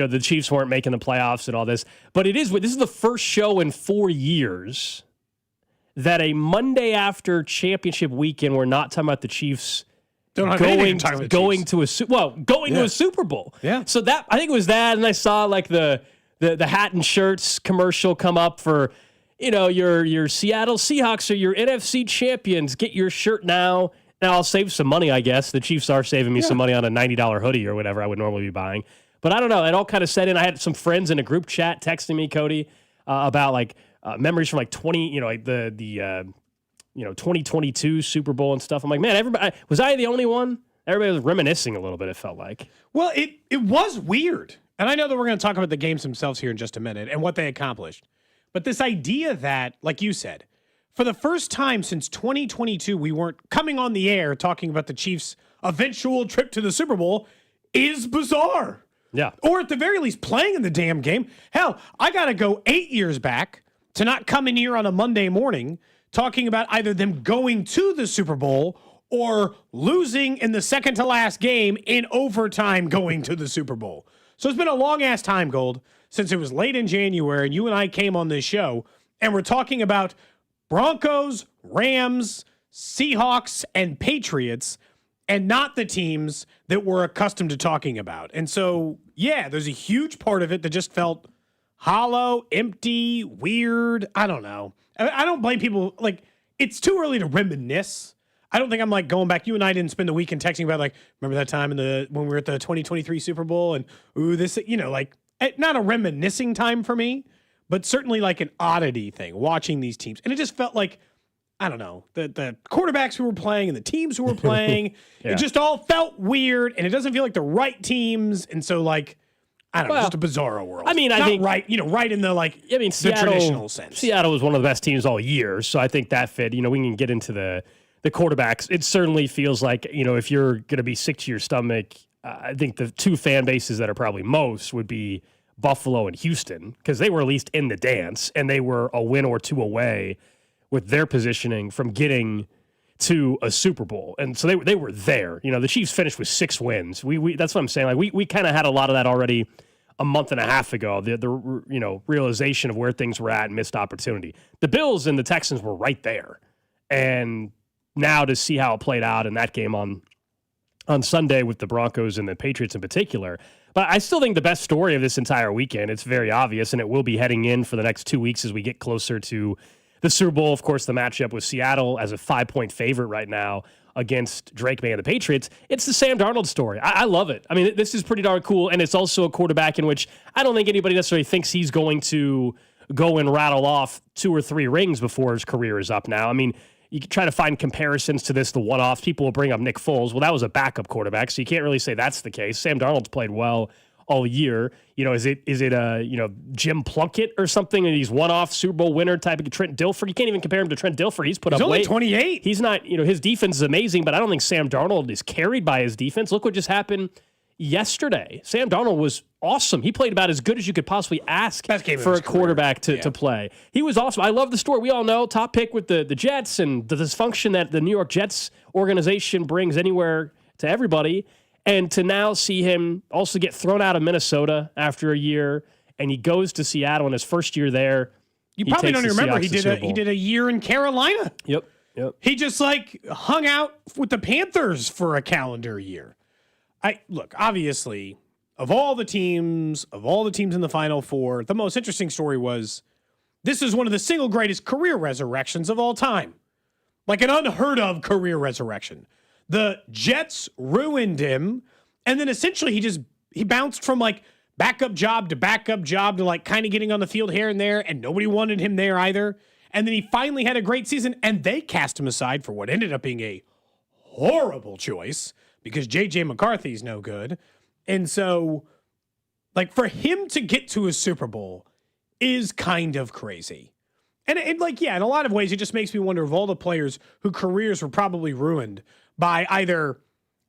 the Chiefs weren't making the playoffs and all this. But this is the first show in 4 years that a Monday after championship weekend, we're not talking about the Chiefs going to a Super Bowl. Yeah. So that, I think it was that, and I saw like the hat and shirts commercial come up for, your Seattle Seahawks are your NFC champions. Get your shirt now. Now I'll save some money, I guess. The Chiefs are saving me some money on a $90 hoodie or whatever I would normally be buying. But I don't know. It all kind of set in. I had some friends in a group chat texting me, Cody, about like memories from like 2022 Super Bowl and stuff. I'm like, man, everybody, was I the only one? Everybody was reminiscing a little bit, it felt like. Well, it was weird. And I know that we're going to talk about the games themselves here in just a minute and what they accomplished. But this idea that, like you said, for the first time since 2022, we weren't coming on the air talking about the Chiefs' eventual trip to the Super Bowl is bizarre. Yeah. Or at the very least, playing in the damn game. Hell, I got to go 8 years back to not come in here on a Monday morning talking about either them going to the Super Bowl or losing in the second to last game in overtime going to the Super Bowl. So it's been a long-ass time, Gold, since it was late in January and you and I came on this show and we're talking about Broncos, Rams, Seahawks, and Patriots, and not the teams that we're accustomed to talking about. And so, yeah, there's a huge part of it that just felt hollow, empty, weird. I don't know. I don't blame people. Like, it's too early to reminisce. I don't think I'm like going back. You and I didn't spend the weekend texting about like, remember that time when we were at the 2023 Super Bowl and like not a reminiscing time for me, but certainly like an oddity thing watching these teams. And it just felt like, I don't know, the quarterbacks who were playing and the teams who were playing, It just all felt weird, and it doesn't feel like the right teams. And so, like, I don't know, just a bizarro world. I mean, I think right in the the Seattle, traditional sense. Seattle was one of the best teams all year, so I think that fit. We can get into the quarterbacks. It certainly feels like if you're going to be sick to your stomach, I think the two fan bases that are probably most would be Buffalo and Houston, because they were at least in the dance and they were a win or two away with their positioning from getting to a Super Bowl. And so they were there. The Chiefs finished with 6 wins. We that's what I'm saying. Like we kind of had a lot of that already a month and a half ago. The realization of where things were at and missed opportunity. The Bills and the Texans were right there. And now to see how it played out in that game on Sunday with the Broncos and the Patriots in particular. But I still think the best story of this entire weekend, it's very obvious, and it will be heading in for the next 2 weeks as we get closer to the Super Bowl. Of course, the matchup with Seattle as a 5-point favorite right now against Drake May and the Patriots. It's the Sam Darnold story. I love it. I mean, this is pretty darn cool, and it's also a quarterback in which I don't think anybody necessarily thinks he's going to go and rattle off 2 or 3 rings before his career is up now. I mean, you can try to find comparisons to this, the one-offs. People will bring up Nick Foles. Well, that was a backup quarterback, so you can't really say that's the case. Sam Darnold's played well all year. Is it Jim Plunkett or something? And he's one-off Super Bowl winner type of Trent Dilfer. You can't even compare him to Trent Dilfer. He's only 28. He's not, his defense is amazing, but I don't think Sam Darnold is carried by his defense. Look what just happened yesterday. Sam Darnold was awesome. He played about as good as you could possibly ask for a quarterback to play. He was awesome. I love the story. We all know top pick with the Jets and the dysfunction that the New York Jets organization brings anywhere to everybody. And to now see him also get thrown out of Minnesota after a year, and he goes to Seattle in his first year there. You probably don't even remember he did a year in Carolina. Yep. He just hung out with the Panthers for a calendar year. Obviously, of all the teams in the Final Four, the most interesting story was this is one of the single greatest career resurrections of all time. Like an unheard of career resurrection. The Jets ruined him, and then essentially he bounced from backup job to kind of getting on the field here and there, and nobody wanted him there either. And then he finally had a great season, and they cast him aside for what ended up being a horrible choice because J.J. McCarthy's no good. And so, for him to get to a Super Bowl is kind of crazy. And in a lot of ways, it just makes me wonder of all the players whose careers were probably ruined by either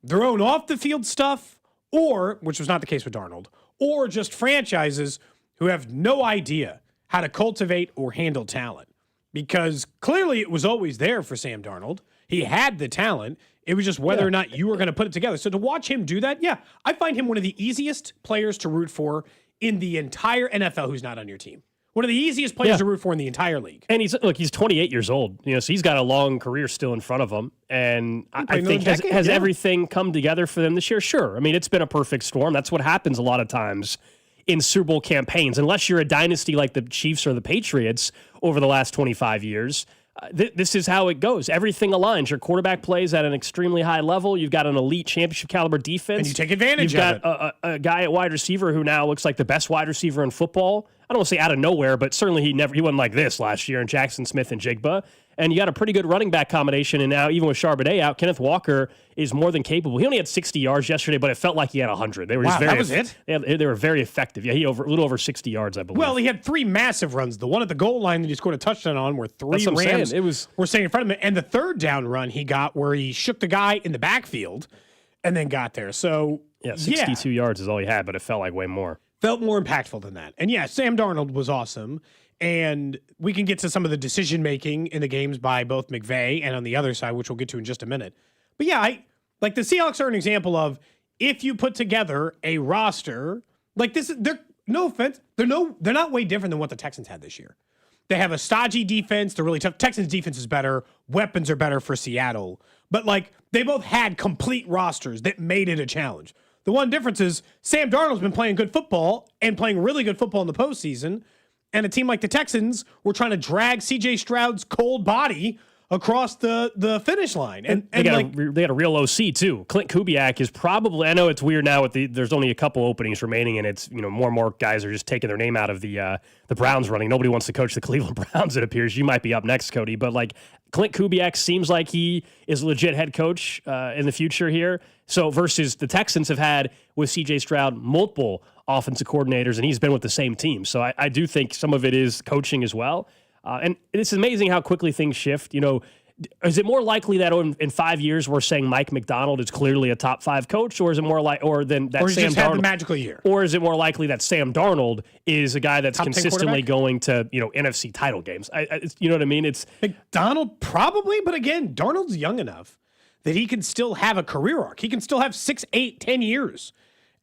their own off-the-field stuff or, which was not the case with Darnold, or just franchises who have no idea how to cultivate or handle talent. Because clearly it was always there for Sam Darnold. He had the talent. It was just whether or not you were going to put it together. So to watch him do that, I find him one of the easiest players to root for in the entire NFL who's not on your team. One of the easiest players to root for in the entire league. And he's 28 years old, so he's got a long career still in front of him. And I think has everything come together for them this year? Sure. I mean, it's been a perfect storm. That's what happens a lot of times in Super Bowl campaigns, unless you're a dynasty like the Chiefs or the Patriots over the last 25 years. This is how it goes. Everything aligns. Your quarterback plays at an extremely high level. You've got an elite championship caliber defense. And you take advantage of it. You've got a guy at wide receiver who now looks like the best wide receiver in football. I don't want to say out of nowhere, but certainly he wasn't like this last year in Jackson Smith and Jigba. And you got a pretty good running back combination. And now even with Charbonnet out, Kenneth Walker is more than capable. He only had 60 yards yesterday, but it felt like he had 100. They were that was it? They were very effective. Yeah, a little over 60 yards, I believe. Well, he had 3 massive runs. The one at the goal line that he scored a touchdown on where 3 Rams were staying in front of him. And the third down run he got where he shook the guy in the backfield and then got there. So, 62 yards is all he had, but it felt like way more. Felt more impactful than that. And Sam Darnold was awesome. And we can get to some of the decision-making in the games by both McVay and on the other side, which we'll get to in just a minute. But the Seahawks are an example of if you put together a roster, like this, no offense, they're not way different than what the Texans had this year. They have a stodgy defense. They're really tough. Texans defense is better. Weapons are better for Seattle. But they both had complete rosters that made it a challenge. The one difference is Sam Darnold's been playing good football and playing really good football in the postseason. And a team like the Texans were trying to drag C.J. Stroud's cold body across the finish line. And they had a real OC too. Clint Kubiak is probably, I know it's weird now there's only a couple openings remaining and it's, more and more guys are just taking their name out of the Browns running. Nobody wants to coach the Cleveland Browns, it appears. You might be up next, Cody, but Clint Kubiak seems like he is a legit head coach in the future here. So versus the Texans have had with C.J. Stroud multiple offensive coordinators, and he's been with the same team. So I do think some of it is coaching as well. And it's amazing how quickly things shift. Is it more likely that in 5 years we're saying Mike Macdonald is clearly a top 5 coach, or is it more like, or Sam just Darnold had the magical year, or is it more likely that Sam Darnold is a guy that's consistently going to NFC title games? You know what I mean? It's Macdonald probably, but again, Darnold's young enough that he can still have a career arc. He can still have 6, 8, 10 years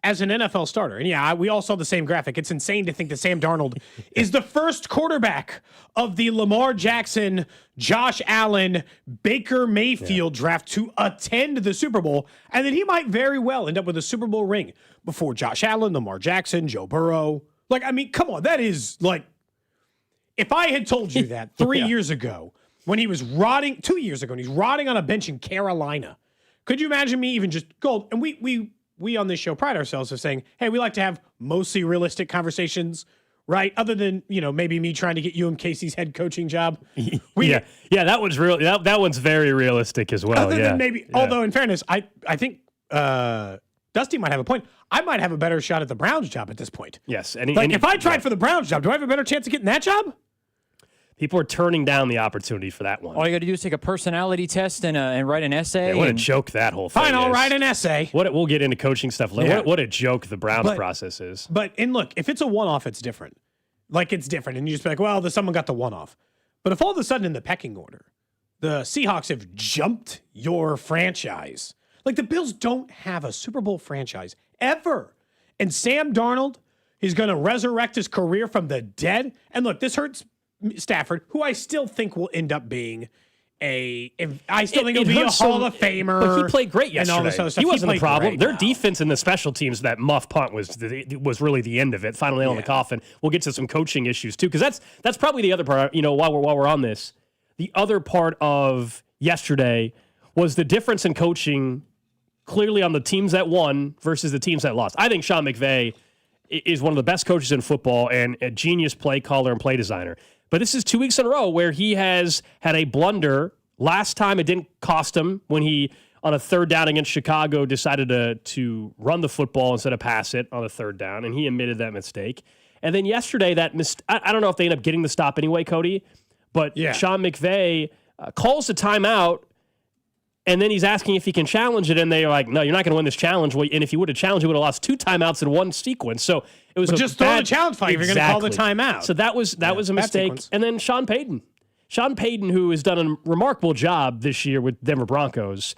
as an NFL starter. And we all saw the same graphic. It's insane to think that Sam Darnold is the first quarterback of the Lamar Jackson, Josh Allen, Baker Mayfield draft to attend the Super Bowl, and that he might very well end up with a Super Bowl ring before Josh Allen, Lamar Jackson, Joe Burrow. Come on, that is if I had told you that 3 years ago when he was 2 years ago, and he's rotting on a bench in Carolina, could you imagine me even just Gold? And we on this show pride ourselves of saying, hey, we like to have mostly realistic conversations, right? Other than, maybe me trying to get you and Casey's head coaching job. That one's real. That one's very realistic as well. Other than maybe, although in fairness, I think Dusty might have a point. I might have a better shot at the Browns job at this point. Yes. If I tried for the Browns job, do I have a better chance of getting that job? People are turning down the opportunity for that one. All you got to do is take a personality test and write an essay. What a joke that whole thing is. Fine, I'll write an essay. We'll get into coaching stuff later. What a joke the Browns process is. And look, if it's a one-off, it's different. It's different. And you just be like, someone got the one-off. But if all of a sudden in the pecking order, the Seahawks have jumped your franchise. The Bills don't have a Super Bowl franchise ever. And Sam Darnold is going to resurrect his career from the dead. And look, this hurts Stafford, who I still think will end up being he'll be a Hall of Famer. But he played great yesterday. And all this other stuff. He wasn't the problem. Great, Their defense and the special teams, that muff punt was really the end of it. Finally on the coffin. We'll get to some coaching issues too, because that's probably the other part. While we're on this, the other part of yesterday was the difference in coaching. Clearly on the teams that won versus the teams that lost. I think Sean McVay is one of the best coaches in football and a genius play caller and play designer. But this is 2 weeks in a row where he has had a blunder. Last time it didn't cost him when he, on a third down against Chicago, decided to run the football instead of pass it on a third down, and he admitted that mistake. And then yesterday, I don't know if they end up getting the stop anyway, Cody, but Sean McVay calls the timeout, and then he's asking if he can challenge it, and they're like, no, you're not going to win this challenge. And if you would have challenged, you would have lost 2 timeouts in one sequence. So it was just throw the challenge flag if you're going to call the timeout. So that was a mistake. Sequence. And then Sean Payton, who has done a remarkable job this year with Denver Broncos.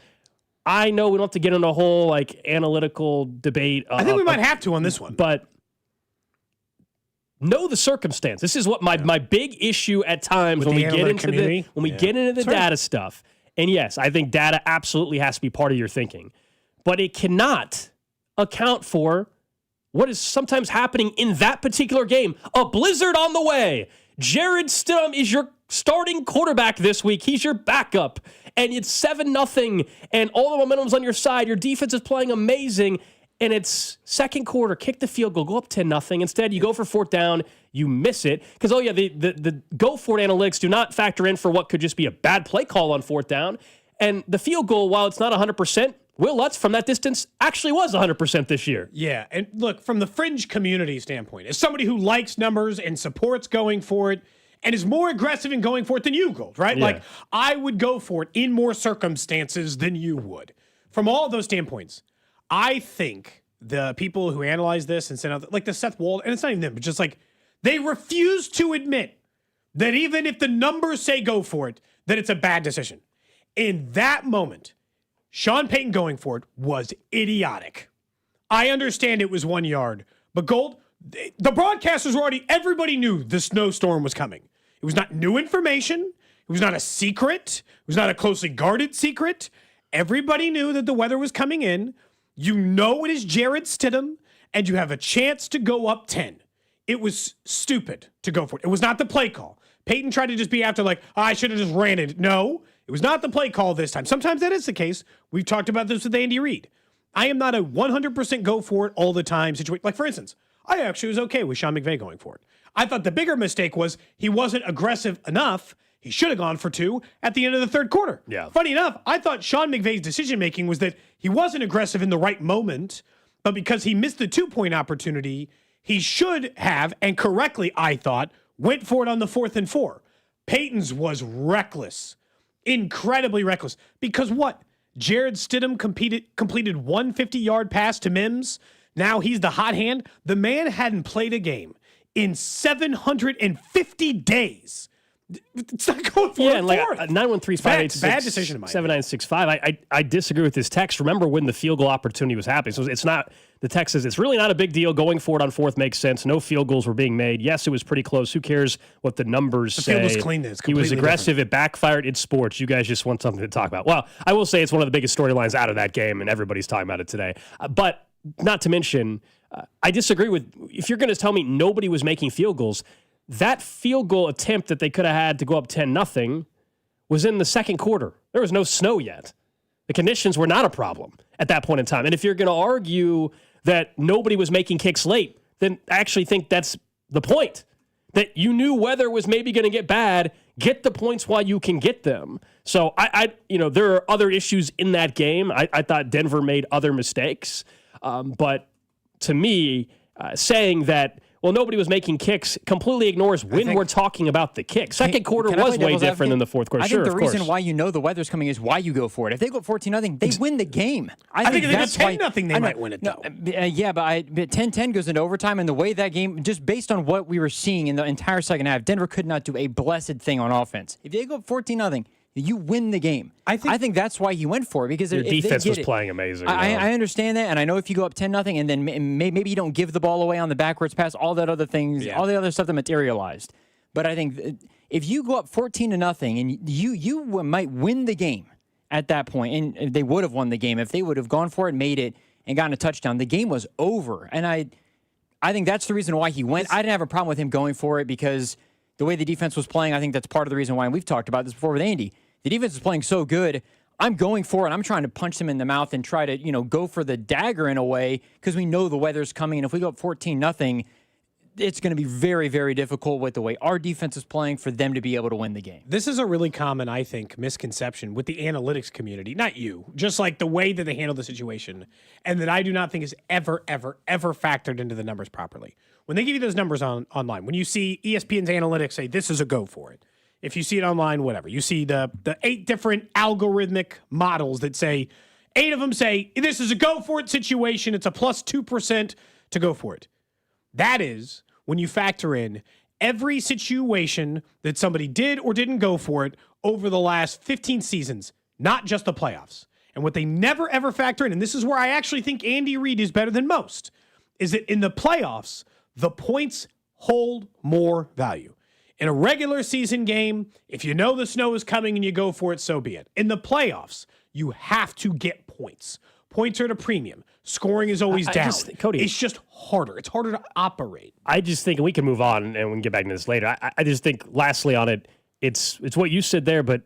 I know we don't have to get into a whole analytical debate. I think we might have to on this one. But know the circumstance. This is what my big issue at times With when we the get analytic into community? get into the That's right. data stuff. And yes, I think data absolutely has to be part of your thinking, but it cannot account for what is sometimes happening in that particular game. A blizzard on the way. Jared Stidham is your starting quarterback this week. He's your backup. And it's 7-0, and all the momentum's on your side. Your defense is playing amazing, and it's second quarter. Kick the field goal, go up 10-0. Instead, you go for fourth down, you miss it. Because, the go for it analytics do not factor in for what could just be a bad play call on fourth down. And the field goal, while it's not 100%, Will Lutz from that distance actually was 100% this year. Yeah, and look, from the fringe community standpoint, as somebody who likes numbers and supports going for it and is more aggressive in going for it than you, Gold, right? Yeah. Like, I would go for it in more circumstances than you would. From all of those standpoints, I think the people who analyze this and send out, like the Seth Wald, and it's not even them, but just like, they refuse to admit that even if the numbers say go for it, that it's a bad decision. In that moment, Sean Payton going for it was idiotic. I understand it was 1 yard, but Gold, the broadcasters were already, everybody knew the snowstorm was coming. It was not new information. It was not a secret. It was not a closely guarded secret. Everybody knew that the weather was coming in. You know it is Jared Stidham, and you have a chance to go up 10. It was stupid to go for it. It was not the play call. Peyton tried to just be after I should have just ran it. No, it was not the play call this time. Sometimes that is the case. We've talked about this with Andy Reid. I am not a 100% go for it all the time situation. Like, for instance, I actually was okay with Sean McVay going for it. I thought the bigger mistake was he wasn't aggressive enough. He should have gone for 2 at the end of the third quarter. Yeah. Funny enough, I thought Sean McVay's decision-making was that he wasn't aggressive in the right moment, but because he missed the 2-point opportunity, he should have, and correctly, I thought, went for it on the 4th and 4. Peyton's was reckless, incredibly reckless. Because what? Jared Stidham completed one 50-yard pass to Mims. Now he's the hot hand. The man hadn't played a game in 750 days. It's not going for and like 913-586 bad decision in my opinion. 7965. I disagree with this text. Remember when the field goal opportunity was happening. So it's not, the text says it's really not a big deal. Going for it on 4th makes sense. No field goals were being made. Yes, it was pretty close. Who cares what the numbers say? The field was clean. It's he was completely aggressive. different. It backfired. It's sports. You guys just want something to talk about. Well, I will say it's one of the biggest storylines out of that game, and everybody's talking about it today. But not to mention, I disagree with, if you're going to tell me nobody was making field goals, that field goal attempt that they could have had to go up 10-0 was in the second quarter. There was no snow yet. The conditions were not a problem at that point in time. And if you're going to argue that nobody was making kicks late, then I actually think that's the point. That you knew weather was maybe going to get bad, get the points while you can get them. So there are other issues in that game. I thought Denver made other mistakes. But to me, saying that, well, nobody was making kicks completely ignores when we're talking about the kick. Second quarter was way different than the fourth quarter. I think the reason why you know the weather's coming is why you go for it. If they go 14-0, they win the game. I think if they go 10-0, they might win it, though. Yeah, but 10-10 goes into overtime, and the way that game, just based on what we were seeing in the entire second half, Denver could not do a blessed thing on offense. If they go 14-0, you win the game. I think that's why he went for it, because their defense was playing amazing. I understand that, and I know if you go up 10-0 and then maybe you don't give the ball away on the backwards pass, all that other things, all the other stuff that materialized. But I think if you go up 14-0 and you might win the game at that point, and they would have won the game if they would have gone for it, made it, and gotten a touchdown. The game was over, and I think that's the reason why he went. I didn't have a problem with him going for it because the way the defense was playing, I think that's part of the reason why, and we've talked about this before with Andy. The defense is playing so good. I'm going for it. I'm trying to punch them in the mouth and try to, go for the dagger in a way because we know the weather's coming. And if we go up 14-0, it's going to be very, very difficult with the way our defense is playing for them to be able to win the game. This is a really common, I think, misconception with the analytics community. Not you, just like the way that they handle the situation, and that I do not think is ever, ever, ever factored into the numbers properly. When they give you those numbers online, when you see ESPN's analytics say this is a go for it, if you see it online, whatever, you see the 8 different algorithmic models that say, 8 of them say, this is a go for it situation. It's a plus 2% to go for it. That is when you factor in every situation that somebody did or didn't go for it over the last 15 seasons, not just the playoffs. And what they never, ever factor in, and this is where I actually think Andy Reid is better than most, is that in the playoffs, the points hold more value. In a regular season game, if you know the snow is coming and you go for it, so be it. In the playoffs, you have to get points. Points are at a premium. Scoring is always down. Cody, it's just harder. It's harder to operate. I just think, and we can move on and we can get back into this later. I just think, lastly on it, it's what you said there, but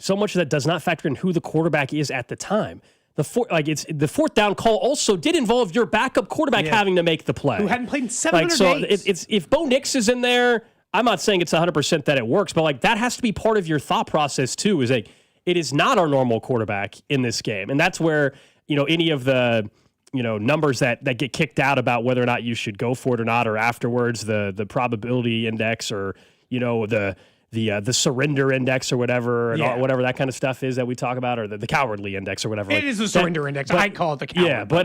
so much of that does not factor in who the quarterback is at the time. The fourth down call also did involve your backup quarterback having to make the play. Who hadn't played in 700 days. It's if Bo Nix is in there, I'm not saying it's 100% that it works, but that has to be part of your thought process too. It is not our normal quarterback in this game, and that's where any of the numbers that get kicked out about whether or not you should go for it or not, or afterwards the probability index or the surrender index or whatever, and whatever that kind of stuff is that we talk about, or the cowardly index or whatever. It is the surrender index. I call it the coward. Yeah, but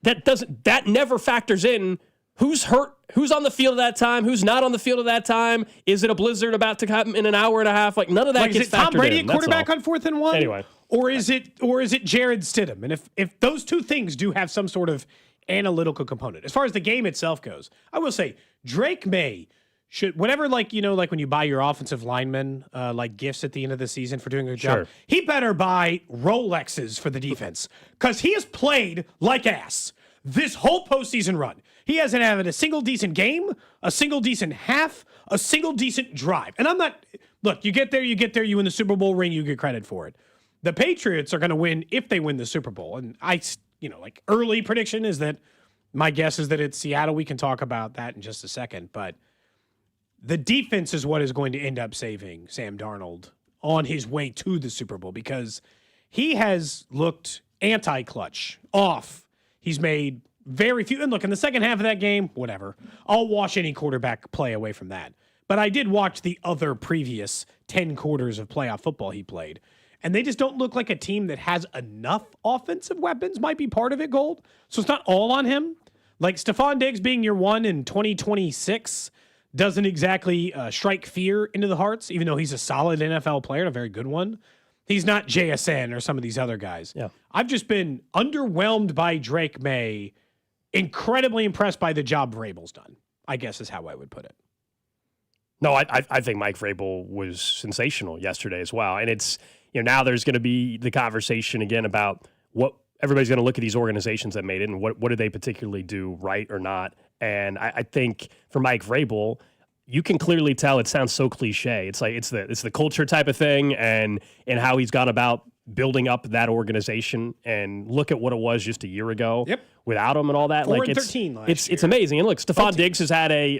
that never factors in who's hurt, who's on the field at that time, who's not on the field at that time. Is it a blizzard about to come in an hour and a half? None of that gets factored in. Is it Tom Brady at quarterback on 4th and 1? Anyway. Or is it Jared Stidham? And if those two things do have some sort of analytical component. As far as the game itself goes, I will say Drake May should, whatever, like when you buy your offensive linemen gifts at the end of the season for doing a good job, he better buy Rolexes for the defense because he has played like ass this whole postseason run. He hasn't had a single decent game, a single decent half, a single decent drive. And I'm not, look, you get there, you win the Super Bowl ring, you get credit for it. The Patriots are going to win if they win the Super Bowl. And early prediction is that my guess is that it's Seattle. We can talk about that in just a second. But the defense is what is going to end up saving Sam Darnold on his way to the Super Bowl because he has looked anti-clutch, off. He's made very few. And look, in the second half of that game, whatever. I'll wash any quarterback play away from that. But I did watch the other previous 10 quarters of playoff football he played. And they just don't look like a team that has enough offensive weapons, might be part of it, Gold. So it's not all on him. Like Stephon Diggs being your one in 2026 doesn't exactly strike fear into the hearts, even though he's a solid NFL player and a very good one. He's not JSN or some of these other guys. Yeah. I've just been underwhelmed by Drake May, incredibly impressed by the job Vrabel's done, I guess is how I would put it. No, I think Mike Vrabel was sensational yesterday as well. And it's, now there's going to be the conversation again about what everybody's going to look at these organizations that made it and what did they particularly do right or not. And I think for Mike Vrabel, you can clearly tell it sounds so cliche. It's like it's the culture type of thing and how he's gone about building up that organization, and look at what it was just a year ago without him and all that. 4-13 last year. It's amazing. And look, Stephon Diggs has had a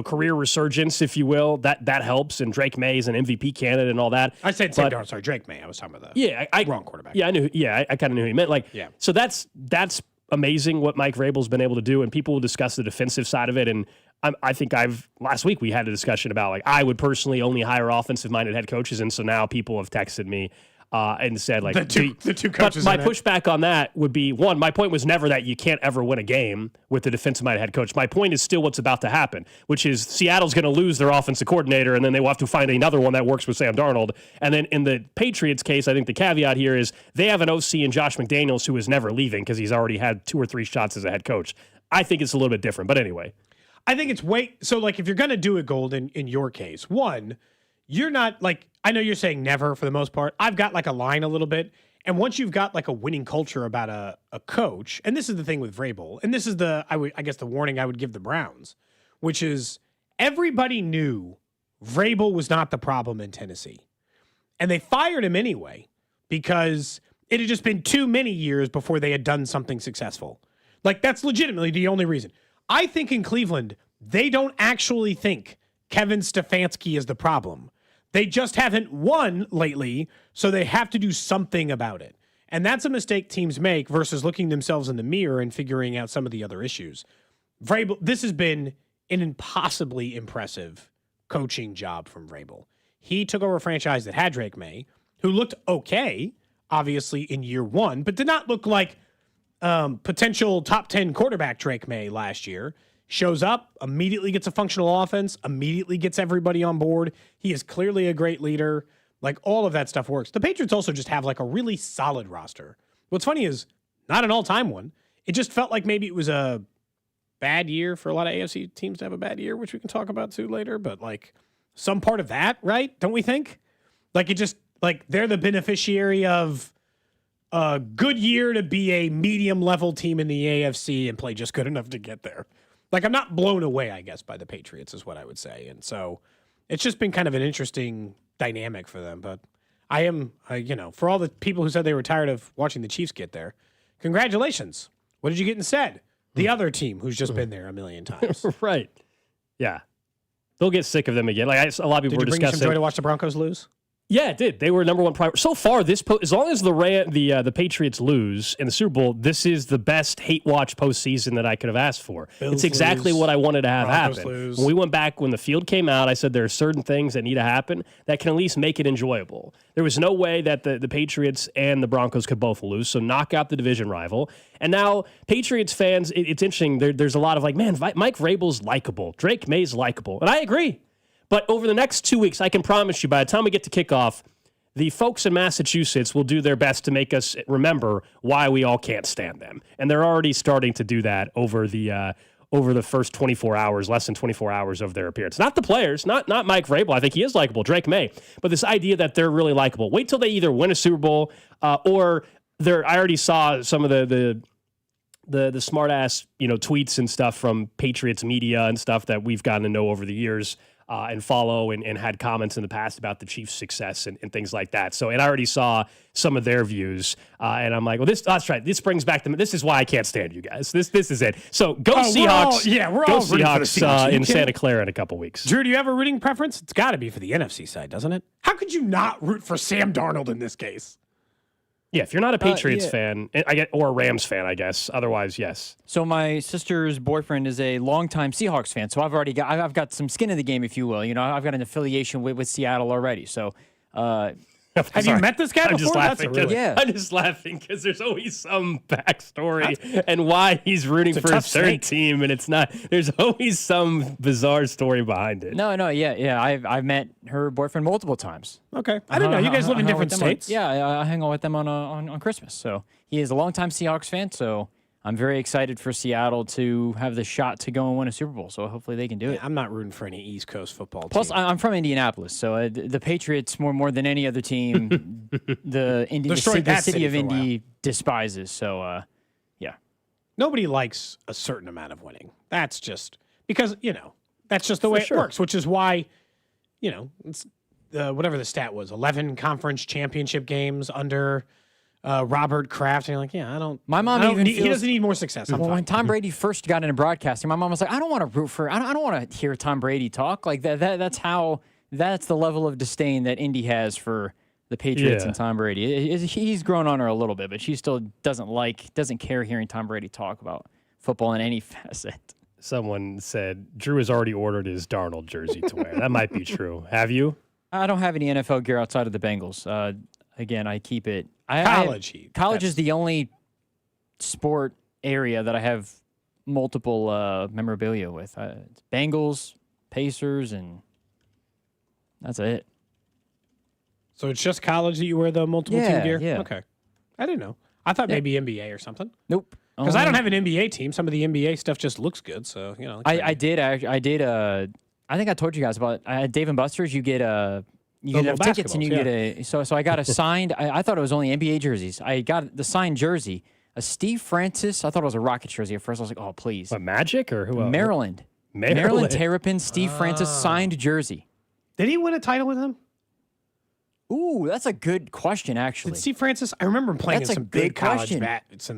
career resurgence, if you will. That helps. And Drake May is an MVP candidate and all that. I said Sam Darnold. Sorry, Drake May. I was talking about the wrong quarterback. Yeah, I knew. Yeah, I kind of knew who he meant. So that's amazing what Mike Vrabel's been able to do, and people will discuss the defensive side of it. And I think last week we had a discussion about I would personally only hire offensive-minded head coaches, and so now people have texted me and said the two coaches. But my pushback on that would be, one, my point was never that you can't ever win a game with the defensive-minded head coach. My point is still what's about to happen, which is Seattle's going to lose their offensive coordinator, and then they will have to find another one that works with Sam Darnold. And then in the Patriots case, I think the caveat here is they have an OC in Josh McDaniels who is never leaving because he's already had 2 or 3 shots as a head coach. I think it's a little bit different, but anyway. I think it's if you're going to do it, Gold, in your case, one, you're not I know you're saying never for the most part. I've got a line a little bit. And once you've got a winning culture about a coach, and this is the thing with Vrabel, and this is the warning I would give the Browns, which is everybody knew Vrabel was not the problem in Tennessee. And they fired him anyway because it had just been too many years before they had done something successful. That's legitimately the only reason. I think in Cleveland, they don't actually think Kevin Stefanski is the problem. They just haven't won lately, so they have to do something about it. And that's a mistake teams make versus looking themselves in the mirror and figuring out some of the other issues. Vrabel, this has been an impossibly impressive coaching job from Vrabel. He took over a franchise that had Drake May, who looked okay, obviously, in year one, but did not look like potential top 10 quarterback Drake May last year. Shows up, immediately gets a functional offense, immediately gets everybody on board. He is clearly a great leader. All of that stuff works. The Patriots also just have a really solid roster. What's funny is not an all-time one. It just felt like maybe it was a bad year for a lot of AFC teams to have a bad year, which we can talk about too later. But like some part of that, right? Don't we think? Like it just like they're the beneficiary of a good year to be a medium level team in the AFC and play just good enough to get there. Like I'm not blown away, I guess, by the Patriots is what I would say. And so it's just been kind of an interesting dynamic for them. But I am, for all the people who said they were tired of watching the Chiefs get there, congratulations. What did you get instead? The other team who's just been there a million times. Right. Yeah. They'll get sick of them again. Like a lot of people were discussing. Did you bring some joy to watch the Broncos lose? Yeah, it did. They were number one priority. So far, as long as the Patriots lose in the Super Bowl, this is the best hate watch postseason that I could have asked for. It's exactly what I wanted to have happen. When we went back, when the field came out, I said there are certain things that need to happen that can at least make it enjoyable. There was no way that the Patriots and the Broncos could both lose, so knock out the division rival. And now, Patriots fans, it's interesting. There's a lot of like, man, Mike Vrabel's likable. Drake May's likable. And I agree. But over the next 2 weeks, I can promise you, by the time we get to kickoff, the folks in Massachusetts will do their best to make us remember why we all can't stand them. And they're already starting to do that over the first 24 hours, less than 24 hours of their appearance. Not the players, not Mike Vrabel. I think he is likable, Drake May. But this idea that they're really likable. Wait till they either win a Super Bowl or I already saw some of the smart ass tweets and stuff from Patriots media and stuff that we've gotten to know over the years. And follow and had comments in the past about the Chiefs' success and things like that. So, and I already saw some of their views, and I'm like, well, that's right. This brings back this is why I can't stand you guys. This is it. So go Seahawks. We're all Seahawks in Santa Clara in a couple weeks. Drew, do you have a rooting preference? It's got to be for the NFC side, doesn't it? How could you not root for Sam Darnold in this case? Yeah, if you're not a Patriots fan, or a Rams fan, I guess. Otherwise, yes. So my sister's boyfriend is a longtime Seahawks fan, so I've got some skin in the game, if you will. I've got an affiliation with Seattle already. So, have you met this guy before? I'm just laughing because there's always some backstory and why he's rooting for a certain team, and it's not. There's always some bizarre story behind it. No, yeah. I've met her boyfriend multiple times. Okay, I didn't know you guys live in different states. I hang out with them on Christmas. So he is a longtime Seahawks fan. So I'm very excited for Seattle to have the shot to go and win a Super Bowl. So hopefully they can do it. I'm not rooting for any East Coast football team. Plus, I'm from Indianapolis, so the Patriots more than any other team, the city of Indy despises. So, yeah. Nobody likes a certain amount of winning. That's just because that's just the way it works. Which is why, it's whatever the stat was, 11 conference championship games under Robert Kraft, and you're like, I don't. My mom he doesn't need more success. When Tom Brady first got into broadcasting, my mom was like, I don't want to root for. I don't want to hear Tom Brady talk like that. That's the level of disdain that Indy has for the Patriots and Tom Brady. He's grown on her a little bit, but she still doesn't care hearing Tom Brady talk about football in any facet. Someone said Drew has already ordered his Darnold jersey to wear. That might be true. Have you? I don't have any NFL gear outside of the Bengals. Again, I keep it. College is the only sport area that I have multiple memorabilia with. It's Bengals, Pacers, and that's it. So it's just college that you wear the multiple team gear? Yeah. Okay. I didn't know. I thought maybe NBA or something. Nope. Because I don't have an NBA team. Some of the NBA stuff just looks good. So, I did. I think I told you guys about Dave & Buster's. You get tickets and you get a. So I got a signed. I thought it was only NBA jerseys. I got the signed jersey. A Steve Francis. I thought it was a Rockets jersey at first. I was like, oh please. What, Magic or who else? Maryland Terrapin. Steve Francis signed jersey. Did he win a title with him? Ooh, that's a good question. Actually, did Steve Francis? I remember him playing in some big college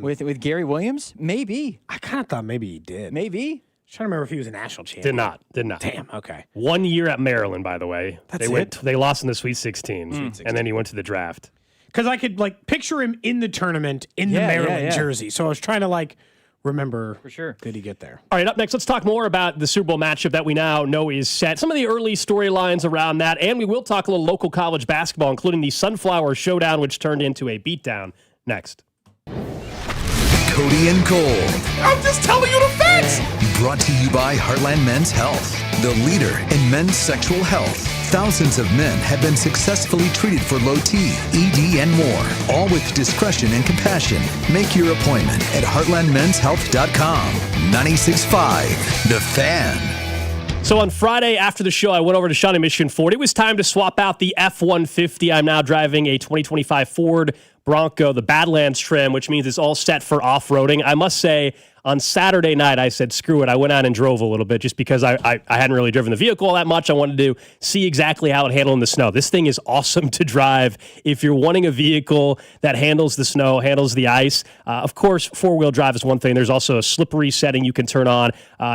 with Gary Williams. Maybe. I kind of thought maybe he did. Maybe. I'm trying to remember if he was a national champion. Did not. Damn. Okay. 1 year at Maryland, by the way. They lost in the Sweet 16, and then he went to the draft. Because I could picture him in the tournament in the Maryland jersey. So I was trying to remember. For sure. Did he get there? All right, up next, let's talk more about the Super Bowl matchup that we now know is set. Some of the early storylines around that, and we will talk a little local college basketball, including the Sunflower Showdown, which turned into a beatdown. Next. Cody and Gold. I'm just telling you the facts. Brought to you by Heartland Men's Health, the leader in men's sexual health. Thousands of men have been successfully treated for low T, ED, and more, all with discretion and compassion. Make your appointment at heartlandmenshealth.com. 96.5, The Fan. So on Friday after the show, I went over to Shawnee Mission Ford. It was time to swap out the F-150. I'm now driving a 2025 Ford Bronco, the Badlands trim, which means it's all set for off-roading. I must say, on Saturday night, I said, screw it. I went out and drove a little bit just because I hadn't really driven the vehicle all that much. I wanted to see exactly how it handled in the snow. This thing is awesome to drive if you're wanting a vehicle that handles the snow, handles the ice. Of course, four-wheel drive is one thing. There's also a slippery setting you can turn on.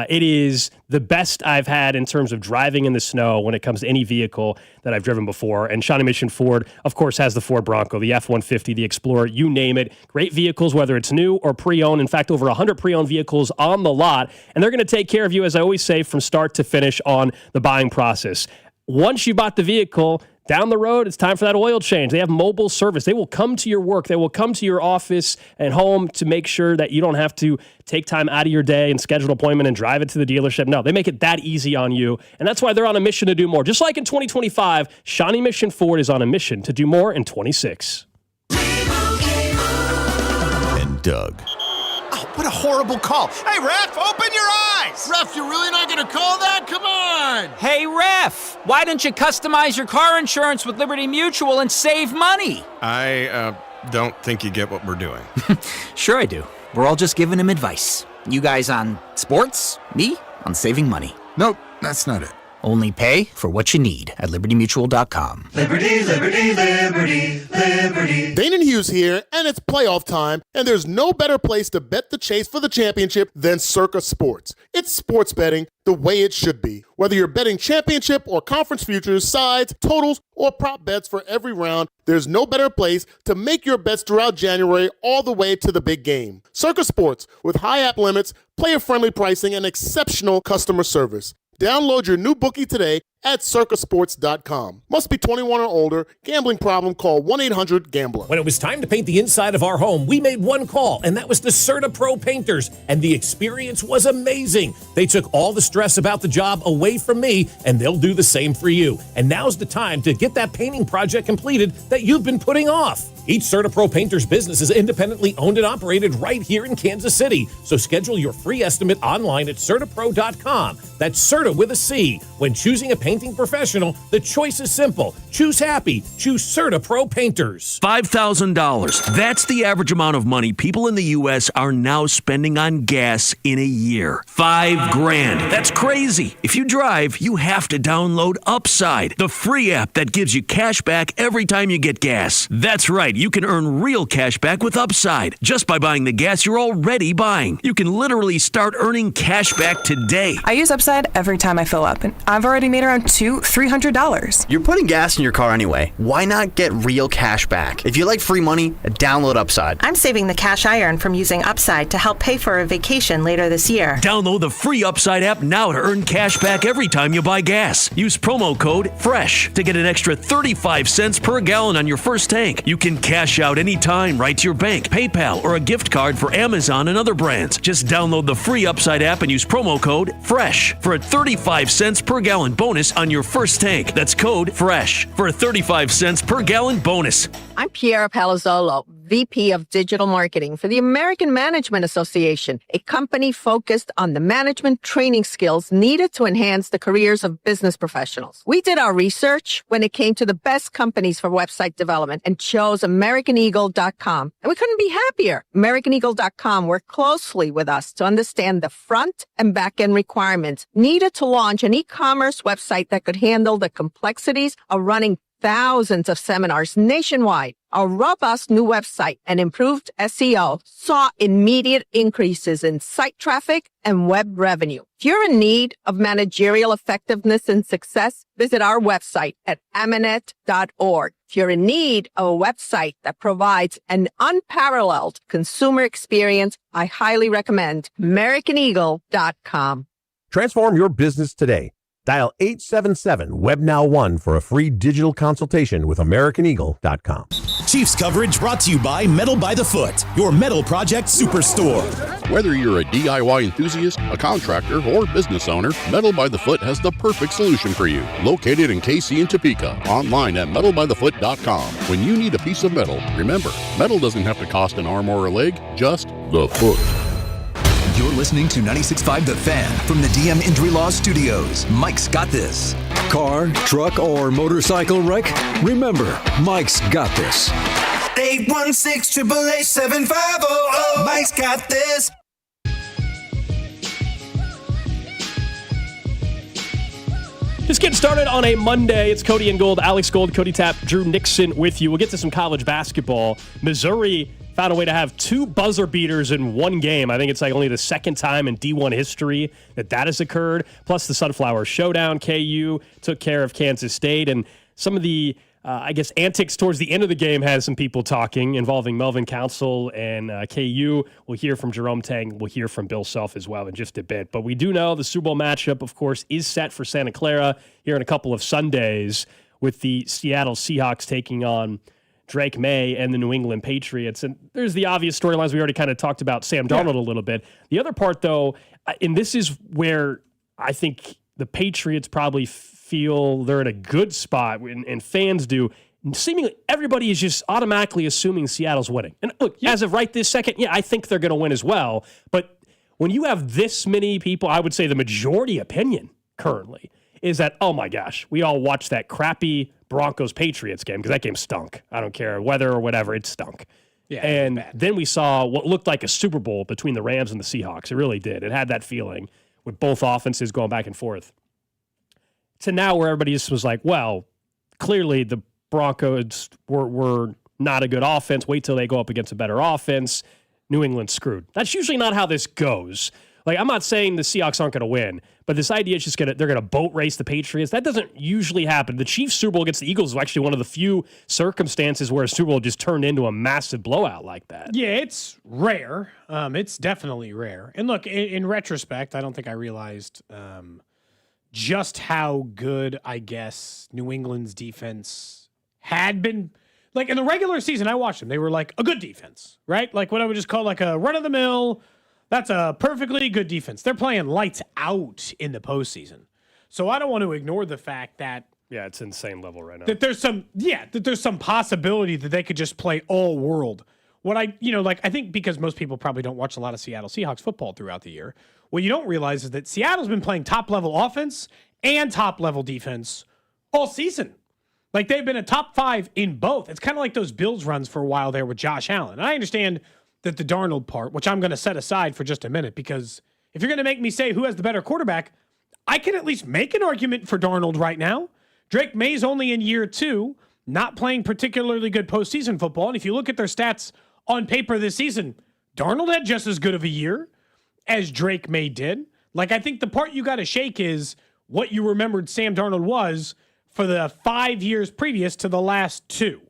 It is the best I've had in terms of driving in the snow when it comes to any vehicle that I've driven before. And Shawnee Mission Ford, of course, has the Ford Bronco, the F-150, the Explorer, you name it. Great vehicles, whether it's new or pre-owned. In fact, over 100 pre-owned vehicles on the lot. And they're going to take care of you, as I always say, from start to finish on the buying process. Once you bought the vehicle, down the road, it's time for that oil change. They have mobile service. They will come to your work. They will come to your office and home to make sure that you don't have to take time out of your day and schedule an appointment and drive it to the dealership. No, they make it that easy on you. And that's why they're on a mission to do more. Just like in 2025, Shawnee Mission Ford is on a mission to do more in 26. And Doug. Oh, what a horrible call. Hey, ref, open your eyes. Ref, you're really not going to call that? Come on. Hey, ref, why don't you customize your car insurance with Liberty Mutual and save money? I don't think you get what we're doing. Sure I do. We're all just giving him advice. You guys on sports, me on saving money. Nope, that's not it. Only pay for what you need at libertymutual.com. Liberty, liberty, liberty, liberty. Dane and Hughes here, and it's playoff time, and there's no better place to bet the chase for the championship than Circa Sports. It's sports betting the way it should be. Whether you're betting championship or conference futures, sides, totals, or prop bets for every round, there's no better place to make your bets throughout January all the way to the big game. Circa Sports, with high app limits, player-friendly pricing, and exceptional customer service. Download your new bookie today at circasports.com. Must be 21 or older. Gambling problem? Call 1-800-GAMBLER. When it was time to paint the inside of our home, we made one call, and that was the Certa Pro Painters, and the experience was amazing. They took all the stress about the job away from me, and they'll do the same for you. And now's the time to get that painting project completed that you've been putting off. Each Certa Pro Painters business is independently owned and operated right here in Kansas City. So schedule your free estimate online at CertaPro.com. That's Certa with a C. When choosing a painting professional, the choice is simple. Choose happy. Choose Certa Pro Painters. $5,000. That's the average amount of money people in the U.S. are now spending on gas in a year. $5,000. That's crazy. If you drive, you have to download Upside, the free app that gives you cash back every time you get gas. That's right. You can earn real cash back with Upside just by buying the gas you're already buying. You can literally start earning cash back today. I use Upside every time I fill up, and I've already made around $300. You're putting gas in your car anyway. Why not get real cash back? If you like free money, download Upside. I'm saving the cash I earn from using Upside to help pay for a vacation later this year. Download the free Upside app now to earn cash back every time you buy gas. Use promo code FRESH to get an extra 35 cents per gallon on your first tank. You can cash out anytime right to your bank, PayPal, or a gift card for Amazon and other brands. Just download the free Upside app and use promo code FRESH for a 35 cents per gallon bonus on your first tank. That's code FRESH for a 35 cents per gallon bonus. I'm Piera Palazzolo, VP of Digital Marketing for the American Management Association, a company focused on the management training skills needed to enhance the careers of business professionals. We did our research when it came to the best companies for website development and chose AmericanEagle.com. And we couldn't be happier. AmericanEagle.com worked closely with us to understand the front and back end requirements needed to launch an e-commerce website that could handle the complexities of running thousands of seminars nationwide. Our robust new website and improved SEO saw immediate increases in site traffic and web revenue. If you're in need of managerial effectiveness and success, visit our website at amanet.org. If you're in need of a website that provides an unparalleled consumer experience, I highly recommend AmericanEagle.com. Transform your business today. Dial 877-WEB-NOW-1 for a free digital consultation with AmericanEagle.com. Chiefs coverage brought to you by Metal by the Foot, your metal project superstore. Whether you're a DIY enthusiast, a contractor, or business owner, Metal by the Foot has the perfect solution for you. Located in KC and Topeka, online at metalbythefoot.com. When you need a piece of metal, remember, metal doesn't have to cost an arm or a leg, just the foot. You're listening to 96.5 The Fan from the DM Injury Law Studios. Mike's got this. Car, truck, or motorcycle wreck? Remember, Mike's got this. 816-888-7500. Mike's got this. Just getting started on a Monday. It's Cody and Gold, Alex Gold, Cody Tapp, Drew Nixon with you. We'll get to some college basketball. Missouri found a way to have 2 buzzer beaters in one game. I think it's like only the second time in D1 history that has occurred. Plus the Sunflower Showdown. KU took care of Kansas State. And some of the, antics towards the end of the game has some people talking involving Melvin Council and KU. We'll hear from Jerome Tang. We'll hear from Bill Self as well in just a bit. But we do know the Super Bowl matchup, of course, is set for Santa Clara here in a couple of Sundays with the Seattle Seahawks taking on Drake May and the New England Patriots. And there's the obvious storylines. We already kind of talked about Sam Darnold a little bit. The other part, though, and this is where I think the Patriots probably feel they're in a good spot, and fans do. Seemingly everybody is just automatically assuming Seattle's winning. And look, as of right this second, I think they're going to win as well. But when you have this many people, I would say the majority opinion currently is that, oh my gosh, we all watched that crappy Broncos-Patriots game because that game stunk. I don't care weather or whatever, it stunk. Yeah, and then we saw what looked like a Super Bowl between the Rams and the Seahawks. It really did. It had that feeling with both offenses going back and forth. To now where everybody just was like, well, clearly the Broncos were not a good offense. Wait till they go up against a better offense. New England's screwed. That's usually not how this goes. Like, I'm not saying the Seahawks aren't going to win, but this idea is just they're going to boat race the Patriots. That doesn't usually happen. The Chiefs Super Bowl against the Eagles was actually one of the few circumstances where a Super Bowl just turned into a massive blowout like that. Yeah, it's rare. It's definitely rare. And look, in retrospect, I don't think I realized just how good, I guess, New England's defense had been. Like, in the regular season, I watched them. They were like a good defense, right? Like what I would just call like a run-of-the-mill. That's a perfectly good defense. They're playing lights out in the postseason. So I don't want to ignore the fact that it's insane level right now. That there's some possibility that they could just play all world. What I think because most people probably don't watch a lot of Seattle Seahawks football throughout the year, what you don't realize is that Seattle's been playing top level offense and top level defense all season. Like they've been a top 5 in both. It's kind of like those Bills runs for a while there with Josh Allen. And I understand that the Darnold part, which I'm going to set aside for just a minute, because if you're going to make me say who has the better quarterback, I can at least make an argument for Darnold right now. Drake May's only in year 2, not playing particularly good postseason football. And if you look at their stats on paper this season, Darnold had just as good of a year as Drake May did. Like, I think the part you got to shake is what you remembered Sam Darnold was for the 5 years previous to the last 2.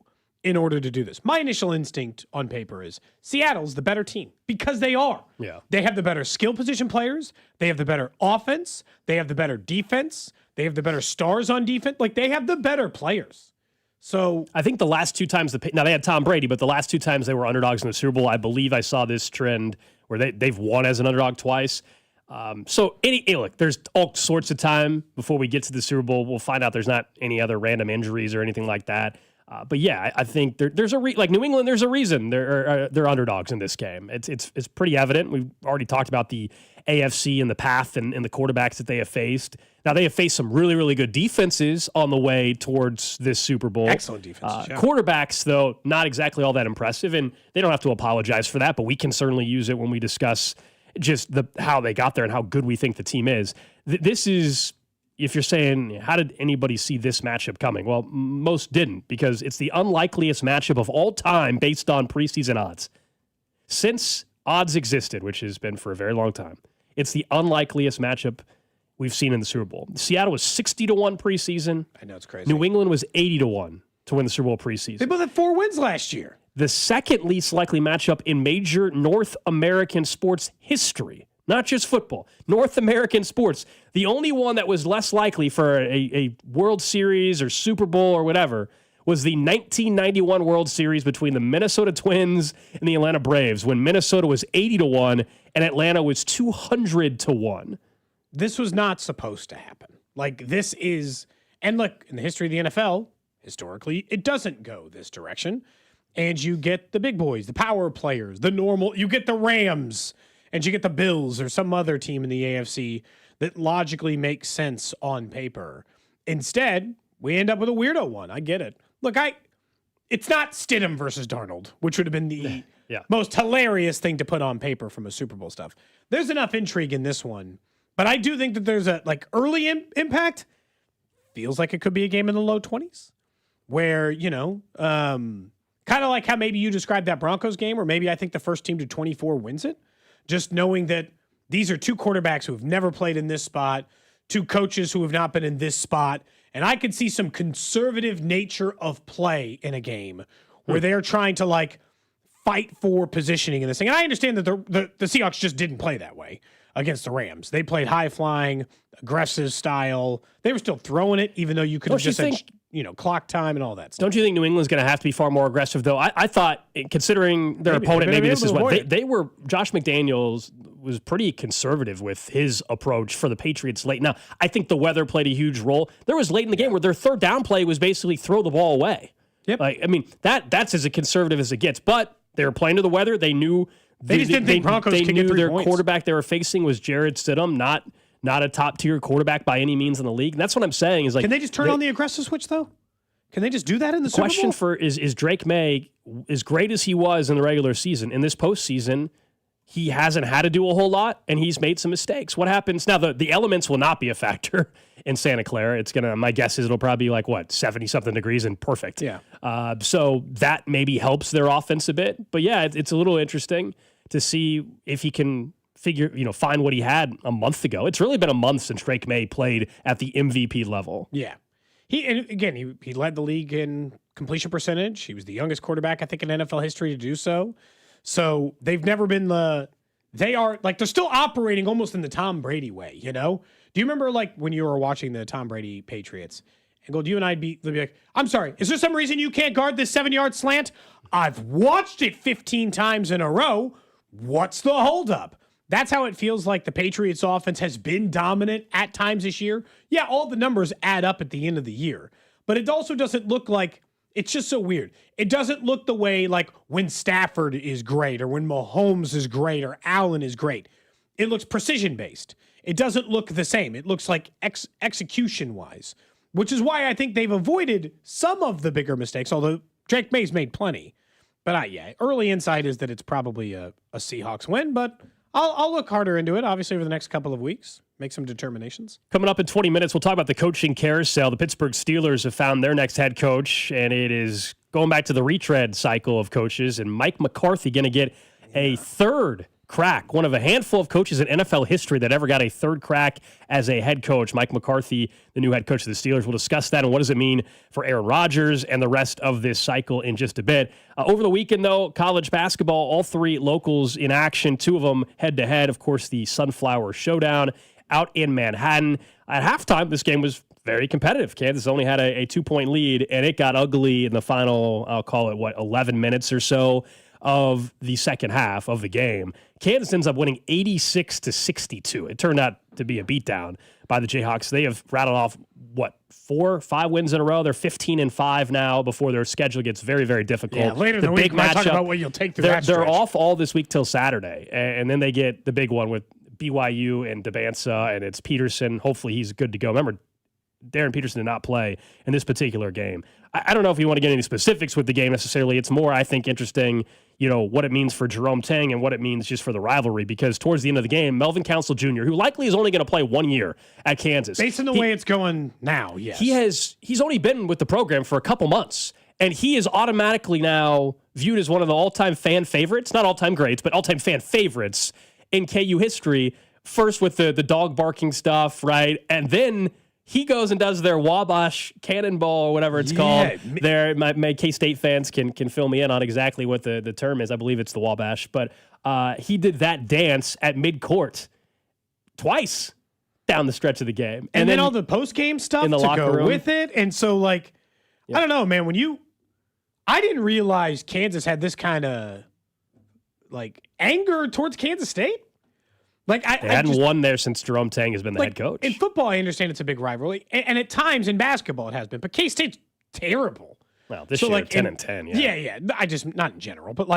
In order to do this, my initial instinct on paper is Seattle's the better team because they are. Yeah. They have the better skill position players. They have the better offense. They have the better defense. They have the better stars on defense. Like, they have the better players. So I think the last 2 times now they had Tom Brady, but the last 2 times they were underdogs in the Super Bowl, I believe I saw this trend where they've won as an underdog twice. Look, there's all sorts of time before we get to the Super Bowl. We'll find out there's not any other random injuries or anything like that. But yeah, I think there's like New England. There's a reason they're underdogs in this game. It's pretty evident. We've already talked about the AFC and the path and the quarterbacks that they have faced. Now they have faced some really, really good defenses on the way towards this Super Bowl. Excellent defenses. Quarterbacks, though, not exactly all that impressive, and they don't have to apologize for that. But we can certainly use it when we discuss just how they got there and how good we think the team is. This is. If you're saying, how did anybody see this matchup coming? Well, most didn't, because it's the unlikeliest matchup of all time based on preseason odds. Since odds existed, which has been for a very long time, it's the unlikeliest matchup we've seen in the Super Bowl. Seattle was 60-1 preseason. I know, it's crazy. New England was 80-1 to win the Super Bowl preseason. They both had 4 wins last year. The second least likely matchup in major North American sports history. Not just football, North American sports. The only one that was less likely for a World Series or Super Bowl or whatever was the 1991 World Series between the Minnesota Twins and the Atlanta Braves, when Minnesota was 80-1 and Atlanta was 200-1. This was not supposed to happen. Like, this is, and look, in the history of the NFL, historically, it doesn't go this direction. And you get the big boys, the power players, the normal, you get the Rams, and you get the Bills or some other team in the AFC that logically makes sense on paper. Instead, we end up with a weirdo one. I get it. Look, it's not Stidham versus Darnold, which would have been the most hilarious thing to put on paper from a Super Bowl stuff. There's enough intrigue in this one, but I do think that there's a early impact. Feels like it could be a game in the low 20s where, kind of like how maybe you described that Broncos game, or maybe I think the first team to 24 wins it. Just knowing that these are two quarterbacks who have never played in this spot, two coaches who have not been in this spot. And I could see some conservative nature of play in a game where they're trying to fight for positioning in this thing. And I understand that the Seahawks just didn't play that way against the Rams. They played high flying, aggressive style. They were still throwing it, even though you could have just said, clock time and all that stuff. Don't you think New England's going to have to be far more aggressive, though? I thought, considering their opponent, maybe this is what they were. Josh McDaniels was pretty conservative with his approach for the Patriots late. Now, I think the weather played a huge role. There was late in the game where their third down play was basically throw the ball away. Yep. That's as conservative as it gets. But they were playing to the weather. They knew they just didn't think Broncos could get 3 their points. Quarterback they were facing was Jarrett Stidham, not a top tier quarterback by any means in the league. And that's what I'm saying is can they just turn on the aggressive switch though? Can they just do that in the Super Bowl? Question for is Drake May, as great as he was in the regular season, in this postseason, he hasn't had to do a whole lot, and he's made some mistakes. What happens now? The elements will not be a factor in Santa Clara. It's gonna. My guess is it'll probably be 70-something degrees and perfect. Yeah. So that maybe helps their offense a bit. But yeah, it's a little interesting to see if he can find what he had a month ago. It's really been a month since Drake May played at the MVP level. Yeah. He led the league in completion percentage. He was the youngest quarterback, I think, in NFL history to do so. So they've never been they're still operating almost in the Tom Brady way, Do you remember when you were watching the Tom Brady Patriots and Gold, you and I'd be like, I'm sorry, is there some reason you can't guard this 7-yard slant? I've watched it 15 times in a row. What's the holdup? That's how it feels like the Patriots offense has been dominant at times this year. Yeah, all the numbers add up at the end of the year, but it also doesn't look like, it's just so weird. It doesn't look the way when Stafford is great or when Mahomes is great or Allen is great. It looks precision-based. It doesn't look the same. It looks like execution-wise, which is why I think they've avoided some of the bigger mistakes, although Drake May's made plenty. But early insight is that it's probably a Seahawks win, but I'll look harder into it, obviously, over the next couple of weeks. Make some determinations. Coming up in 20 minutes, we'll talk about the coaching carousel. The Pittsburgh Steelers have found their next head coach, and it is going back to the retread cycle of coaches. And Mike McCarthy going to get a third crack, one of a handful of coaches in NFL history that ever got a third crack as a head coach. Mike McCarthy, the new head coach of the Steelers. We'll discuss that and what does it mean for Aaron Rodgers and the rest of this cycle in just a bit. Over the weekend, though, college basketball, all 3 locals in action, 2 of them head-to-head. Of course, the Sunflower Showdown out in Manhattan. At halftime, this game was very competitive. Kansas only had a 2-point lead, and it got ugly in the final, I'll call it, 11 minutes or so of the second half of the game. Kansas ends up winning 86-62. It turned out to be a beatdown by the Jayhawks. They have rattled off, 4 or 5 wins in a row. They're 15-5 now before their schedule gets very, very difficult. Yeah, later in the week, we'll talk about what you'll take through that stretch. They're off all this week till Saturday, and then they get the big one with BYU and Debansa, and it's Peterson. Hopefully he's good to go. Remember, Darren Peterson did not play in this particular game. I don't know if you want to get any specifics with the game necessarily. It's more, I think, interesting, what it means for Jerome Tang and what it means just for the rivalry, because towards the end of the game, Melvin Council Jr., who likely is only going to play 1 year at Kansas. Based on the way it's going now, yes. He's only been with the program for a couple months, and he is automatically now viewed as one of the all-time fan favorites, not all-time greats, but all-time fan favorites in KU history, first with the dog barking stuff, right? And then he goes and does their Wabash Cannonball or whatever it's called. My K-State fans can fill me in on exactly what the term is. I believe it's the Wabash. But he did that dance at midcourt twice down the stretch of the game. And then all the post-game stuff in the to locker go room with it. And so, I don't know, man. I didn't realize Kansas had this kind of anger towards Kansas State. They hadn't won there since Jerome Tang has been the head coach. In football, I understand it's a big rivalry, and at times in basketball it has been. But K-State's terrible. Well, this year 10-10. Yeah. I just not in general, but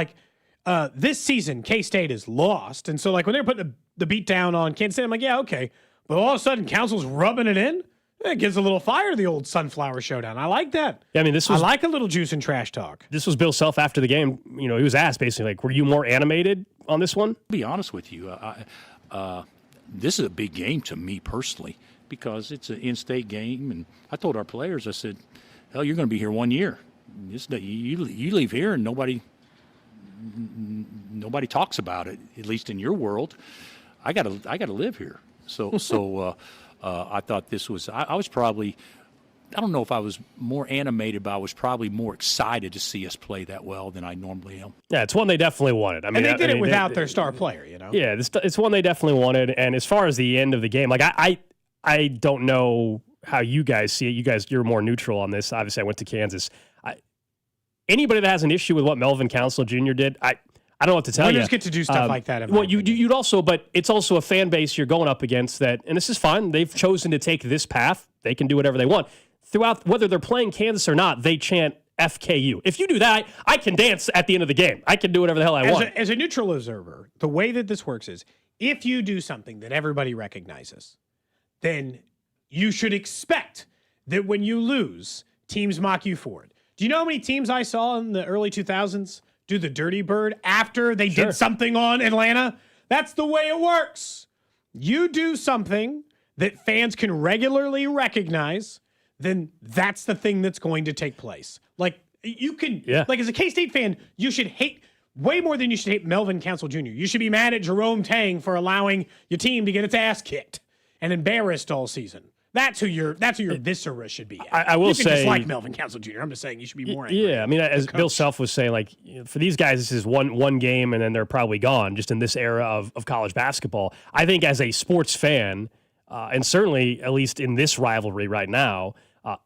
this season K-State is lost, and so when they're putting the beat down on Kansas State, I'm like, yeah, okay. But all of a sudden, Council's rubbing it in. It gives a little fire to the old Sunflower Showdown. I like that. Yeah, I mean, I like a little juice and trash talk. This was Bill Self after the game. He was asked basically, were you more animated on this one? To be honest with you, this is a big game to me personally because it's an in-state game, and I told our players, I said, "Hell, you're going to be here 1 year. You leave here, and nobody talks about it. At least in your world, I got to live here." So I thought this was. I was probably. I don't know if I was more animated, but I was probably more excited to see us play that well than I normally am. Yeah, it's one they definitely wanted. And they did it without their star player, Yeah, it's one they definitely wanted. And as far as the end of the game, I don't know how you guys see it. You're more neutral on this. Obviously, I went to Kansas. Anybody that has an issue with what Melvin Council Jr. did, I don't know what to tell you. Winners get to do stuff like that. You'd also, but it's also a fan base you're going up against that, and this is fine. They've chosen to take this path. They can do whatever they want. Throughout, whether they're playing Kansas or not, they chant FKU. If you do that, I can dance at the end of the game. I can do whatever the hell I want. As a neutral observer, the way that this works is if you do something that everybody recognizes, then you should expect that when you lose, teams mock you for it. Do you know how many teams I saw in the early 2000s do the Dirty Bird after they did something on Atlanta? That's the way it works. You do something that fans can regularly recognize, then that's the thing that's going to take place. You can, as a K-State fan, you should hate way more than you should hate Melvin Council Jr. You should be mad at Jerome Tang for allowing your team to get its ass kicked and embarrassed all season. That's who your viscera should be at. I will you say, can dislike Melvin Council Jr. I'm just saying you should be more angry. Yeah, I mean, as Bill Self was saying, for these guys, this is one game and then they're probably gone. Just in this era of college basketball, I think as a sports fan, and certainly at least in this rivalry right now.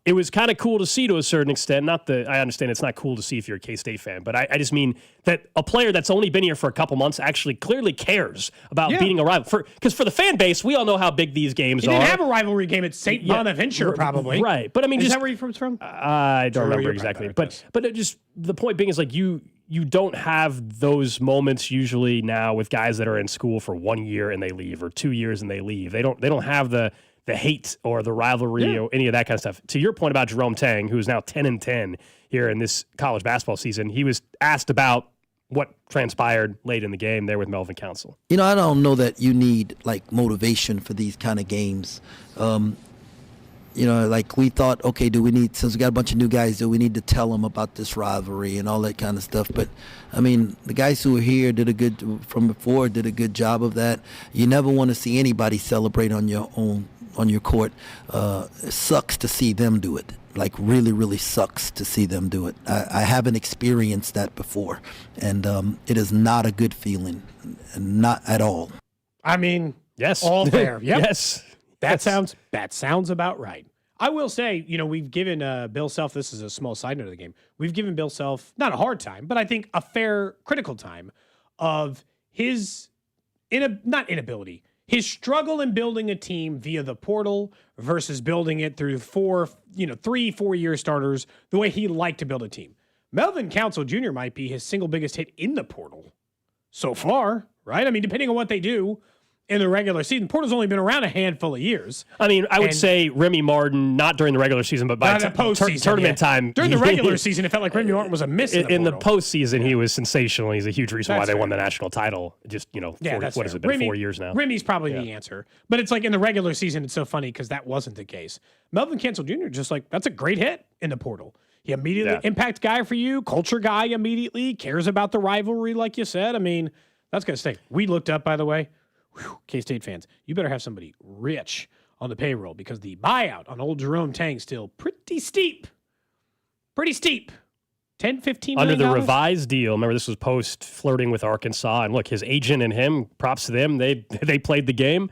It was kind of cool to see to a certain extent. I understand it's not cool to see if you're a K-State fan, but I just mean that a player that's only been here for a couple months actually clearly cares about beating a rival. Because for the fan base, we all know how big these games are. He didn't have a rivalry game at St. Bonaventure, probably. Right. But I mean, is that where you're from? I don't remember exactly. But the point being is you don't have those moments usually now with guys that are in school for 1 year and they leave, or 2 years and they leave. They don't have the hate or the rivalry or any of that kind of stuff. To your point about Jerome Tang, who is now 10-10 here in this college basketball season, he was asked about what transpired late in the game there with Melvin Council. I don't know that you need motivation for these kind of games. We thought, okay, since we got a bunch of new guys, do we need to tell them about this rivalry and all that kind of stuff? But I mean, the guys who were here did a good job of that. You never want to see anybody celebrate on your court. It sucks to see them do it. Really, really sucks to see them do it. I haven't experienced that before, and it is not a good feeling, not at all. I mean, yes, all fair. Yep. Yes. That sounds about right. I will say, we've given Bill Self, this is a small side note of the game, we've given Bill Self, not a hard time, but I think a fair, critical time of his, not inability, his struggle in building a team via the portal versus building it through 3-4 year starters, the way he liked to build a team. Melvin Council Jr. might be his single biggest hit in the portal so far, right? I mean, depending on what they do in the regular season. Portal's only been around a handful of years. I mean, I would say Remy Martin, not during the regular season, but by tournament time. During the regular season, it felt like Remy Martin was a miss in the postseason. He was sensational. He's a huge reason why they won the national title. Just, what has it been, 4 years now? Remy's probably the answer. But it's in the regular season, it's so funny because that wasn't the case. Melvin Council Jr., that's a great hit in the portal. He immediately impact guy for you, culture guy immediately, cares about the rivalry, like you said. I mean, that's going to stay. We looked up, by the way, K-State fans, you better have somebody rich on the payroll because the buyout on old Jerome Tang still pretty steep. 10-15 under the revised deal. Remember, this was post flirting with Arkansas, and look, his agent and him, props to them, they played the game.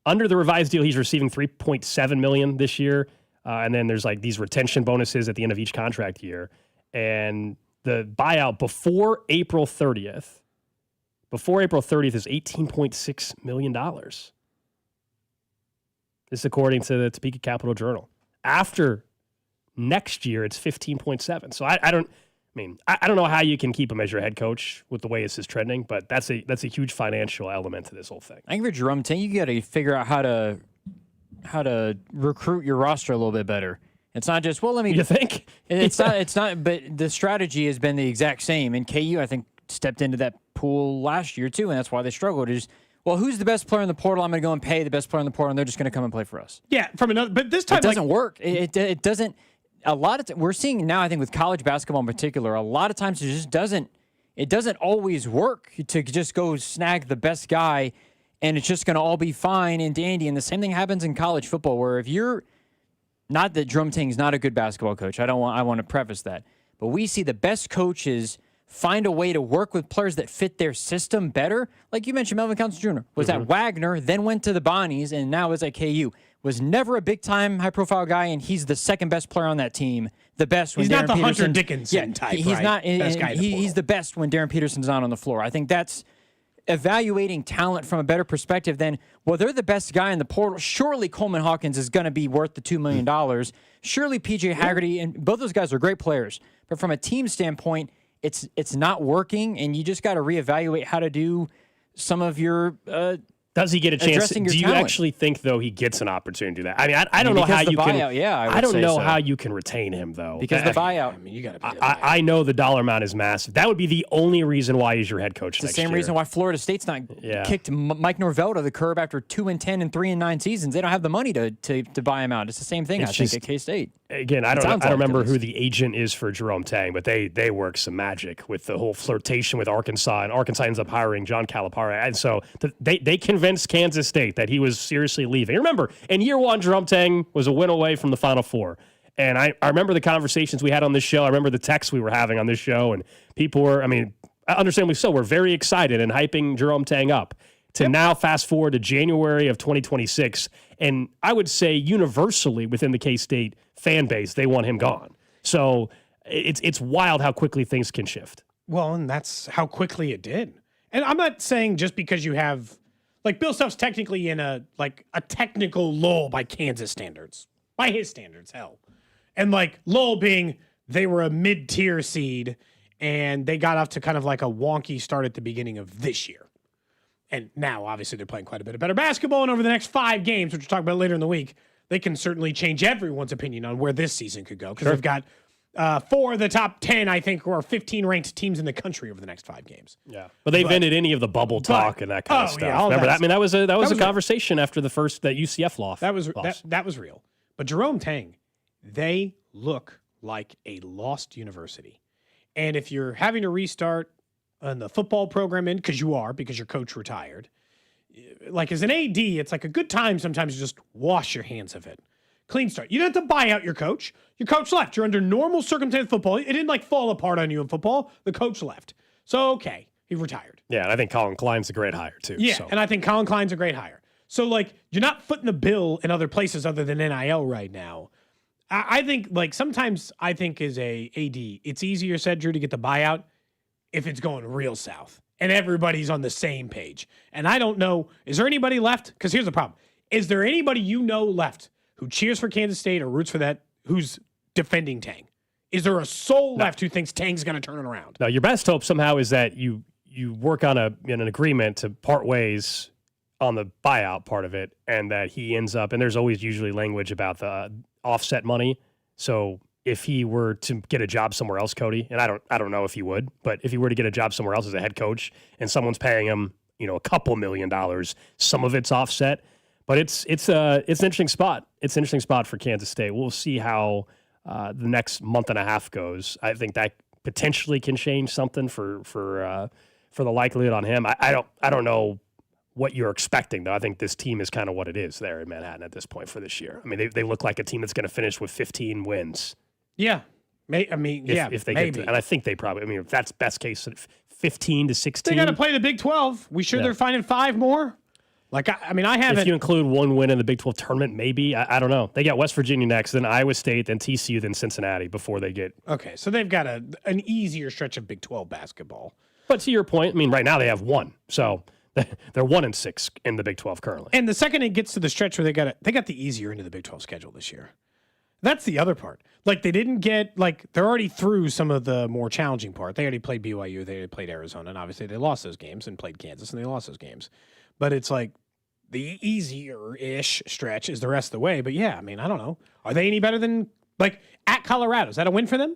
Under the revised deal, he's receiving $3.7 million this year. and then there's like these retention bonuses at the end of each contract year. And the buyout before April 30th is $18.6 million. This is according to the Topeka Capital Journal. After next year, it's 15.7. So I don't know how you can keep him as your head coach with the way this is trending, but that's a huge financial element to this whole thing. I think for Jerome Tang, you got to figure out how to recruit your roster a little bit better. It's not just, well, let me. You think? It's not, but the strategy has been the exact same. And KU, I think, stepped into that pool last year too, and that's why they struggled. Is, well, who's the best player in the portal? I'm going to go and pay the best player in the portal, and they're just going to come and play for us. Yeah, but this time it doesn't work. It doesn't. A lot of we're seeing now, I think, with college basketball in particular, a lot of times it just doesn't. It doesn't always work to just go snag the best guy, and it's just going to all be fine and dandy. And the same thing happens in college football, where if you're not that Jerome Tang's not a good basketball coach. I want to preface that, but we see the best coaches find a way to work with players that fit their system better. Like you mentioned, Melvin Council Jr. was at Wagner, then went to the Bonnies, and now is at KU. Was never a big-time, high-profile guy, and he's the second best player on that team. The best when he's Darren not the Peterson, Hunter Dickinson type. He's right? not. Best guy in the He's the best when Darren Peterson's not on the floor. I think that's evaluating talent from a better perspective than, well, they're the best guy in the portal. Surely Coleman Hawkins is going to be worth the $2 million. Surely PJ Haggerty, and both those guys are great players. But from a team standpoint, it's not working, and you just got to reevaluate how to do some of your does he get a chance? Do you talent. Actually think, though, he gets an opportunity to do that? I mean, I don't know how you buyout, can. Yeah, I don't know how you can retain him, though. Because the buyout. I mean, you got to. I know the dollar amount is massive. That would be the only reason why he's your head coach. It's the same reason why Florida State's not kicked Mike Norvell to the curb after 2-10 and 3-9 seasons. They don't have the money to buy him out. It's the same thing, I think, at K-State. Again, I don't remember who the agent is for Jerome Tang, but they work some magic with the whole flirtation with Arkansas, and Arkansas ends up hiring John Calipari. And so they convinced Kansas State that he was seriously leaving. Remember, in year one, Jerome Tang was a win away from the Final Four. And I remember the conversations we had on this show. I remember the texts we were having on this show, and people were, understandably so, were very excited and hyping Jerome Tang up. To now fast forward to January of 2026, and I would say universally within the K-State fan base, they want him gone. So it's wild how quickly things can shift. Well, and that's how quickly it did. And I'm not saying just because you have, like, Bill Self's technically in a technical lull by Kansas standards, by his standards, hell. And like lull being they were a mid-tier seed and they got off to kind of like a wonky start at the beginning of this year. And now, obviously, they're playing quite a bit of better basketball. And over the next 5 games, which we'll talk about later in the week, they can certainly change everyone's opinion on where this season could go. Because they've got 4 of the top 10, I think, or 15 ranked teams in the country over the next 5 games. Yeah, but they've ended any of the bubble talk and that kind of stuff. Yeah, remember that? I mean, that was a conversation after the first that UCF loss. That was real. But Jerome Tang, they look like a lost university. And if you're having to restart on the football program because your coach retired. Like as an AD, it's like a good time sometimes to just wash your hands of it. Clean start. You don't have to buy out your coach. Your coach left. You're under normal circumstance football. It didn't fall apart on you in football. The coach left. So, okay, he retired. Yeah, and I think Colin Klein's a great hire too. Yeah, and I think Colin Klein's a great hire. So, like, you're not footing the bill in other places other than NIL right now. I think, like, sometimes I think as a AD, it's easier said, Drew, to get the buyout if it's going real south and everybody's on the same page. And I don't know, is there anybody left? Because here's the problem. Is there anybody left who cheers for Kansas State or roots for that who's defending Tang? Is there a soul left who thinks Tang's going to turn it around? No, your best hope somehow is that you work on an agreement to part ways on the buyout part of it, and that he ends up, and there's always usually language about the offset money. So if he were to get a job somewhere else, Cody, and I don't know if he would, but if he were to get a job somewhere else as a head coach and someone's paying him, a couple $1 million, some of it's offset, but it's an interesting spot. It's an interesting spot for Kansas State. We'll see how the next month and a half goes. I think that potentially can change something for the likelihood on him. I don't know what you're expecting, though. I think this team is kind of what it is there in Manhattan at this point for this year. I mean, they look like a team that's going to finish with 15 wins. Yeah. If they get to, and I think they probably, if that's best case, 15 to 16. They got to play the Big 12. We sure they're finding 5 more? Like, I mean, I haven't. If you include one win in the Big 12 tournament, maybe. I don't know. They got West Virginia next, then Iowa State, then TCU, then Cincinnati before they get. Okay, so they've got an easier stretch of Big 12 basketball. But to your point, I mean, right now they have one. So they're 1-6 in the Big 12 currently. And the second it gets to the stretch where they got the easier end of the Big 12 schedule this year. That's the other part. Like, they didn't get, like, they're already through some of the more challenging part. They already played BYU, they already played Arizona, and obviously they lost those games, and played Kansas, and they lost those games. But it's like the easier-ish stretch is the rest of the way. But yeah, I mean, I don't know. Are they any better than, like, at Colorado? Is that a win for them?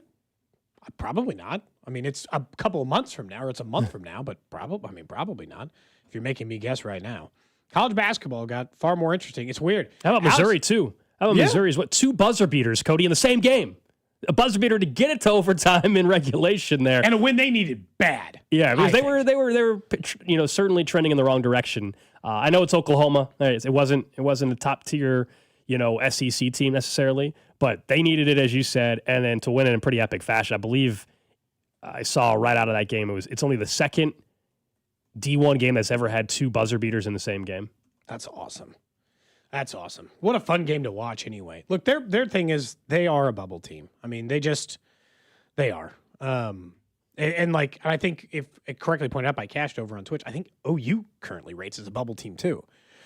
Probably not. I mean, it's a couple of months from now, or it's a month from now, but probably not, if you're making me guess right now. College basketball got far more interesting. It's weird. How about Missouri, too? How about Missouri's two buzzer beaters, Cody, in the same game? A buzzer beater to get it to overtime in regulation there, and a win they needed bad. Yeah, because they were certainly trending in the wrong direction. I know it's Oklahoma. It wasn't a top tier SEC team necessarily, but they needed it, as you said, and then to win it in pretty epic fashion. I believe I saw right out of that game it's only the second D1 game that's ever had two buzzer beaters in the same game. That's awesome. That's awesome. What a fun game to watch anyway. Look, their thing is they are a bubble team. I mean, they are. And like, I think if it correctly pointed out by Cashed over on Twitch, I think OU currently rates as a bubble team too.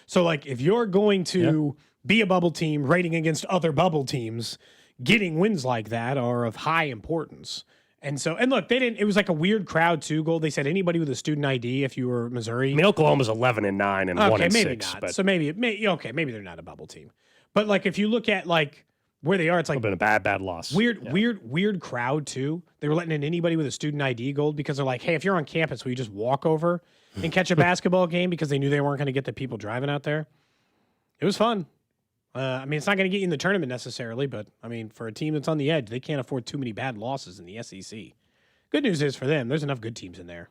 So like, if you're going to be a bubble team rating against other bubble teams, getting wins like that are of high importance. And look, it was like a weird crowd too, Gold. They said anybody with a student ID, if you were Missouri. I mean, Oklahoma's 11-9 and 1-6. Okay, maybe not. But so maybe they're not a bubble team. But like, if you look at like where they are, it's like been a bad loss. Weird crowd too. They were letting in anybody with a student ID, Gold, because they're like, hey, if you're on campus, will you just walk over and catch a basketball game? Because they knew they weren't going to get the people driving out there. It was fun. I mean, it's not going to get you in the tournament necessarily, but I mean, for a team that's on the edge, they can't afford too many bad losses in the SEC. Good news is for them, there's enough good teams in there.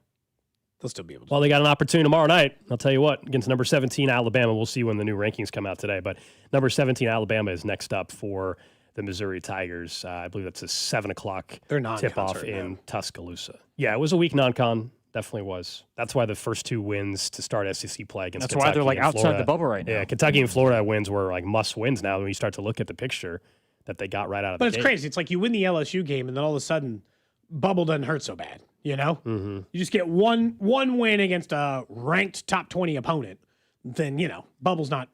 They'll still be able to. Well, they got an opportunity tomorrow night. I'll tell you what, against number 17 Alabama. We'll see when the new rankings come out today, but number 17 Alabama is next up for the Missouri Tigers. I believe that's a 7 o'clock tip-off in Tuscaloosa. Yeah, it was a weak non-con. Definitely was. That's why the first two wins to start SEC play against That's Kentucky why they're like and outside Florida. the bubble right now. Yeah, Kentucky and Florida wins were like must wins now when you start to look at the picture that they got right out of the gate. But it's crazy. It's like you win the LSU game and then all of a sudden bubble doesn't hurt so bad, you know? Mm-hmm. You just get one win against a ranked top 20 opponent, then, bubble's not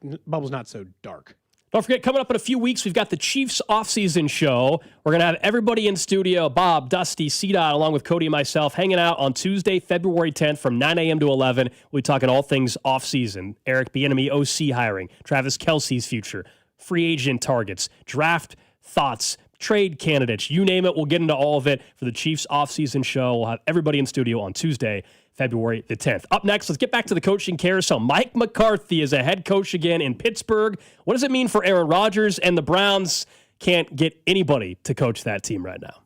so dark. Don't forget, coming up in a few weeks, we've got the Chiefs offseason show. We're going to have everybody in studio, Bob, Dusty, C-Dot, along with Cody and myself, hanging out on Tuesday, February 10th from 9 a.m. to 11. We'll be talking all things offseason. Eric Bieniemy, OC hiring, Travis Kelce's future, free agent targets, draft thoughts, trade candidates, you name it. We'll get into all of it for the Chiefs offseason show. We'll have everybody in studio on Tuesday, February the 10th. Up next, let's get back to the coaching carousel. Mike McCarthy is a head coach again in Pittsburgh. What does it mean for Aaron Rodgers? And the Browns can't get anybody to coach that team right now.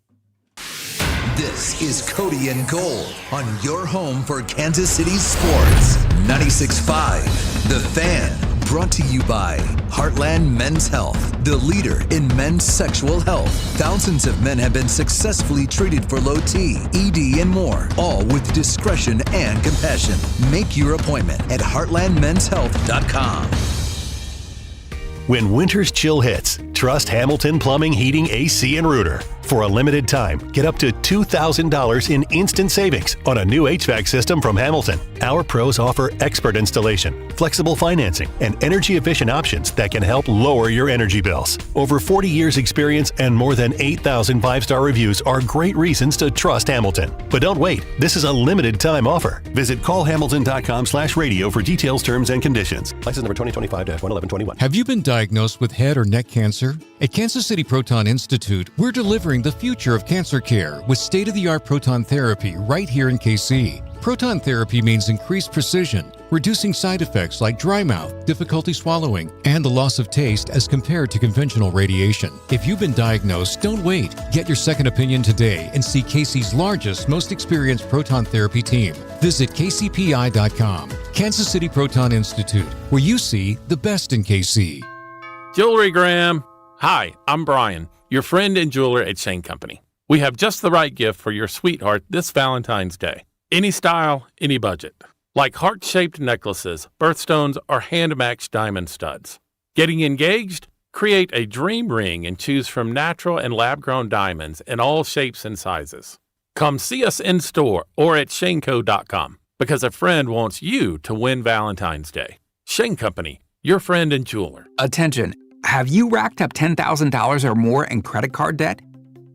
This is Cody and Gold on your home for Kansas City sports. 96.5, The Fan. Brought to you by Heartland Men's Health, the leader in men's sexual health. Thousands of men have been successfully treated for low T, ED, and more, all with discretion and compassion. Make your appointment at heartlandmenshealth.com. When winter's chill hits, trust Hamilton Plumbing, Heating, AC, and Rooter. For a limited time, get up to $2,000 in instant savings on a new HVAC system from Hamilton. Our pros offer expert installation, flexible financing, and energy-efficient options that can help lower your energy bills. Over 40 years experience and more than 8,000 five-star reviews are great reasons to trust Hamilton. But don't wait. This is a limited time offer. Visit callhamilton.com/radio for details, terms, and conditions. License number 2025-11121. Have you been diagnosed with head or neck cancer? At Kansas City Proton Institute, we're delivering the future of cancer care with state-of-the-art proton therapy right here in KC. Proton therapy means increased precision, reducing side effects like dry mouth, difficulty swallowing, and the loss of taste as compared to conventional radiation. If you've been diagnosed, don't wait. Get your second opinion today and see KC's largest, most experienced proton therapy team. Visit kcpi.com. Kansas City Proton Institute, where you see the best in KC. Jewelry Graham. Hi, I'm Brian, your friend and jeweler at Shane Company. We have just the right gift for your sweetheart this Valentine's Day. Any style, any budget. like heart-shaped necklaces, birthstones, or hand-matched diamond studs. Getting engaged? Create a dream ring and choose from natural and lab-grown diamonds in all shapes and sizes. Come see us in store or at shaneco.com because a friend wants you to win Valentine's Day. Shane Company, your friend and jeweler. Attention, have you racked up $10,000 or more in credit card debt?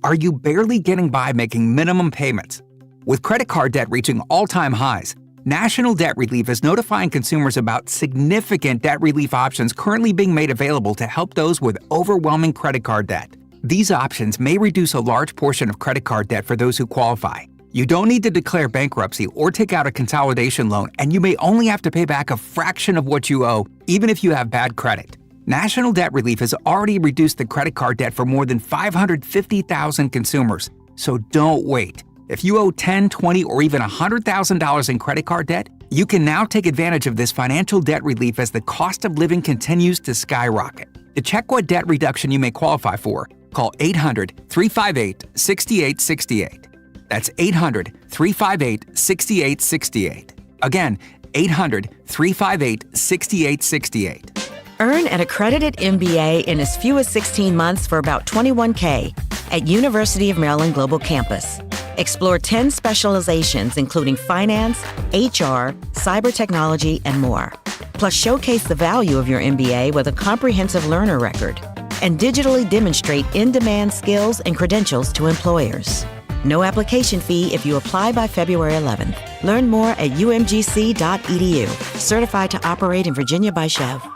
Are you barely getting by making minimum payments? With credit card debt reaching all-time highs, National Debt Relief is notifying consumers about significant debt relief options currently being made available to help those with overwhelming credit card debt. These options may reduce a large portion of credit card debt for those who qualify. You don't need to declare bankruptcy or take out a consolidation loan, and you may only have to pay back a fraction of what you owe, even if you have bad credit. National Debt Relief has already reduced the credit card debt for more than 550,000 consumers. So don't wait. If you owe $10,000, $20,000, or even $100,000 in credit card debt, you can now take advantage of this financial debt relief as the cost of living continues to skyrocket. To check what debt reduction you may qualify for, call 800-358-6868. That's 800-358-6868. Again, 800-358-6868. Earn an accredited MBA in as few as 16 months for about $21,000 at University of Maryland Global Campus. Explore 10 specializations, including finance, HR, cyber technology, and more. Plus, showcase the value of your MBA with a comprehensive learner record and digitally demonstrate in-demand skills and credentials to employers. No application fee if you apply by February 11th. Learn more at umgc.edu. Certified to operate in Virginia by Chev.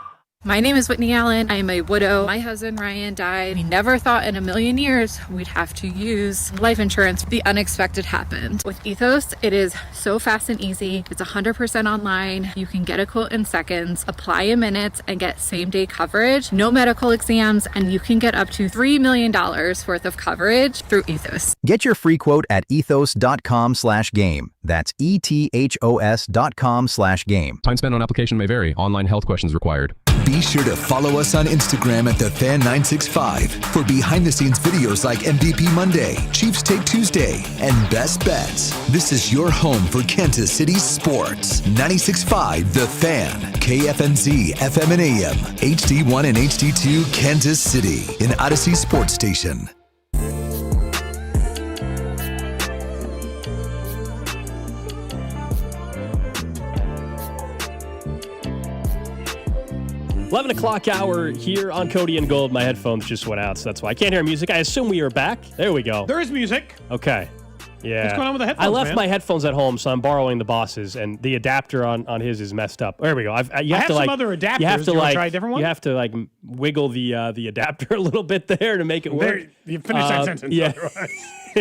My name is Whitney Allen. I am a widow. My husband, Ryan, died. We never thought in a million years we'd have to use life insurance. The unexpected happened. With Ethos, it is so fast and easy. It's 100% online. You can get a quote in seconds, apply in minutes, and get same-day coverage. No medical exams, and you can get up to $3 million worth of coverage through Ethos. Get your free quote at ethos.com/game. That's ethos.com/game. Time spent on application may vary. Online health questions required. Be sure to follow us on Instagram at TheFan965 for behind-the-scenes videos like MVP Monday, Chiefs Take Tuesday, and Best Bets. This is your home for Kansas City sports. 96.5 The Fan, KFNZ, FM and AM, HD1 and HD2, Kansas City, an Odyssey sports station. 11 o'clock hour here on Cody and Gold. My headphones just went out, so that's why I can't hear music. I assume we are back. There we go. There is music. Okay. Yeah. What's going on with the headphones, I left man? my headphones at home, so I'm borrowing the boss's, and the adapter on his is messed up. There we go. I have some other adapters. You have to you try a different one? You have to wiggle the adapter a little bit there to make it work. There, you finish that sentence. Yeah. Otherwise.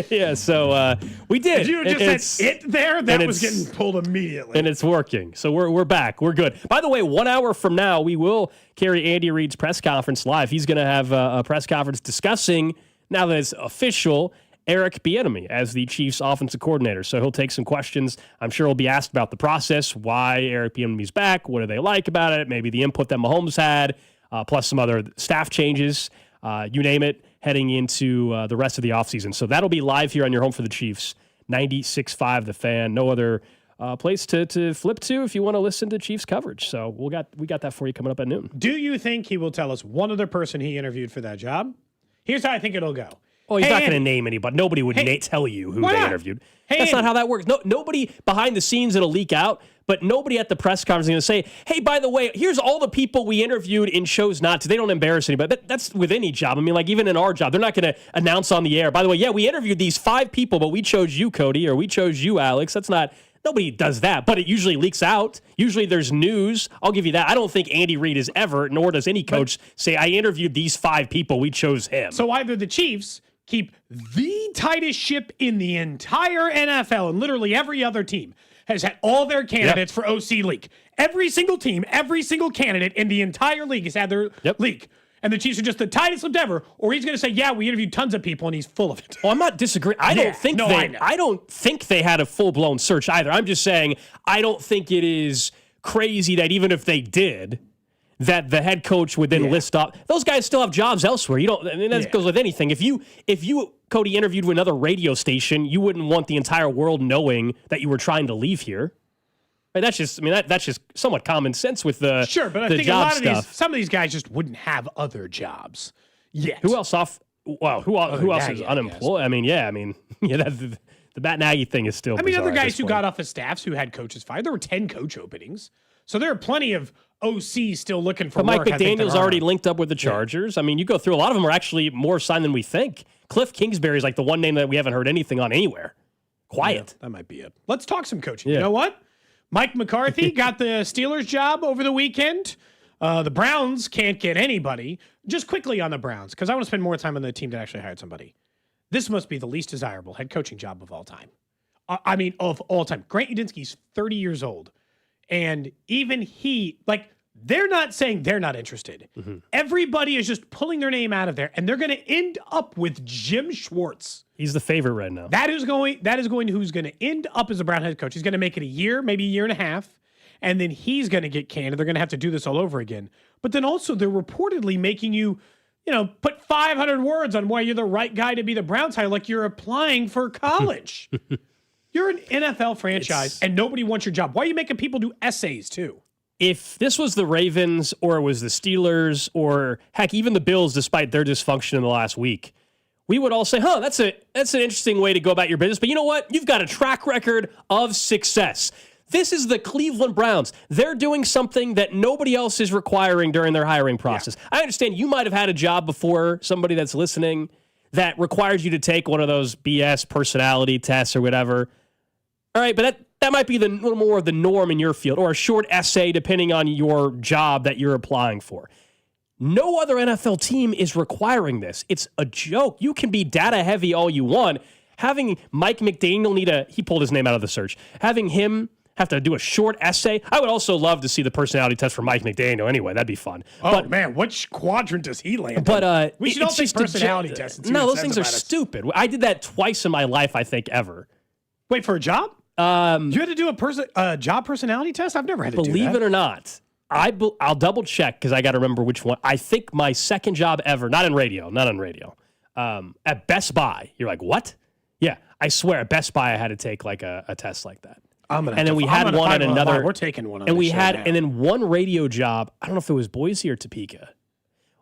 Yeah, so we did. Did you just said it there? That was getting pulled immediately. And it's working. So we're back. We're good. By the way, 1 hour from now, we will carry Andy Reid's press conference live. He's going to have a press conference discussing, now that it's official, Eric Bieniemy as the Chiefs offensive coordinator. So he'll take some questions. I'm sure he'll be asked about the process, why Eric Bieniemy's back, what do they like about it, maybe the input that Mahomes had, plus some other staff changes, you name it, heading into the rest of the offseason. So that'll be live here on your home for the Chiefs, 96.5 The Fan. No other place to flip to if you want to listen to Chiefs coverage. So we got that for you coming up at noon. Do you think he will tell us one other person he interviewed for that job? Here's how I think it'll go. Oh, he's not going to name anybody. Nobody would tell you who they interviewed. That's not how that works. No, nobody behind the scenes, it'll leak out, but nobody at the press conference is going to say, hey, by the way, here's all the people we interviewed and chose not to. They don't embarrass anybody. That's with any job. I mean, like even in our job, they're not going to announce on the air, by the way, yeah, we interviewed these 5 people, but we chose you, Cody, or we chose you, Alex. That's not... Nobody does that, but it usually leaks out. Usually there's news. I'll give you that. I don't think Andy Reid is ever, nor does any coach, say, I interviewed these 5 people. We chose him. So either the Chiefs keep the tightest ship in the entire NFL, and literally every other team has had all their candidates for OC leak. Every single team, every single candidate in the entire league has had their leak. And the Chiefs are just the tightest lipped ever, or he's going to say, yeah, we interviewed tons of people, and he's full of it. Oh, I'm not disagreeing. I don't think they had a full-blown search either. I'm just saying I don't think it is crazy that even if they did, that the head coach would then list off. Those guys still have jobs elsewhere. You don't. I mean, that goes with anything. If you Cody interviewed with another radio station, you wouldn't want the entire world knowing that you were trying to leave here. Right, that's just somewhat common sense with the sure, but I the think job a lot of stuff. some of these guys just wouldn't have other jobs yet. Who else off? Well, who else is unemployed? The Matt Nagy thing is still. Bizarre other guys who got off of staffs who had coaches fired. There were 10 coach openings, so there are plenty of OCs still looking for but work. Mike McDaniel's already linked up with the Chargers. Yeah. I mean, you go through a lot of them are actually more signed than we think. Cliff Kingsbury is like the one name that we haven't heard anything on anywhere. Quiet. Yeah, that might be it. Let's talk some coaching. Yeah. You know what? Mike McCarthy got the Steelers job over the weekend. The Browns can't get anybody. Just quickly on the Browns, because I want to spend more time on the team that actually hired somebody. This must be the least desirable head coaching job of all time. Of all time. Grant Udinski's 30 years old. And even they're not saying they're not interested. Mm-hmm. Everybody is just pulling their name out of there, and they're going to end up with Jim Schwartz. He's the favorite right now. That is going who's going to end up as a Brown head coach. He's going to make it a year, maybe a year and a half, and then he's going to get canned. They're going to have to do this all over again. But then also they're reportedly making you, put 500 words on why you're the right guy to be the Browns hire, like you're applying for college. You're an NFL franchise, and nobody wants your job. Why are you making people do essays, too? If this was the Ravens or it was the Steelers or, heck, even the Bills, despite their dysfunction in the last week, we would all say, that's an interesting way to go about your business. But you know what? You've got a track record of success. This is the Cleveland Browns. They're doing something that nobody else is requiring during their hiring process. Yeah. I understand you might have had a job before, somebody that's listening, that requires you to take one of those BS personality tests or whatever. All right, but that might be the little more of the norm in your field, or a short essay depending on your job that you're applying for. No other NFL team is requiring this. It's a joke. You can be data heavy all you want. Having Mike McDaniel he pulled his name out of the search. Having him have to do a short essay. I would also love to see the personality test for Mike McDaniel anyway. That'd be fun. Man, which quadrant does he land in? But we should all take personality tests. No, those things are stupid. I did that twice in my life, I think, ever. Wait, for a job? You had to do a job personality test? I've never had to do that. Believe it or not, I'll double check because I got to remember which one. I think my second job ever, not on radio, at Best Buy. You're like, what? Yeah, I swear at Best Buy I had to take like a test like that. And then we had one at another. We're taking one. And then one radio job. I don't know if it was Boise or Topeka.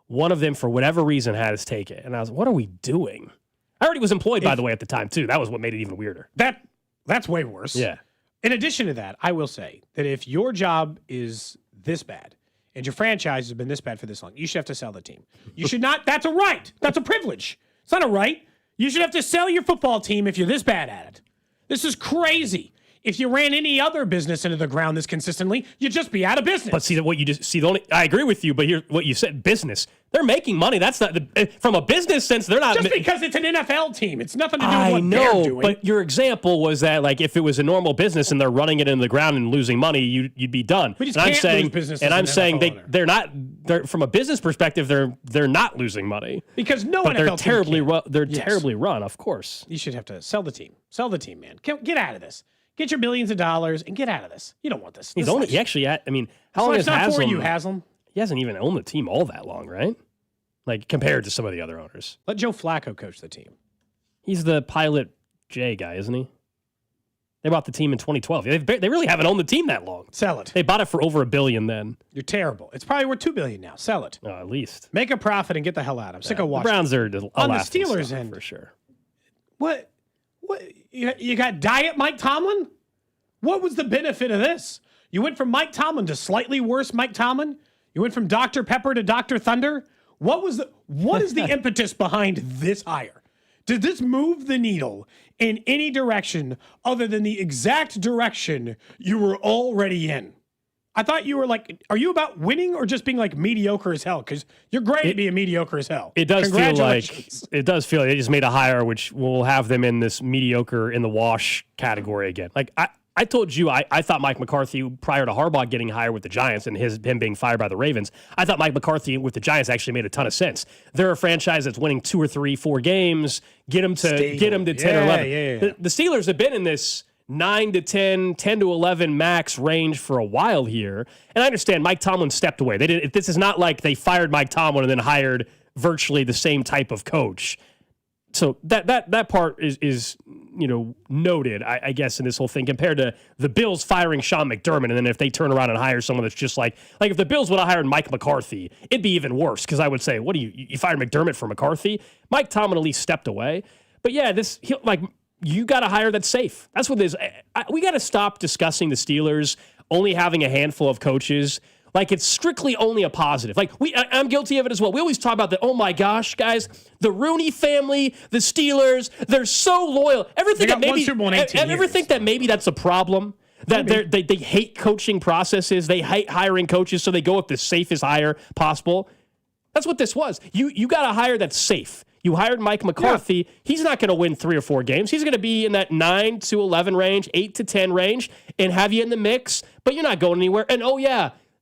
One of them, for whatever reason, had us take it, and I was, what are we doing? I already was employed, by the way, at the time too. That was what made it even weirder. That's way worse. Yeah. In addition to that, I will say that if your job is this bad and your franchise has been this bad for this long, you should have to sell the team. You should not. That's a right. That's a privilege. It's not a right. You should have to sell your football team if you're this bad at it. This is crazy. If you ran any other business into the ground this consistently, you'd just be out of business. But I agree with you, but what you said, business. They're making money. That's not from a business sense. They're not just because it's an NFL team. It's nothing to do with what they're doing. But your example was that like if it was a normal business and they're running it into the ground and losing money, you'd be done. We just can't lose business. And I'm saying they're not. They're from a business perspective. They're not losing money because no but NFL they're terribly run. Of course, you should have to sell the team. Sell the team, man. Get out of this. Get your millions of dollars and get out of this. You don't want this. How long has Haslam? He hasn't even owned the team all that long, right? Like compared to some of the other owners. Let Joe Flacco coach the team. He's the Pilot J guy, isn't he? They bought the team in 2012. They really haven't owned the team that long. Sell it. They bought it for over $1 billion then. You're terrible. It's probably worth $2 billion now. Sell it. At least. Make a profit and get the hell out. I'm sick of watching. The Browns are on the Steelers end for sure. What? You got Diet Mike Tomlin? What was the benefit of this? You went from Mike Tomlin to slightly worse Mike Tomlin. You went from Dr. Pepper to Dr. Thunder. What is the impetus behind this hire? Did this move the needle in any direction other than the exact direction you were already in? I thought you were like, are you about winning or just being like mediocre as hell? Because you're great at being mediocre as hell. It does feel like they just made a hire which will have them in this mediocre in the wash category again. Like I told you, I thought Mike McCarthy, prior to Harbaugh getting hired with the Giants and him being fired by the Ravens, I thought Mike McCarthy with the Giants actually made a ton of sense. They're a franchise that's winning 2 or 3, 4 games, get them to 10 or 11. Yeah. The Steelers have been in this 9 to 10, 10 to 11 max range for a while here. And I understand Mike Tomlin stepped away. This is not like they fired Mike Tomlin and then hired virtually the same type of coach. So that part is noted, I guess, in this whole thing compared to the Bills firing Sean McDermott, and then if they turn around and hire someone that's just like if the Bills would have hired Mike McCarthy, it'd be even worse because I would say, what do you fired McDermott for McCarthy? Mike Tomlin at least stepped away, but yeah, you got to hire that's safe. That's what it is. We got to stop discussing the Steelers only having a handful of coaches. Like, it's strictly only a positive. Like, I'm guilty of it as well. We always talk about oh my gosh, guys, the Rooney family, the Steelers, they're so loyal. Everything that maybe, think that maybe that's a problem. That they hate coaching processes. They hate hiring coaches, so they go with the safest hire possible. That's what this was. You got to hire that's safe. You hired Mike McCarthy. Yeah. He's not going to win 3 or 4 games. He's going to be in that 9 to 11 range, 8 to 10 range, and have you in the mix, but you're not going anywhere. And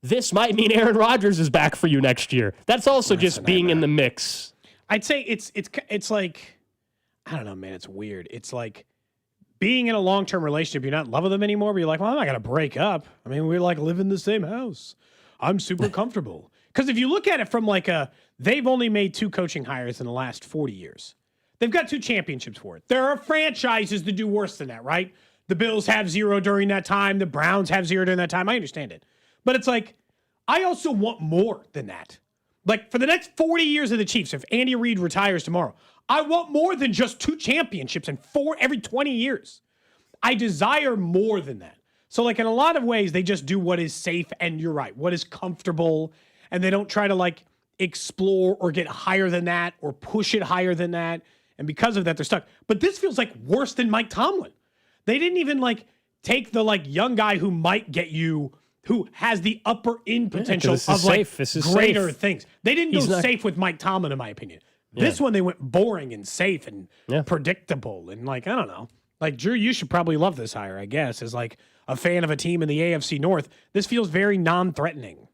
this might mean Aaron Rodgers is back for you next year. That's also just being in the mix. I'd say it's like, I don't know, man. It's weird. It's like being in a long-term relationship. You're not in love with them anymore, but you're like, well, I'm not going to break up. I mean, we live in the same house. I'm super comfortable. Because if you look at it from they've only made 2 coaching hires in the last 40 years. They've got 2 championships for it. There are franchises that do worse than that, right? The Bills have 0 during that time. The Browns have 0 during that time. I understand it. But it's like, I also want more than that. Like, for the next 40 years of the Chiefs, if Andy Reid retires tomorrow, I want more than just 2 championships and 4 every 20 years. I desire more than that. So, in a lot of ways, they just do what is safe, and you're right, what is comfortable, and they don't try to, explore or get higher than that or push it higher than that. And because of that, they're stuck. But this feels like worse than Mike Tomlin. They didn't even, take the, young guy who might get you, who has the upper end potential of greater things. They didn't go safe with Mike Tomlin, in my opinion. This one, they went boring and safe and predictable. And I don't know. Drew, you should probably love this hire, I guess, as a fan of a team in the AFC North. This feels very non-threatening.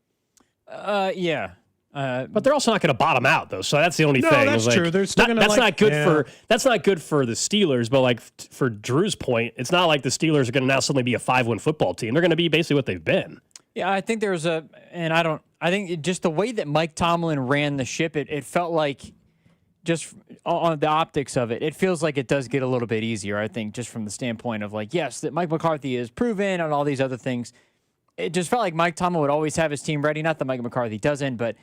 Yeah. But they're also not going to bottom out, though. So that's the only thing. That's true. They're still going to. That's not good for the Steelers. But for Drew's point, it's not like the Steelers are going to now suddenly be a 5-win football team. They're going to be basically what they've been. Yeah, I think I think just the way that Mike Tomlin ran the ship, it felt like just on the optics of it, it feels like it does get a little bit easier. I think just from the standpoint of yes, that Mike McCarthy is proven and all these other things. It just felt like Mike Tomlin would always have his team ready. Not that Mike McCarthy doesn't, but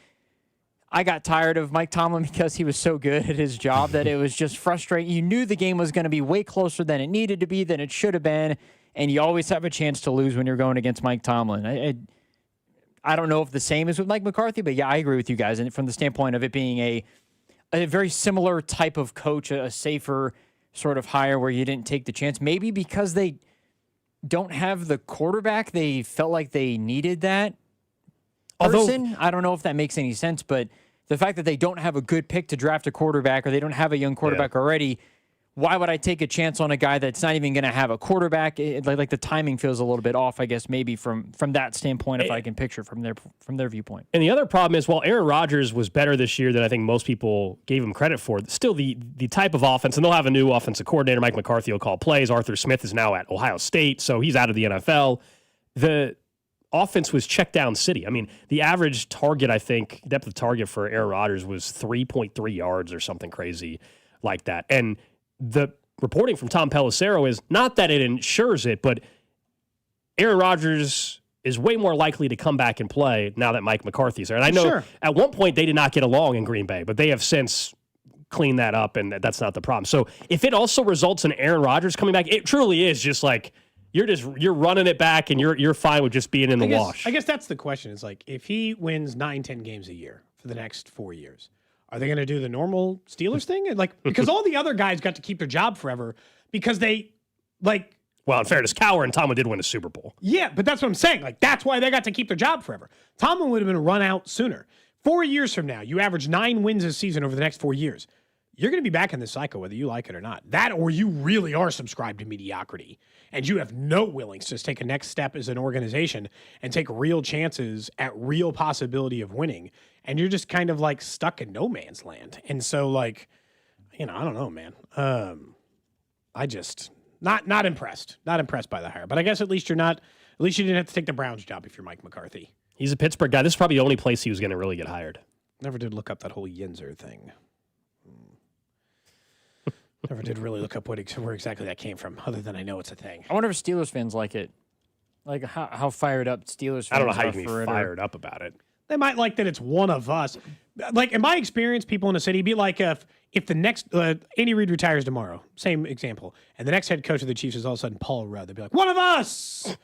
I got tired of Mike Tomlin because he was so good at his job that it was just frustrating. You knew the game was going to be way closer than it needed to be, than it should have been, and you always have a chance to lose when you're going against Mike Tomlin. I don't know if the same is with Mike McCarthy, but yeah, I agree with you guys. And from the standpoint of it being a very similar type of coach, a safer sort of hire where you didn't take the chance, maybe because they don't have the quarterback, they felt like they needed that person. I don't know if that makes any sense, but the fact that they don't have a good pick to draft a quarterback or they don't have a young quarterback already, why would I take a chance on a guy that's not even going to have a quarterback? The timing feels a little bit off, I guess, maybe from that standpoint, if I can picture from their viewpoint. And the other problem is, while Aaron Rodgers was better this year than I think most people gave him credit for, still the type of offense, and they'll have a new offensive coordinator, Mike McCarthy will call plays. Arthur Smith is now at Ohio State, so he's out of the NFL. The offense was check down city. I mean, the average target, I think, depth of target for Aaron Rodgers was 3.3 yards or something crazy like that. And the reporting from Tom Pelissero is not that it ensures it, but Aaron Rodgers is way more likely to come back and play now that Mike McCarthy's there. And I know at one point they did not get along in Green Bay, but they have since cleaned that up, and that's not the problem. So if it also results in Aaron Rodgers coming back, it truly is just you're running it back, and you're fine with just being in the wash. I guess that's the question. It's if he wins 9-10 games a year for the next 4 years, are they going to do the normal Steelers thing? Because all the other guys got to keep their job forever because they Well, in fairness, Cowher and Tomlin did win a Super Bowl. Yeah, but that's what I'm saying. That's why they got to keep their job forever. Tomlin would have been run out sooner. 4 years from now, you average 9 wins a season over the next 4 years. You're going to be back in this cycle, whether you like it or not. That, or you really are subscribed to mediocrity, and you have no willingness to take a next step as an organization and take real chances at real possibility of winning. And you're just kind of stuck in no man's land. And so I don't know, man. I just not impressed. Not impressed by the hire. But I guess at least you didn't have to take the Browns job if you're Mike McCarthy. He's a Pittsburgh guy. This is probably the only place he was going to really get hired. Never did look up that whole Yinzer thing. Never did really look up where exactly that came from, other than I know it's a thing. I wonder if Steelers fans like it. Like how fired up Steelers fans I don't know how you are can for be it. fired up about it. They might like that it's one of us. Like in my experience, people in the city be like if the next Andy Reid retires tomorrow, same example, and the next head coach of the Chiefs is all of a sudden Paul Rudd, they'd be like, one of us.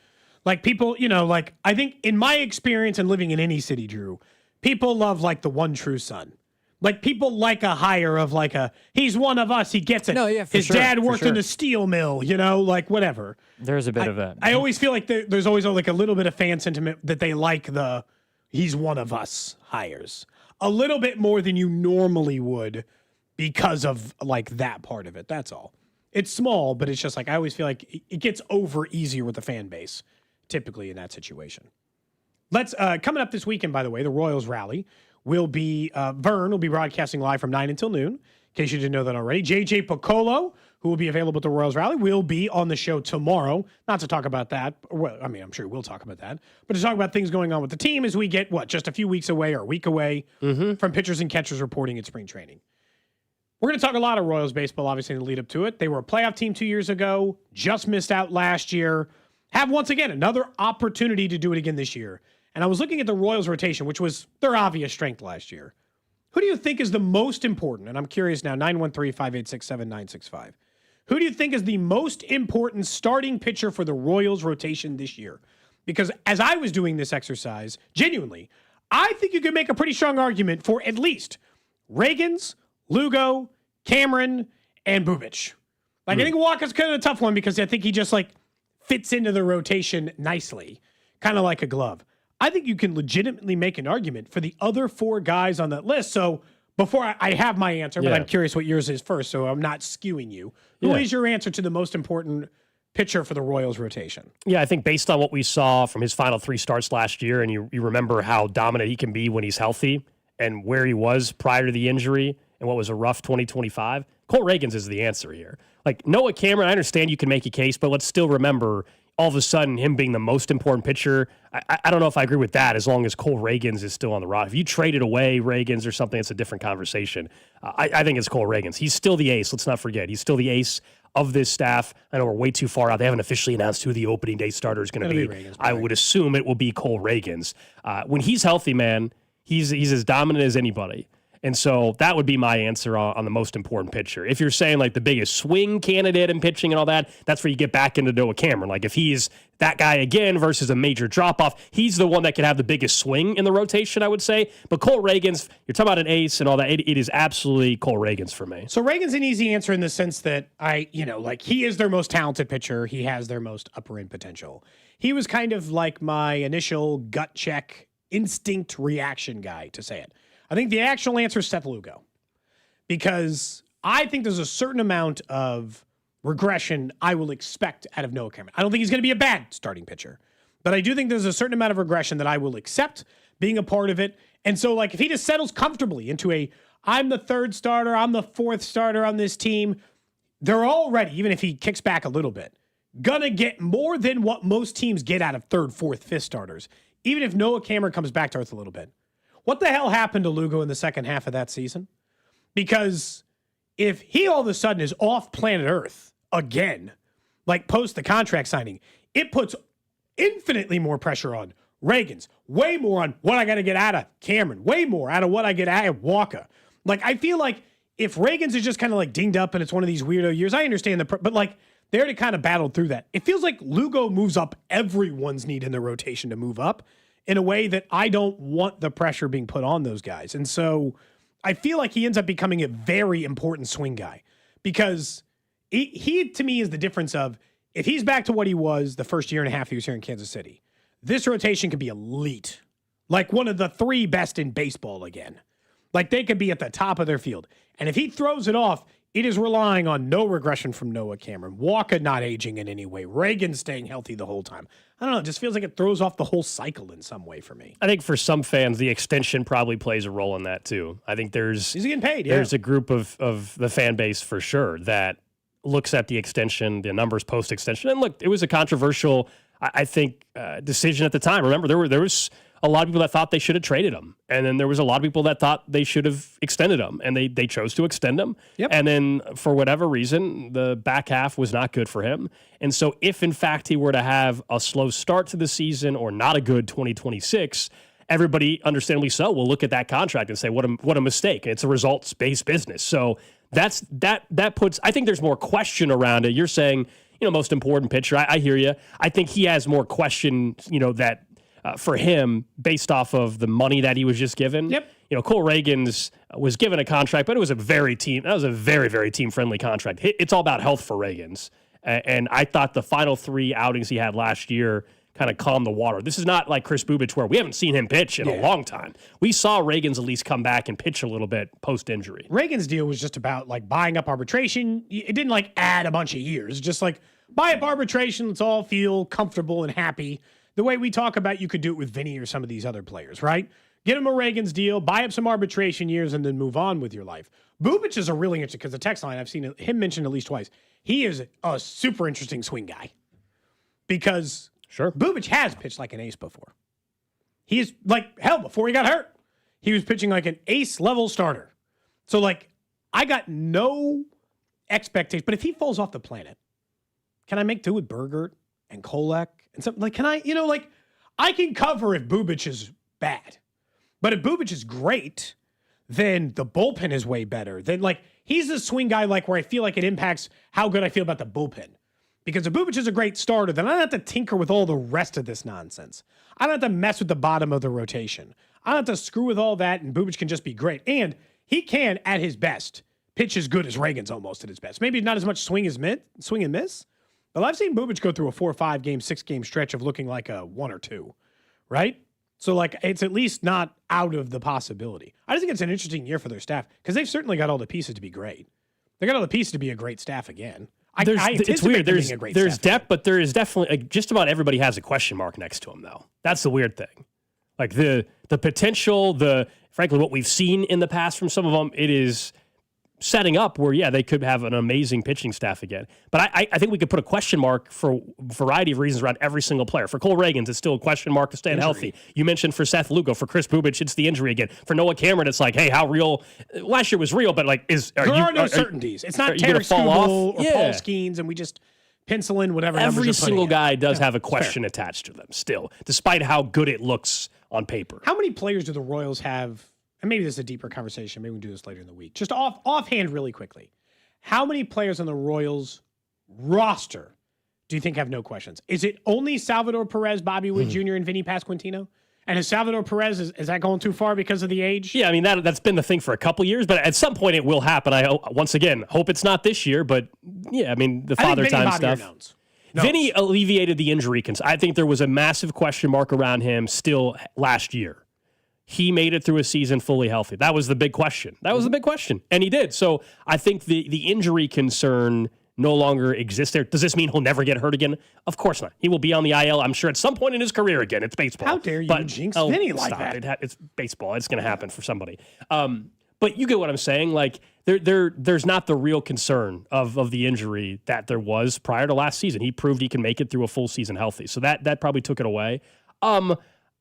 Like people, like I think in my experience and living in any city, Drew, people love like the one true son. Like people like a hire of like he's one of us. He gets it. No, yeah, for his sure, dad for worked sure. in a steel mill, like whatever. There's a bit of that. I always feel like there's always like a little bit of fan sentiment that they like the he's one of us hires a little bit more than you normally would because of like that part of it. That's all. It's small, but it's just like I always feel like it gets over easier with the fan base typically in that situation. Let's coming up this weekend, by the way, the Royals rally will be Vern will be broadcasting live from 9 until noon. In case you didn't know that already, JJ Piccolo, who will be available at the Royals rally, will be on the show tomorrow. Not to talk about that. Well, I mean, I'm sure we'll talk about that, but to talk about things going on with the team as we get just a few weeks away or a week away from pitchers and catchers reporting at spring training. We're going to talk a lot of Royals baseball, obviously, in the lead up to it. They were a playoff team 2 years ago, just missed out last year, have once again another opportunity to do it again this year. And I was looking at the Royals rotation, which was their obvious strength last year. Who do you think is the most important? And I'm curious now, 913-586-7965. Who do you think is the most important starting pitcher for the Royals rotation this year? Because as I was doing this exercise, genuinely, I think you could make a pretty strong argument for at least Reagans, Lugo, Cameron, and Bubic. Like I think Walker's kind of a tough one because I think he just like fits into the rotation nicely, kind of like a glove. I think you can legitimately make an argument for the other four guys on that list. So before I have my answer, but I'm curious what yours is first, so I'm not skewing you. Who is your answer to the most important pitcher for the Royals rotation? Yeah, I think based on what we saw from his final 3 starts last year, and you remember how dominant he can be when he's healthy and where he was prior to the injury and what was a rough 2025, Cole Reagans is the answer here. Like Noah Cameron, I understand you can make a case, but let's still remember all of a sudden him being the most important pitcher. I don't know if I agree with that as long as Cole Reagans is still on the roster. If you traded away Reagans or something, it's a different conversation. I think it's Cole Reagans. He's still the ace. Let's not forget. He's still the ace of this staff. I know we're way too far out. They haven't officially announced who the opening day starter is going to be. Reagans, I would assume it will be Cole Reagans. When he's healthy, man, he's as dominant as anybody. And so that would be my answer on the most important pitcher. If you're saying like the biggest swing candidate in pitching and all that, that's where you get back into Noah Cameron. Like if he's that guy again versus a major drop-off, he's the one that can have the biggest swing in the rotation, I would say. But Cole Reagans, you're talking about an ace and all that, it is absolutely Cole Reagans for me. So Reagan's an easy answer in the sense that he is their most talented pitcher. He has their most upper end potential. He was kind of like my initial gut check, instinct reaction guy to say it. I think the actual answer is Seth Lugo because I think there's a certain amount of regression I will expect out of Noah Cameron. I don't think he's going to be a bad starting pitcher, but I do think there's a certain amount of regression that I will accept being a part of it. And so like if he just settles comfortably into I'm the third starter, I'm the fourth starter on this team, they're already, even if he kicks back a little bit, gonna get more than what most teams get out of third, fourth, fifth starters, even if Noah Cameron comes back to earth a little bit. What the hell happened to Lugo in the second half of that season? Because if he all of a sudden is off planet Earth again, like post the contract signing, it puts infinitely more pressure on Reagans, way more on what I got to get out of Cameron, way more out of what I get out of Walker. Like, I feel like if Reagans is just kind of like dinged up and it's one of these weirdo years, I understand but like they already kind of battled through that. It feels like Lugo moves up everyone's need in the rotation to move up in a way that I don't want the pressure being put on those guys. And so I feel like he ends up becoming a very important swing guy because he to me is the difference of if he's back to what he was the first year and a half he was here in Kansas City, this rotation could be elite, like one of the 3 best in baseball again. Like they could be at the top of their field. And if he throws it off, it is relying on no regression from Noah Cameron, Walker not aging in any way, Reagan staying healthy the whole time. I don't know. It just feels like it throws off the whole cycle in some way for me. I think for some fans, the extension probably plays a role in that too. I think he's getting paid. Yeah. There's a group of the fan base for sure that looks at the extension, the numbers post-extension, and look, it was a controversial, I think, decision at the time. Remember, there was a lot of people that thought they should have traded him, and then there was a lot of people that thought they should have extended him, and they chose to extend him. Yep. And then for whatever reason, the back half was not good for him. And so if, in fact, he were to have a slow start to the season or not a good 2026, everybody, understandably so, will look at that contract and say, what a mistake. It's a results-based business. So that puts, I think there's more question around it. You're saying, most important pitcher. I hear you. I think he has more question, that for him based off of the money that he was just given. Yep. Cole Reagans was given a contract, but it was a very, very team-friendly contract. It's all about health for Reagans. And I thought the final 3 outings he had last year kind of calm the water. This is not like Chris Bubic, where we haven't seen him pitch in a long time. We saw Reagans at least come back and pitch a little bit post-injury. Reagans' deal was just about buying up arbitration. It didn't add a bunch of years. Just buy up arbitration. Let's all feel comfortable and happy. The way we talk about you could do it with Vinny or some of these other players, right? Get him a Reagans deal, buy up some arbitration years, and then move on with your life. Bubic is a really interesting, because the text line, I've seen him mentioned at least twice. He is a super interesting swing guy, because Bubic has pitched like an ace before. He is before he got hurt, he was pitching like an ace level starter. So I got no expectation, but if he falls off the planet, can I make do with Bergert and Kolek and something? Can I, I can cover if Bubic is bad, but if Bubic is great, then the bullpen is way better. Then he's a swing guy where I feel like it impacts how good I feel about the bullpen. Because if Bubic is a great starter, then I don't have to tinker with all the rest of this nonsense. I don't have to mess with the bottom of the rotation. I don't have to screw with all that, and Bubic can just be great. And he can, at his best, pitch as good as Reagans almost at his best. Maybe not as much swing and miss, but I've seen Bubic go through a 4 or 5 game, 6 game stretch of looking like a 1 or 2, right? So it's at least not out of the possibility. I just think it's an interesting year for their staff, because they've certainly got all the pieces to be great. They got all the pieces to be a great staff again. It's weird. There's depth, but there is definitely just about everybody has a question mark next to him, though. That's the weird thing. The potential, frankly, what we've seen in the past from some of them, it is setting up where, they could have an amazing pitching staff again. But I think we could put a question mark for a variety of reasons around every single player. For Cole Reagans, it's still a question mark to staying healthy. You mentioned for Seth Lugo. For Chris Bubic, it's the injury again. For Noah Cameron, it's hey, how real? Last year was real, but there are no certainties. It's not Tarek Skubal or Paul Skeens, and we just pencil in whatever numbers every are single guy does have a question attached to them still, despite how good it looks on paper. How many players do the Royals have? And maybe this is a deeper conversation. Maybe we can do this later in the week. Just offhand really quickly. How many players on the Royals roster do you think have no questions? Is it only Salvador Perez, Bobby Witt Jr., and Vinny Pasquantino? And is Salvador Perez, is that going too far because of the age? Yeah, I mean, that's been the thing for a couple years, but at some point it will happen. I once again hope it's not this year, but yeah, I mean, the father time stuff. Knows. Vinny alleviated the injury concern. I think there was a massive question mark around him still last year. He made it through a season fully healthy. That was the big question. And he did. So I think the injury concern no longer exists there. Does this mean he'll never get hurt again? Of course not. He will be on the IL, I'm sure, at some point in his career again. It's baseball. How dare you jinx Vinny like that? It's baseball. It's going to happen for somebody. But you get what I'm saying. There's not the real concern of the injury that there was prior to last season. He proved he can make it through a full season healthy. So that probably took it away. Other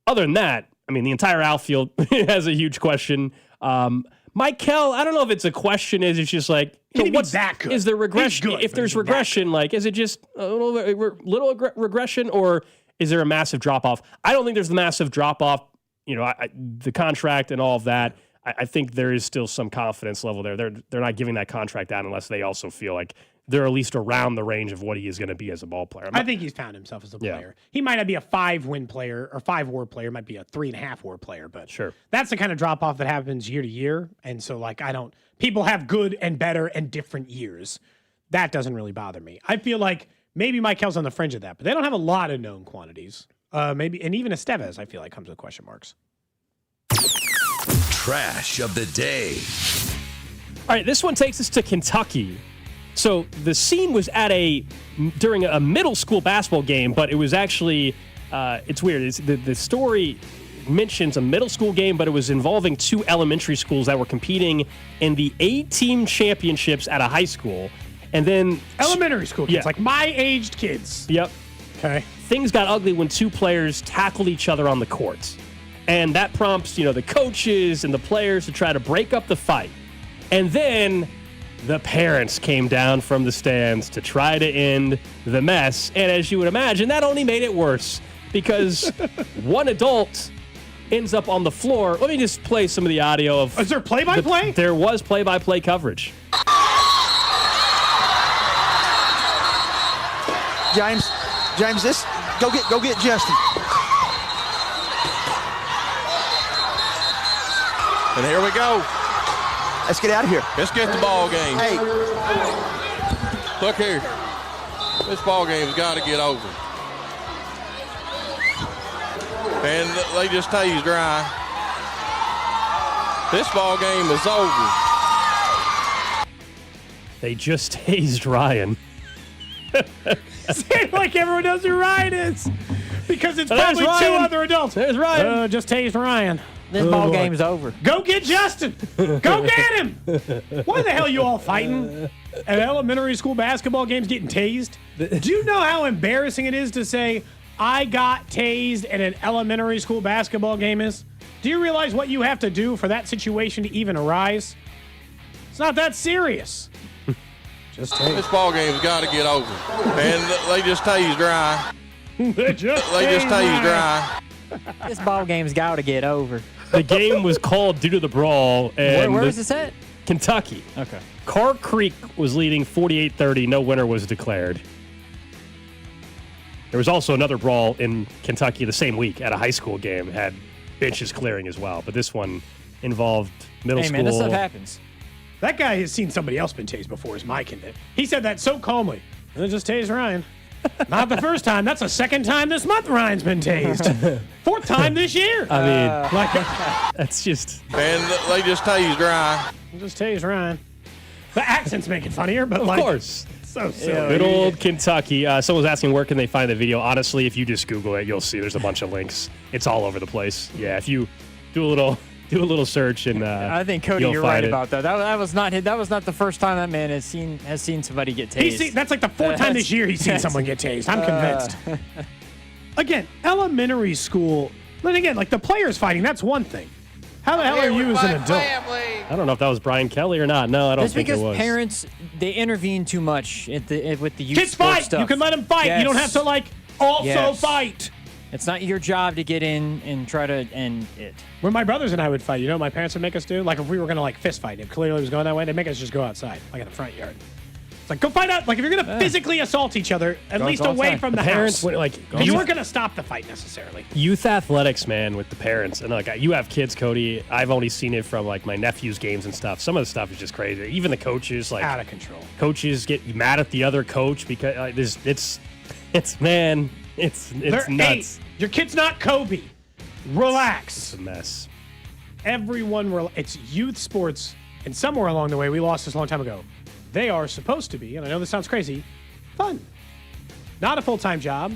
than that, I mean, the entire outfield has a huge question. Michael, I don't know if it's a question. It's just what's that good? Is there regression? If there's regression, is it just a little regression, or is there a massive drop off? I don't think there's the massive drop off. The contract and all of that. I think there is still some confidence level there. They're not giving that contract out unless they also feel like they're at least around the range of what he is going to be as a ball player. I think he's found himself as a player. He might not be a 5-win player or 5-WAR player, might be a 3.5-WAR player, but sure, that's the kind of drop off that happens year to year. And so people have good and better and different years. That doesn't really bother me. I feel like maybe Michael's on the fringe of that, but they don't have a lot of known quantities. Maybe, and even Estevez, I feel like comes with question marks. Trash of the day. All right, this one takes us to Kentucky. So the scene was during a middle school basketball game, but it was actually, it's weird. The story mentions a middle school game, but it was involving 2 elementary schools that were competing in the A-team championships at a high school. And then elementary school kids, yeah. like my aged kids. Yep. Okay. Things got ugly when two players tackled each other on the court. And that prompts, the coaches and the players to try to break up the fight. And then the parents came down from the stands to try to end the mess. And as you would imagine, that only made it worse because one adult ends up on the floor. Let me just play some of the audio of... Is there play-by-play? There was play-by-play coverage. James, go get Justin. And here we go. Let's get out of here. Let's get the ball game. Hey. Look here. This ball game's got to get over. And they just tased dry. This ball game is over. They just tased Ryan. Seems like everyone knows who Ryan is because it's probably two other adults. There's Ryan. Just tased Ryan. This ball game's over. Go get Justin. Go get him. Why the hell are you all fighting at elementary school basketball games getting tased? Do you know how embarrassing it is to say, I got tased at an elementary school basketball game is? Do you realize what you have to do for that situation to even arise? It's not that serious. Just tased. This ball game's got to get over. And they just tased dry. They just tased dry. This ball game's got to get over. The game was called due to the brawl. And Where was this at? Kentucky. Okay. Carr Creek was leading 48-30. No winner was declared. There was also another brawl in Kentucky the same week at a high school game. Had benches clearing as well. But this one involved middle school. Hey, man, this stuff happens. That guy has seen somebody else been tased before, is my conviction. He said that so calmly. And then just tased Ryan. Not the first time. That's the second time this month Ryan's been tased. Fourth time this year. I mean, that's just... And they just tased Ryan. Just tased Ryan. The accents make it funnier, but of course. So silly. Good old Kentucky. Someone's asking where can they find the video. Honestly, if you just Google it, you'll see there's a bunch of links. It's all over the place. Yeah, if you do a little search and I think Cody, you're right about that. That was not the first time that man has seen somebody get tased. That's like the fourth time this year he's seen someone get tased. I'm convinced. Again, elementary school. But again, like the players fighting, that's one thing. How the hell are you as an adult? I don't know if that was Brian Kelly or not. No, I don't think it was. Because parents, they intervene too much with the youth Kids sports fight. stuff. You can let them fight. Yes. You don't have to also fight. It's not your job to get in and try to end it. When my brothers and I would fight, you know what my parents would make us do? Like if we were going to fist fight, it clearly was going that way, they'd make us just go outside, like in the front yard. It's like, go fight out. Like if you're going to physically assault each other, at least away from the parents house. would, you weren't going to stop the fight necessarily. Youth athletics, man, with the parents. And you have kids, Cody. I've only seen it from my nephew's games and stuff. Some of the stuff is just crazy. Even the coaches, out of control. Coaches get mad at the other coach because it's They're nuts. 8. Your kid's not Kobe. Relax. It's a mess. Everyone, it's youth sports, and somewhere along the way, we lost this a long time ago. They are supposed to be, and I know this sounds crazy, fun. Not a full-time job,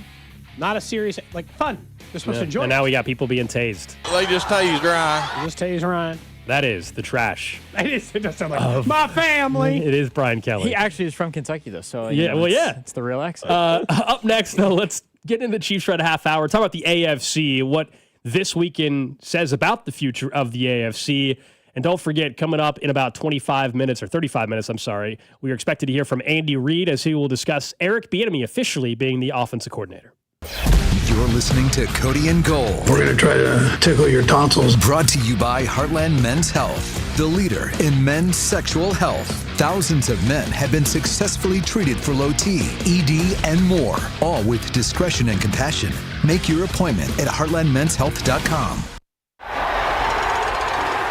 not a serious, fun. They're supposed to enjoy and it. now we got people being tased. They just tased Ryan. Just tased Ryan. That is the trash. It does sound like my family. It is Brian Kelly. He actually is from Kentucky, though. So it's the real accent. Up next, though, let's get into the Chiefs Red half hour. Talk about the AFC, what this weekend says about the future of the AFC. And don't forget, coming up in about 35 minutes, we are expected to hear from Andy Reid as he will discuss Eric Bieniemy officially being the offensive coordinator. You're listening to Cody and Gold. We're going to try to tickle your tonsils. Brought to you by Heartland Men's Health, the leader in men's sexual health. Thousands of men have been successfully treated for low T, ED, and more, all with discretion and compassion. Make your appointment at heartlandmenshealth.com.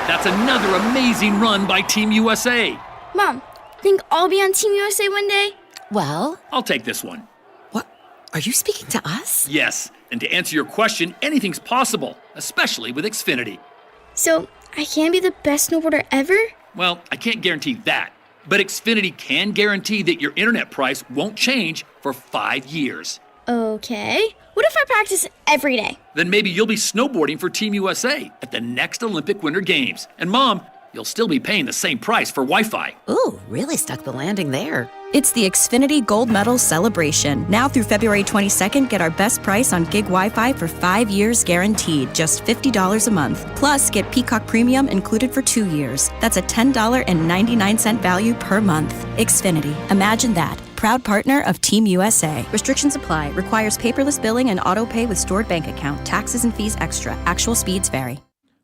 That's another amazing run by Team USA. Mom, think I'll be on Team USA one day? Well, I'll take this one. Are you speaking to us? Yes, and to answer your question, anything's possible, especially with Xfinity. So, I can be the best snowboarder ever? Well, I can't guarantee that, but Xfinity can guarantee that your internet price won't change for 5 years. Okay. What if I practice every day? Then maybe you'll be snowboarding for Team USA at the next Olympic Winter Games. And Mom, you'll still be paying the same price for Wi-Fi. Ooh, really stuck the landing there. It's the Xfinity Gold Medal celebration. Now through February 22nd, get our best price on gig Wi-Fi for 5 years guaranteed, just $50 a month. Plus, get Peacock Premium included for 2 years. That's a $10.99 value per month. Xfinity. Imagine that. Proud partner of Team USA. Restrictions apply. Requires paperless billing and auto pay with stored bank account. Taxes and fees extra. Actual speeds vary.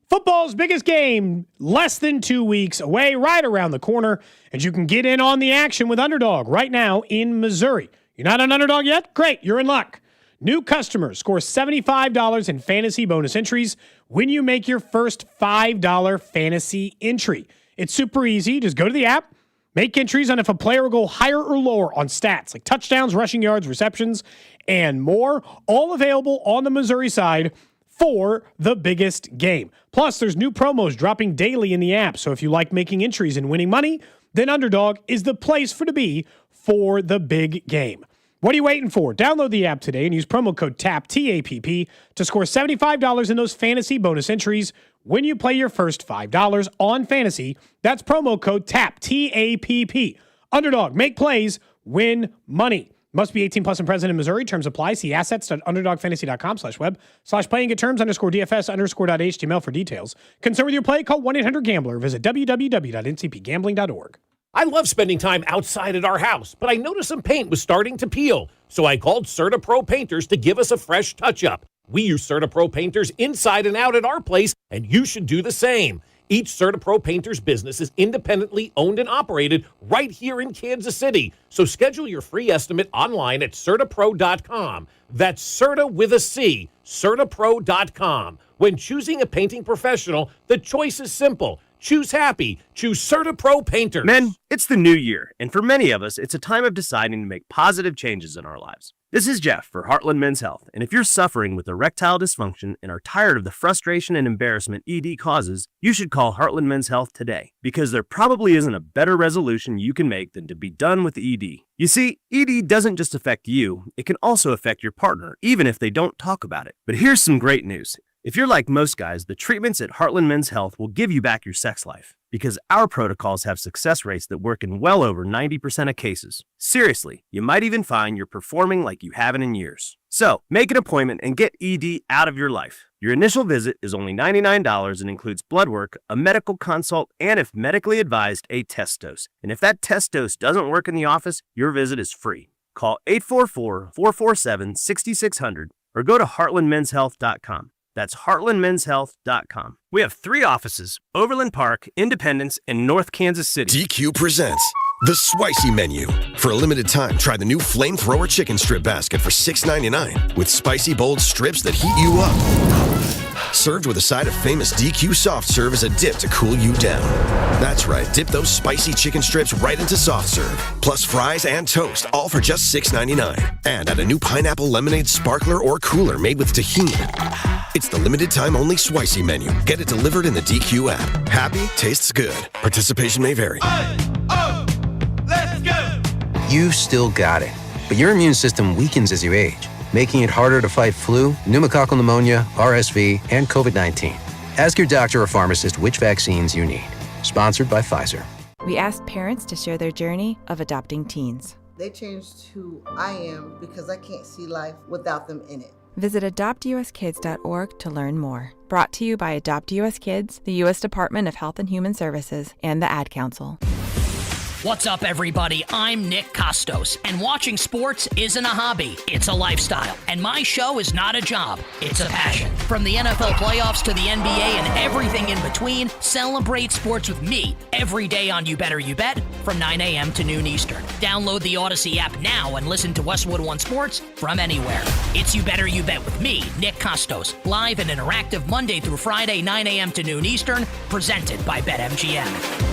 Football's biggest game, less than 2 weeks away, right around the corner, and you can get in on the action with Underdog right now in Missouri. You're not an Underdog yet? Great, you're in luck. New customers score $75 in fantasy bonus entries when you make your first $5 fantasy entry. It's super easy. Just go to the app, make entries on if a player will go higher or lower on stats like touchdowns, rushing yards, receptions, and more. All available on the Missouri side for the biggest game. Plus, there's new promos dropping daily in the app. So if you like making entries and winning money, then Underdog is the place to be for the big game. What are you waiting for? Download the app today and use promo code TAPP, T-A-P-P, to score $75 in those fantasy bonus entries when you play your first $5 on fantasy. That's promo code TAPP, T-A-P-P. Underdog, make plays, win money. Must be 18 plus and present in Missouri. Terms apply. See assets.underdogfantasy.com/web/playing at terms_DFS_.html for details. Concerned with your play? Call 1-800-GAMBLER. Visit www.ncpgambling.org. I love spending time outside at our house, but I noticed some paint was starting to peel. So I called CertaPro Painters to give us a fresh touch-up. We use CertaPro Painters inside and out at our place, and you should do the same. Each CertaPro Painters business is independently owned and operated right here in Kansas City. So schedule your free estimate online at CertaPro.com. That's Certa with a C, CertaPro.com. When choosing a painting professional, the choice is simple. Choose happy. Choose CertaPro Painters. Men, it's the new year, and for many of us, it's a time of deciding to make positive changes in our lives. This is Jeff for Heartland Men's Health, and if you're suffering with erectile dysfunction and are tired of the frustration and embarrassment ED causes, you should call Heartland Men's Health today, because there probably isn't a better resolution you can make than to be done with ED. You see, ED doesn't just affect you, it can also affect your partner, even if they don't talk about it. But here's some great news. If you're like most guys, the treatments at Heartland Men's Health will give you back your sex life, because our protocols have success rates that work in well over 90% of cases. Seriously, you might even find you're performing like you haven't in years. So, make an appointment and get ED out of your life. Your initial visit is only $99 and includes blood work, a medical consult, and if medically advised, a test dose. And if that test dose doesn't work in the office, your visit is free. Call 844-447-6600 or go to heartlandmenshealth.com. That's heartlandmenshealth.com. We have 3 offices: Overland Park, Independence, and North Kansas City. DQ presents the Spicy Menu. For a limited time, try the new Flamethrower Chicken Strip Basket for $6.99 with spicy, bold strips that heat you up. Served with a side of famous DQ Soft Serve as a dip to cool you down. That's right, dip those spicy chicken strips right into Soft Serve. Plus fries and toast, all for just $6.99. And add a new pineapple lemonade sparkler or cooler made with tahini. It's the limited time only Spicy Menu. Get it delivered in the DQ app. Happy, tastes good. Participation may vary. Let's go! You still got it, but your immune system weakens as you age, making it harder to fight flu, pneumococcal pneumonia, RSV, and COVID-19. Ask your doctor or pharmacist which vaccines you need. Sponsored by Pfizer. We asked parents to share their journey of adopting teens. They changed who I am because I can't see life without them in it. Visit adoptuskids.org to learn more. Brought to you by Adopt US Kids, the U.S. Department of Health and Human Services, and the Ad Council. What's up, everybody? I'm Nick Costos, and watching sports isn't a hobby, it's a lifestyle. And my show is not a job, it's a passion. From the NFL playoffs to the NBA and everything in between, celebrate sports with me every day on You Better You Bet from 9 a.m. to noon Eastern. Download the Odyssey app now and listen to Westwood One Sports from anywhere. It's You Better You Bet with me, Nick Costos, live and interactive Monday through Friday, 9 a.m. to noon Eastern, presented by BetMGM.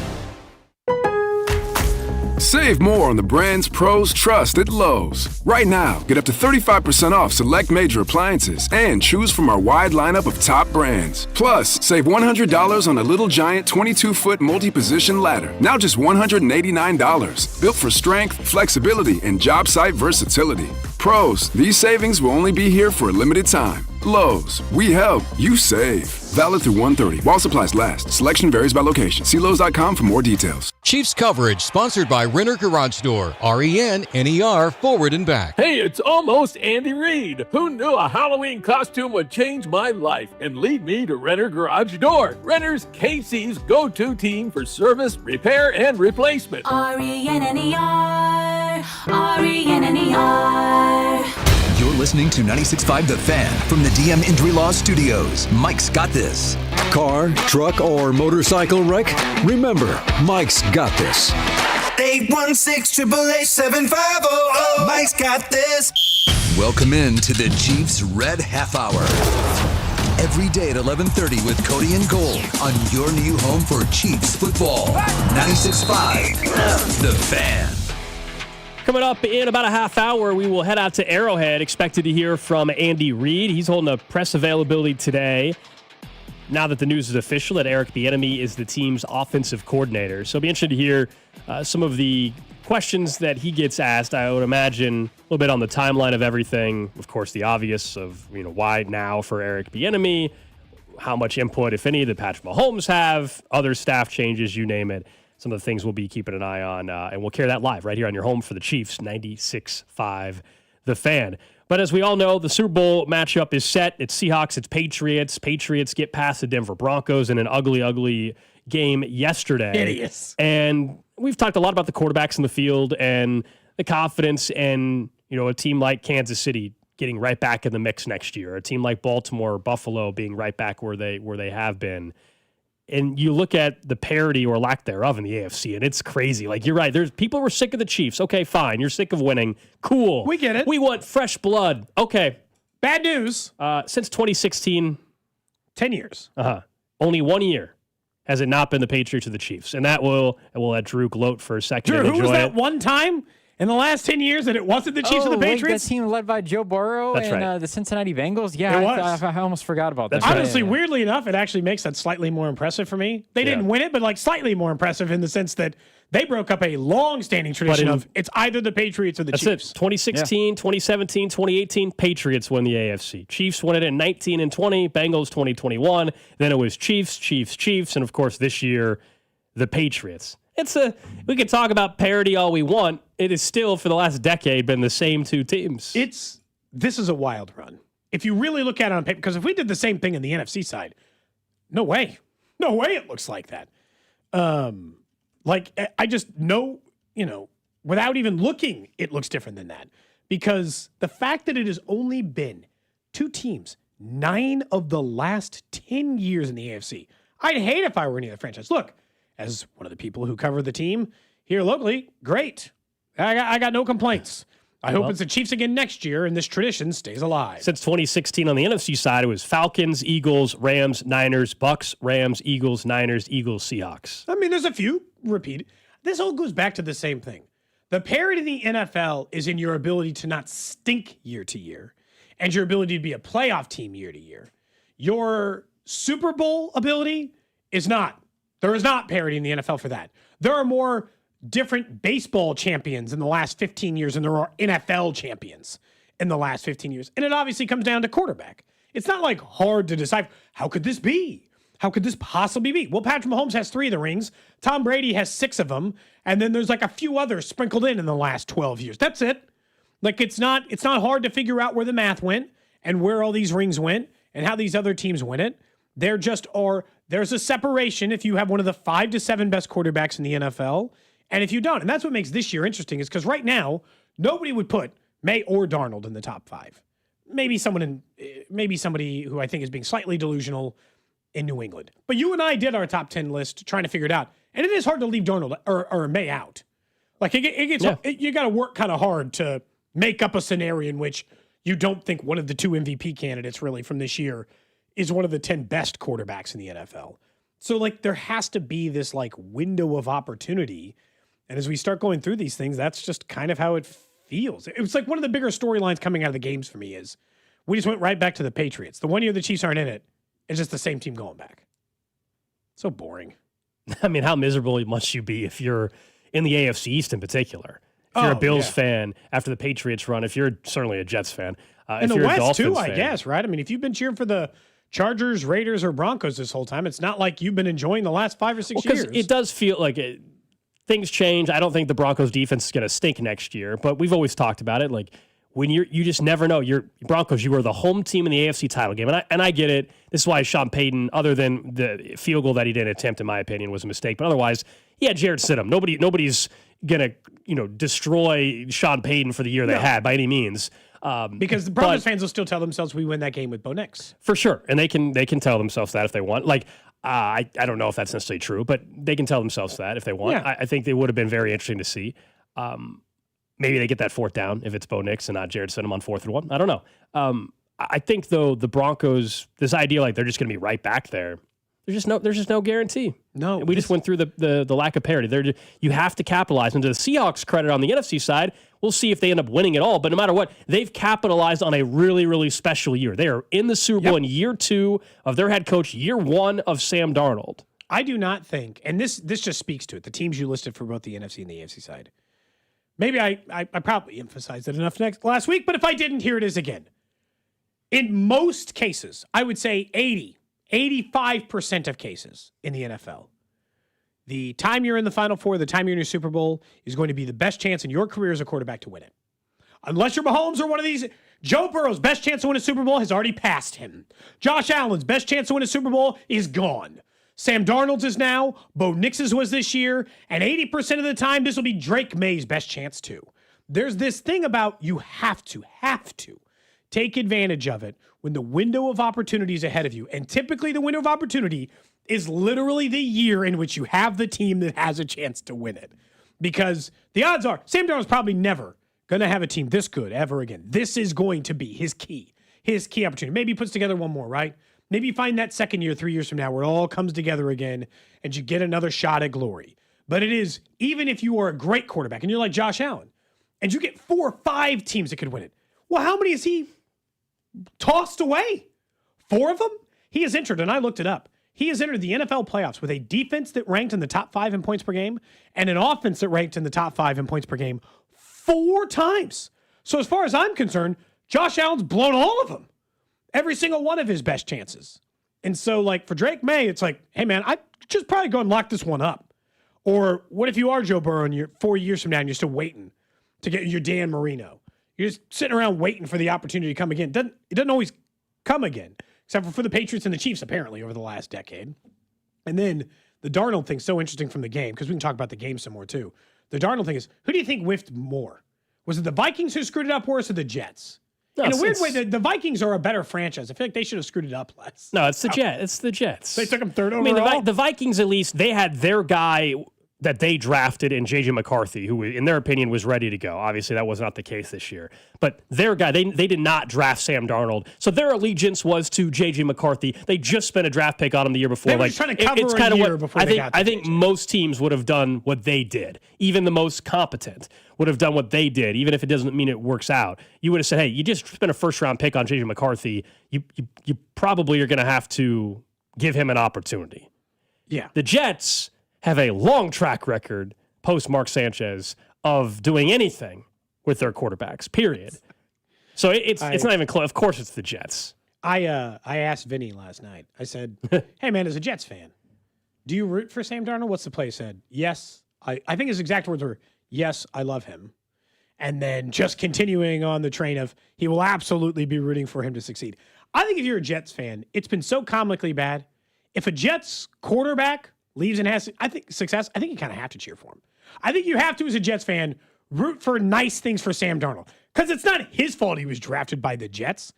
Save more on the brands pros trust at Lowe's. Right now, get up to 35% off select major appliances and choose from our wide lineup of top brands. Plus, save $100 on a Little Giant 22-foot multi-position ladder, now just $189. Built for strength, flexibility, and job site versatility. Pros, these savings will only be here for a limited time. Lowe's, we help, you save. Valid through 1/30 while supplies last. Selection varies by location. See Lowe's.com for more details. Chiefs coverage sponsored by Renner Garage Door. RENNER forward and back. Hey, it's almost Andy Reid. Who knew a Halloween costume would change my life and lead me to Renner Garage Door? Renner's KC's go-to team for service, repair, and replacement. RENNER. RENNER. You're listening to 96.5 The Fan from the DM Injury Law Studios. Mike's got this. Car, truck, or motorcycle wreck? Remember, Mike's got this. 816-888-7500. Mike's got this. Welcome in to the Chiefs Red Half Hour. Every day at 11:30 with Cody and Gold on your new home for Chiefs football. 96.5 The Fan. Coming up in about a half hour, we will head out to Arrowhead. Expected to hear from Andy Reid. He's holding a press availability today. Now that the news is official that Eric Bieniemy is the team's offensive coordinator. So it'll be interesting to hear some of the questions that he gets asked. I would imagine a little bit on the timeline of everything. Of course, the obvious of why now for Eric Bieniemy, how much input, if any, did Patrick Mahomes have, other staff changes, you name it. Some of the things we'll be keeping an eye on, and we'll carry that live right here on your home for the Chiefs, 96.5 The Fan. But as we all know, the Super Bowl matchup is set. It's Seahawks, it's Patriots. Patriots get past the Denver Broncos in an ugly, ugly game yesterday. Hideous. And we've talked a lot about the quarterbacks in the field and the confidence and, a team like Kansas City getting right back in the mix next year. A team like Baltimore or Buffalo being right back where they have been. And you look at the parity or lack thereof in the AFC, and it's crazy. Like, you're right. There's people were sick of the Chiefs. Okay, fine. You're sick of winning. Cool. We get it. We want fresh blood. Okay. Bad news. Since 2016. 10 years. Only 1 year has it not been the Patriots or the Chiefs. And we'll let Drew gloat for a second. Drew, and who was that it. one time in the last 10 years that it wasn't the Chiefs or the Patriots? That team led by Joe Burrow and the Cincinnati Bengals. Yeah, it was. I almost forgot about that. Honestly, weirdly enough, it actually makes that slightly more impressive for me. They didn't win it, but slightly more impressive in the sense that they broke up a long-standing tradition of it's either the Patriots or the Chiefs. That's it. 2016, 2017, 2018, Patriots won the AFC. Chiefs won it in 19 and 20, Bengals 2021. Then it was Chiefs, and of course this year, the Patriots. We can talk about parity all we want. It is still, for the last decade, been the same two teams. This is a wild run. If you really look at it on paper, because if we did the same thing in the NFC side, no way it looks like that. I just know, without even looking, it looks different than that. Because the fact that it has only been two teams, 9 of the last 10 years in the AFC. I'd hate if I were any other franchise. Look, as one of the people who cover the team here locally, great. I got no complaints. I hope it's the Chiefs again next year, and this tradition stays alive. Since 2016 on the NFC side, it was Falcons, Eagles, Rams, Niners, Bucks, Rams, Eagles, Niners, Eagles, Seahawks. I mean, there's a few repeated. This all goes back to the same thing. The parity in the NFL is in your ability to not stink year to year and your ability to be a playoff team year to year. Your Super Bowl ability is not. There is not parity in the NFL for that. There are more different baseball champions in the last 15 years than there are NFL champions in the last 15 years. And it obviously comes down to quarterback. It's not hard to decide, how could this be? How could this possibly be? Well, Patrick Mahomes has 3 of the rings. Tom Brady has 6 of them. And then there's a few others sprinkled in the last 12 years. That's it. It's not hard to figure out where the math went and where all these rings went and how these other teams win it. There's a separation if you have one of the 5 to 7 best quarterbacks in the NFL, and if you don't. And that's what makes this year interesting, is because right now, nobody would put May or Darnold in the top 5. Maybe somebody who I think is being slightly delusional in New England. But you and I did our top 10 list trying to figure it out, and it is hard to leave Darnold or May out. You got to work kind of hard to make up a scenario in which you don't think one of the 2 MVP candidates really from this year is one of the 10 best quarterbacks in the NFL. So there has to be this window of opportunity. And as we start going through these things, that's just kind of how it feels. It was like one of the bigger storylines coming out of the games for me is we just went right back to the Patriots. The 1 year the Chiefs aren't in it, it's just the same team going back. So boring. I mean, how miserable must you be if you're in the AFC East in particular? If you're a Bills fan after the Patriots run, if you're certainly a Jets fan. And the West too, I guess, right? I mean, if you've been cheering for the Chargers, Raiders, or Broncos this whole time, it's not like you've been enjoying the last 5 or 6 years. It does feel like things change. I don't think the Broncos defense is going to stink next year, but we've always talked about it. Like when you just never know. You're Broncos. You are the home team in the AFC title game, and I get it. This is why Sean Payton, other than the field goal that he didn't attempt, in my opinion, was a mistake. But otherwise, yeah, Jared Stidham. Nobody's gonna destroy Sean Payton for the year they had by any means. Because the Broncos fans will still tell themselves we win that game with Bo Nix. For sure. And they can tell themselves that if they want. Like, I don't know if that's necessarily true, but they can tell themselves that if they want. Yeah. I think they would have been very interesting to see. Maybe they get that fourth down if it's Bo Nix and not Jared Stidham on 4th and 1. I don't know. I think, though, the Broncos, this idea like they're just going to be right back there, there's just no guarantee. No. We just went through the lack of parity. You have to capitalize. And to the Seahawks' credit on the NFC side, we'll see if they end up winning it all. But no matter what, they've capitalized on a really, really special year. They are in the Super Bowl in year 2 of their head coach, year 1 of Sam Darnold. I do not think, and this just speaks to it, the teams you listed for both the NFC and the AFC side. Maybe I probably emphasized it enough last week, but if I didn't, here it is again. In most cases, I would say 85% of cases in the NFL, the time you're in the Final Four, the time you're in your Super Bowl is going to be the best chance in your career as a quarterback to win it. Unless you're Mahomes or one of these, Joe Burrow's best chance to win a Super Bowl has already passed him. Josh Allen's best chance to win a Super Bowl is gone. Sam Darnold's is now, Bo Nix's was this year, and 80% of the time, this will be Drake May's best chance too. There's this thing about you have to take advantage of it when the window of opportunity is ahead of you. And typically the window of opportunity is literally the year in which you have the team that has a chance to win it. Because the odds are Sam Darnold's probably never going to have a team this good ever again. This is going to be his key opportunity. Maybe he puts together one more, right? Maybe you find that second year, 3 years from now, where it all comes together again and you get another shot at glory. But it is, even if you are a great quarterback and you're like Josh Allen and you get 4 or 5 teams that could win it, well, how many has he tossed away? 4 of them? He has entered, and I looked it up. He has entered the NFL playoffs with a defense that ranked in the top 5 in points per game and an offense that ranked in the top 5 in points per game 4 times. So as far as I'm concerned, Josh Allen's blown all of them. Every single one of his best chances. And so, like, for Drake May, it's like, hey, man, I'd just probably go and lock this one up. Or what if you are Joe Burrow and you're 4 years from now and you're still waiting to get your Dan Marino? You're just sitting around waiting for the opportunity to come again. It doesn't always come again, except for the Patriots and the Chiefs, apparently, over the last decade. And then the Darnold thing's so interesting from the game, because we can talk about the game some more, too. The Darnold thing is, who do you think whiffed more? Was it the Vikings who screwed it up worse or the Jets? No, in a weird way, the Vikings are a better franchise. I feel like they should have screwed it up less. No, it's the Jets. It's the Jets. They took them 3rd overall. I mean, the Vikings, at least, they had their guy that they drafted in J.J. McCarthy, who, in their opinion, was ready to go. Obviously, that was not the case this year. But their guy, they did not draft Sam Darnold. So their allegiance was to J.J. McCarthy. They just spent a draft pick on him the year before. They were trying to cover a year before they got to I think most teams would have done what they did. Even the most competent would have done what they did, even if it doesn't mean it works out. You would have said, hey, you just spent a first-round pick on J.J. McCarthy. You probably are going to have to give him an opportunity. Yeah. The Jets have a long track record post Mark Sanchez of doing anything with their quarterbacks, period. So it's not even close. Of course it's the Jets. I asked Vinny last night. I said, hey, man, as a Jets fan, do you root for Sam Darnold? What's the play? He said, yes. I think his exact words were, yes, I love him. And then just continuing on the train of, he will absolutely be rooting for him to succeed. I think if you're a Jets fan, it's been so comically bad. If a Jets quarterback leaves and has, success, I think you kind of have to cheer for him. I think you have to, as a Jets fan, root for nice things for Sam Darnold. Because it's not his fault he was drafted by the Jets.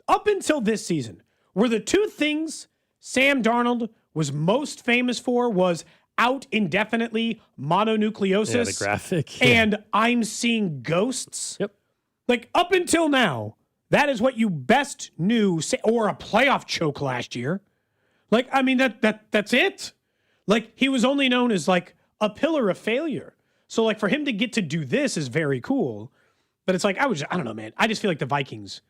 Up until this season, were the 2 things Sam Darnold was most famous for was out indefinitely, mononucleosis. Yeah, the graphic. And I'm seeing ghosts. Yep. Like, up until now, that is what you best knew, or a playoff choke last year. Like, I mean, that's it. Like, he was only known as, like, a pillar of failure. So like for him to get to do this is very cool. But it's like, I don't know, man. I just feel like the Vikings,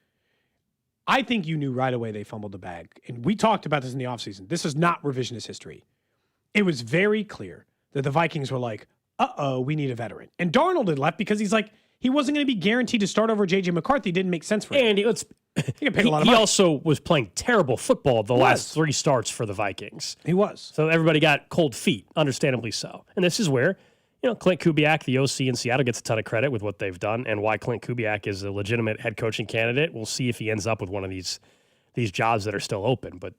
I think you knew right away they fumbled the bag. And we talked about this in the offseason. This is not revisionist history. It was very clear that the Vikings were like, we need a veteran. And Darnold had left because he's like, he wasn't going to be guaranteed to start over J.J. McCarthy. It didn't make sense for him. And he also was playing terrible football the last 3 starts for the Vikings. He was. So everybody got cold feet, understandably so. And this is where, Clint Kubiak, the OC in Seattle, gets a ton of credit with what they've done and why Clint Kubiak is a legitimate head coaching candidate. We'll see if he ends up with one of these jobs that are still open. But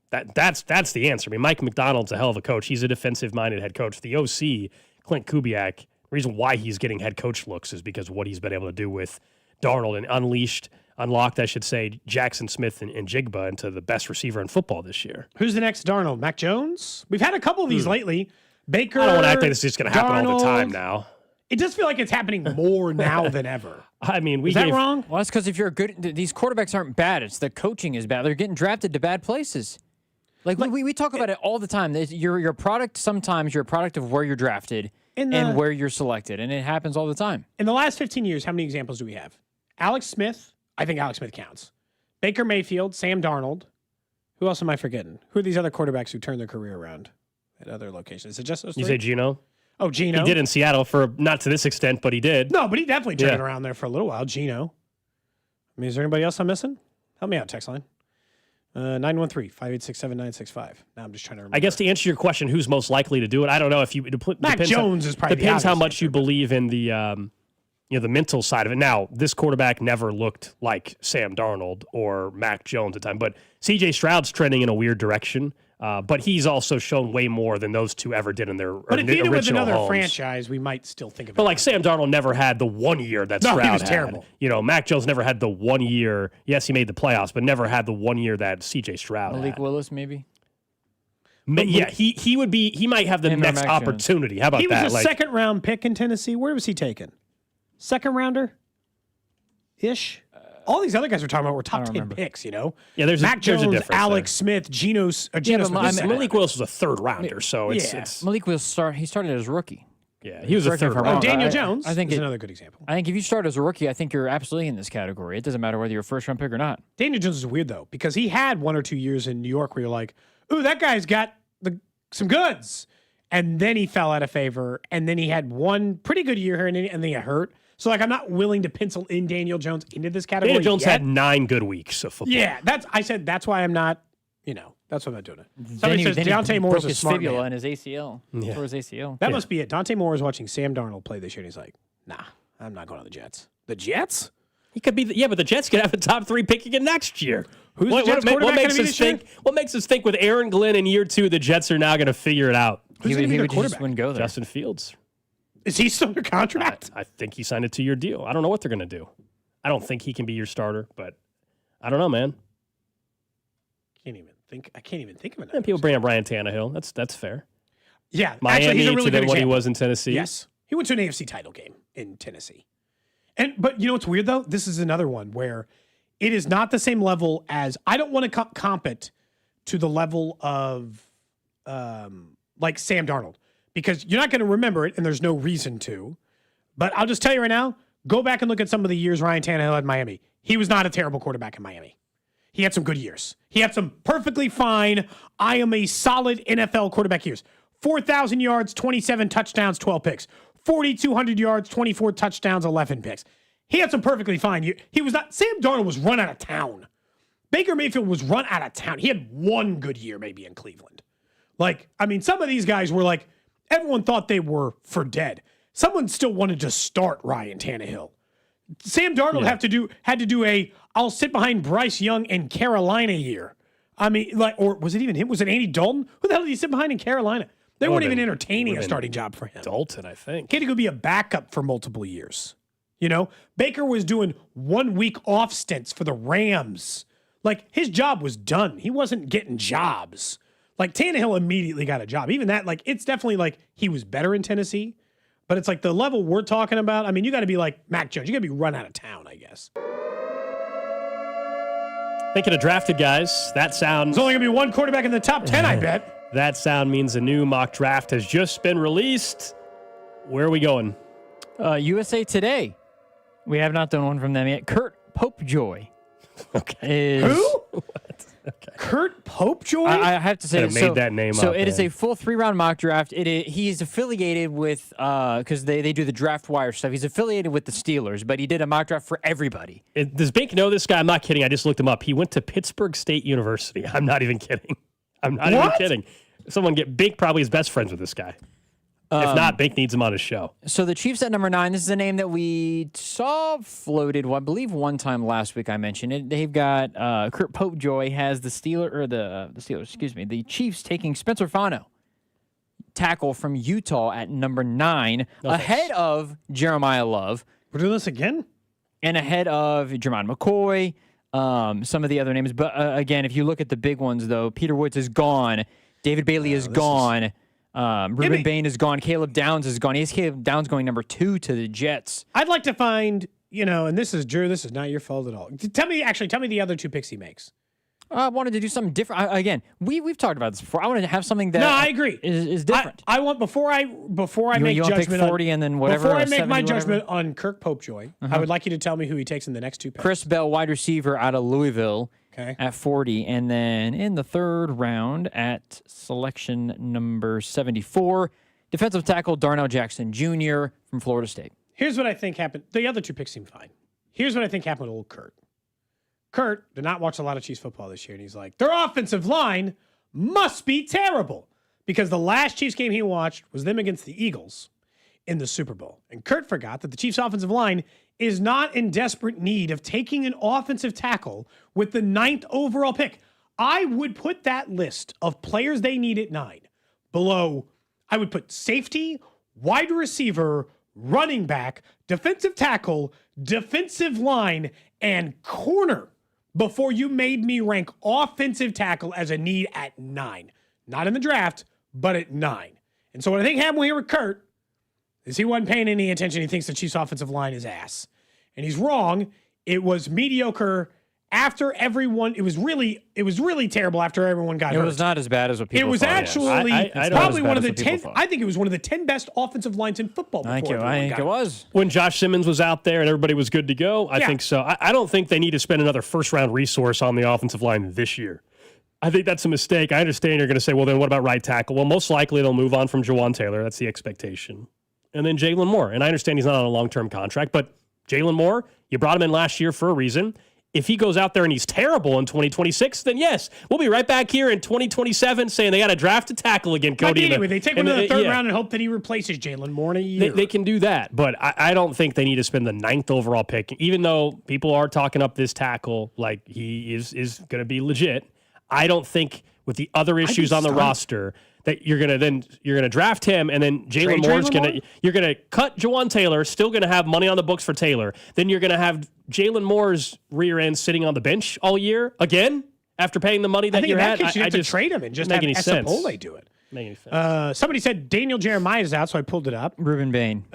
that's the answer. I mean, Mike McDonald's a hell of a coach. He's a defensive-minded head coach. The OC, Clint Kubiak, the reason why he's getting head coach looks is because of what he's been able to do with Darnold and unlocked, I should say, Jackson Smith and Jigba into the best receiver in football this year. Who's the next Darnold? Mac Jones? We've had a couple of these lately. Baker. I don't want to act like this is just going to happen all the time now. It does feel like it's happening more now than ever. I mean, is that wrong? Well, that's because if you're these quarterbacks aren't bad. It's the coaching is bad. They're getting drafted to bad places. Like we talk about it all the time. You're a product. Sometimes you're a product of where you're drafted and where you're selected, and it happens all the time. In the last 15 years, how many examples do we have? Alex Smith. I think Alex Smith counts. Baker Mayfield, Sam Darnold. Who else am I forgetting? Who are these other quarterbacks who turned their career around at other locations? Is it just those 3? You say Geno? Oh, Geno. He did in Seattle for not to this extent, but he did. No, but he definitely turned it around there for a little while. Geno. I mean, is there anybody else I'm missing? Help me out, text line. 913-586-7965. Now I'm just trying to remember. I guess to answer your question, who's most likely to do it? I don't know if you. Mac Jones is probably depends how much you believe in the the mental side of it. Now, this quarterback never looked like Sam Darnold or Mac Jones at the time, but C.J. Stroud's trending in a weird direction. But he's also shown way more than those two ever did in their original homes. But if he did with another franchise, we might still think of it. But like Sam Darnold never had the 1 year that Stroud had. He was terrible. Mac Jones never had the 1 year. Yes, he made the playoffs, but never had the 1 year that C.J. Stroud Malik had. Willis, maybe? Yeah, he would be. He might have the next opportunity. How about that? He was a second-round pick in Tennessee. Where was he taken? Second rounder? Ish? All these other guys we're talking about were top 10 picks, Yeah, there's Mac Jones, a difference Alex Smith, Geno Smith. Malik Willis was a third rounder, so it's Malik Willis he started as a rookie. Yeah, he was a third rounder. Daniel Jones is another good example. I think if you start as a rookie, I think you're absolutely in this category. It doesn't matter whether you're a first-round pick or not. Daniel Jones is weird, though, because he had 1 or 2 years in New York where you're like, ooh, that guy's got some goods. And then he fell out of favor, and then he had one pretty good year here, and then he got hurt. So, I'm not willing to pencil in Daniel Jones into this category. Daniel Jones had 9 good weeks of football. Yeah, that's why I'm not, that's why I'm not doing it. Somebody says Dante Moore is a smart man. Fibula and his ACL. Yeah. Tore his ACL. That must be it. Dante Moore is watching Sam Darnold play this year, and he's like, nah, I'm not going to the Jets. The Jets? He could be, but the Jets could have a top 3 pick again next year. Who's the Jets quarterback going to be this year? What makes us think with Aaron Glenn in year 2, the Jets are now going to figure it out? Who's going to be their quarterback? Just wouldn't go there. Justin Fields. Is he still under contract? I think he signed a 2-year deal. I don't know what they're going to do. I don't think he can be your starter, but I don't know, man. I can't even think of it. And people bring up Ryan Tannehill. That's fair. Yeah, Miami actually, he's a really good what he example. was in Tennessee. Yes, he went to an AFC title game in Tennessee. But you know what's weird though? This is another one where it is not the same level as I don't want to comp it to the level of like Sam Darnold. Because you're not going to remember it, and there's no reason to. But I'll just tell you right now, go back and look at some of the years Ryan Tannehill had in Miami. He was not a terrible quarterback in Miami. He had some good years. He had some perfectly fine, I am a solid NFL quarterback years. 4,000 yards, 27 touchdowns, 12 picks. 4,200 yards, 24 touchdowns, 11 picks. He had some perfectly fine years. He was not, Sam Darnold was run out of town. Baker Mayfield was run out of town. He had one good year maybe in Cleveland. Some of these guys were like, everyone thought they were for dead. Someone still wanted to start Ryan Tannehill. Sam Darnold had to do a I'll sit behind Bryce Young in Carolina year. Or was it even him? Was it Andy Dalton? Who the hell did he sit behind in Carolina? They weren't even entertaining a starting job for him. Dalton, I think. He had to go be a backup for multiple years. Baker was doing 1 week off stints for the Rams. His job was done. He wasn't getting jobs. Tannehill immediately got a job. Even that, it's definitely he was better in Tennessee. But it's the level we're talking about. You got to be like Mac Jones. You got to be run out of town, I guess. Thinking of drafted guys, that sounds... There's only going to be one quarterback in the top 10, I bet. That sound means a new mock draft has just been released. Where are we going? USA Today. We have not done one from them yet. Kurt Popejoy. Okay. Who? What? Okay. Kurt Popejoy? I have to say, made that name so up, it is man. a full 3-round mock draft. He's affiliated with, because they do the draft wire stuff. He's affiliated with the Steelers, but he did a mock draft for everybody. Does Bink know this guy? I'm not kidding. I just looked him up. He went to Pittsburgh State University. I'm not even kidding. I'm not even kidding. Bink probably is best friends with this guy. If not, Bink needs him on his show. So the Chiefs at number 9, this is a name that we saw floated, I believe one time last week I mentioned it. They've got Kurt Popejoy has the the Chiefs taking Spencer Fano, tackle from Utah at number 9, ahead of Jeremiah Love. We're doing this again? And ahead of Jermon McCoy, some of the other names. But again, if you look at the big ones, though, Peter Woods is gone. David Bailey is gone. Ruben Bain is gone. Caleb Downs is gone. He's Caleb Downs going number 2 to the Jets. I'd like to find, and this is Drew, this is not your fault at all. Tell me the other 2 picks he makes. I wanted to do something different. Again, we've talked about this before. I wanted to have something that no, I agree. Is different. I want before I make you judgment pick 40 and then whatever. Before I make 70, my whatever. judgment on Kirk Popejoy, I would like you to tell me who he takes in the next 2 picks. Chris Bell, wide receiver out of Louisville. Okay. At 40, and then in the 3rd round at selection number 74, defensive tackle Darnell Jackson Jr. from Florida State. Here's what I think happened. The other 2 picks seem fine. Here's what I think happened with old Kurt. Kurt did not watch a lot of Chiefs football this year, and he's like, their offensive line must be terrible because the last Chiefs game he watched was them against the Eagles in the Super Bowl. And Kurt forgot that the Chiefs offensive line is not in desperate need of taking an offensive tackle with the 9th overall pick. I would put that list of players they need at 9 below. I would put safety, wide receiver, running back, defensive tackle, defensive line, and corner before you made me rank offensive tackle as a need at 9. Not in the draft, but at 9. And so what I think happened here with Kurt is he wasn't paying any attention. He thinks the Chiefs offensive line is ass. And he's wrong. It was mediocre after everyone. It was really terrible after everyone got hurt. It was not as bad as what people thought. It was actually I probably one of the 10. I think it was one of the 10 best offensive lines in football. I think it was. When Josh Simmons was out there and everybody was good to go, I think so. I don't think they need to spend another first-round resource on the offensive line this year. I think that's a mistake. I understand you're going to say, well, then what about right tackle? Well, most likely they'll move on from Jawan Taylor. That's the expectation. And then Jalen Moore. And I understand he's not on a long-term contract, but Jalen Moore, you brought him in last year for a reason. If he goes out there and he's terrible in 2026, then yes, we'll be right back here in 2027 saying they got to draft a tackle again, Cody. Anyway, they take him to the 3rd round and hope that he replaces Jalen Moore in a year. They can do that, but I don't think they need to spend the 9th overall pick, even though people are talking up this tackle like he is going to be legit. I don't think with the other issues on the roster that you're gonna draft him, and then Jalen Moore's you're gonna cut Jawan Taylor, still gonna have money on the books for Taylor. Then you're gonna have Jalen Moore's rear end sitting on the bench all year again after paying the money that you had. I just trade him and just have Esapole do it. Make any sense. Somebody said Daniel Jeremiah is out, so I pulled it up. Ruben Bain.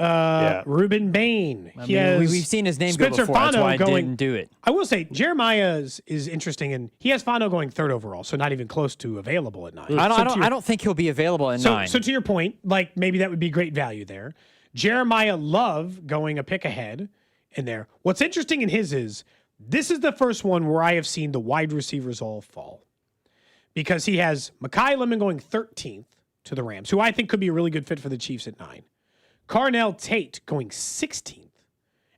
Ruben Bain. We've seen his name Spencer go before. That's why I going, didn't do it. I will say Jeremiah is interesting, and he has Fano going 3rd overall, so not even close to available at 9. I don't think he'll be available at 9. So to your point, like maybe that would be great value there. Jeremiah Love going a pick ahead in there. What's interesting in his is this is the first one where I have seen the wide receivers all fall. Because he has Mekhi Lemon going 13th to the Rams, who I think could be a really good fit for the Chiefs at 9. Carnell Tate going 16th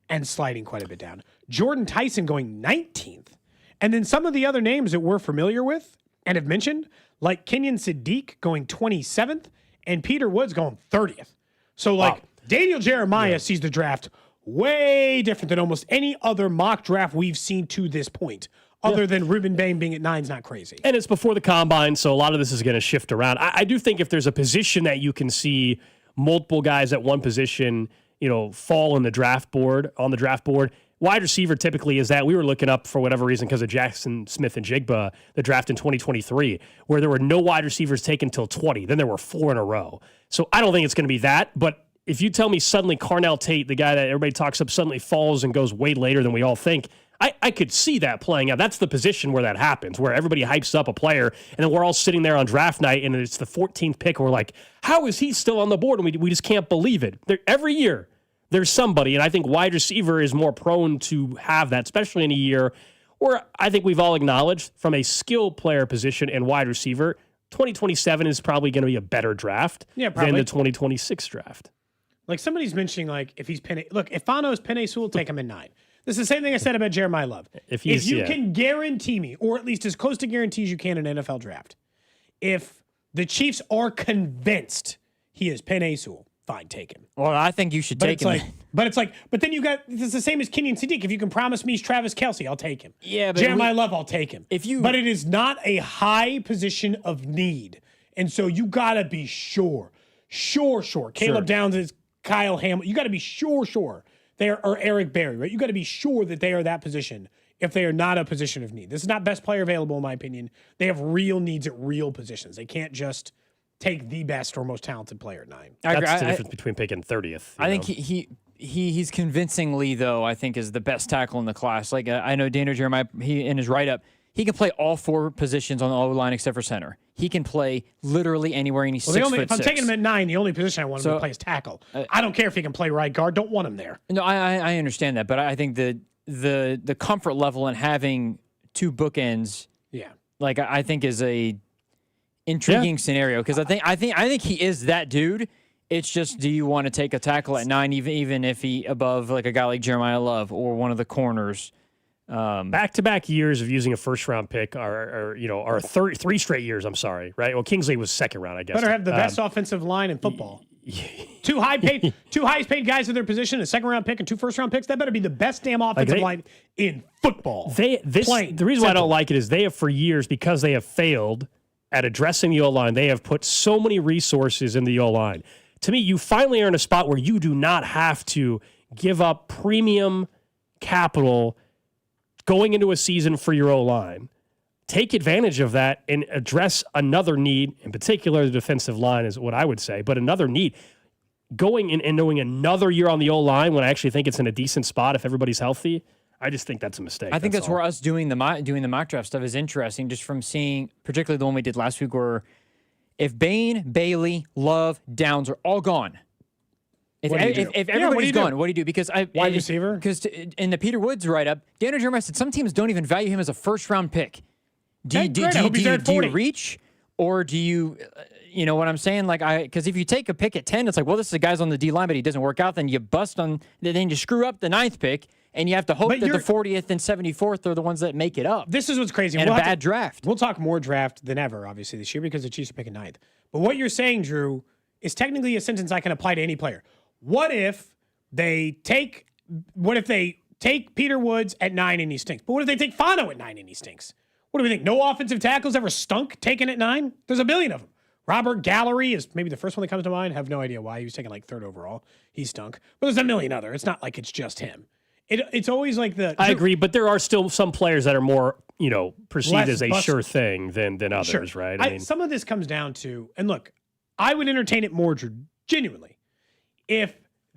and sliding quite a bit down. Jordan Tyson going 19th. And then some of the other names that we're familiar with and have mentioned, like Kenyon Sadiq going 27th and Peter Woods going 30th. So Daniel Jeremiah sees the draft way different than almost any other mock draft we've seen to this point. Other than Ruben Bain being at 9 is not crazy. And it's before the combine, so a lot of this is going to shift around. I do think if there's a position that you can see multiple guys at one position, fall on the draft board, wide receiver typically is that. We were looking up for whatever reason because of Jackson Smith and Jigba, the draft in 2023, where there were no wide receivers taken until 20. Then there were 4 in a row. So I don't think it's going to be that, but if you tell me suddenly Carnell Tate, the guy that everybody talks up, suddenly falls and goes way later than we all think, I could see that playing out. That's the position where that happens, where everybody hypes up a player, and then we're all sitting there on draft night, and it's the 14th pick, and we're like, how is he still on the board? And we just can't believe it. Every year, there's somebody, and I think wide receiver is more prone to have that, especially in a year where I think we've all acknowledged from a skill player position and wide receiver, 2027 is probably going to be a better draft than the 2026 draft. Like somebody's mentioning, like if he's Penei, look, if Fano's Penei Sewell, take him in 9. This is the same thing I said about Jeremiah Love. If you can guarantee me, or at least as close to guarantee as you can in an NFL draft, if the Chiefs are convinced he is Penei Sewell, fine, take him. Well, I think you should take him. But then it's the same as Kenyon Sadiq. If you can promise me he's Travis Kelce, I'll take him. Yeah, but Jeremiah Love, I'll take him. But it is not a high position of need. And so you got to be sure. Caleb Downs is Kyle Hamilton. You got to be sure. They are, or Eric Berry, right? You got to be sure that they are that position if they are not a position of need. This is not best player available, in my opinion. They have real needs at real positions. They can't just take the best or most talented player at 9. That's the difference between picking 30th. I think he's convincingly, though, I think is the best tackle in the class. Like I know Daniel Jeremiah, he in his write-up, he can play all 4 positions on the O-line except for center. He can play literally anywhere, and he's 6'6". If I'm taking him at 9, the only position I want him to play is tackle. I don't care if he can play right guard. Don't want him there. No, I understand that, but I think the comfort level in having 2 bookends, like I think is a intriguing scenario because I think he is that dude. It's just, do you want to take a tackle at 9, even if he above like a guy like Jeremiah Love or one of the corners? Back-to-back years of using a first-round pick are 3 straight years. I'm sorry, right? Well, Kingsley was second round, I guess. Better have the best offensive line in football. 2 highest paid guys in their position, a second-round pick and 2 first-round picks. That better be the best damn offensive line in football. The reason why I don't like it is they have for years, because they have failed at addressing the O-line, they have put so many resources in the O-line. To me, you finally are in a spot where you do not have to give up premium capital going into a season for your O-line. Take advantage of that and address another need, in particular the defensive line is what I would say, but another need. Going in and knowing another year on the O-line when I actually think it's in a decent spot if everybody's healthy, I just think that's a mistake. I think that's where us doing the mock draft stuff is interesting, just from seeing, particularly the one we did last week, where if Bain, Bailey, Love, Downs are all gone, if everybody's gone, what do you do? Because wide receiver? Because in the Peter Woods write-up, Daniel Jeremiah said some teams don't even value him as a first-round pick. Do you reach, or do you, you know what I'm saying? Like because if you take a pick at 10, it's like, well, this is a guy's on the D line, but he doesn't work out. Then you then you screw up the 9th pick, and you have to hope that the 40th and 74th are the ones that make it up. This is what's crazy. And a bad draft. We'll talk more draft than ever, obviously, this year because the Chiefs are picking 9th. But what you're saying, Drew, is technically a sentence I can apply to any player. What if they take Peter Woods at 9 and he stinks? But what if they take Fano at 9 and he stinks? What do we think? No offensive tackles ever stunk taken at 9? There's a billion of them. Robert Gallery is maybe the first one that comes to mind. I have no idea why. He was taken like 3rd overall. He stunk. But there's a million other. It's not like it's just him. It's always like I agree, but there are still some players that are more, perceived as a sure thing than others, right? I mean, some of this comes down to, and look, I would entertain it more genuinely if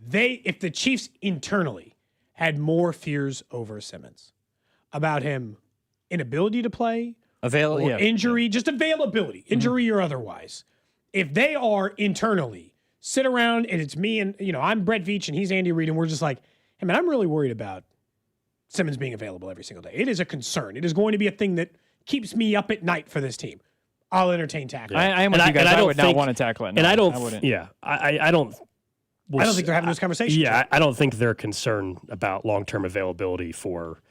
the Chiefs internally had more fears over Simmons about him inability to play, injury, just availability, injury or otherwise. If they are internally sit around and it's me and, I'm Brett Veach and he's Andy Reid and we're just like, hey man, I'm really worried about Simmons being available every single day. It is a concern. It is going to be a thing that keeps me up at night for this team. I'll entertain tackling. I am with you guys. I would not want to tackle it. And I don't think they're having those conversations. Yeah, I don't think they're concerned about long-term availability for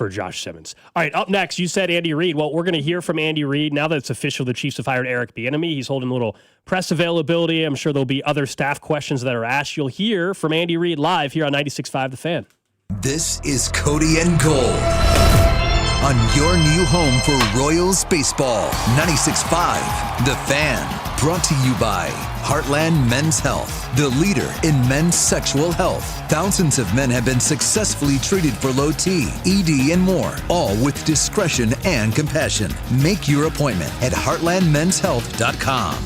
Josh Simmons. All right, up next, you said Andy Reid. Well, we're going to hear from Andy Reid. Now that it's official, the Chiefs have hired Eric Bieniemy. He's holding a little press availability. I'm sure there'll be other staff questions that are asked. You'll hear from Andy Reid live here on 96.5 The Fan. This is Cody and Gold on your new home for Royals baseball. 96.5 The Fan. Brought to you by Heartland Men's Health, the leader in men's sexual health. Thousands of men have been successfully treated for low T, ED, and more, all with discretion and compassion. Make your appointment at heartlandmenshealth.com.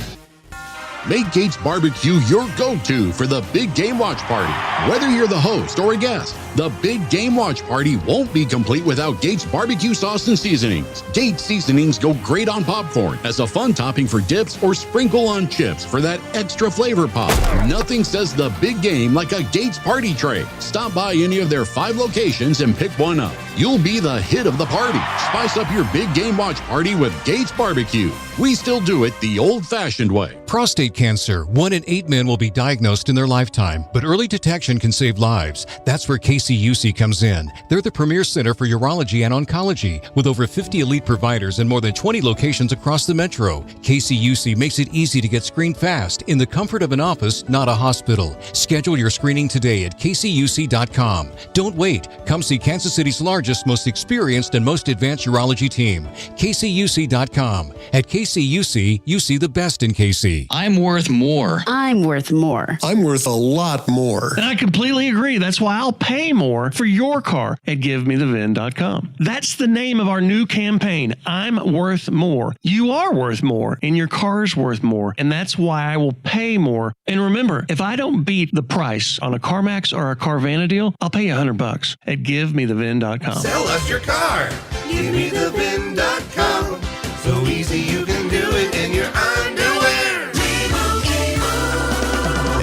Make Gates Barbecue your go-to for the big game watch party. Whether you're the host or a guest, the big game watch party won't be complete without Gates barbecue sauce and seasonings. Gates seasonings go great on popcorn as a fun topping for dips or sprinkle on chips for that extra flavor pop. Nothing says the big game like a Gates party tray. Stop by any of their 5 locations and pick one up. You'll be the hit of the party. Spice up your big game watch party with Gates Barbecue. We still do it the old-fashioned way. Prostate cancer. 1 in 8 men will be diagnosed in their lifetime, but early detection can save lives. That's where KCUC comes in. They're the premier center for urology and oncology, with over 50 elite providers and more than 20 locations across the metro. KCUC makes it easy to get screened fast in the comfort of an office, not a hospital. Schedule your screening today at kcuc.com. Don't wait. Come see Kansas City's largest, most experienced, and most advanced urology team. kcuc.com. At KCUC, you see the best in KC. I'm worth more. I'm worth more. I'm worth a lot more. And I completely agree. That's why I'll pay more for your car at GiveMeTheVin.com. That's the name of our new campaign. I'm worth more. You are worth more, and your car's worth more. And that's why I will pay more. And remember, if I don't beat the price on a CarMax or a Carvana deal, I'll pay you $100 at GiveMeTheVin.com. Sell us your car. GiveMeTheVin.com. So easy you can do it in your underwear.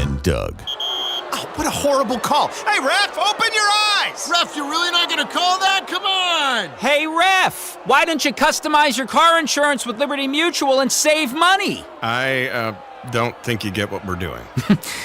And Doug. Oh, what a horrible call. Hey, ref, open your eyes. Ref, you're really not going to call that? Come on. Hey, ref, why don't you customize your car insurance with Liberty Mutual and save money? I don't think you get what we're doing.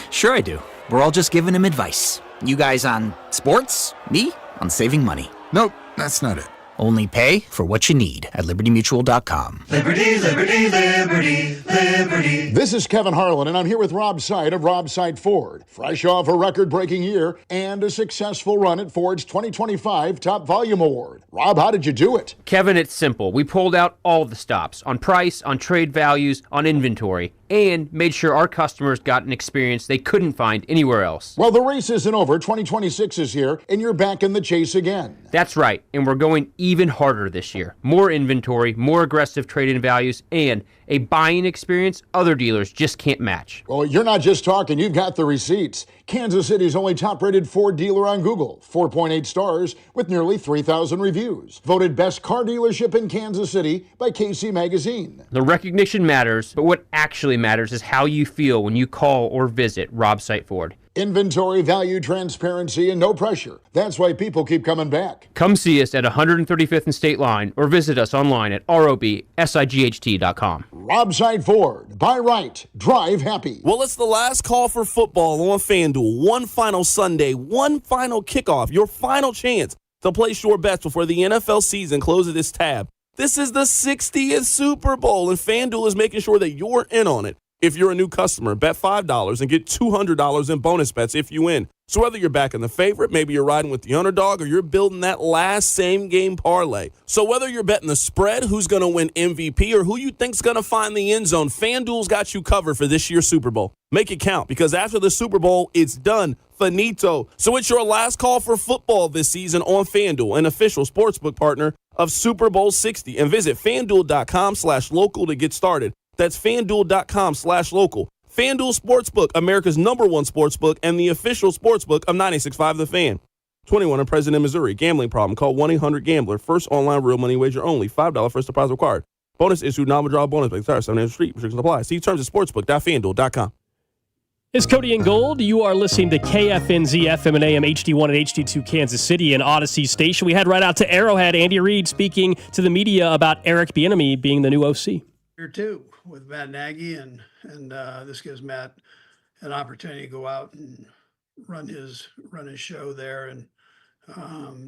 Sure I do. We're all just giving him advice. You guys on sports, me on saving money. Nope, that's not it. Only pay for what you need at libertymutual.com. Liberty, liberty, liberty, liberty. This is Kevin Harlan, and I'm here with Rob Seid of Rob Seid Ford. Fresh off a record-breaking year and a successful run at Ford's 2025 Top Volume Award. Rob, how did you do it? Kevin, it's simple. We pulled out all the stops on price, on trade values, on inventory, and made sure our customers got an experience they couldn't find anywhere else. Well, the race isn't over. 2026 is here, and you're back in the chase again. That's right, and we're going even harder this year. More inventory, more aggressive trade-in values, and a buying experience other dealers just can't match. Well, you're not just talking, you've got the receipts. Kansas City's only top-rated Ford dealer on Google, 4.8 stars with nearly 3,000 reviews. Voted best car dealership in Kansas City by KC Magazine. The recognition matters, but what actually matters is how you feel when you call or visit Rob Seid Ford. Inventory, value, transparency, and no pressure. That's why people keep coming back. Come see us at 135th and State Line or visit us online at robsight.com. Rob Seid Ford. Buy right. Drive happy. Well, it's the last call for football on FanDuel. One final Sunday, one final kickoff, your final chance to place your bets before the NFL season closes its tab. This is the 60th Super Bowl, and FanDuel is making sure that you're in on it. If you're a new customer, bet $5 and get $200 in bonus bets if you win. So whether you're backing the favorite, maybe you're riding with the underdog, or you're building that last same-game parlay. So whether you're betting the spread, who's going to win MVP, or who you think's going to find the end zone, FanDuel's got you covered for this year's Super Bowl. Make it count, because after the Super Bowl, it's done. Finito. So it's your last call for football this season on FanDuel, an official sportsbook partner of Super Bowl 60. And visit FanDuel.com/local to get started. That's FanDuel.com/local. FanDuel Sportsbook, America's #1 sportsbook and the official sportsbook of 96.5 The Fan. 21 and present in Missouri. Gambling problem? Call 1-800-GAMBLER. First online real money wager only. $5 first deposit required. Bonus issued non-withdrawal bonus bank. 7th Street. Restrictions apply. See terms at sportsbook.fanduel.com. It's Cody and Gold. You are listening to KFNZ FM and AM HD1 and HD2 Kansas City and Odyssey Station. We head right out to Arrowhead. Andy Reid speaking to the media about Eric Bieniemy being the new OC. Here too with Matt Nagy, and this gives Matt an opportunity to go out and run his show there and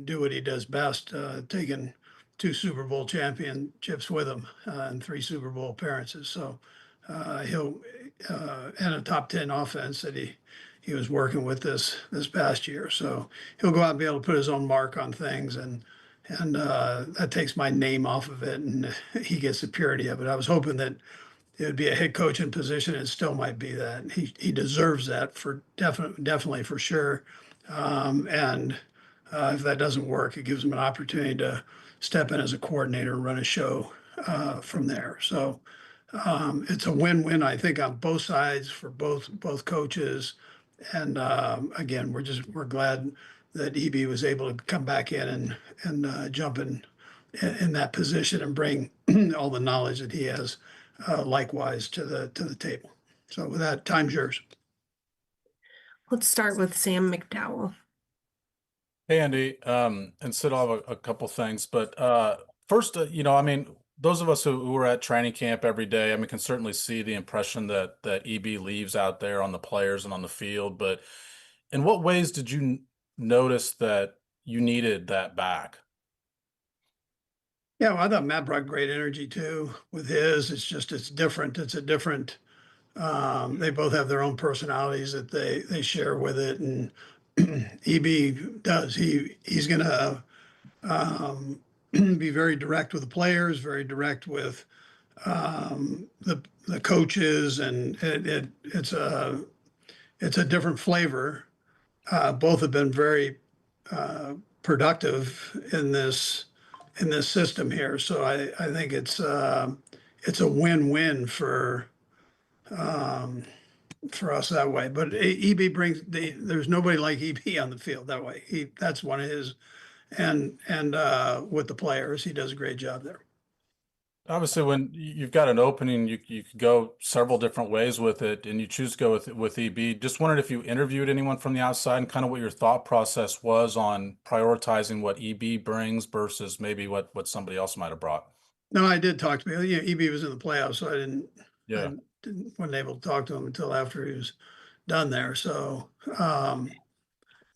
do what he does best, taking 2 Super Bowl championships with him and 3 Super Bowl appearances. So he'll and a top 10 offense that he was working with this past year. So he'll go out and be able to put his own mark on things, and that takes my name off of it, and he gets the purity of it. I was hoping that it would be a head coaching position. It still might be that. He deserves that for definitely for sure. And if that doesn't work, it gives him an opportunity to step in as a coordinator and run a show from there. So it's a win-win, I think, on both sides for both coaches. And again, we're glad that EB was able to come back in and jump in that position and bring all the knowledge that he has likewise to the table. So with that, time's yours. Let's start with Sam McDowell. Hey, Andy, and Sid, I'll have a couple things, but first, I mean, those of us who are at training camp every day, I mean, can certainly see the impression that EB leaves out there on the players and on the field. But in what ways did you notice that you needed that back? Yeah, well, I thought Matt brought great energy too with his. It's different. It's a different. They both have their own personalities that they share with it, and EB does. He's gonna be very direct with the players, very direct with the coaches, and it's a different flavor. Both have been very productive in this system here, so I think it's a win-win for us that way. But EB brings there's nobody like EB on the field that way. That's one of his, and with the players, he does a great job there. Obviously, when you've got an opening, you could go several different ways with it, and you choose to go with EB. Just wondered if you interviewed anyone from the outside and kind of what your thought process was on prioritizing what EB brings versus maybe what somebody else might have brought. No, I did talk to him. Yeah, EB was in the playoffs, so Yeah. wasn't able to talk to him until after he was done there. So,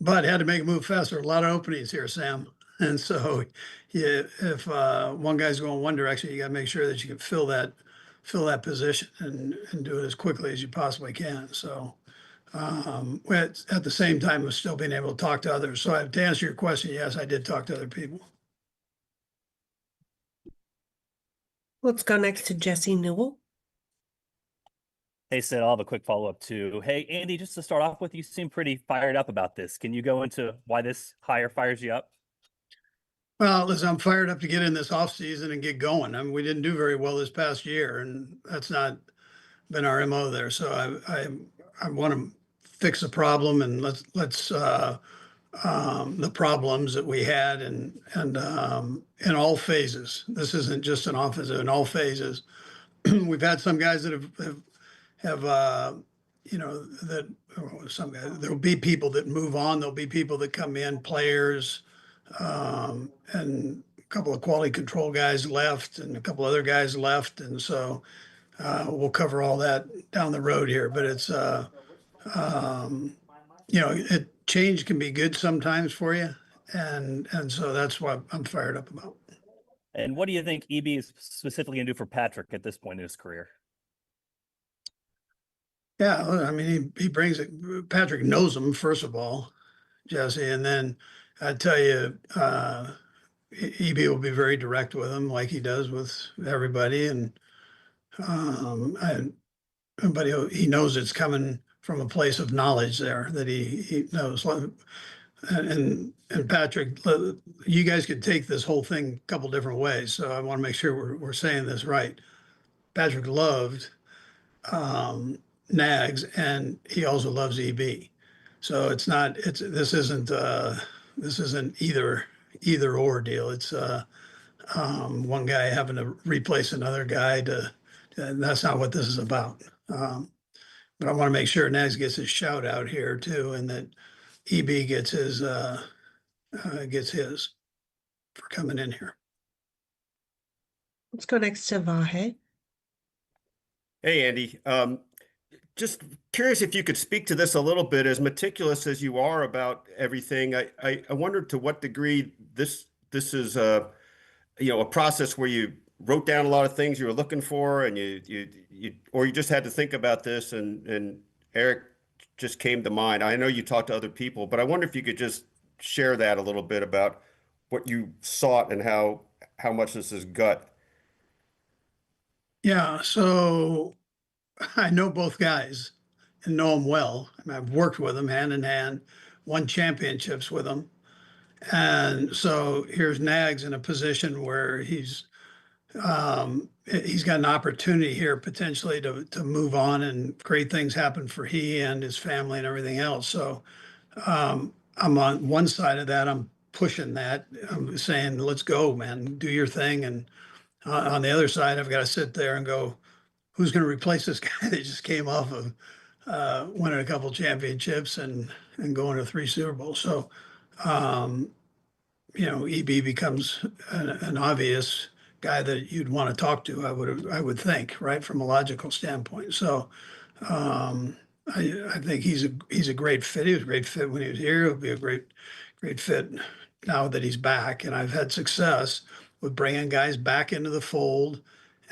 but had to make a move fast. There are a lot of openings here, Sam. And so, yeah, if one guy's going one direction, you got to make sure that you can fill that position and do it as quickly as you possibly can. So, at the same time, was still being able to talk to others. So, to answer your question, yes, I did talk to other people. Let's go next to Jesse Newell. Hey, Sid, I'll have a quick follow-up too. Hey, Andy, just to start off with, you seem pretty fired up about this. Can you go into why this hire fires you up? Well, listen, I'm fired up to get in this offseason and get going. I mean, we didn't do very well this past year, and that's not been our MO there. So I want to fix the problem, and let's the problems that we had and in all phases. This isn't just an offensive, in all phases. We've had some guys that have that some guys, there'll be people that move on. There'll be people that come in, players, and a couple of quality control guys left and a couple other guys left. And so we'll cover all that down the road here, but it's, change can be good sometimes for you. And so that's what I'm fired up about. And what do you think EB is specifically going to do for Patrick at this point in his career? Yeah, I mean, he brings it. Patrick knows him, first of all, Jesse, and then I tell you, EB will be very direct with him, like he does with everybody, but he knows it's coming from a place of knowledge there that he knows. And Patrick, you guys could take this whole thing a couple different ways, so I want to make sure we're saying this right. Patrick loved Nags, and he also loves EB. So this isn't either or deal. It's one guy having to replace another guy and that's not what this is about. But I want to make sure Nags gets his shout out here too, and that EB gets his for coming in here. Let's go next to Vahe. Hey, Andy. Just curious if you could speak to this a little bit. As meticulous as you are about everything, I wondered to what degree this is a process where you wrote down a lot of things you were looking for, and you just had to think about this, and Eric just came to mind. I know you talked to other people, but I wonder if you could just share that a little bit about what you sought and how much this is gut. Yeah, so I know both guys and know them well. I mean, I've worked with them hand in hand, won championships with them. And so here's Nags in a position where he's he's got an opportunity here potentially to move on and great things happen for he and his family and everything else. So I'm on one side of that. I'm pushing that. I'm saying, let's go, man, do your thing. And on the other side, I've got to sit there and go, who's going to replace this guy that just came off of winning a couple championships and going to 3 Super Bowls? So, EB becomes an obvious guy that you'd want to talk to. I would think, right, from a logical standpoint. So, I think he's a great fit. He was a great fit when he was here. He'll be a great fit now that he's back. And I've had success with bringing guys back into the fold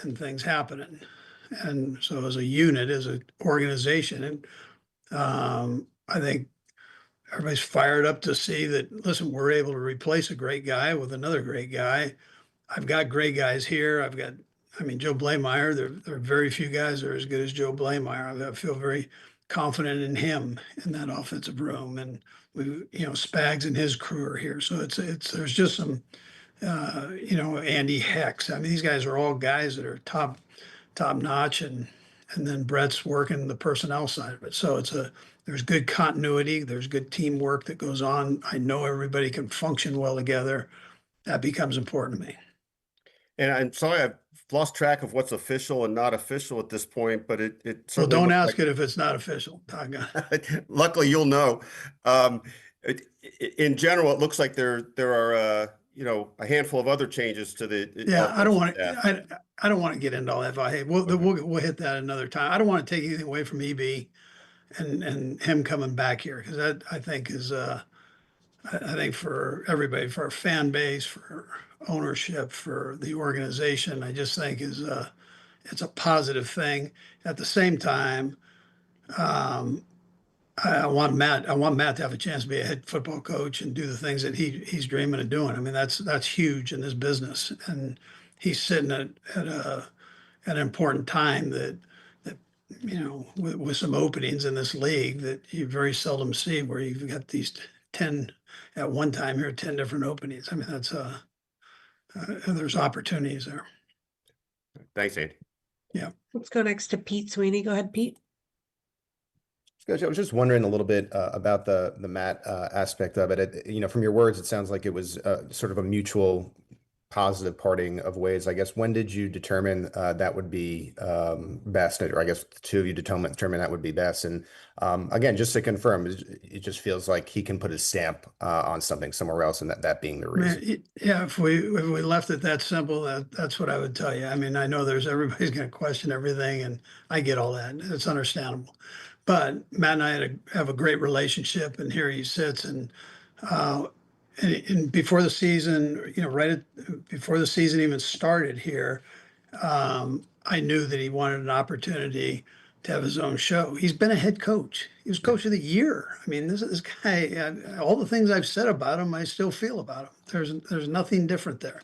and things happening. And so, as a unit, as an organization, and I think everybody's fired up to see that. Listen, we're able to replace a great guy with another great guy. I've got great guys here. Joe Blameyer. There are very few guys that are as good as Joe Blameyer. I feel very confident in him in that offensive room, and Spags and his crew are here. So there's just some, Andy Hex. These guys are all guys that are top notch, and then Brett's working the personnel side of it. So there's good continuity. There's good teamwork that goes on. I know everybody can function well together. That becomes important to me. And I'm sorry, I've lost track of what's official and not official at this point, but it Well, certainly don't looks ask it if it's not official. luckily, you'll know. In general, it looks like there are a handful of other changes to the. Yeah, I don't want to. I don't want to get into all that. Hey, we'll hit that another time. I don't want to take anything away from EB and him coming back here, because that I think is I think for everybody, for our fan base, for ownership, for the organization, I just think it's a positive thing. At the same time, I want Matt to have a chance to be a head football coach and do the things that he's dreaming of doing. That's huge in this business, and he's sitting at an important time that with some openings in this league that you very seldom see, where you've got these 10 at one time here, 10 different openings. That's there's opportunities there. Thanks, Andy. Yeah. Let's go next to Pete Sweeney. Go ahead, Pete. Coach, I was just wondering a little bit about the Matt aspect of it. From your words, it sounds like it was sort of a mutual positive parting of ways. I guess, when did you determine that would be best? Or I guess the two of you determine that would be best. And again, just to confirm, it just feels like he can put his stamp on something somewhere else, and that being the reason. Yeah, if we left it that simple, that's what I would tell you. I know everybody's going to question everything, and I get all that. It's understandable. But Matt and I have a great relationship, and here he sits, and before the season, before the season even started here, I knew that he wanted an opportunity to have his own show. He's been a head coach. He was coach of the year. This guy, all the things I've said about him, I still feel about him. There's nothing different there.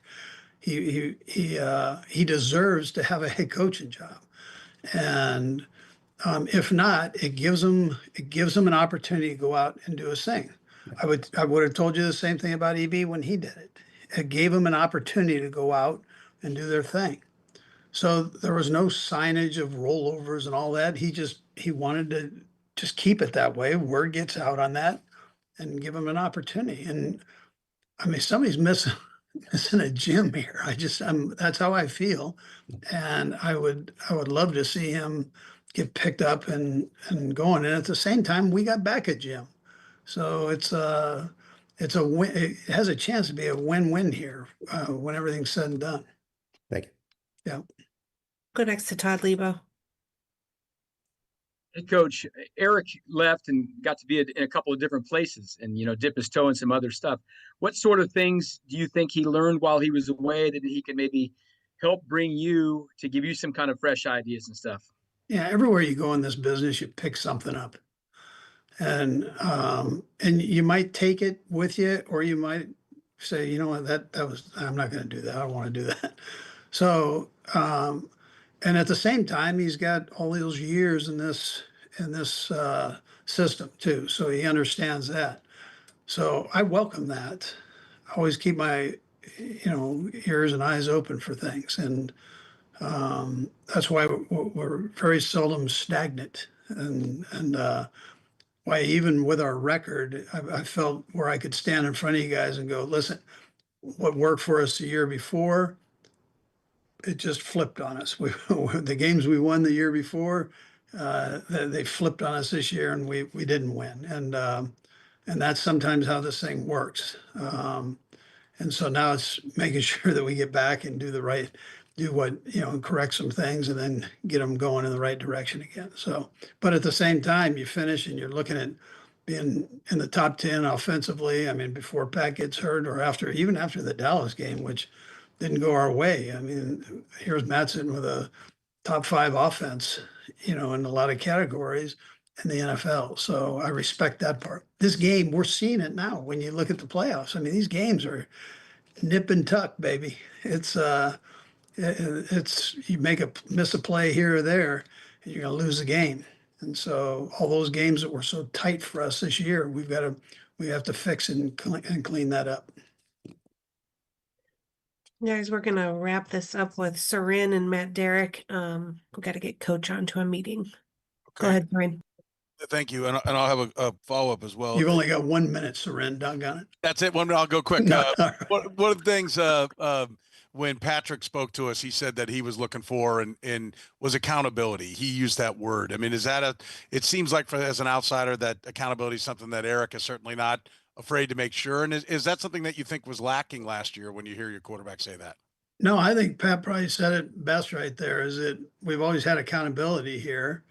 He deserves to have a head coaching job, and if not, it gives him an opportunity to go out and do his thing. I would have told you the same thing about EB when he did it. It gave him an opportunity to go out and do their thing. So there was no signage of rollovers and all that. He wanted to just keep it that way. Word gets out on that, and give him an opportunity. And somebody's missing a gym here. That's how I feel, and I would love to see him get picked up and going. And at the same time, we got back at Jim. So it's a win. It has a chance to be a win-win here when everything's said and done. Thank you. Yeah. Go next to Todd Lebo. Hey, Coach, Eric left and got to be in a couple of different places and, dip his toe in some other stuff. What sort of things do you think he learned while he was away that he can maybe help bring you to give you some kind of fresh ideas and stuff? Yeah, everywhere you go in this business, you pick something up. And you might take it with you, or you might say, you know what, I'm not going to do that. I don't want to do that. So, and at the same time, he's got all those years in this system too. So he understands that. So I welcome that. I always keep my ears and eyes open for things. And that's why we're very seldom stagnant. And why even with our record, I felt where I could stand in front of you guys and go, listen, what worked for us the year before, it just flipped on us. The games we won the year before, they flipped on us this year, and we didn't win. And that's sometimes how this thing works. And so now it's making sure that we get back and do what, correct some things and then get them going in the right direction again. So, but at the same time, you finish and you're looking at being in the top 10 offensively. I mean, before Pat gets hurt or even after the Dallas game, which didn't go our way. I mean, here's Matt sitting with a top 5 offense, in a lot of categories in the NFL. So I respect that part. This game, we're seeing it now when you look at the playoffs. I mean, these games are nip and tuck, baby. It's you miss a play here or there, and you're gonna lose the game. And so all those games that were so tight for us this year, we have to fix and clean that up. Guys, we're gonna wrap this up with Sarin and Matt Derrick. We got to get Coach onto a meeting. Go ahead, Sarin. Thank you, and I'll have a follow up as well. You've only got 1 minute, Sarin. Doggone it. That's it. I'll go quick. No, one of the things when Patrick spoke to us, he said that he was looking for and was accountability. He used that word. I mean, it seems like as an outsider that accountability is something that Eric is certainly not afraid to make sure. And is that something that you think was lacking last year when you hear your quarterback say that? No, I think Pat probably said it best right there, is that we've always had accountability here.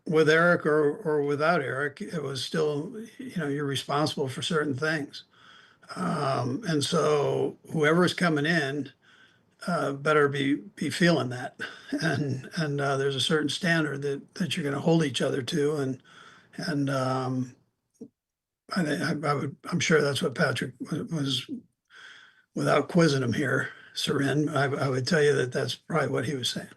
With Eric or without Eric, it was still, you're responsible for certain things. And so whoever's coming in better be feeling that. And there's a certain standard that you're going to hold each other to. And I'm sure that's what Patrick was, without quizzing him here, Sarin, I would tell you that that's probably what he was saying.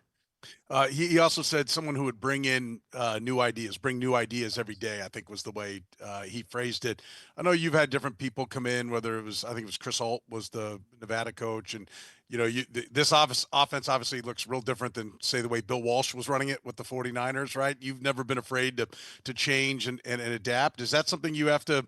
He also said someone who would bring in bring new ideas every day, I think was the way he phrased it. I know you've had different people come in, I think it was Chris Holt was the Nevada coach. And, this offense obviously looks real different than, say, the way Bill Walsh was running it with the 49ers, right? You've never been afraid to change and adapt. Is that something you have to,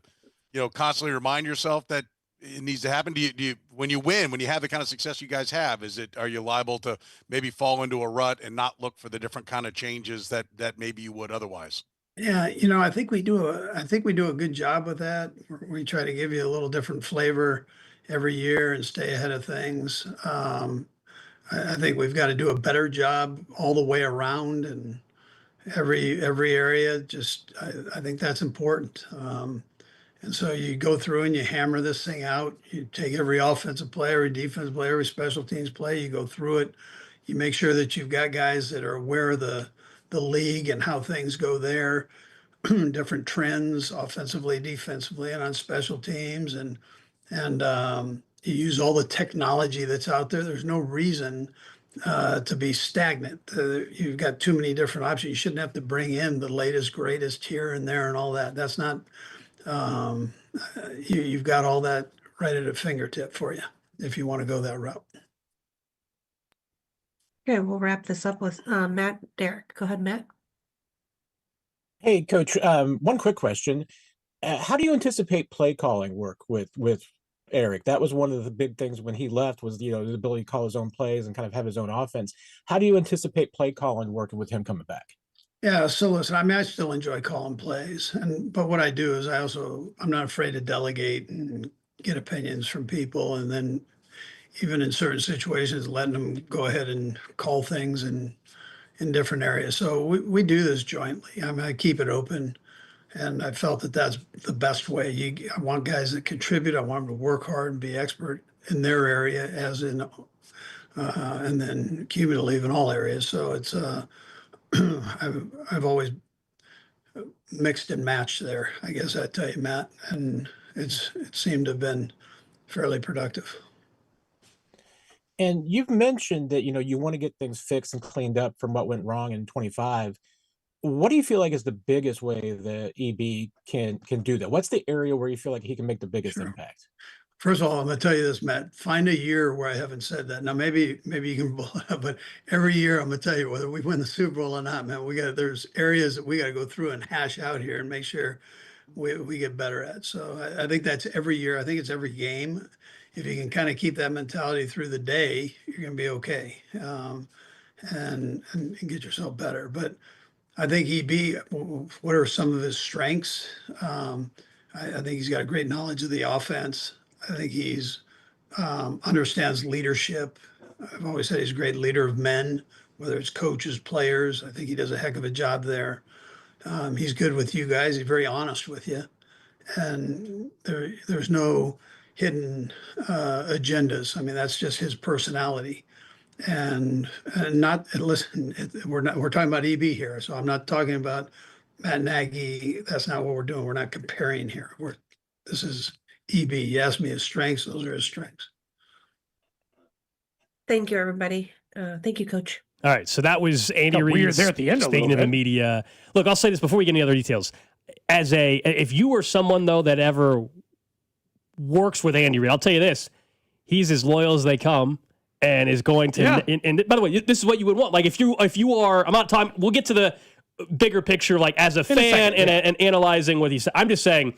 constantly remind yourself that it needs to happen? Do you when you have the kind of success you guys have, are you liable to maybe fall into a rut and not look for the different kind of changes that maybe you would otherwise? Yeah, I think we do a good job with that. We try to give you a little different flavor every year and stay ahead of things. I think we've got to do a better job all the way around and every area. I think that's important. And so you go through and you hammer this thing out. You take every offensive player, every defensive player, every special teams play. You go through it. You make sure that you've got guys that are aware of the league and how things go there, different trends offensively, defensively, and on special teams. And you use all the technology that's out there. There's no reason to be stagnant. You've got too many different options. You shouldn't have to bring in the latest, greatest here and there and all that. That's not. You've got all that right at a fingertip for you if you want to go that route. Okay, we'll wrap this up with Matt Derrick. Go ahead, Matt. Hey, Coach. One quick question: how do you anticipate play calling work with Eric? That was one of the big things when he left, was the ability to call his own plays and kind of have his own offense. How do you anticipate play calling working with him coming back? Yeah, so listen, I still enjoy calling plays, but what I do is I'm not afraid to delegate and get opinions from people, and then even in certain situations, letting them go ahead and call things in different areas. So we do this jointly. I mean, I keep it open, and I felt that that's the best way. I want guys that contribute. I want them to work hard and be expert in their area, as in, and then cumulative in all areas. So it's I've always mixed and matched there, I guess I'd tell you, Matt, and it seemed to have been fairly productive. And you've mentioned that you want to get things fixed and cleaned up from what went wrong in 25. What do you feel like is the biggest way that EB can do that? What's the area where you feel like he can make the biggest impact? First of all, I'm gonna tell you this, Matt, find a year where I haven't said that. Now, maybe you can blow it up, but every year I'm gonna tell you whether we win the Super Bowl or not, man, there's areas that we got to go through and hash out here and make sure we get better at. So I think that's every year. I think it's every game. If you can kind of keep that mentality through the day, you're going to be okay, and get yourself better. But I think what are some of his strengths? I think he's got a great knowledge of the offense. I think he's understands leadership. I've always said he's a great leader of men, whether it's coaches, players. I think he does a heck of a job there. He's good with you guys. He's very honest with you, and there's no hidden agendas. I mean, that's just his personality, and not listen. We're talking about EB here, so I'm not talking about Matt Nagy. That's not what we're doing. We're not comparing here. This is EB. You asked me his strengths. Those are his strengths. Thank you, everybody. Thank you, Coach. All right, so that was Andy Got weird Reid there at the end a speaking little to the bit. media. Look, I'll say this before we get any other details. If you were someone though that ever works with Andy Reid, I'll tell you this: he's as loyal as they come, and is going to. Yeah. And by the way, this is what you would want. Like if you are, I'm not talking. We'll get to the bigger picture, like as a fan and analyzing what he said. I'm just saying.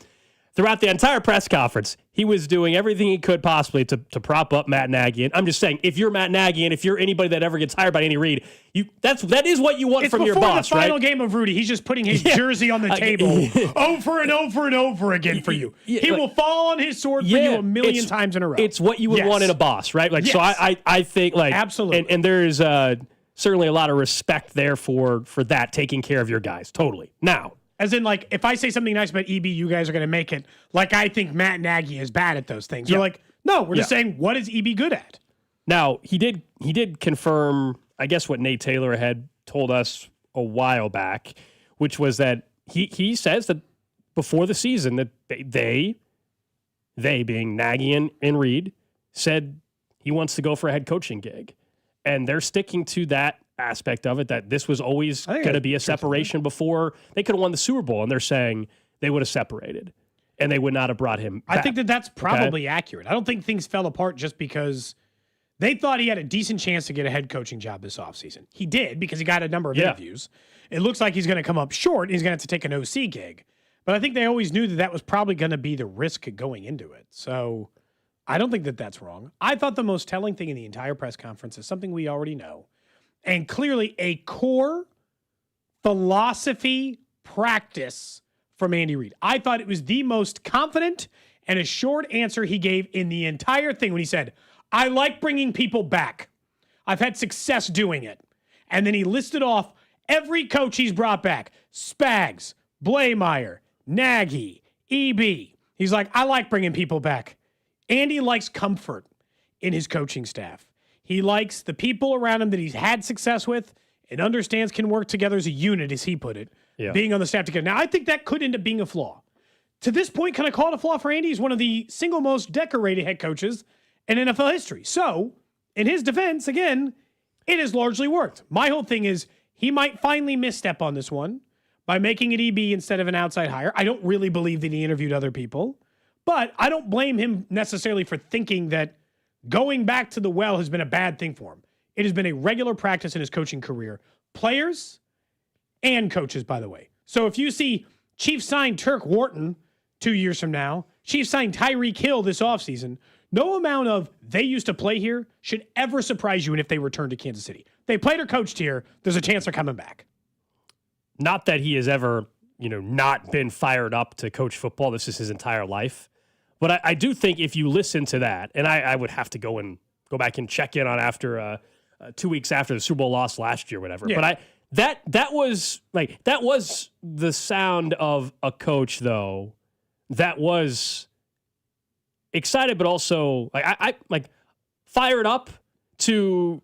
Throughout the entire press conference, he was doing everything he could possibly to prop up Matt Nagy. And I'm just saying, if you're Matt Nagy and if you're anybody that ever gets hired by Andy Reid, that is what you want from your boss, It's before the final right? game of Rudy. He's just putting his jersey on the table over and over and over again for you. He will fall on his sword for you a million times in a row. It's what you would want in a boss, right? Like, so I think like absolutely, and there's certainly a lot of respect there for that, taking care of your guys. Totally. Now. As in, like, if I say something nice about EB, you guys are going to make it like I think Matt Nagy is bad at those things. You're like, no, we're just saying, what is EB good at? Now, he did confirm, I guess, what Nate Taylor had told us a while back, which was that he says that before the season that they being Nagy and Reid, said he wants to go for a head coaching gig. And they're sticking to that aspect of it, that this was always going to be a separation before they could have won the Super Bowl. And they're saying they would have separated and they would not have brought him back. I think that's probably accurate. I don't think things fell apart just because they thought he had a decent chance to get a head coaching job this offseason. He did because he got a number of interviews. It looks like he's going to come up short and he's going to have to take an OC gig. But I think they always knew that was probably going to be the risk going into it. So I don't think that that's wrong. I thought the most telling thing in the entire press conference is something we already know. And clearly a core philosophy practice from Andy Reid. I thought it was the most confident and assured answer he gave in the entire thing when he said, I like bringing people back. I've had success doing it. And then he listed off every coach he's brought back. Spags, Blameyer, Nagy, EB. He's like, I like bringing people back. Andy likes comfort in his coaching staff. He likes the people around him that he's had success with and understands can work together as a unit, as he put it, being on the staff together. Now, I think that could end up being a flaw. To this point, can I call it a flaw for Andy? He's one of the single most decorated head coaches in NFL history. So, in his defense, again, it has largely worked. My whole thing is he might finally misstep on this one by making it EB instead of an outside hire. I don't really believe that he interviewed other people, but I don't blame him necessarily for thinking that going back to the well has been a bad thing for him. It has been a regular practice in his coaching career. Players and coaches, by the way. So if you see Chiefs sign Turk Wharton 2 years from now, Chiefs sign Tyreek Hill this offseason, no amount of they used to play here should ever surprise you and if they return to Kansas City. They played or coached here, there's a chance they're coming back. Not that he has ever, not been fired up to coach football. This is his entire life. But I do think if you listen to that, and I would have to go back and check in on after 2 weeks after the Super Bowl loss last year, whatever. Yeah. But that was the sound of a coach though that was excited, but also I fired up to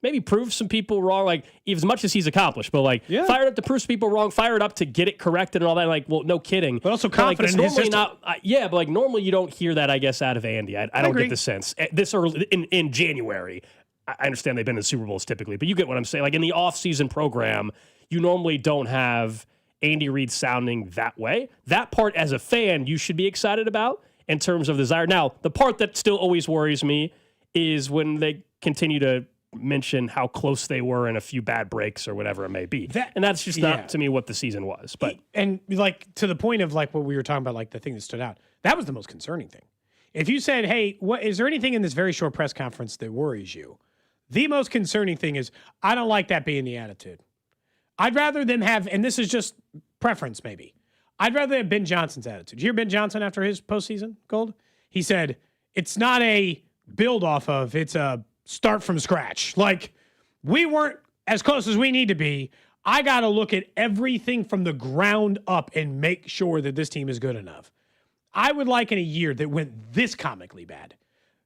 maybe prove some people wrong, like as much as he's accomplished, but fired up to prove some people wrong, fired up to get it corrected and all that. Well, no kidding. But also confident in his normally system. not. But normally you don't hear that, I guess, out of Andy. I don't get the sense. This early in January, I understand they've been in Super Bowls typically, but you get what I'm saying. Like in the off-season program, you normally don't have Andy Reid sounding that way. That part, as a fan, you should be excited about. in terms of desire. Now, the part that still always worries me is when they continue to mention how close they were in a few bad breaks or whatever it may be. And that's just not, to me, what the season was. But And like to the point of like what we were talking about, like the thing that stood out, that was the most concerning thing. If you said, hey, what is there anything in this very short press conference that worries you? The most concerning thing is, I don't like that being the attitude. I'd rather them have, and this is just preference maybe, I'd rather have Ben Johnson's attitude. Did you hear Ben Johnson after his postseason, Gold? He said, it's not a build off of, it's a start from scratch. Like, we weren't as close as we need to be. I got to look at everything from the ground up and make sure that this team is good enough. I would like in a year that went this comically bad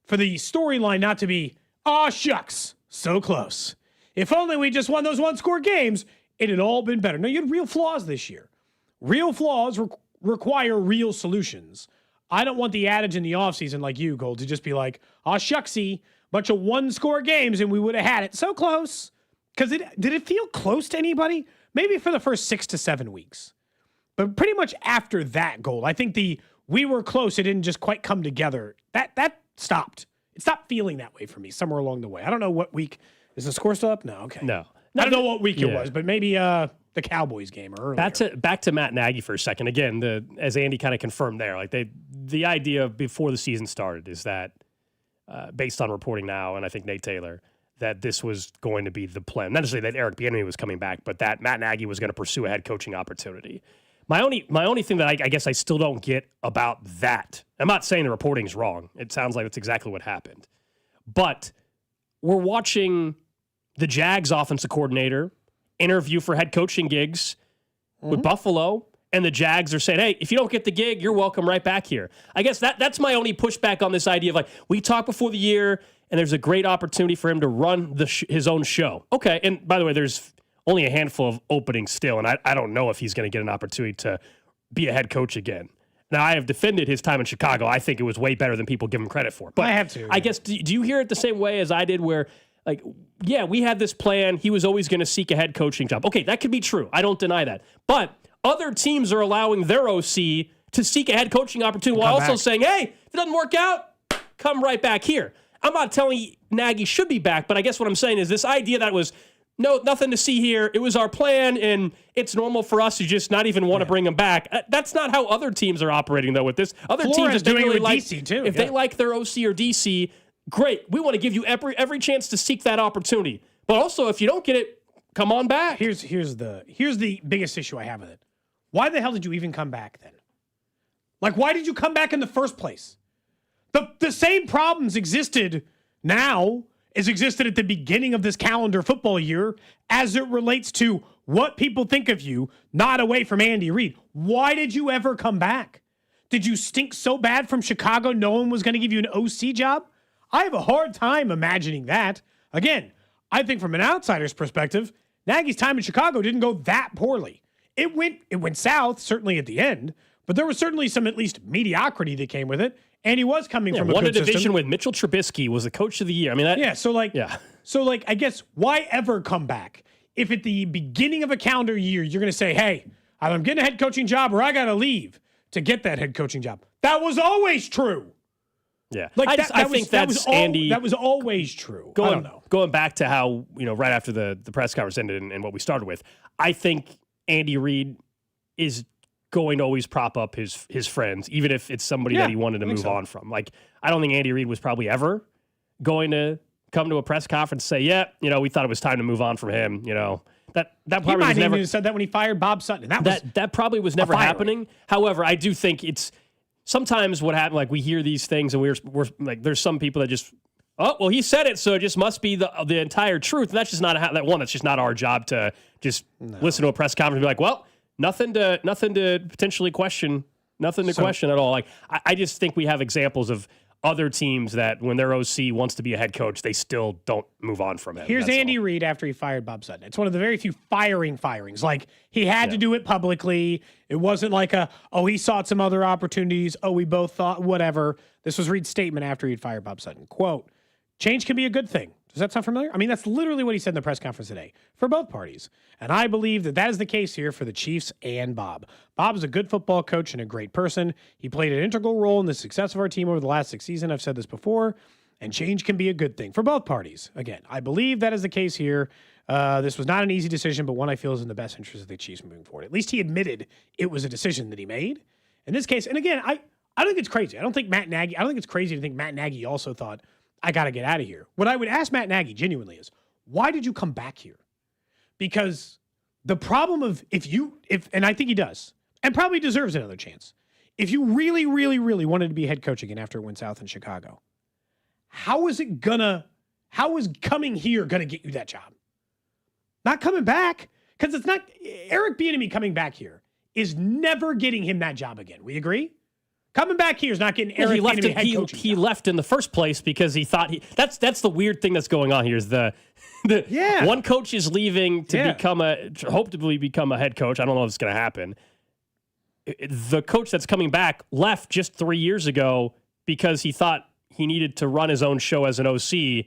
for the storyline not to be, aw, shucks, so close. If only we just won those one-score games, it had all been better. No, you had real flaws this year. Real flaws require real solutions. I don't want the adage in the offseason like you, Gold, to just be like, aw, shucksy, bunch of one-score games and we would have had it. So close. Because did it feel close to anybody? Maybe for the first 6 to 7 weeks. But pretty much after that, Gold, I think we were close, it didn't just quite come together. That stopped. It stopped feeling that way for me somewhere along the way. I don't know what week. Is the score still up? No, okay. No. I don't know what week it was, but maybe the Cowboys game or earlier. Back to Matt Nagy for a second. Again, as Andy kind of confirmed there, like the idea before the season started is that based on reporting now, and I think Nate Taylor, that this was going to be the plan. Not necessarily that Eric Bieniemy was coming back, but that Matt Nagy was going to pursue a head coaching opportunity. My only thing that I guess I still don't get about that, I'm not saying the reporting's wrong. It sounds like that's exactly what happened. But we're watching the Jags offensive coordinator interview for head coaching gigs with Buffalo, and the Jags are saying, hey, if you don't get the gig, you're welcome right back here. I guess that's my only pushback on this idea of like, we talked before the year, and there's a great opportunity for him to run his own show. Okay, and by the way, there's only a handful of openings still, and I don't know if he's going to get an opportunity to be a head coach again. Now, I have defended his time in Chicago. I think it was way better than people give him credit for. But I have to. I guess, do you hear it the same way as I did where, like, yeah, we had this plan. He was always going to seek a head coaching job. Okay, that could be true. I don't deny that. But other teams are allowing their OC to seek a head coaching opportunity while also saying, hey, if it doesn't work out, come right back here. I'm not telling you Nagy should be back, but I guess what I'm saying is this idea that it was, no, nothing to see here. It was our plan, and it's normal for us to just not even want to bring him back. That's not how other teams are operating, though, with this. Other teams, if they doing really it with DC, too. If they like their OC or DC, great. We want to give you every chance to seek that opportunity. But also, if you don't get it, come on back. Here's the biggest issue I have with it. Why the hell did you even come back then? Like, why did you come back in the first place? The same problems existed now as existed at the beginning of this calendar football year as it relates to what people think of you, not away from Andy Reid. Why did you ever come back? Did you stink so bad from Chicago no one was going to give you an OC job? I have a hard time imagining that. Again, I think from an outsider's perspective, Nagy's time in Chicago didn't go that poorly. It went south, certainly at the end, but there was certainly some at least mediocrity that came with it. And he was coming from a won good a division system. with Mitchell Trubisky, was the coach of the year. I mean, So I guess why ever come back if at the beginning of a calendar year you're going to say, hey, I'm getting a head coaching job or I got to leave to get that head coaching job. That was always true. Yeah, Like I think that's Andy. That was always true. I don't know. Going back to how, right after the press conference ended and what we started with, I think Andy Reid is going to always prop up his friends, even if it's somebody that he wanted to move on from. Like, I don't think Andy Reid was probably ever going to come to a press conference and say, we thought it was time to move on from him. That probably was never even said that when he fired Bob Sutton. That probably was never happening. However, I do think it's sometimes what happened. Like, we hear these things and we're like, there's some people that just, oh, well, he said it, so it just must be the entire truth. And that's just not that's just not our job to just listen to a press conference and be like, well, nothing to potentially question, question at all. Like, I just think we have examples of other teams that when their OC wants to be a head coach, they still don't move on from him. Here's Andy Reid after he fired Bob Sutton. It's one of the very few firings. Like, he had to do it publicly. It wasn't like he sought some other opportunities. Oh, we both thought, whatever. This was Reid's statement after he'd fired Bob Sutton. Quote, change can be a good thing. Does that sound familiar? I mean, that's literally what he said in the press conference today for both parties. And I believe that that is the case here for the Chiefs and Bob. Bob is a good football coach and a great person. He played an integral role in the success of our team over the last 6 seasons. I've said this before, and change can be a good thing for both parties. Again, I believe that is the case here. This was not an easy decision, but one I feel is in the best interest of the Chiefs moving forward. At least he admitted it was a decision that he made. In this case, and again, I don't think it's crazy. I don't think it's crazy to think Matt Nagy also thought, I got to get out of here. What I would ask Matt Nagy genuinely is, why did you come back here? Because the problem of and I think he does, and probably deserves another chance. If you really, really, really wanted to be head coach again after it went south in Chicago, how is coming here going to get you that job? Not coming back. Because it's not, Eric Bieniemy coming back here is never getting him that job again. We agree? Coming back here is not getting Eric Bieniemy head coaching. He left in the first place because he thought that's the weird thing that's going on here is the one coach is leaving to hopefully become a head coach. I don't know if it's going to happen. The coach that's coming back left just 3 years ago because he thought he needed to run his own show as an OC.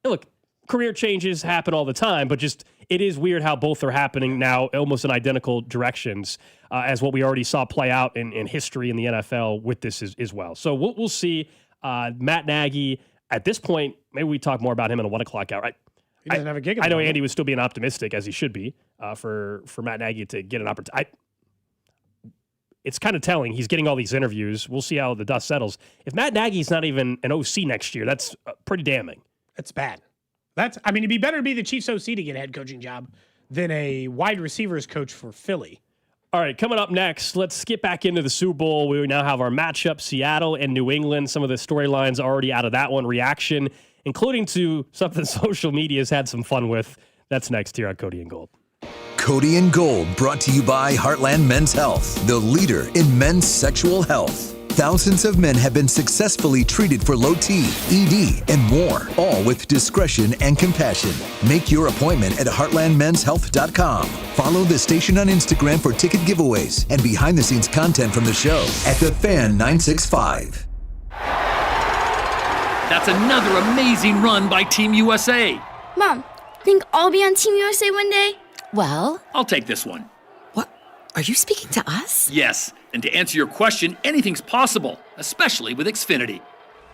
Look, career changes happen all the time, but just it is weird how both are happening now almost in identical directions as what we already saw play out in history in the NFL with this as well. So we'll see. Matt Nagy, at this point, maybe we talk more about him in a 1 o'clock hour. He doesn't have a gig. I know Andy was still being optimistic, as he should be, for Matt Nagy to get an opportunity. It's kind of telling. He's getting all these interviews. We'll see how the dust settles. If Matt Nagy's not even an OC next year, that's pretty damning. That's bad. It'd be better to be the Chiefs OC to get a head coaching job than a wide receivers coach for Philly. All right, coming up next, let's get back into the Super Bowl. We now have our matchup, Seattle and New England. Some of the storylines already out of that one. Reaction, including to something social media has had some fun with. That's next here on Cody and Gold. Cody and Gold, brought to you by Heartland Men's Health, the leader in men's sexual health. Thousands of men have been successfully treated for low T, ED, and more, all with discretion and compassion. Make your appointment at heartlandmenshealth.com. Follow the station on Instagram for ticket giveaways and behind-the-scenes content from the show at The Fan 965. That's another amazing run by Team USA. Mom, think I'll be on Team USA one day? Well, I'll take this one. What? Are you speaking to us? Yes, and to answer your question, anything's possible, especially with Xfinity.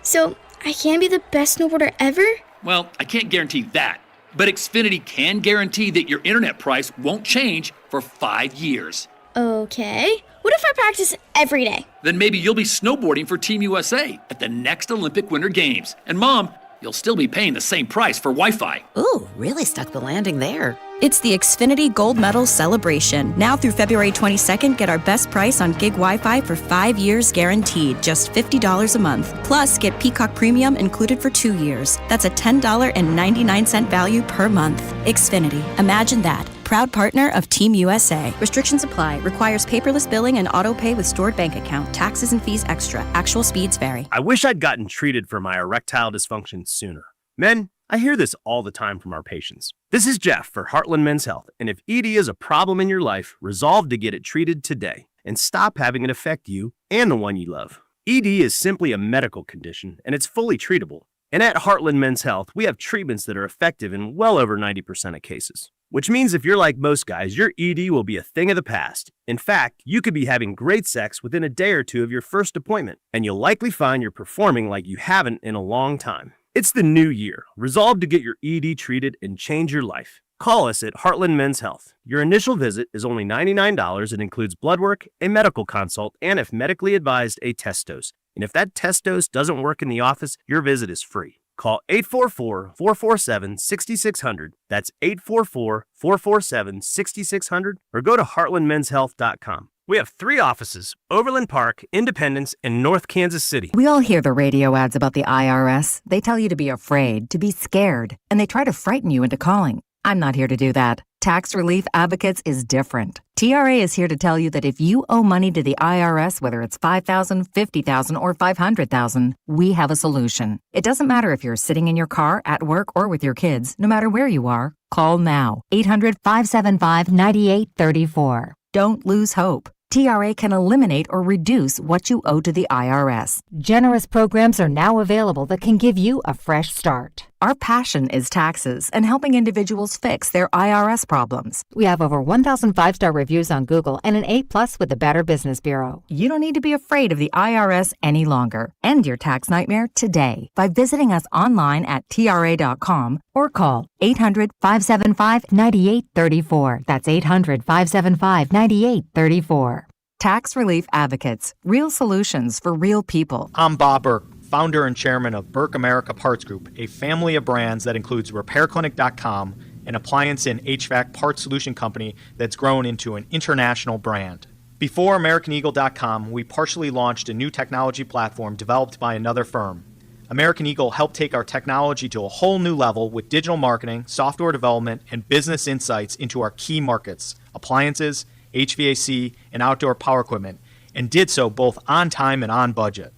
So, I can be the best snowboarder ever? Well, I can't guarantee that, but Xfinity can guarantee that your internet price won't change for 5 years. Okay. What if I practice every day? Then maybe you'll be snowboarding for Team USA at the next Olympic Winter Games. And Mom, you'll still be paying the same price for Wi-Fi. Ooh, really stuck the landing there. It's the Xfinity Gold Medal Celebration. Now through February 22nd, get our best price on gig Wi-Fi for 5 years guaranteed, just $50 a month. Plus, get Peacock Premium included for 2 years. That's a $10.99 value per month. Xfinity. Imagine that. Proud partner of Team USA. Restrictions apply. Requires paperless billing and auto pay with stored bank account. Taxes and fees extra. Actual speeds vary. I wish I'd gotten treated for my erectile dysfunction sooner. Men, I hear this all the time from our patients. This is Jeff for Heartland Men's Health, and if ED is a problem in your life, resolve to get it treated today and stop having it affect you and the one you love. ED is simply a medical condition, and it's fully treatable. And at Heartland Men's Health, we have treatments that are effective in well over 90% of cases. Which means if you're like most guys, your ED will be a thing of the past. In fact, you could be having great sex within a day or two of your first appointment, and you'll likely find you're performing like you haven't in a long time. It's the new year. Resolve to get your ED treated and change your life. Call us at Heartland Men's Health. Your initial visit is only $99 and includes blood work, a medical consult, and if medically advised, a test dose. And if that test dose doesn't work in the office, your visit is free. Call 844-447-6600. That's 844-447-6600 or go to heartlandmenshealth.com. We have 3 offices, Overland Park, Independence, and North Kansas City. We all hear the radio ads about the IRS. They tell you to be afraid, to be scared, and they try to frighten you into calling. I'm not here to do that. Tax Relief Advocates is different. TRA is here to tell you that if you owe money to the IRS, whether it's $5,000, $50,000, or $500,000, we have a solution. It doesn't matter if you're sitting in your car, at work, or with your kids. No matter where you are, call now. 800-575-9834. Don't lose hope. TRA can eliminate or reduce what you owe to the IRS. Generous programs are now available that can give you a fresh start. Our passion is taxes and helping individuals fix their IRS problems. We have over 1,000 5-star reviews on Google and an A+ with the Better Business Bureau. You don't need to be afraid of the IRS any longer. End your tax nightmare today by visiting us online at TRA.com or call 800-575-9834. That's 800-575-9834. Tax Relief Advocates. Real solutions for real people. I'm Bob Burke, founder and chairman of Burke America Parts Group, a family of brands that includes RepairClinic.com, an appliance and HVAC parts solution company that's grown into an international brand. Before AmericanEagle.com, we partially launched a new technology platform developed by another firm. American Eagle helped take our technology to a whole new level with digital marketing, software development, and business insights into our key markets, appliances, HVAC, and outdoor power equipment, and did so both on time and on budget.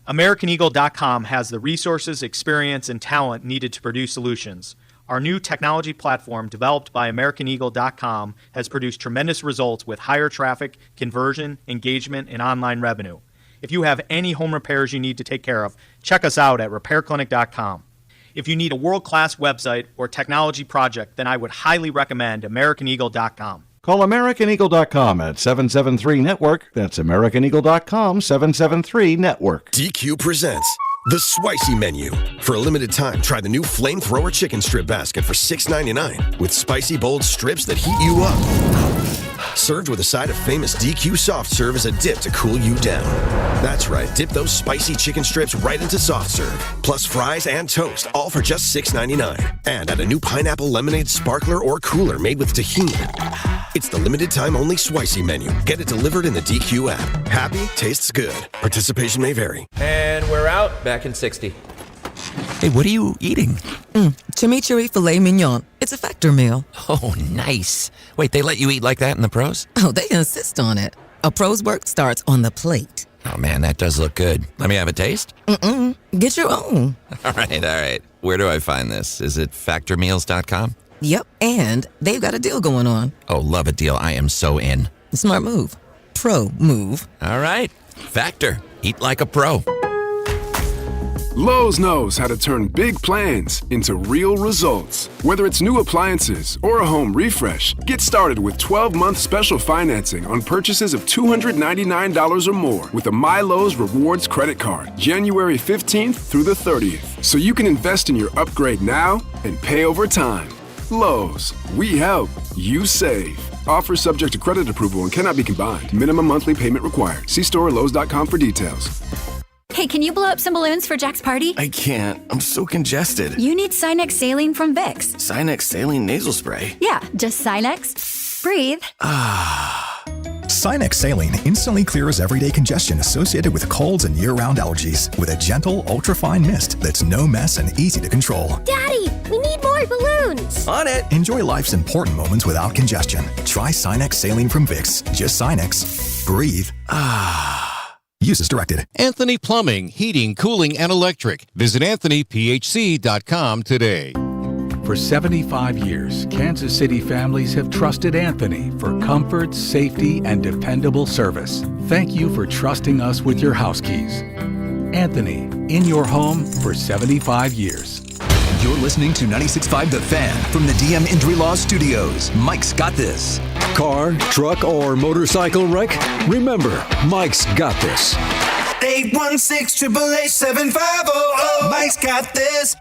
AmericanEagle.com has the resources, experience, and talent needed to produce solutions. Our new technology platform, developed by AmericanEagle.com, has produced tremendous results with higher traffic, conversion, engagement, and online revenue. If you have any home repairs you need to take care of, check us out at RepairClinic.com. If you need a world-class website or technology project, then I would highly recommend AmericanEagle.com. Call AmericanEagle.com at 773-NETWORK. That's AmericanEagle.com, 773-NETWORK. DQ presents the Spicy Menu. For a limited time, try the new Flamethrower Chicken Strip Basket for $6.99 with spicy, bold strips that heat you up. Served with a side of famous DQ soft serve as a dip to cool you down. That's right, dip those spicy chicken strips right into soft serve, plus fries and toast, all for just $6.99. And add a new pineapple lemonade sparkler or cooler made with tahini. It's the limited time only Spicy Menu. Get it delivered in the DQ app. Happy, tastes good. Participation may vary. And we're out, back in 60. Hey, what are you eating? Chimichurri filet mignon. It's a Factor meal. Oh, nice. Wait, they let you eat like that in the pros? Oh, they insist on it. A pro's work starts on the plate. Oh, man, that does look good. Let me have a taste? Get your own. All right. Where do I find this? Is it factormeals.com? Yep, and they've got a deal going on. Oh, love a deal. I am so in. Smart move. Pro move. All right. Factor. Eat like a pro. Lowe's knows how to turn big plans into real results. Whether it's new appliances or a home refresh, get started with 12-month special financing on purchases of $299 or more with a MyLowe's Rewards credit card, January 15th through the 30th. So you can invest in your upgrade now and pay over time. Lowe's, we help, you save. Offer subject to credit approval and cannot be combined. Minimum monthly payment required. See store or Lowe's.com for details. Hey, can you blow up some balloons for Jack's party? I can't. I'm so congested. You need Sinex Saline from Vicks. Sinex Saline Nasal Spray? Yeah, just Sinex. Breathe. Sinex Saline instantly clears everyday congestion associated with colds and year-round allergies with a gentle, ultra-fine mist that's no mess and easy to control. Daddy, we need more balloons. On it. Enjoy life's important moments without congestion. Try Sinex Saline from Vicks. Just Sinex. Breathe. Use as directed. Anthony Plumbing, Heating, Cooling, and Electric. Visit AnthonyPHC.com today. For 75 years, Kansas City families have trusted Anthony for comfort, safety, and dependable service. Thank you for trusting us with your house keys. Anthony, in your home for 75 years. You're listening to 96.5 The Fan from the DM Injury Law Studios. Mike's got this. Car, truck, or motorcycle wreck? Remember, Mike's got this. 816-888-7500. Mike's got this.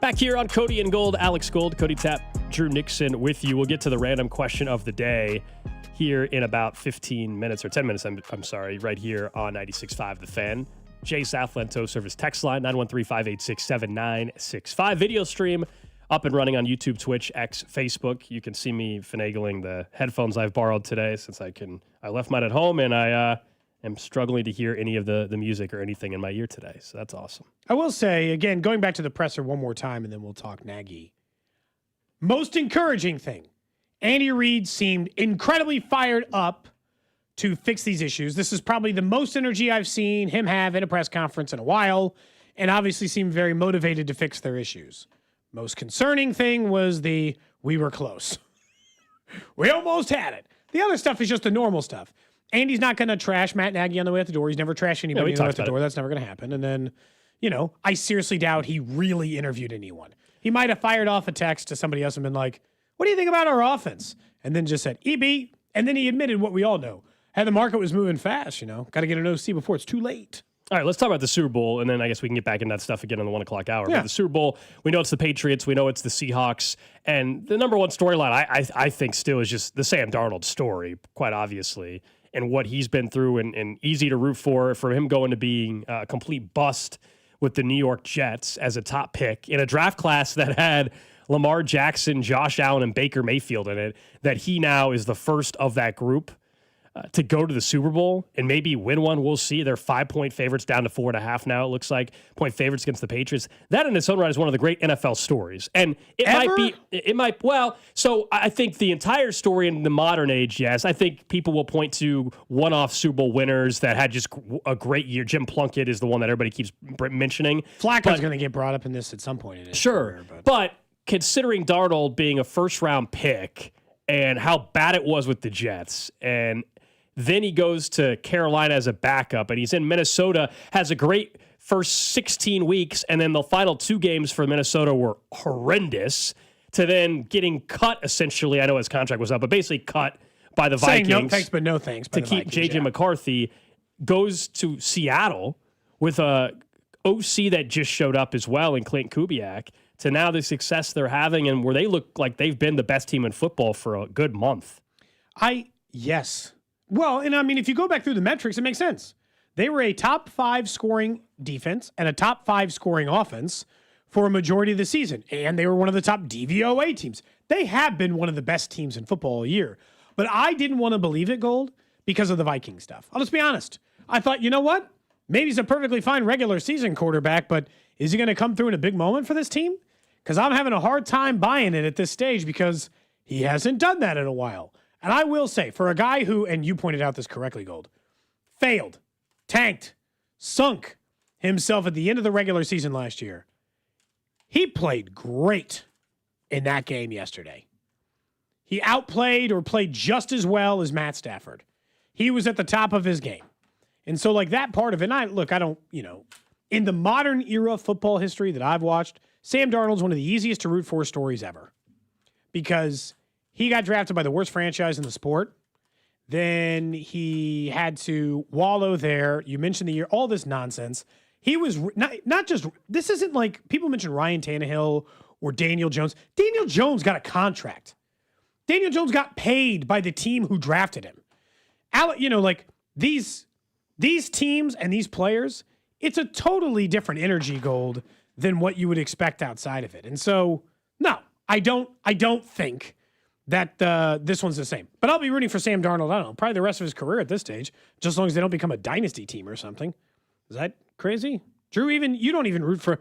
Back here on Cody and Gold, Alex Gold, Cody Tapp, Drew Nixon with you. We'll get to the random question of the day here in about 15 minutes or 10 minutes, I'm sorry, right here on 96.5 The Fan. Jay Southland Service text line, 913-586-7965. Video stream up and running on YouTube, Twitch, X, Facebook. You can see me finagling the headphones I've borrowed today since I left mine at home, and I am struggling to hear any of the music or anything in my ear today. So that's awesome. I will say, again, going back to the presser one more time, and then we'll talk Nagy. Most encouraging thing, Andy Reid seemed incredibly fired up to fix these issues. This is probably the most energy I've seen him have in a press conference in a while, and obviously seemed very motivated to fix their issues. Most concerning thing was we were close. We almost had it. The other stuff is just the normal stuff. Andy's not going to trash Matt Nagy on the way out the door. He's never trashed anybody on the way out the door. That's never going to happen. And then, I seriously doubt he really interviewed anyone. He might have fired off a text to somebody else and been like, what do you think about our offense? And then just said, EB. And then he admitted what we all know. The market was moving fast, got to get an OC before it's too late. All right, let's talk about the Super Bowl, and then I guess we can get back into that stuff again in the 1 o'clock hour. Yeah. But the Super Bowl, we know it's the Patriots, we know it's the Seahawks, and the number one storyline I think still is just the Sam Darnold story, quite obviously, and what he's been through, and easy to root for him going to being a complete bust with the New York Jets as a top pick in a draft class that had Lamar Jackson, Josh Allen, and Baker Mayfield in it, that he now is the first of that group to go to the Super Bowl and maybe win one. We'll see. They're 5-point favorites down to 4.5 now. It looks like point favorites against the Patriots. That in its own right is one of the great NFL stories. And so I think the entire story in the modern age, yes, I think people will point to one-off Super Bowl winners that had just a great year. Jim Plunkett is the one that everybody keeps mentioning. Flacco's going to get brought up in this at some point in his career. But considering Darnold being a first-round pick and how bad it was with the Jets, and then he goes to Carolina as a backup, and he's in Minnesota, has a great first 16 weeks, and then the final 2 games for Minnesota were horrendous, to then getting cut, essentially. I know his contract was up, but basically cut by the Vikings. Saying no thanks, but no thanks. To keep J.J. McCarthy, goes to Seattle with a OC that just showed up as well in Clint Kubiak, to now the success they're having, and where they look like they've been the best team in football for a good month. Yes. Well, and I mean, if you go back through the metrics, it makes sense. They were a top 5 scoring defense and a top 5 scoring offense for a majority of the season. And they were one of the top DVOA teams. They have been one of the best teams in football all year. But I didn't want to believe it, Gold, because of the Viking stuff. I'll just be honest. I thought, you know what? Maybe he's a perfectly fine regular season quarterback, but is he going to come through in a big moment for this team? Because I'm having a hard time buying it at this stage because he hasn't done that in a while. And I will say, for a guy who, and you pointed out this correctly, Gold, failed, tanked, sunk himself at the end of the regular season last year, he played great in that game yesterday. He outplayed or played just as well as Matt Stafford. He was at the top of his game. And so, like, that part of it, in the modern era football history that I've watched, Sam Darnold's one of the easiest to root for stories ever. Because he got drafted by the worst franchise in the sport. Then he had to wallow there. You mentioned the year, all this nonsense. He was not just, this isn't like people mention Ryan Tannehill or Daniel Jones. Daniel Jones got a contract. Daniel Jones got paid by the team who drafted him. These teams and these players, it's a totally different energy, Gold, than what you would expect outside of it. And so, no, I don't think that this one's the same. But I'll be rooting for Sam Darnold, I don't know, probably the rest of his career at this stage, just as long as they don't become a dynasty team or something. Is that crazy? Drew, you don't even root for...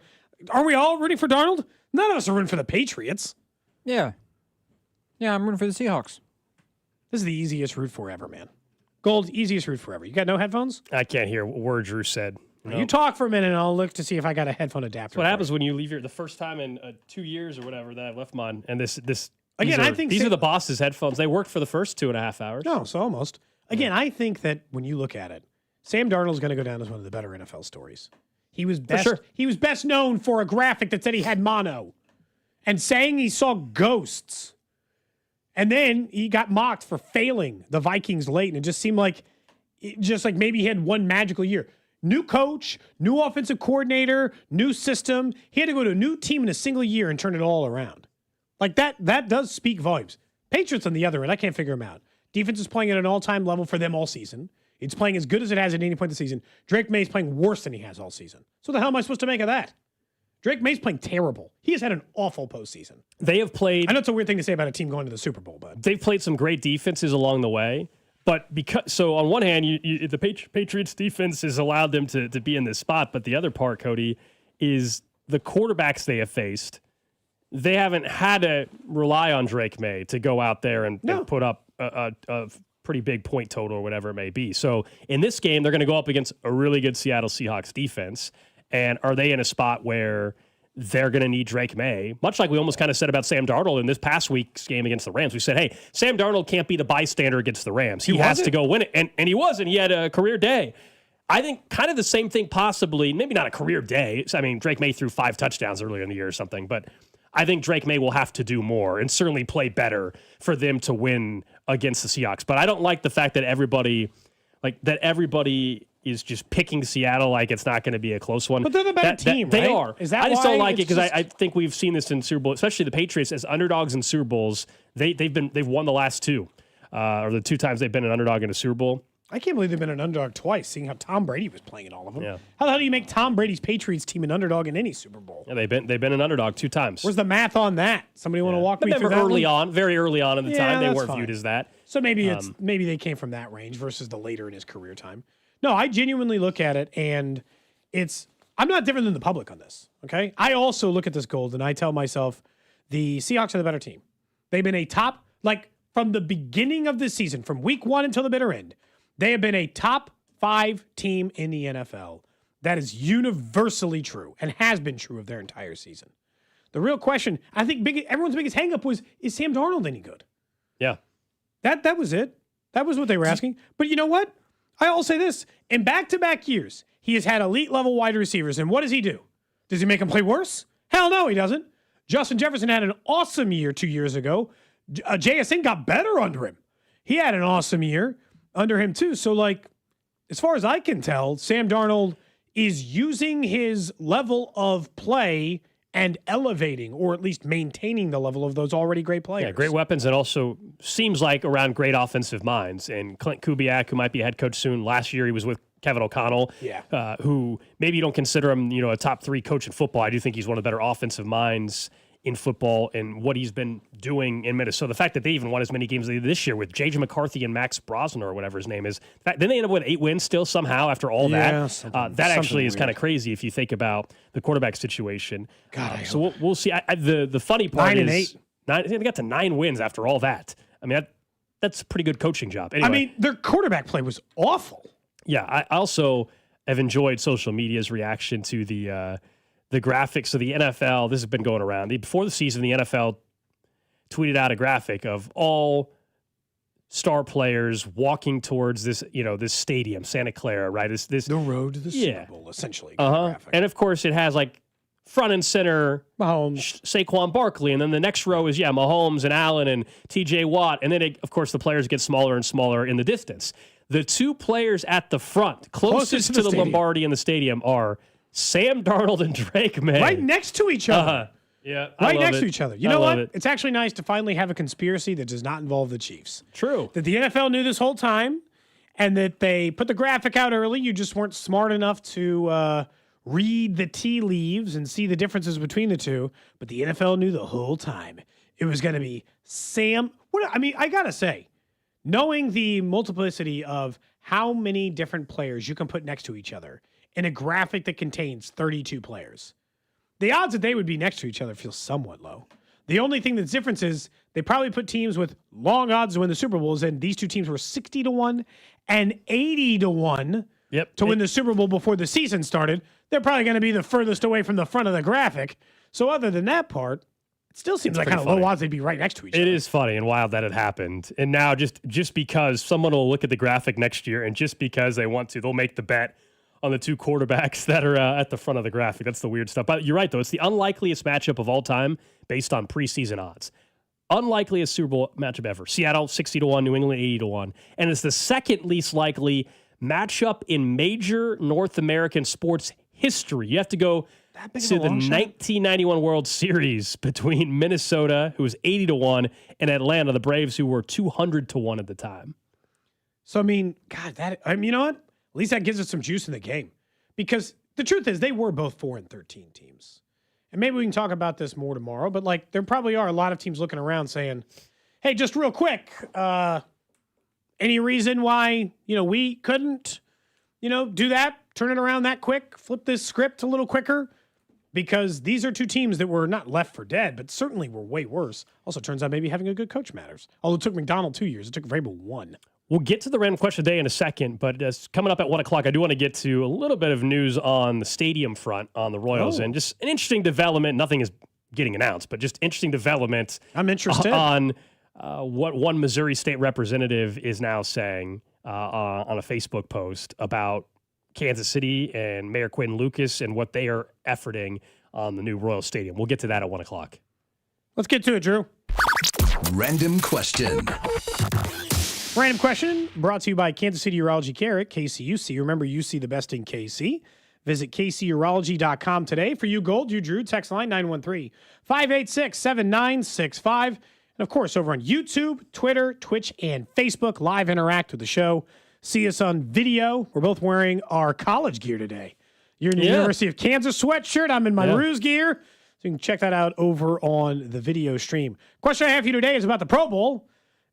Are we all rooting for Darnold? None of us are rooting for the Patriots. Yeah. Yeah, I'm rooting for the Seahawks. This is the easiest root for ever, man. Gold, easiest root forever. You got no headphones? I can't hear a word Drew said. You talk for a minute, and I'll look to see if I got a headphone adapter. That's what happens when you leave the first time in 2 years or whatever that I've left mine. And this again, I think these are the boss's headphones. They worked for the first 2.5 hours. No, so almost. Again, I think that when you look at it, Sam Darnold's going to go down as one of the better NFL stories. He was best. For sure. He was best known for a graphic that said he had mono, and saying he saw ghosts. And then he got mocked for failing the Vikings late, and it just seemed like maybe he had one magical year. New coach, new offensive coordinator, new system. He had to go to a new team in a single year and turn it all around. Like that does speak volumes. Patriots on the other end, I can't figure them out. Defense is playing at an all-time level for them all season. It's playing as good as it has at any point in the season. Drake May's playing worse than he has all season. So what the hell am I supposed to make of that? Drake May's playing terrible. He has had an awful postseason. They have played... I know it's a weird thing to say about a team going to the Super Bowl, but... They've played some great defenses along the way. But so on one hand, the Patriots defense has allowed them to be in this spot. But the other part, Cody, is the quarterbacks they have faced. They haven't had to rely on Drake May to go out there and put up a pretty big point total or whatever it may be. So in this game, they're going to go up against a really good Seattle Seahawks defense. And are they in a spot where they're going to need Drake May, much like we almost kind of said about Sam Darnold in this past week's game against the Rams. We said, hey, Sam Darnold can't be the bystander against the Rams. He has to go win it. And he wasn't. He had a career day. I think kind of the same thing possibly, maybe not a career day. I mean, Drake May threw 5 touchdowns earlier in the year or something, but I think Drake May will have to do more and certainly play better for them to win against the Seahawks. But I don't like the fact that everybody is just picking Seattle like it's not going to be a close one. But they're the better team, right? They right? are. Is that I just why? don't like it It's because just- I think we've seen this in Super Bowl, especially the Patriots as underdogs in Super Bowls. They've won the last 2, or the 2 times they've been an underdog in a Super Bowl. I can't believe they've been an underdog twice, seeing how Tom Brady was playing in all of them. Yeah. How the hell do you make Tom Brady's Patriots team an underdog in any Super Bowl? Yeah, they've been an underdog 2 times. Where's the math on that? Somebody want to walk me through that early one? on, very early on in the time, they that's weren't fine. viewed as that. So maybe maybe they came from that range versus the later in his career time. No, I genuinely look at it, and I'm not different than the public on this. Okay, I also look at this Gold, and I tell myself the Seahawks are the better team. They've been a top, like from the beginning of the season, from week 1 until the bitter end, they have been a top 5 team in the NFL. That is universally true and has been true of their entire season. The real question, I think everyone's biggest hangup was, is Sam Darnold any good? Yeah. That was it. That was what they were asking. But you know what? I'll say this. In back-to-back years, he has had elite-level wide receivers, and what does he do? Does he make them play worse? Hell no, he doesn't. Justin Jefferson had an awesome year 2 years ago. JSN got better under him. He had an awesome year under him, too. So, as far as I can tell, Sam Darnold is using his level of play and elevating, or at least maintaining the level of those already great players. Yeah, great weapons, and also seems like around great offensive minds. And Clint Kubiak, who might be a head coach soon, last year he was with Kevin O'Connell, who maybe you don't consider him, a top 3 coach in football. I do think he's one of the better offensive minds in football and what he's been doing in Minnesota. The fact that they even won as many games as they did this year with J.J. McCarthy and Max Brosnan or whatever his name is. Then they end up with 8 wins still somehow after all that. That actually is kind of crazy if you think about the quarterback situation. So we'll see. The funny part 9 and is 8. They got to 9 wins after all that. I mean, that's a pretty good coaching job. Anyway, I mean, their quarterback play was awful. Yeah, I also have enjoyed social media's reaction to the graphics of the NFL. This has been going around. Before the season, the NFL tweeted out a graphic of all star players walking towards this, this stadium, Santa Clara, right? The road to the Super Bowl, essentially. And of course, it has front and center Mahomes, Saquon Barkley, and then the next row is Mahomes and Allen and T.J. Watt, and then of course the players get smaller and smaller in the distance. The 2 players at the front, closest to the Lombardi in the stadium, are Sam Darnold and Drake May. Right next to each other. Yeah, right next to each other. You know what? It's actually nice to finally have a conspiracy that does not involve the Chiefs. True. That the NFL knew this whole time, and that they put the graphic out early. You just weren't smart enough to read the tea leaves and see the differences between the two. But the NFL knew the whole time it was going to be Sam. I gotta say, knowing the multiplicity of how many different players you can put next to each other in a graphic that contains 32 players, the odds that they would be next to each other feel somewhat low. The only thing that's different is they probably put teams with long odds to win the Super Bowls, and these 2 teams were 60-1 and 80-1 to win the Super Bowl before the season started. They're probably going to be the furthest away from the front of the graphic. So other than that part, it still seems like kind of low odds they'd be right next to each other. It is funny and wild that it happened. And now just because someone will look at the graphic next year and just because they want to, they'll make the bet on the 2 quarterbacks that are at the front of the graphic. That's the weird stuff. But you're right, though. It's the unlikeliest matchup of all time based on preseason odds. Unlikeliest Super Bowl matchup ever. Seattle, 60-1, New England, 80-1. And it's the second least likely matchup in major North American sports history. You have to go to the 1991 World Series between Minnesota, who was 80-1, and Atlanta, the Braves, who were 200-1 at the time. So, you know what? At least that gives us some juice in the game. Because the truth is, they were both 4-13 teams. And maybe we can talk about this more tomorrow, but there probably are a lot of teams looking around saying, hey, just real quick, any reason why, we couldn't, do that, turn it around that quick, flip this script a little quicker? Because these are 2 teams that were not left for dead, but certainly were way worse. Also, turns out maybe having a good coach matters. Although it took McDonald 2 years. It took Vrabel 1. We'll get to the random question of the day in a second, but coming up at 1 o'clock, I do want to get to a little bit of news on the stadium front on the Royals, and just an interesting development. Nothing is getting announced, but just interesting development. I'm interested on what one Missouri state representative is now saying on a Facebook post about Kansas City and Mayor Quinn Lucas and what they are efforting on the new Royal Stadium. We'll get to that at 1 o'clock. Let's get to it, Drew. Random question. Random question brought to you by Kansas City Urology Care at KCUC. Remember, you see the best in KC. Visit kcurology.com today. For you, Gold, you, Drew, text line 913-586-7965. And, of course, over on YouTube, Twitter, Twitch, and Facebook, live interact with the show. See us on video. We're both wearing our college gear today. You're in the University of Kansas sweatshirt. I'm in my Ruse gear. So you can check that out over on the video stream. Question I have for you today is about the Pro Bowl.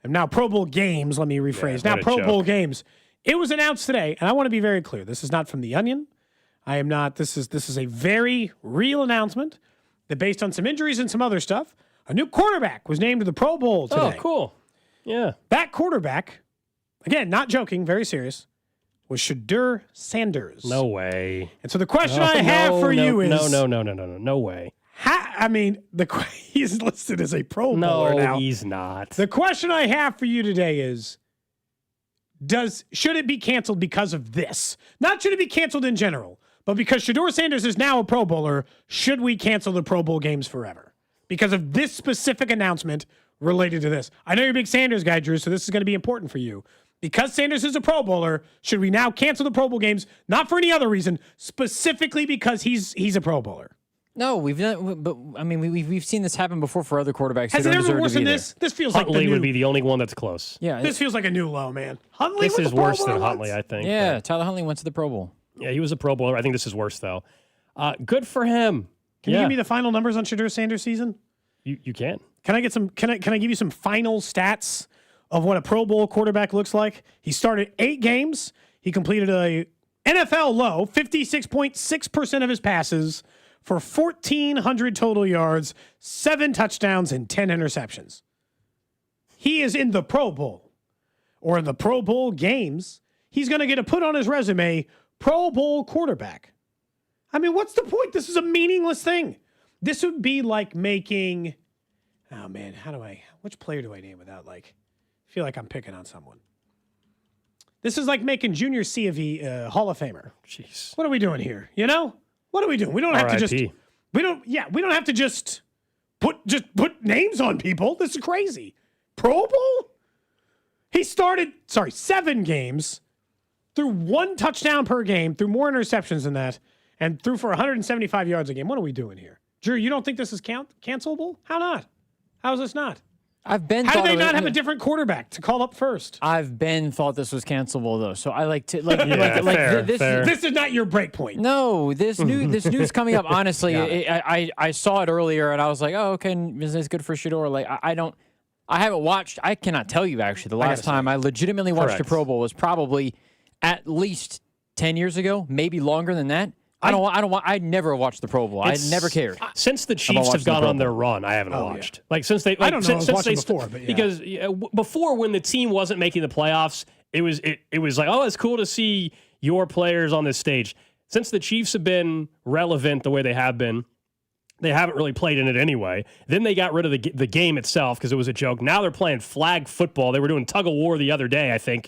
And now Pro Bowl games, let me rephrase. Now Pro Bowl games. It was announced today, and I want to be very clear. This is not from The Onion. I am not. This is a very real announcement that based on some injuries and some other stuff, a new quarterback was named to the Pro Bowl today. Oh, cool. Yeah. That quarterback, again, not joking, very serious, was Shadur Sanders. No way. And so the question I have for you is... No way. He's listed as a Pro Bowler now. No, he's not. The question I have for you today is, should it be canceled because of this? Not should it be canceled in general, but because Shadur Sanders is now a Pro Bowler, should we cancel the Pro Bowl games forever? Because of this specific announcement related to this. I know you're a big Sanders guy, Drew, so this is going to be important for you. Because Sanders is a Pro Bowler, should we now cancel the Pro Bowl games? Not for any other reason, specifically because he's a Pro Bowler. No, we've seen this happen before for other quarterbacks. Has it ever worse than this? This feels like Huntley would be the only one that's close. Yeah, this feels like a new low, man. Huntley this was is the Pro worse Bowler than once? Huntley, I think. Yeah, Tyler Huntley went to the Pro Bowl. Yeah, he was a Pro Bowler. I think this is worse though. Good for him. Can you give me the final numbers on Shadur Sanders' season? You can. Can I get some? Can I give you some final stats of what a Pro Bowl quarterback looks like? He started 8 games. He completed a NFL low 56.6% of his passes for 1,400 total yards, 7 touchdowns, and 10 interceptions. He is in the Pro Bowl, or in the Pro Bowl games. He's going to get a put on his resume, Pro Bowl quarterback. I mean, what's the point? This is a meaningless thing. This would be like making, oh man, which player do I name without I feel like I'm picking on someone. This is like making Junior C of E Hall of Famer. Jeez. What are we doing here? You know? What are we doing? We don't have to just, we don't have to just put names on people. This is crazy. Pro Bowl? He started, 7 games, threw 1 touchdown per game, threw more interceptions than that, and threw for 175 yards a game. What are we doing here? Drew, you don't think this is cancelable? How not? How is this not? How do they not have a different quarterback to call up first? I've thought this was cancelable though, so I like to fair. This is not your break point. No, this news coming up. Honestly, I saw it earlier and I was like, oh, okay, is this good for Shador? I haven't watched. I cannot tell you actually. The last time I legitimately watched a Pro Bowl was probably at least 10 years ago, maybe longer than that. I never watched the Pro Bowl. I never cared. Since the Chiefs have gone on their run, I haven't watched. Yeah. Since they, I don't know. I was watching before, but because before when the team wasn't making the playoffs, it was like, oh, it's cool to see your players on this stage. Since the Chiefs have been relevant the way they have been, they haven't really played in it anyway. Then they got rid of the game itself because it was a joke. Now they're playing flag football. They were doing tug of war the other day, I think,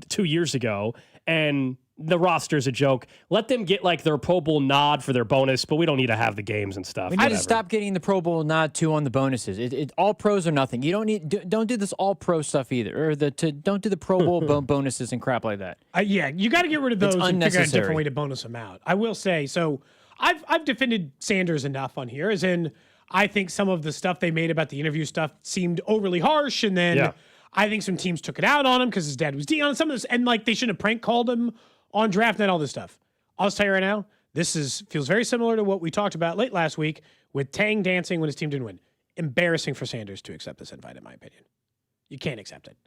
2 years ago, and the roster's a joke. Let them get their Pro Bowl nod for their bonus, but we don't need to have the games and stuff. We need to stop getting the Pro Bowl nod too on the bonuses. All pros or nothing. You don't do this all pro stuff either, or don't do the Pro Bowl bonuses and crap like that. You got to get rid of those and figure out a different way to bonus them out. I will say so. I've defended Sanders enough on here, as in I think some of the stuff they made about the interview stuff seemed overly harsh, and then I think some teams took it out on him because his dad was Dion. Some of this, and they shouldn't have prank called him on draft night, all this stuff. I'll just tell you right now, this feels very similar to what we talked about late last week with Tang dancing when his team didn't win. Embarrassing for Sanders to accept this invite, in my opinion. You can't accept it.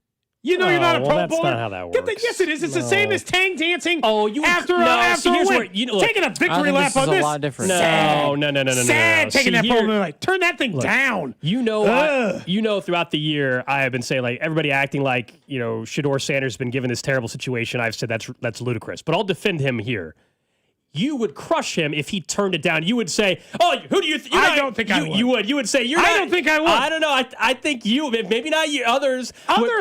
You know you're not a Pro that's Bowler. Not how that works. Yes, it is. It's the same as tang dancing. Oh, you after a win. Taking a victory lap on this. This a lot different. No. Sad taking that Pro Bowler. Like, turn that thing down. You know, throughout the year, I have been saying like everybody acting like Shedeur Sanders has been given this terrible situation. I've said that's ludicrous, but I'll defend him here. You would crush him if he turned it down. You would say, "Oh, who do you think?" I don't think I would. You would. You would say, "You're." I don't think I would. I don't know. I think you. Maybe not you. Others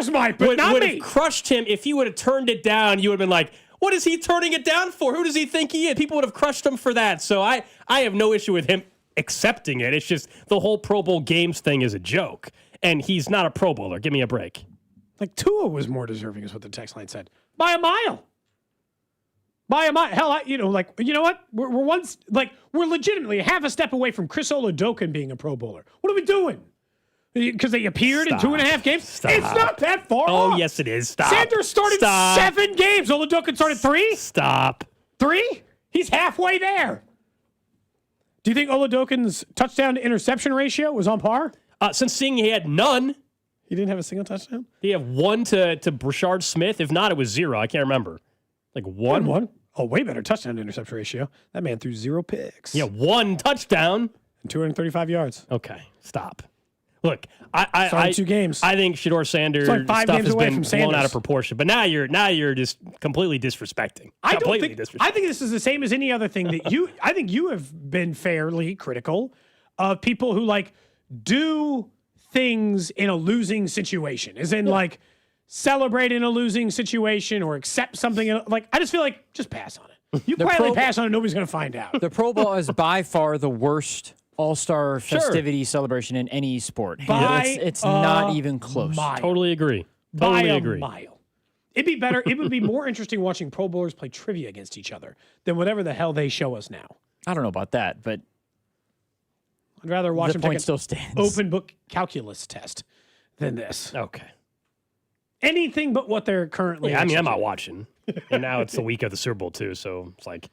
might, but not would me. have crushed him if he would have turned it down. You would have been like, "What is he turning it down for? Who does he think he is?" People would have crushed him for that. So I have no issue with him accepting it. It's just the whole Pro Bowl games thing is a joke, and he's not a Pro Bowler. Give me a break. Like Tua was more deserving, is what the text line said, by a mile. By a mile. Hell, you know what? We're legitimately half a step away from Chris Oladokun being a Pro Bowler. What are we doing? Because they appeared in 2.5 games? Stop. It's not that far off. Oh, yes, it is. Stop. Sanders started 7 games. Oladokun started 3? Stop. 3? He's halfway there. Do you think Oladokun's touchdown to interception ratio was on par? Since seeing he had none. He didn't have a single touchdown? He had 1 to Brashard Smith. If not, it was 0. I can't remember. Like 1. Oh, way better touchdown to interception ratio. That man threw 0 picks. Yeah, 1 touchdown. And 235 yards. Okay, stop. Look, I 2 games. I think Shedeur Sanders like 5 stuff games has away been from blown out Sanders. of proportion. But now you're just completely disrespecting. I think this is the same as any other thing that I think you have been fairly critical of people who do things in a losing situation. As in celebrate in a losing situation or accept something. I just feel like just pass on it. You quietly pass on it, nobody's going to find out. The Pro Bowl is by far the worst all-star festivity celebration in any sport. It's not even close. Totally agree. By a mile. It'd be better. It would be more interesting watching Pro Bowlers play trivia against each other than whatever the hell they show us now. I don't know about that, but I'd rather watch them take still stands. Open book calculus test than this. Okay. Anything but what they're currently. Yeah, I mean, I'm not watching. And now it's the week of the Super Bowl, too. So it's like.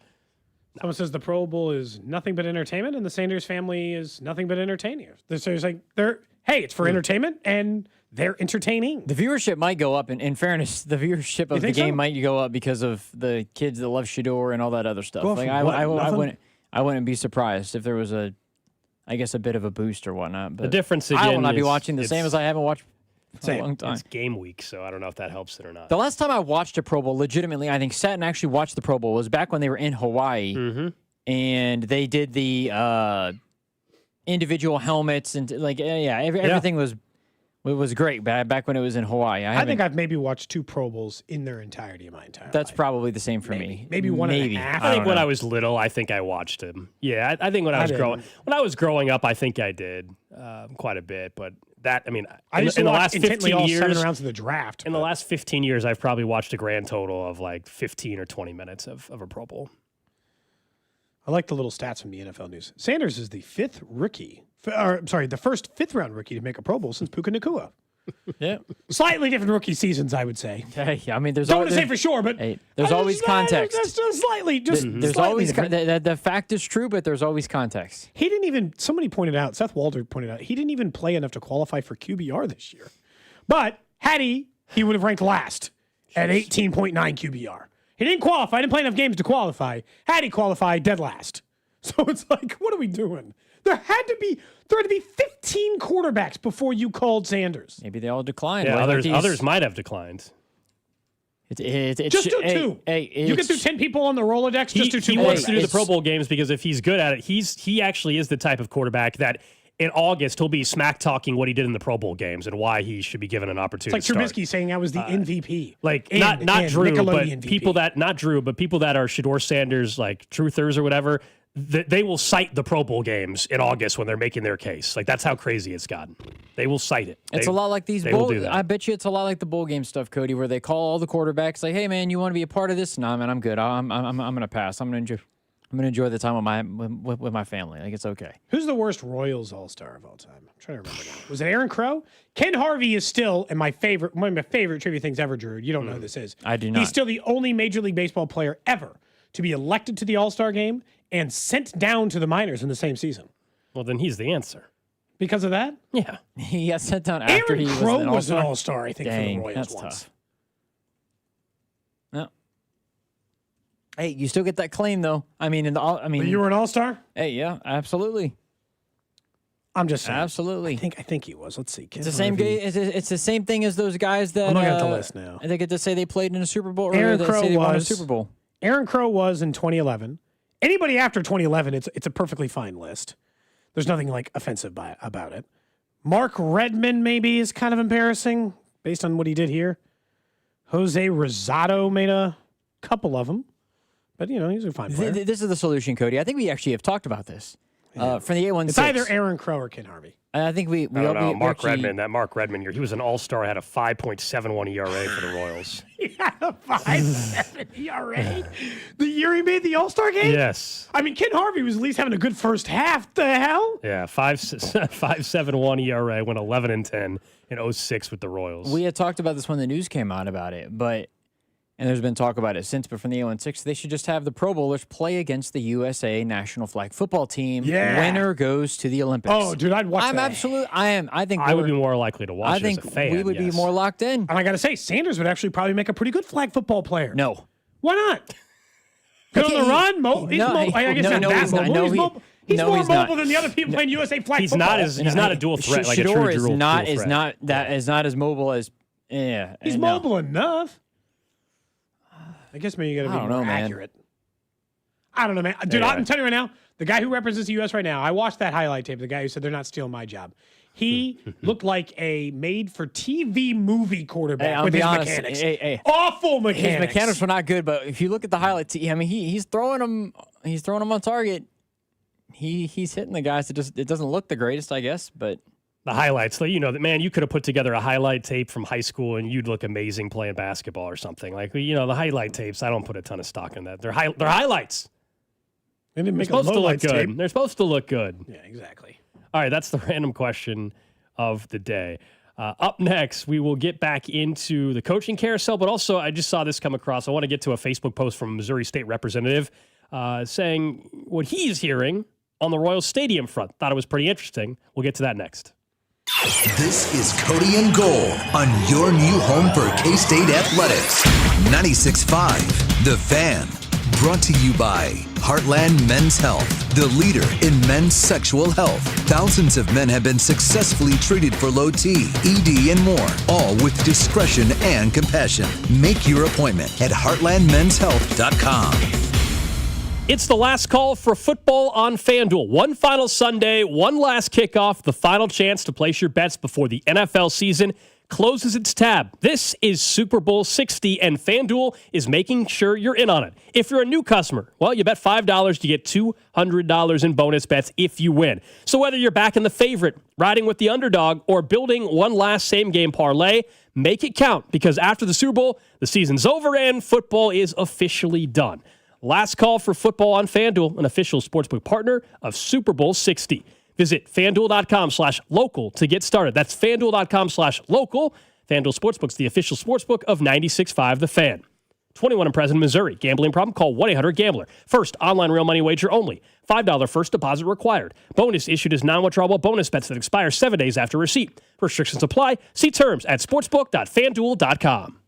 Someone says the Pro Bowl is nothing but entertainment, and the Sanders family is nothing but entertaining. So it's like, it's for entertainment, and they're entertaining. The viewership might go up. In fairness, the viewership of the game might go up because of the kids that love Shedeur and all that other stuff. I wouldn't be surprised if there was a bit of a boost or whatnot. But the difference again I will not be watching the same as I haven't watched for a long time. It's game week, so I don't know if that helps it or not. The last time I watched a Pro Bowl, legitimately, I think sat and actually watched the Pro Bowl was back when they were in Hawaii, and they did the individual helmets and everything was great back when it was in Hawaii. I think I've maybe watched 2 Pro Bowls in their entirety in my entire That's life. probably the same for me. Maybe one and a half. I think when I was little, I think I watched him. Yeah, I think when I was growing up, I think I did quite a bit. But that, I mean, I used to in the watch last 15 all years, 7 rounds of the draft. In the last 15 years, I've probably watched a grand total of 15 or 20 minutes of a Pro Bowl. I like the little stats from the NFL News. Sanders is the the first 5th round rookie to make a Pro Bowl since Puka Nacua. Yeah, slightly different rookie seasons, I would say. Hey, I mean, don't want to say for sure, but there's always context. Just slightly, there's always the fact is true, but there's always context. He didn't even. Somebody pointed out. Seth Walter pointed out he didn't even play enough to qualify for QBR this year. But had he would have ranked last at 18.9 QBR. He didn't qualify. Didn't play enough games to qualify. Had he qualified, dead last. So it's like, what are we doing? There had to be 15 quarterbacks before you called Sanders. Maybe they all declined. Yeah, others might have declined. Just do 2. You get through 10 people on the Rolodex. Just do 2. He wants to do the Pro Bowl games because if he's good at it, he actually is the type of quarterback that in August he'll be smack talking what he did in the Pro Bowl games and why he should be given an opportunity. It's like to Trubisky saying I was the MVP. Not Drew, but MVP. people that are Shedeur Sanders truthers or whatever. They will cite the Pro Bowl games in August when they're making their case. That's how crazy it's gotten. They will cite it. It's a lot like these bowl. I bet you it's a lot like the bowl game stuff, Cody, where they call all the quarterbacks like, "Hey, man, you want to be a part of this?" "No, man, I'm good. I'm gonna pass. I'm gonna enjoy the time with my family. It's okay." Who's the worst Royals All-Star of all time? I'm trying to remember now. Was it Aaron Crow? Ken Harvey is still one of my favorite trivia things ever, Drew. You don't know who this is. I do not. He's still the only Major League Baseball player ever to be elected to the All-Star game and sent down to the minors in the same season. Well, then he's the answer. Because of that? Yeah. He got sent down after Aaron he Crow was an all-star, I think, for the Royals that's once. tough. No. Hey, you still get that claim though. I mean, But you were an all-star? Hey, yeah, absolutely. I'm just saying. Absolutely. I think he was. Let's see. It's the same guy. It's the same thing as those guys that I'm looking at the list now. They get to say they played in a Super Bowl. Aaron or Crow say they won a was Super Bowl. Aaron Crow was in 2011. Anybody after 2011, it's a perfectly fine list. There's nothing like offensive about it. Mark Redmond maybe is kind of embarrassing based on what he did here. Jose Rosado made a couple of them, but he's a fine player. This is the solution, Cody. I think we actually have talked about this. For the 816. It's either Aaron Crow or Ken Harvey. I think we I don't know. Mark Redmond, that Mark Redmond year, he was an all-star, had a 5.71 ERA for the Royals. He had a 5.7 ERA the year he made the All-Star game? Yes. I mean, Ken Harvey was at least having a good first half. The hell? Yeah, 5.71 ERA, went 11-10 in 06 with the Royals. We had talked about this when the news came out about it, and there's been talk about it since, but from the 0-6, they should just have the Pro Bowlers play against the USA national flag football team. Yeah. Winner goes to the Olympics. Oh, dude, I'd watch that. I think I would be more likely to watch it as a fan. We would be more locked in. And I got to say, Sanders would actually probably make a pretty good flag football player. No. Why not? Good on the run? I guess not that mobile. He's more mobile than the other people playing USA flag football. He's not a dual threat, like a true Shador dual threat. is not as mobile as He's mobile enough. I guess maybe you got to be more accurate. I don't know, man. Dude, I'm telling you right now, the guy who represents the U.S. right now, I watched that highlight tape, the guy who said they're not stealing my job. He looked like a made-for-TV movie quarterback with his mechanics. Awful mechanics. His mechanics were not good, but if you look at the highlights, I mean, he's throwing them on target. He's hitting the guys. It doesn't look the greatest, I guess, but the highlights, man, you could have put together a highlight tape from high school and you'd look amazing playing basketball or something. Like, the highlight tapes, I don't put a ton of stock in that. They're highlights. They didn't make They're supposed to look good. Tape. They're supposed to look good. Yeah, exactly. All right, that's the random question of the day. Up next, we will get back into the coaching carousel, but also I just saw this come across. I want to get to a Facebook post from a Missouri State representative saying what he's hearing on the Royals Stadium front. Thought it was pretty interesting. We'll get to that next. This is Cody and Gold on your new home for K-State Athletics. 96.5, The Fan. Brought to you by Heartland Men's Health, the leader in men's sexual health. Thousands of men have been successfully treated for low T, ED, and more, all with discretion and compassion. Make your appointment at heartlandmenshealth.com. It's the last call for football on FanDuel. One final Sunday, one last kickoff, the final chance to place your bets before the NFL season closes its tab. This is Super Bowl 60, and FanDuel is making sure you're in on it. If you're a new customer, well, you bet $5, you get $200 in bonus bets if you win. So whether you're backing the favorite, riding with the underdog, or building one last same-game parlay, make it count, because after the Super Bowl, the season's over and football is officially done. Last call for football on FanDuel, an official sportsbook partner of Super Bowl 60. Visit FanDuel.com/local to get started. That's FanDuel.com/local. FanDuel Sportsbook's the official sportsbook of 96.5 The Fan. 21 and present in Missouri. Gambling problem? Call 1-800-GAMBLER. First, online real money wager only. $5 first deposit required. Bonus issued as non-withdrawable bonus bets that expire 7 days after receipt. Restrictions apply. See terms at sportsbook.fanduel.com.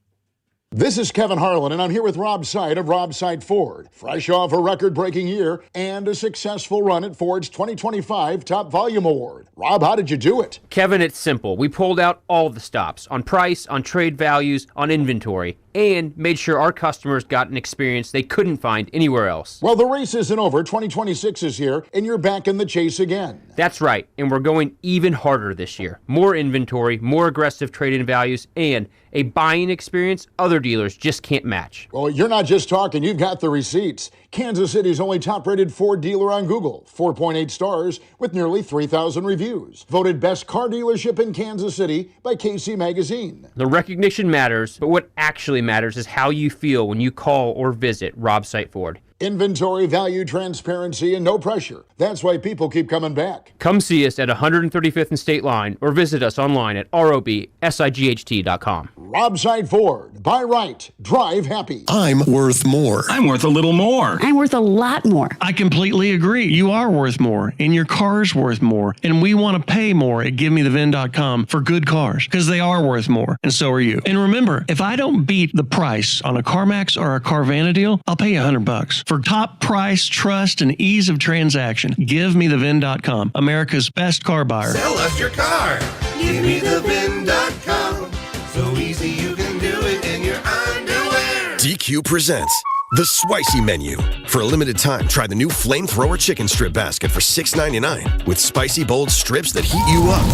This is Kevin Harlan, and I'm here with Rob Seid of Rob Seid Ford. Fresh off a record-breaking year and a successful run at Ford's 2025 Top Volume Award. Rob, how did you do it? Kevin, it's simple. We pulled out all the stops on price, on trade values, on inventory, and made sure our customers got an experience they couldn't find anywhere else. Well, the race isn't over. 2026 is here, and you're back in the chase again. That's right, and we're going even harder this year. More inventory, more aggressive trade-in values, and a buying experience other dealers just can't match. Well, you're not just talking, you've got the receipts. Kansas City's only top-rated Ford dealer on Google, 4.8 stars with nearly 3,000 reviews. Voted best car dealership in Kansas City by KC Magazine. The recognition matters, but what actually matters is how you feel when you call or visit Rob Seid Ford. Inventory, value, transparency, and no pressure. That's why people keep coming back. Come see us at 135th and State Line or visit us online at robsight.com. Robside Ford. Buy right. Drive happy. I'm worth more. I'm worth a little more. I'm worth a lot more. I completely agree. You are worth more, and your car's worth more, and we want to pay more at GiveMeTheVin.com for good cars, because they are worth more, and so are you. And remember, if I don't beat the price on a CarMax or a Carvana deal, I'll pay you $100. For top price, trust, and ease of transaction, GiveMeTheVin.com, America's best car buyer. Sell us your car. GiveMeTheVin.com. So easy you can do it in your underwear. DQ presents The Spicy Menu. For a limited time, try the new Flamethrower Chicken Strip Basket for $6.99 with spicy, bold strips that heat you up.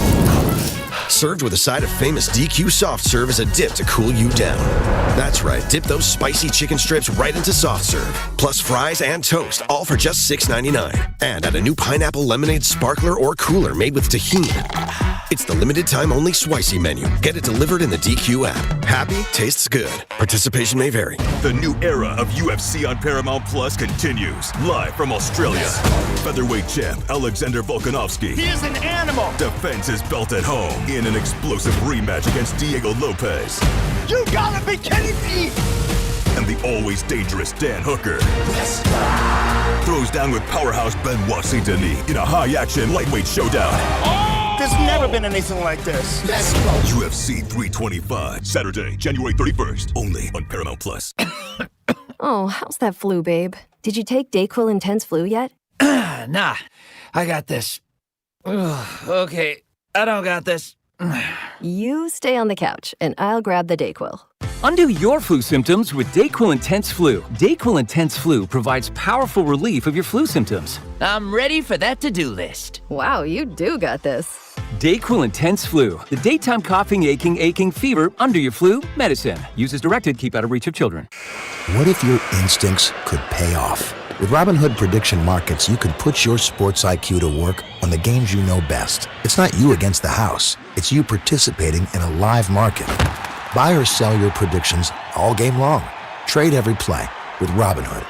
Served with a side of famous DQ soft serve as a dip to cool you down. That's right, dip those spicy chicken strips right into soft serve, plus fries and toast, all for just $6.99. And add a new pineapple lemonade sparkler or cooler made with tahini. It's the limited time only Spicy Menu. Get it delivered in the DQ app. Happy tastes good. Participation may vary. The new era of UFC on Paramount Plus continues. Live from Australia. Featherweight champ Alexander Volkanovski. He is an animal. Defends his belt at home in an explosive rematch against Diego Lopez. You gotta be kidding me. And the always dangerous Dan Hooker. Yes. Throws down with powerhouse Benoit Saint-Denis in a high-action lightweight showdown. There's never been anything like this. Let's go. UFC 325, Saturday, January 31st, only on Paramount Plus. Oh, how's that flu, babe? Did you take DayQuil Intense Flu yet? Nah, I got this. Ugh, okay, I don't got this. You stay on the couch, and I'll grab the DayQuil. Undo your flu symptoms with DayQuil Intense Flu. DayQuil Intense Flu provides powerful relief of your flu symptoms. I'm ready for that to-do list. Wow, you do got this. DayQuil Intense Flu. The daytime coughing, aching, fever, under your flu medicine. Use as directed, keep out of reach of children. What if your instincts could pay off? With Robinhood Prediction Markets, you could put your sports IQ to work on the games you know best. It's not you against the house. It's you participating in a live market. Buy or sell your predictions all game long. Trade every play with Robinhood.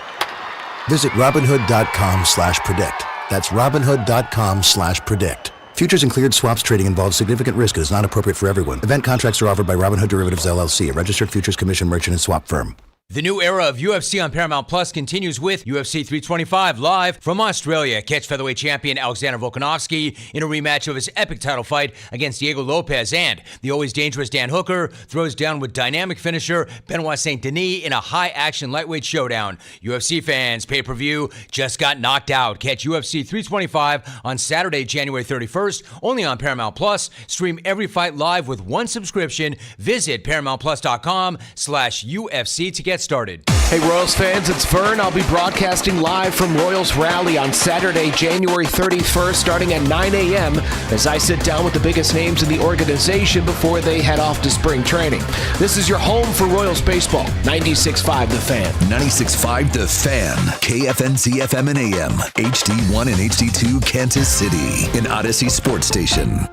Visit Robinhood.com/predict. That's Robinhood.com/predict. Futures and cleared swaps trading involves significant risk and is not appropriate for everyone. Event contracts are offered by Robinhood Derivatives LLC, a registered futures commission merchant and swap firm. The new era of UFC on Paramount Plus continues with UFC 325 live from Australia. Catch featherweight champion Alexander Volkanovski in a rematch of his epic title fight against Diego Lopez, and the always dangerous Dan Hooker throws down with dynamic finisher Benoit Saint-Denis in a high-action lightweight showdown. UFC fans, pay-per-view just got knocked out. Catch UFC 325 on Saturday, January 31st, only on Paramount Plus. Stream every fight live with one subscription. Visit ParamountPlus.com/UFC to get started. Hey Royals fans, it's Vern. I'll be broadcasting live from Royals Rally on Saturday, January 31st, starting at 9 a.m. as I sit down with the biggest names in the organization before they head off to spring training. This is your home for Royals baseball. 96.5 The Fan. 96.5 The Fan. KFNC FM and AM. HD1 and HD2 Kansas City. An Odyssey Sports Station.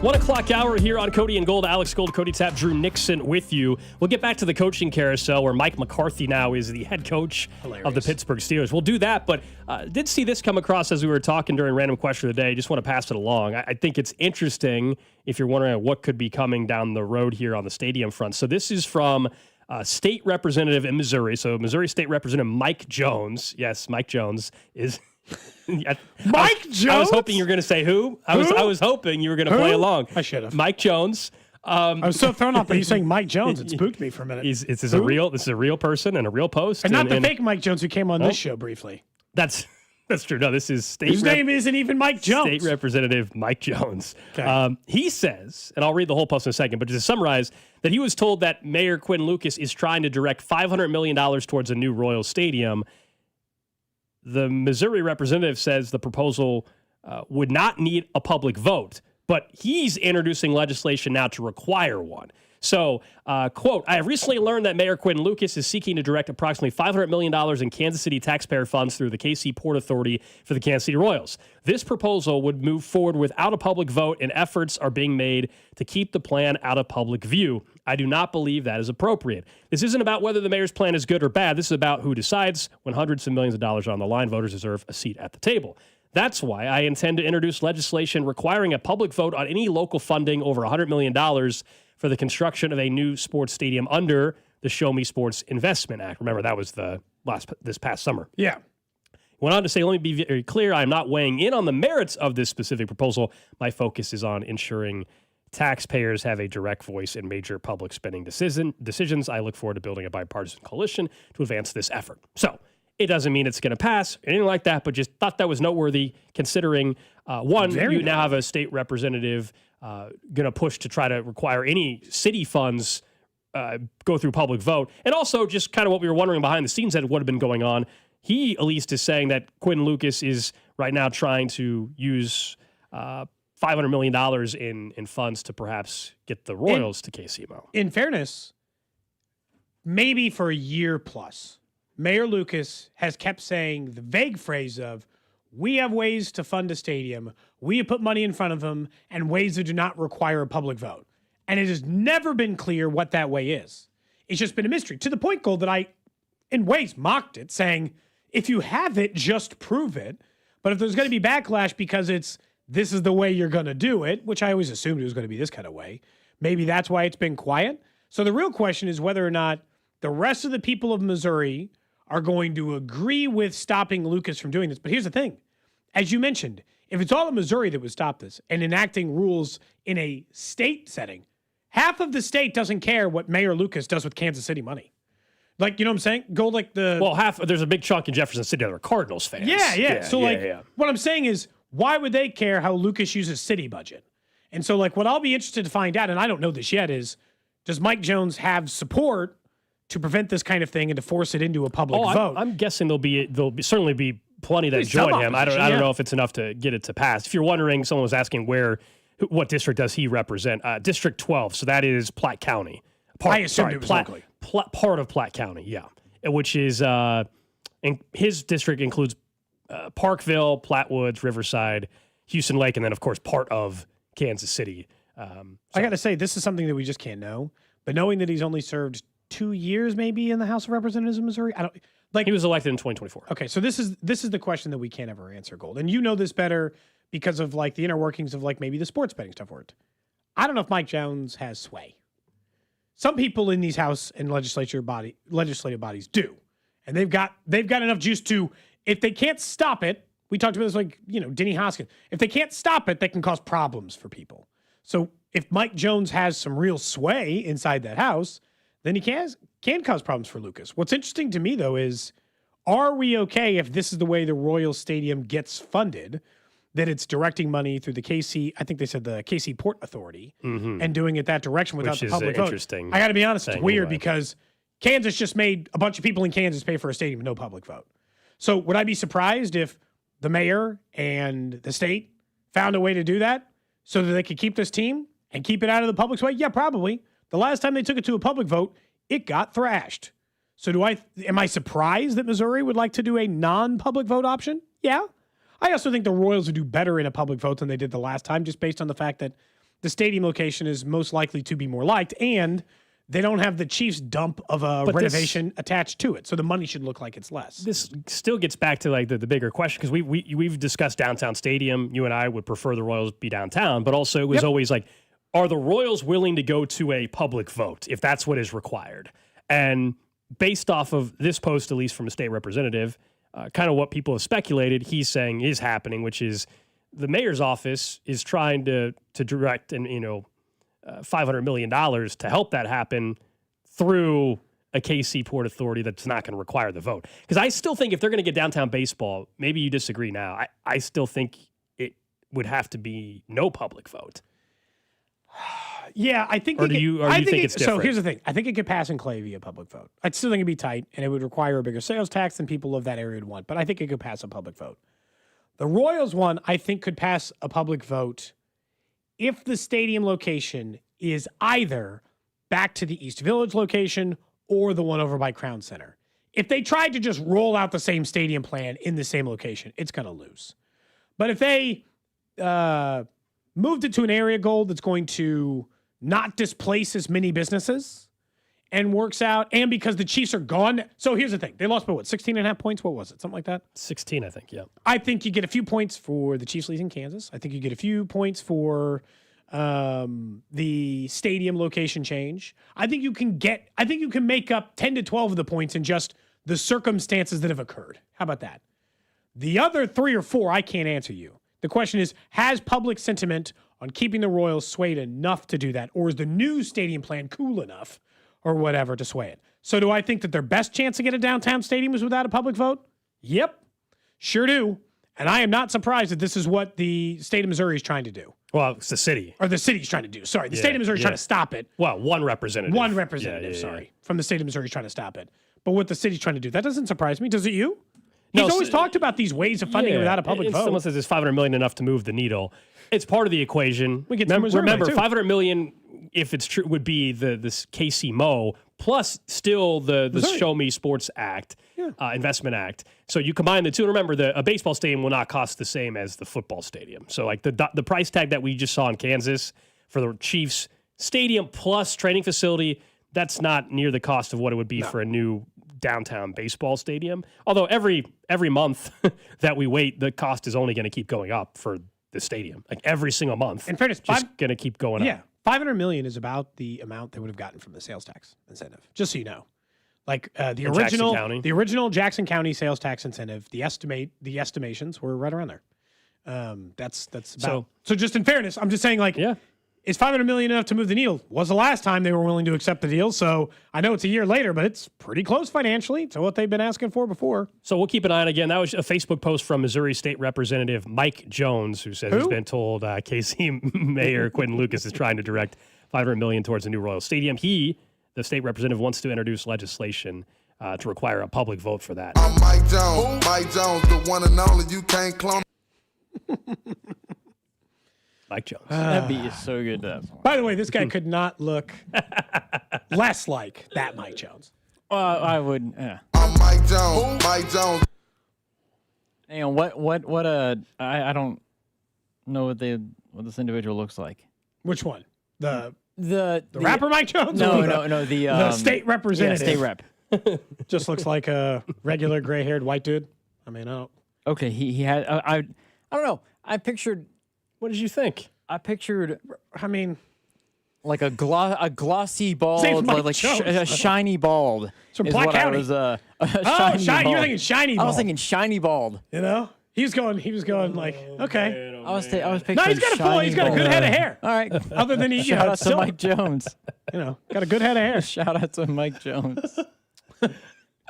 1 o'clock hour here on Cody and Gold. Alex Gold, Cody Tapp, Drew Nixon with you. We'll get back to the coaching carousel where Mike McCarthy now is the head coach of the Pittsburgh Steelers. We'll do that, but did see this come across as we were talking during Random Question of the Day. Just want to pass it along. I think it's interesting if you're wondering what could be coming down the road here on the stadium front. So this is from state representative in Missouri. So Missouri State Representative Mike Jones. Yes, Mike Jones is... Mike Jones? I was hoping you were going to say who. I was hoping you were going to play along. I should have. Mike Jones. I was so thrown off by you saying Mike Jones. It spooked me for a minute. This is a real person and a real post. And not the fake Mike Jones who came on this show briefly. That's true. No, this is state. His name isn't even Mike Jones. State Representative Mike Jones. Okay. He says, and I'll read the whole post in a second, but to summarize, that he was told that Mayor Quinn Lucas is trying to direct $500 million towards a new Royals stadium. The Missouri representative says the proposal would not need a public vote, but he's introducing legislation now to require one. So, quote, I have recently learned that Mayor Quinn Lucas is seeking to direct approximately $500 million in Kansas City taxpayer funds through the KC Port Authority for the Kansas City Royals. This proposal would move forward without a public vote, and efforts are being made to keep the plan out of public view. I do not believe that is appropriate. This isn't about whether the mayor's plan is good or bad. This is about who decides. When hundreds of millions of dollars are on the line, voters deserve a seat at the table. That's why I intend to introduce legislation requiring a public vote on any local funding over $100 million for the construction of a new sports stadium under the Show Me Sports Investment Act. Remember, that was this past summer. Yeah. Went on to say, let me be very clear, I am not weighing in on the merits of this specific proposal. My focus is on ensuring taxpayers have a direct voice in major public spending decisions. I look forward to building a bipartisan coalition to advance this effort. So it doesn't mean it's going to pass or anything like that, but just thought that was noteworthy considering, you now have a state representative going to push to try to require any city funds go through public vote. And also just kind of what we were wondering behind the scenes that would have been going on. He, at least, is saying that Quinn Lucas is right now trying to use $500 million in funds to perhaps get the Royals to KCMO. In fairness, maybe for a year plus, Mayor Lucas has kept saying the vague phrase of, we have ways to fund a stadium, we have put money in front of them, and ways that do not require a public vote. And it has never been clear what that way is. It's just been a mystery. To the point, Gold, that I, in ways, mocked it, saying, if you have it, just prove it. But if there's going to be backlash because this is the way you're going to do it, which I always assumed it was going to be this kind of way, maybe that's why it's been quiet. So the real question is whether or not the rest of the people of Missouri are going to agree with stopping Lucas from doing this. But here's the thing. As you mentioned, if it's all in Missouri that would stop this and enacting rules in a state setting, half of the state doesn't care what Mayor Lucas does with Kansas City money. Like, you know what I'm saying? Go like there's a big chunk in Jefferson City that are Cardinals fans. Yeah. So what I'm saying is, why would they care how Lucas uses city budget? And so what I'll be interested to find out, and I don't know this yet, is does Mike Jones have support to prevent this kind of thing and to force it into a public vote? I'm guessing there'll certainly be plenty that join him. I don't know if it's enough to get it to pass. If you're wondering, someone was asking what district does he represent? District 12. So that is Platte County. I assumed it was locally. Part of Platte County, yeah. Which is, his district includes Parkville, Platte Woods, Riverside, Houston Lake, and then, of course, part of Kansas City. I got to say, this is something that we just can't know. But knowing that he's only served 2 years maybe in the House of Representatives of Missouri, he was elected in 2024. Okay, so this is the question that we can't ever answer, Gold. And you know this better because of the inner workings of maybe the sports betting stuff worked. I don't know if Mike Jones has sway. Some people in these House and legislative bodies do. And they've got enough juice to, if they can't stop it, we talked about this Denny Hoskins. If they can't stop it, they can cause problems for people. So if Mike Jones has some real sway inside that House, then he can cause problems for Lucas. What's interesting to me, though, is are we okay if this is the way the Royal Stadium gets funded, that it's directing money through the KC, I think they said the KC Port Authority, and doing it that direction without the public vote? Interesting. I got to be honest, it's weird because Kansas just made a bunch of people in Kansas pay for a stadium with no public vote. So would I be surprised if the mayor and the state found a way to do that so that they could keep this team and keep it out of the public's way? Yeah, probably. The last time they took it to a public vote, it got thrashed. So am I surprised that Missouri would like to do a non-public vote option? Yeah. I also think the Royals would do better in a public vote than they did the last time, just based on the fact that the stadium location is most likely to be more liked, and they don't have the Chiefs' dump of a renovation attached to it. So the money should look like it's less. This still gets back to the bigger question, because we've discussed downtown stadium. You and I would prefer the Royals be downtown, but also it was always are the Royals willing to go to a public vote if that's what is required? And based off of this post, at least from a state representative, kind of what people have speculated, he's saying is happening, which is the mayor's office is trying to direct $500 million to help that happen through a KC Port Authority that's not going to require the vote. Because I still think if they're going to get downtown baseball, maybe you disagree now, I still think it would have to be no public vote. Yeah, I think. Or do you think it's different? So here's the thing: I think it could pass in Clay via public vote. I still think it'd be tight, and it would require a bigger sales tax than people of that area would want. But I think it could pass a public vote. The Royals one, I think, could pass a public vote if the stadium location is either back to the East Village location or the one over by Crown Center. If they tried to just roll out the same stadium plan in the same location, it's going to lose. But if they moved it to an area goal that's going to not displace as many businesses and works out, and because the Chiefs are gone. So here's the thing. They lost by what, 16 and a half points? What was it? Something like that? 16, I think, yeah. I think you get a few points for the Chiefs losing Kansas. I think you get a few points for the stadium location change. I think you can make up 10 to 12 of the points in just the circumstances that have occurred. How about that? The other 3 or 4, I can't answer you. The question is, has public sentiment on keeping the Royals swayed enough to do that? Or is the new stadium plan cool enough or whatever to sway it? So do I think that their best chance to get a downtown stadium is without a public vote? Yep, sure do. And I am not surprised that this is what the state of Missouri is trying to do. Well, it's the city. Or the city's trying to do. Sorry, the state of Missouri is trying to stop it. Well, one representative. From the state of Missouri is trying to stop it. But what the city's trying to do, that doesn't surprise me. Does it you? He's always talked about these ways of funding it without a public vote. Someone says it's $500 million enough to move the needle. It's part of the equation. We get remember, $500 million, if it's true, would be this KC Mo plus still the Show Me Sports Act, Investment Act. So you combine the two. And remember, a baseball stadium will not cost the same as the football stadium. So like the price tag that we just saw in Kansas for the Chiefs stadium plus training facility, that's not near the cost of what it would be for a new downtown baseball stadium. Although every month that we wait, the cost is only going to keep going up for the stadium. Like every single month. In fairness, just going to keep going up. Yeah, $500 million is about the amount they would have gotten from the sales tax incentive. Just so you know, like the original Jackson County sales tax incentive. The estimations were right around there. That's about. So just in fairness, I'm just saying is $500 million enough to move the needle? Was the last time they were willing to accept the deal. So I know it's a year later, but it's pretty close financially to what they've been asking for before. So we'll keep an eye on it again. That was a Facebook post from Missouri State Representative Mike Jones, who says he's been told KC Mayor Quentin Lucas is trying to direct $500 million towards a new Royal Stadium. He, the state representative, wants to introduce legislation to require a public vote for that. I'm Mike Jones. Mike Jones, the one and only. You can't clone. Mike Jones. That beat is so good. By the way, this guy could not look less like that Mike Jones. I would. Yeah. I'm Mike Jones. Mike Jones. Hang on. I don't know what this individual looks like. Which one? The rapper Mike Jones? No. The state representative. Yeah, state rep. Just looks like a regular gray-haired white dude. I mean, I don't. Okay, he had. I don't know. I pictured. What did you think? I pictured. I mean, like a glossy bald, like a shiny bald. From is Black what County. I was. You're thinking shiny bald. I was thinking shiny bald. You know, he was going like, okay. I was picturing. No, he's got a good head of hair. All right. Other than shout out to Mike Jones. Got a good head of hair. Shout out to Mike Jones.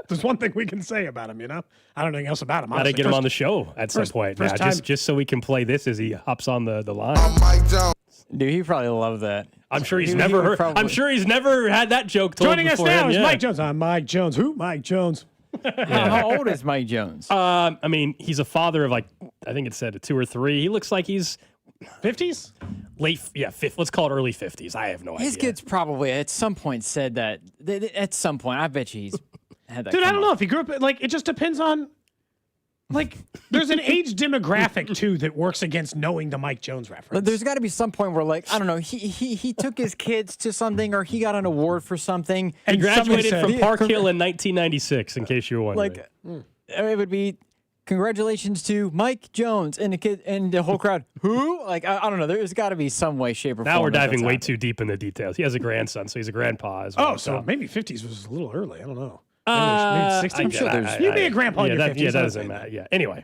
There's one thing we can say about him, I don't know anything else about him. Got to get him on the show at some point. Just so we can play this as he hops on the line. Dude, he probably loved that. I'm sure he's never heard. I'm sure he's never had that joke told Joining us before now him. is Mike Jones. I'm Mike Jones. Who? Mike Jones. How old is Mike Jones? I mean, he's a father of I think it said 2 or 3. He looks like he's 50s? Let's call it early 50s. I have no idea. His kids probably at some point said that. At some point, I bet you he's had that. Dude, I don't know if he grew up. It just depends on. There's an age demographic too that works against knowing the Mike Jones reference. There's got to be some point where, I don't know, he took his kids to something, or he got an award for something. He graduated from Park Hill in 1996. In case you were wondering, it would be congratulations to Mike Jones and the kid and the whole crowd. Who? I don't know. There's got to be some way, shape, or form. Now we're diving way too deep in the details. He has a grandson, so he's a grandpa as well. Oh, so maybe 50s was a little early. I don't know. Maybe 60s. I'm sure there's. You'd be a grandpa in your 50s. Yeah, that doesn't matter. Yeah. Anyway.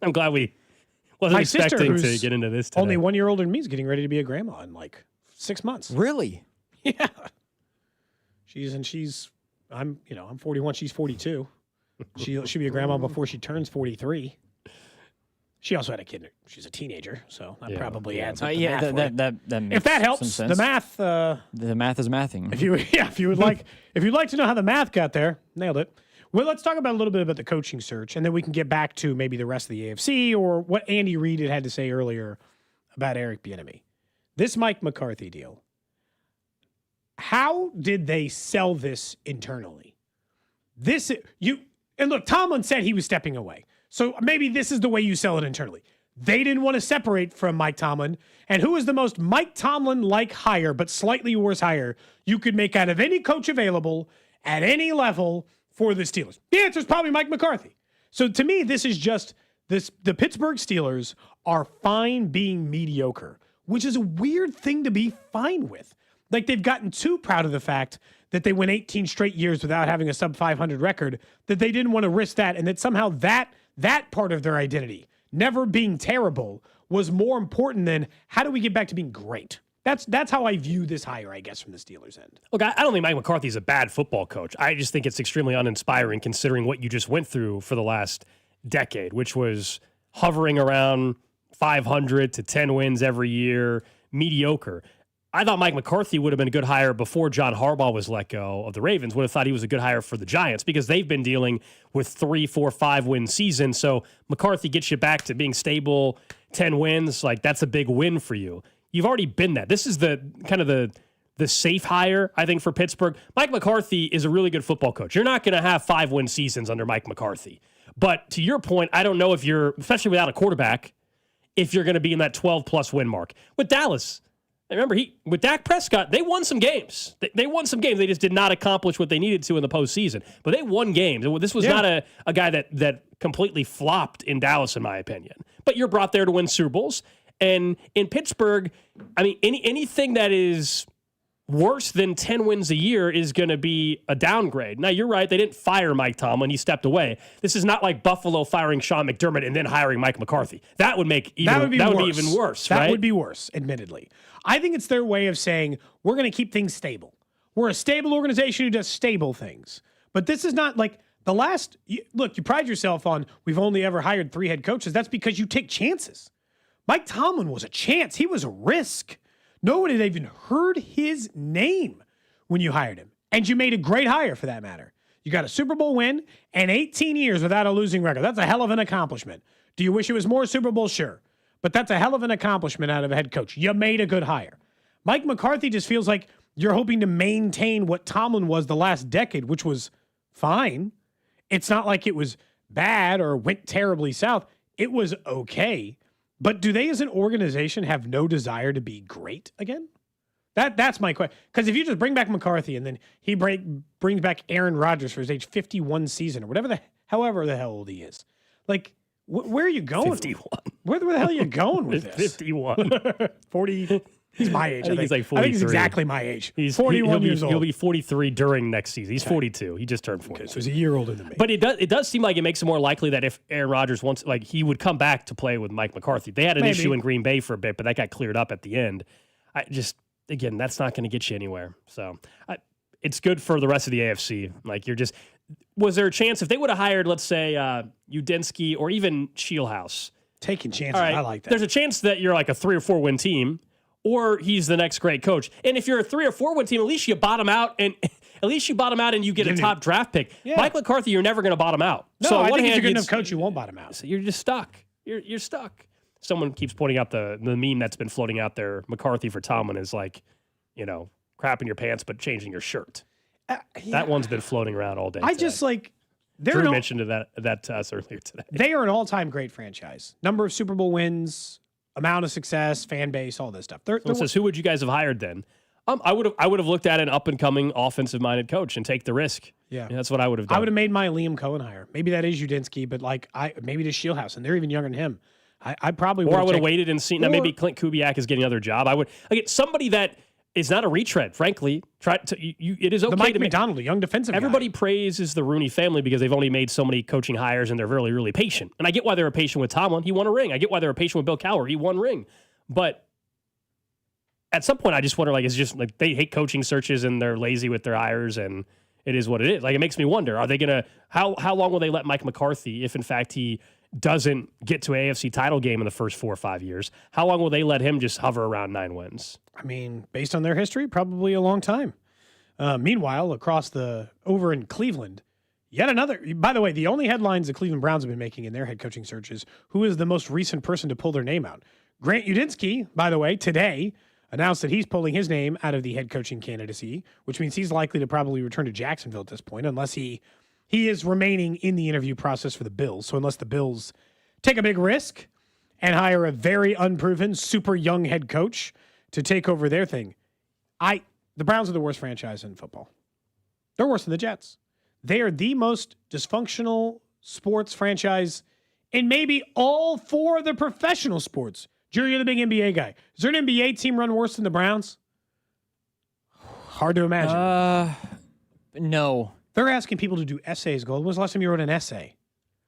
I'm glad we wasn't expecting to get into this today. Only 1 year older than me is getting ready to be a grandma in 6 months. Really? Yeah. I'm 41. She's 42. She'll be a grandma before she turns 43. She also had a kid. She's a teenager, so that probably adds up. That makes if that helps, some sense. the math. The math is mathing. If you would like to know how the math got there, nailed it. Well, let's talk about a little bit about the coaching search, and then we can get back to maybe the rest of the AFC or what Andy Reid had to say earlier about Eric Bieniemy. This Mike McCarthy deal. How did they sell this internally? And look, Tomlin said he was stepping away. So maybe this is the way you sell it internally. They didn't want to separate from Mike Tomlin. And who is the most Mike Tomlin-like hire, but slightly worse hire, you could make out of any coach available at any level for the Steelers? The answer is probably Mike McCarthy. So to me, this is just this. The Pittsburgh Steelers are fine being mediocre, which is a weird thing to be fine with. Like, they've gotten too proud of the fact that they went 18 straight years without having a sub 500 record, that they didn't want to risk that, and that somehow that part of their identity, never being terrible, was more important than how do we get back to being great. That's how I view this hire, I guess, from the Steelers' end. Look, I don't think Mike McCarthy's a bad football coach. I just think it's extremely uninspiring considering what you just went through for the last decade, which was hovering around 500 to 10 wins every year, mediocre. I thought Mike McCarthy would have been a good hire before John Harbaugh was let go of the Ravens. Would have thought he was a good hire for the Giants because they've been dealing with 3, 4, 5-win seasons. So McCarthy gets you back to being stable, 10 wins. Like, that's a big win for you. You've already been that. This is the kind of the safe hire, I think, for Pittsburgh. Mike McCarthy is a really good football coach. You're not going to have 5-win seasons under Mike McCarthy. But to your point, I don't know if you're, especially without a quarterback, if you're going to be in that 12-plus win mark. With Dallas, remember, with Dak Prescott, they won some games. They won some games. They just did not accomplish what they needed to in the postseason. But they won games. This was not a guy that completely flopped in Dallas, in my opinion. But you're brought there to win Super Bowls. And in Pittsburgh, I mean, anything that is worse than 10 wins a year is going to be a downgrade. Now, you're right. They didn't fire Mike Tomlin. He stepped away. This is not like Buffalo firing Sean McDermott and then hiring Mike McCarthy. That would be even worse. That would be worse, admittedly. I think it's their way of saying, we're going to keep things stable. We're a stable organization who does stable things. But this is not like the last. Look, you pride yourself on we've only ever hired 3 head coaches. That's because you take chances. Mike Tomlin was a chance. He was a risk. No one had even heard his name when you hired him. And you made a great hire for that matter. You got a Super Bowl win and 18 years without a losing record. That's a hell of an accomplishment. Do you wish it was more Super Bowls? Sure. But that's a hell of an accomplishment out of a head coach. You made a good hire. Mike McCarthy just feels like you're hoping to maintain what Tomlin was the last decade, which was fine. It's not like it was bad or went terribly south. It was okay. But do they as an organization have no desire to be great again? That's my question. Because if you just bring back McCarthy and then he brings back Aaron Rodgers for his age 51 season or however the hell old he is, like, where are you going? 51. Where the hell are you going with this? 51. 40. He's my age. I think he's like 43. I think he's exactly my age. He's 41 years old. He'll be 43 during next season. He's 42. He just turned 42. Okay, so he's a year older than me. But it does seem like it makes it more likely that if Aaron Rodgers wants, like, he would come back to play with Mike McCarthy. They had an issue in Green Bay for a bit, but that got cleared up at the end. Again, that's not going to get you anywhere. So it's good for the rest of the AFC. Like, was there a chance if they would have hired, let's say, Udinski or even Shieldhouse? Taking chances. Right, I like that. There's a chance that you're like a 3 or 4 win team, or he's the next great coach. And if you're a 3 or 4 win team, at least you bottom out and you get a top draft pick. Yeah. Mike McCarthy, you're never going to bottom out. No, so I think he's a good enough coach. You won't bottom out. So you're just stuck. You're stuck. Someone keeps pointing out the meme that's been floating out there. McCarthy for Tomlin is like, crap in your pants but changing your shirt. That one's been floating around all day. Drew mentioned that to us earlier today. They are an all-time great franchise. Number of Super Bowl wins, amount of success, fan base, all this stuff. Says, who would you guys have hired then? I would have looked at an up-and-coming offensive-minded coach and take the risk. Yeah, that's what I would have done. I would have made my Liam Cohen hire. Maybe that is Udinski, but maybe to Shieldhouse, and they're even younger than him. I probably would. Or I would have waited and seen. Now maybe Clint Kubiak is getting another job. I would somebody that is not a retread. Frankly, it is okay. The Mike McDonald, a young defensive Everybody guy. praises the Rooney family because they've only made so many coaching hires and they're really, really patient. And I get why they were patient with Tomlin. He won a ring. I get why they were patient with Bill Cowher. He won a ring. But at some point, I just wonder, it's just like they hate coaching searches and they're lazy with their hires, and it is what it is. Like, it makes me wonder: are they gonna how long will they let Mike McCarthy, if in fact he doesn't get to an AFC title game in the first 4 or 5 years? How long will they let him just hover around 9 wins? I mean, based on their history, probably a long time. Meanwhile, over in Cleveland, yet another. By the way, the only headlines the Cleveland Browns have been making in their head coaching searches: who is the most recent person to pull their name out? Grant Udinski, by the way, today announced that he's pulling his name out of the head coaching candidacy, which means he's likely to probably return to Jacksonville at this point, unless he is remaining in the interview process for the Bills. So unless the Bills take a big risk and hire a very unproven, super young head coach to take over their thing, the Browns are the worst franchise in football. They're worse than the Jets. They are the most dysfunctional sports franchise in maybe all 4 of the professional sports. Jerry, you're the big NBA guy. Is there an NBA team run worse than the Browns? Hard to imagine. No. They're asking people to do essays, Gold. When was the last time you wrote an essay?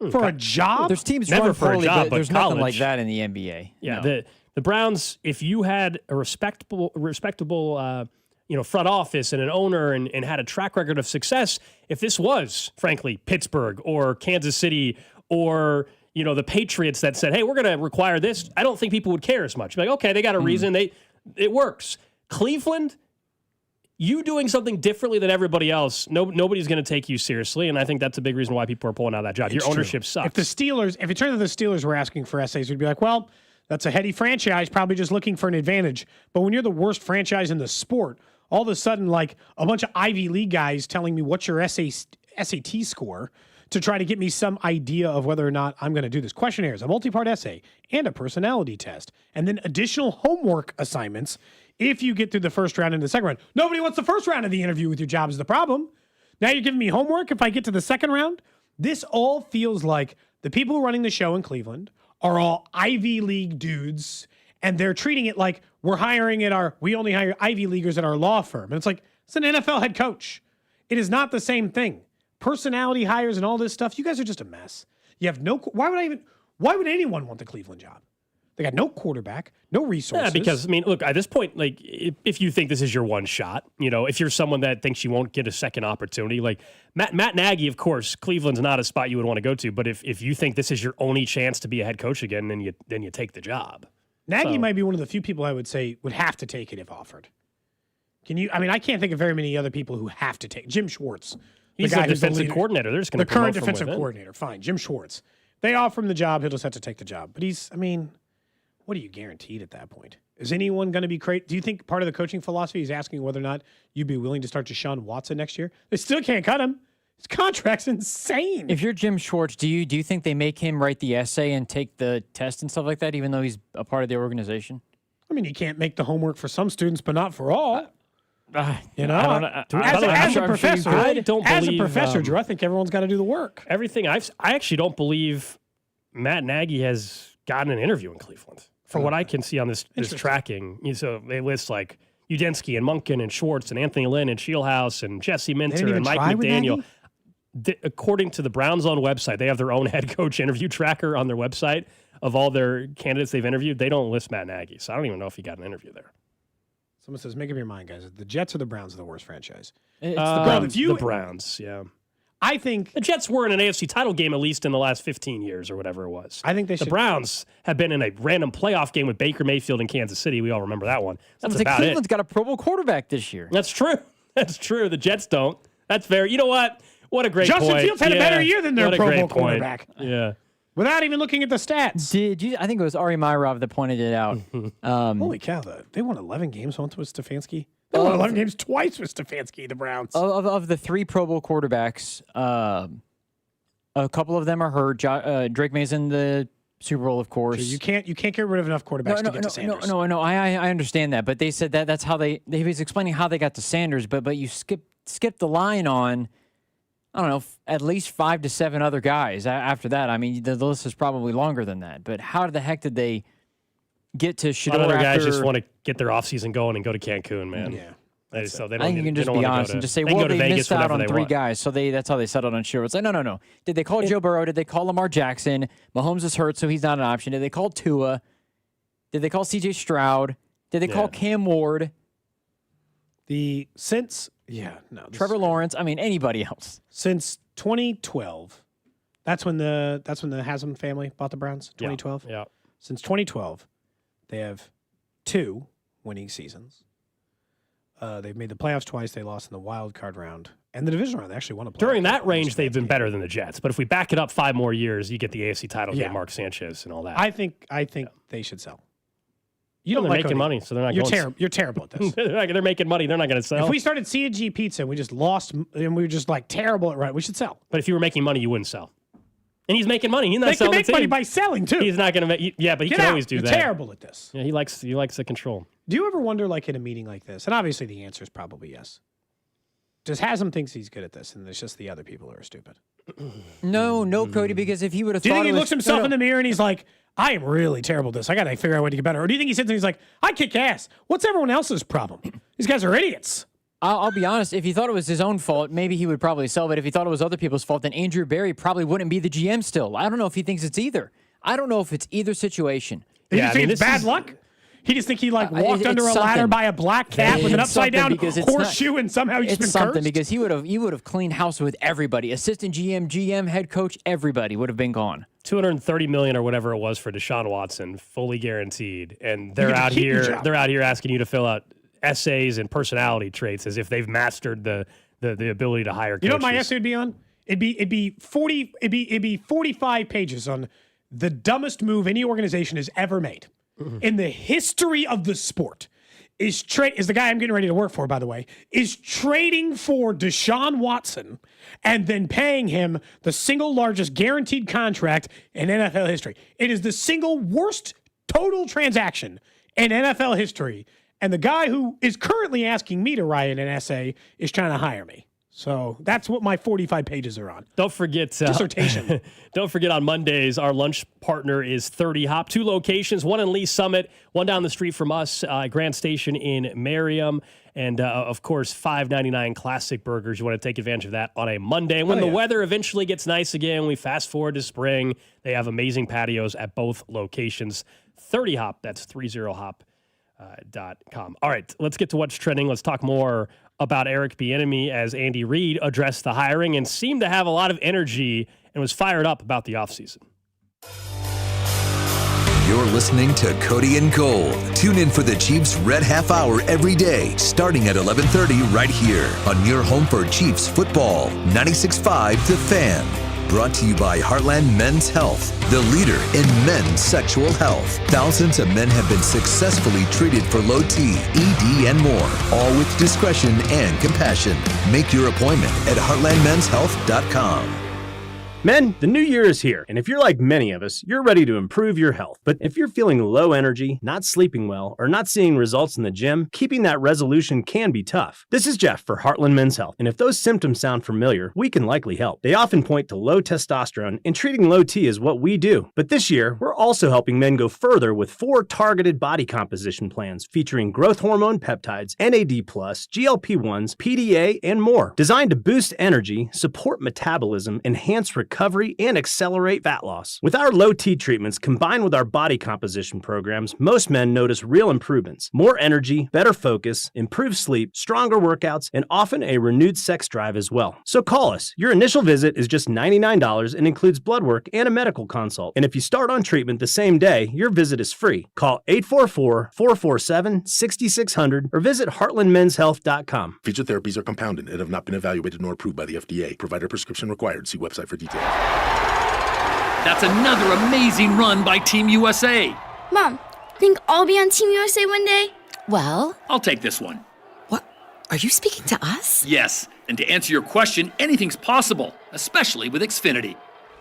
For a job? There's teams Never run for a poorly, job, but but there's college. nothing like that in the NBA. Yeah, No. the Browns, if you had a respectable front office and an owner and had a track record of success, if this was, frankly, Pittsburgh or Kansas City or the Patriots that said, hey, we're going to require this, I don't think people would care as much. Like, okay, they got a reason. It works. Cleveland, you doing something differently than everybody else, nobody's going to take you seriously, and I think that's a big reason why people are pulling out of that job. Your ownership sucks. If it turns out the Steelers were asking for essays, we'd be like, well, that's a heady franchise, probably just looking for an advantage. But when you're the worst franchise in the sport, all of a sudden, like a bunch of Ivy League guys telling me what's your SAT score to try to get me some idea of whether or not I'm going to do this. Questionnaires, a multi-part essay, and a personality test, and then additional homework assignments if you get through the first round and the second round. Nobody wants the first round of the interview with your job is the problem. Now you're giving me homework if I get to the second round? This all feels like the people who are running the show in Cleveland are all Ivy League dudes, and they're treating it like we only hire Ivy Leaguers at our law firm. And it's like, it's an NFL head coach. It is not the same thing. Personality hires and all this stuff, you guys are just a mess. You have why would anyone want the Cleveland job? They got no quarterback, no resources. Yeah, because, look, at this point, like, if you think this is your one shot, if you're someone that thinks you won't get a second opportunity, like Matt Nagy, of course, Cleveland's not a spot you would want to go to, but if you think this is your only chance to be a head coach again, then you take the job. Nagy might be one of the few people I would say would have to take it if offered. I can't think of very many other people who have to take Jim Schwartz. He's the defensive coordinator. They're just going to current defensive coordinator. Fine, Jim Schwartz. They offer him the job. He'll just have to take the job. But what are you guaranteed at that point? Is anyone going to be great? Do you think part of the coaching philosophy is asking whether or not you'd be willing to start Deshaun Watson next year? They still can't cut him. His contract's insane. If you're Jim Schwartz, do you think they make him write the essay and take the test and stuff like that, even though he's a part of the organization? You can't make the homework for some students, but not for all. I don't know. As a professor, Drew, Drew, I think everyone's got to do the work. Everything I actually don't believe Matt Nagy has gotten an interview in Cleveland. From what I can see on this tracking, so they list like Udinski and Munkin and Schwartz and Anthony Lynn and Shieldhouse and Jesse Minter and Mike McDaniel. According to the Browns' own website, they have their own head coach interview tracker on their website of all their candidates they've interviewed. They don't list Matt Nagy, so I don't even know if he got an interview there. Someone says, make up your mind, guys. The Jets or the Browns are the worst franchise. It's the Browns. The Browns, yeah. I think the Jets were in an AFC title game at least in the last 15 years or whatever it was. I think the Browns have been in a random playoff game with Baker Mayfield in Kansas City. We all remember that one. That's about Cleveland's got a Pro Bowl quarterback this year. That's true. That's true. The Jets don't. That's very. You know what? What a great point. Justin Fields had a better year than their Pro Bowl quarterback. Yeah. Without even looking at the stats. Did you? I think it was Ari Myrov that pointed it out. Holy cow! They won 11 games once with Stefanski. They won 11 games twice with Stefanski. The Browns. Of the 3 Pro Bowl quarterbacks, a couple of them are hurt. Drake May's in the Super Bowl, of course. Sure, you can't get rid of enough quarterbacks to get to Sanders. No. I understand that, but they said that's how he was explaining how they got to Sanders. But you skip the line on, I don't know, at least 5 to 7 other guys after that. The list is probably longer than that. But how the heck did they get to Shador? Other guys just want to get their offseason going and go to Cancun, man. Yeah. I think you can just be honest and just say, well, they missed out on 3 guys, so that's how they settled on Shador. It's like, no. Did they call Joe Burrow? Did they call Lamar Jackson? Mahomes is hurt, so he's not an option. Did they call Tua? Did they call C.J. Stroud? Did they call Cam Ward? Trevor Lawrence. Anybody else. Since 2012, that's when the Haslam family bought the Browns. 2012. Yeah. Since 2012, they have 2 winning seasons. They've made the playoffs twice. They lost in the wild card round and the division round. They actually won a playoff. During that range, they've been better than the Jets. But if we back it up 5 more years, you get the AFC title game, Mark Sanchez and all that. I think they should sell. You don't they're like making Cody. money, so they're not You're going. terrible. You're terrible at this. They're making money. They're not going to sell. If we started C&G Pizza and we just lost and we were just like terrible at running, we should sell. But if you were making money, you wouldn't sell. And he's making money. He's not They can selling make money by selling too. He's not going to make. Yeah, but he Get can out. always do You're that. terrible at this. Yeah, he likes the control. Do you ever wonder, like in a meeting like this, and obviously the answer is probably yes. Just Haslam thinks he's good at this, and it's just the other people who are stupid. No, Cody, because if he would have Do you thought think he it looks himself no. in the mirror and he's like, I am really terrible at this. I got to figure out a way to get better. Or do you think he sits and he's like, I kick ass. What's everyone else's problem? These guys are idiots. I'll be honest. If he thought it was his own fault, maybe he would probably sell. But if he thought it was other people's fault, then Andrew Berry probably wouldn't be the GM still. I don't know if he thinks it's either. I don't know if it's either situation. You just think it's bad luck? He just think he walked under a ladder by a black cat with an upside down horseshoe and somehow he's been cursed? Because he would have cleaned house with everybody. Assistant GM, head coach, everybody would have been gone. $230 million or whatever it was for Deshaun Watson, fully guaranteed, and they're out here. They're out here asking you to fill out essays and personality traits as if they've mastered the ability to hire coaches. You know what my essay would be on? It'd be 45 pages on the dumbest move any organization has ever made in the history of the sport. Is the guy I'm getting ready to work for, by the way, is trading for Deshaun Watson and then paying him the single largest guaranteed contract in NFL history. It is the single worst total transaction in NFL history. And the guy who is currently asking me to write an essay is trying to hire me. So that's what my 45 pages are on. Don't forget dissertation. Don't forget on Mondays, our lunch partner is 30 Hop. 2 locations, one in Lee Summit, one down the street from us, Grand Station in Merriam. And, of course, $5.99 classic burgers. You want to take advantage of that on a Monday. When the weather eventually gets nice again, we fast forward to spring. They have amazing patios at both locations. 30 Hop, that's 30hop.com. All right, let's get to what's trending. Let's talk more about Eric Bieniemy as Andy Reid addressed the hiring and seemed to have a lot of energy and was fired up about the offseason. You're listening to Cody and Gold. Tune in for the Chiefs Red Half Hour every day, starting at 11:30 right here on your home for Chiefs football. 96.5 The Fan. Brought to you by Heartland Men's Health, the leader in men's sexual health. Thousands of men have been successfully treated for low T, ED, and more, all with discretion and compassion. Make your appointment at heartlandmenshealth.com. Men, the new year is here, and if you're like many of us, you're ready to improve your health. But if you're feeling low energy, not sleeping well, or not seeing results in the gym, keeping that resolution can be tough. This is Jeff for Heartland Men's Health, and if those symptoms sound familiar, we can likely help. They often point to low testosterone, and treating low T is what we do. But this year, we're also helping men go further with 4 targeted body composition plans featuring growth hormone peptides, NAD+, GLP-1s, PDA, and more, designed to boost energy, support metabolism, enhance recovery, and accelerate fat loss. With our low T treatments combined with our body composition programs, most men notice real improvements. More energy, better focus, improved sleep, stronger workouts, and often a renewed sex drive as well. So call us. Your initial visit is just $99 and includes blood work and a medical consult. And if you start on treatment the same day, your visit is free. Call 844-447-6600 or visit heartlandmenshealth.com. Featured therapies are compounded and have not been evaluated nor approved by the FDA. Provider prescription required. See website for details. That's another amazing run by Team USA. Mom, think I'll be on Team USA one day? Well, I'll take this one. What? Are you speaking to us? Yes, and to answer your question, anything's possible, especially with Xfinity.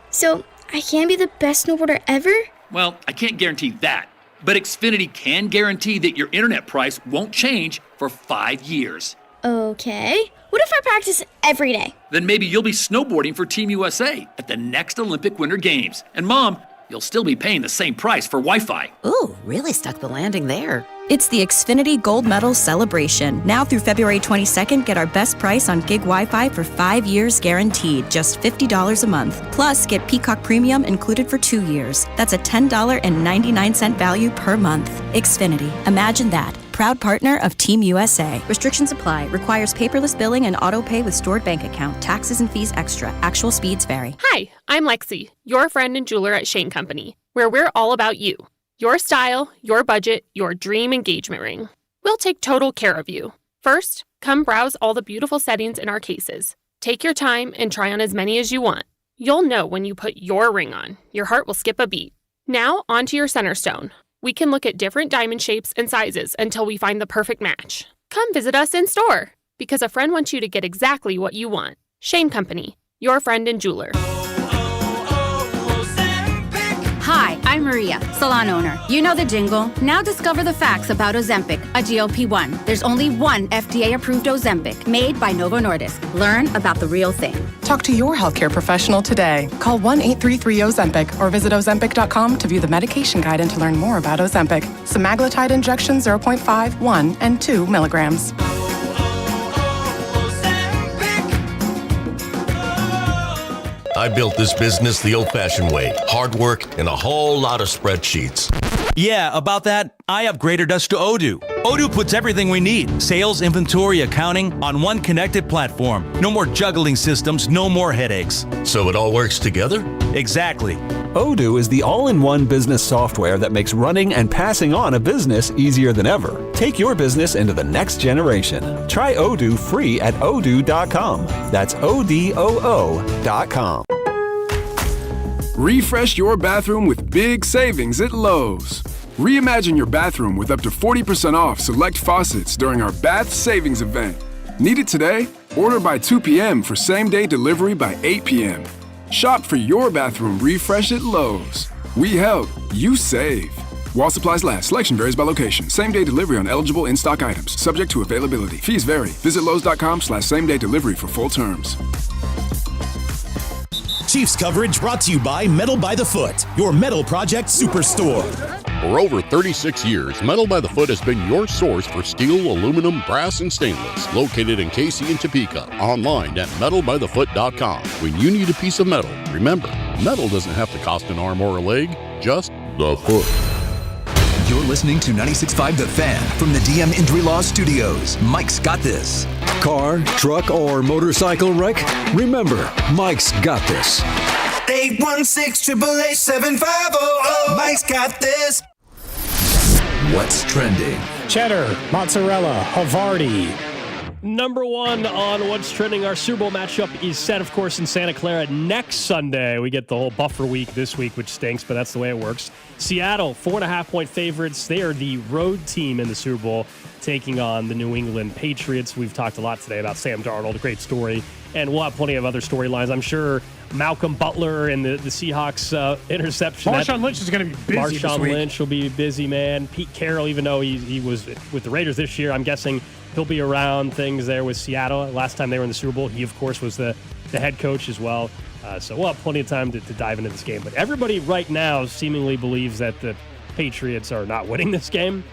So, I can be the best snowboarder ever? Well, I can't guarantee that, but Xfinity can guarantee that your internet price won't change for 5 years. Okay. What if I practice every day? Then maybe you'll be snowboarding for Team USA at the next Olympic Winter Games. And Mom, you'll still be paying the same price for Wi-Fi. Ooh, really stuck the landing there. It's the Xfinity Gold Medal Celebration. Now through February 22nd, get our best price on gig Wi-Fi for 5 years guaranteed, just $50 a month. Plus, get Peacock Premium included for 2 years. That's a $10.99 value per month. Xfinity. Imagine that. Proud partner of Team USA. Restrictions apply. Requires paperless billing and auto pay with stored bank account. Taxes and fees extra. Actual speeds vary. Hi, I'm Lexi, your friend and jeweler at Shane Company, where we're all about you. Your style, your budget, your dream engagement ring. We'll take total care of you. First, come browse all the beautiful settings in our cases. Take your time and try on as many as you want. You'll know when you put your ring on. Your heart will skip a beat. Now, onto your center stone. We can look at different diamond shapes and sizes until we find the perfect match. Come visit us in store, because a friend wants you to get exactly what you want. Shane Company, your friend and jeweler. Hi, I'm Maria, salon owner. You know the jingle. Now discover the facts about Ozempic, a GLP-1. There's only one FDA-approved Ozempic, made by Novo Nordisk. Learn about the real thing. Talk to your healthcare professional today. Call 1-833-OZEMPIC or visit Ozempic.com to view the medication guide and to learn more about Ozempic. Semaglutide injection 0.5, 1, and 2 milligrams. I built this business the old-fashioned way. Hard work and a whole lot of spreadsheets. Yeah, about that, I upgraded us to Odoo. Odoo puts everything we need, sales, inventory, accounting, on one connected platform. No more juggling systems, no more headaches. So it all works together? Exactly. Odoo is the all-in-one business software that makes running and passing on a business easier than ever. Take your business into the next generation. Try Odoo free at odoo.com. That's ODOO.com. Refresh your bathroom with big savings at Lowe's. Reimagine your bathroom with up to 40% off select faucets during our Bath Savings event. Need it today? Order by 2 p.m. for same-day delivery by 8 p.m. Shop for your bathroom refresh at Lowe's. We help, you save. While supplies last, selection varies by location. Same-day delivery on eligible in-stock items, subject to availability. Fees vary. Visit Lowes.com/same-day delivery for full terms. Chiefs coverage brought to you by Metal by the Foot, your metal project superstore. For over 36 years, Metal by the Foot has been your source for steel, aluminum, brass, and stainless. Located in Casey and Topeka. Online at metalbythefoot.com. When you need a piece of metal, remember, metal doesn't have to cost an arm or a leg, just the foot. You're listening to 96.5 The Fan from the DM Injury Law Studios. Mike's got this. Car, truck, or motorcycle wreck? Remember, Mike's got this. 816-888-7500. Mike's got this. What's trending? Cheddar, mozzarella, Havarti. Number one on What's Trending, our Super Bowl matchup is set, of course, in Santa Clara next Sunday. We get the whole buffer week this week, which stinks, but that's the way it works. Seattle, 4.5-point favorites. They are the road team in the Super Bowl, taking on the New England Patriots. We've talked a lot today about Sam Darnold, a great story, and we'll have plenty of other storylines. I'm sure Malcolm Butler and the Seahawks interception. Marshawn Lynch is going to be busy this week. Marshawn Lynch will be busy, man. Pete Carroll, even though he was with the Raiders this year, I'm guessing he'll be around things there with Seattle. Last time they were in the Super Bowl, he, of course, was the head coach as well. So we'll have plenty of time to dive into this game. But everybody right now seemingly believes that the Patriots are not winning this game.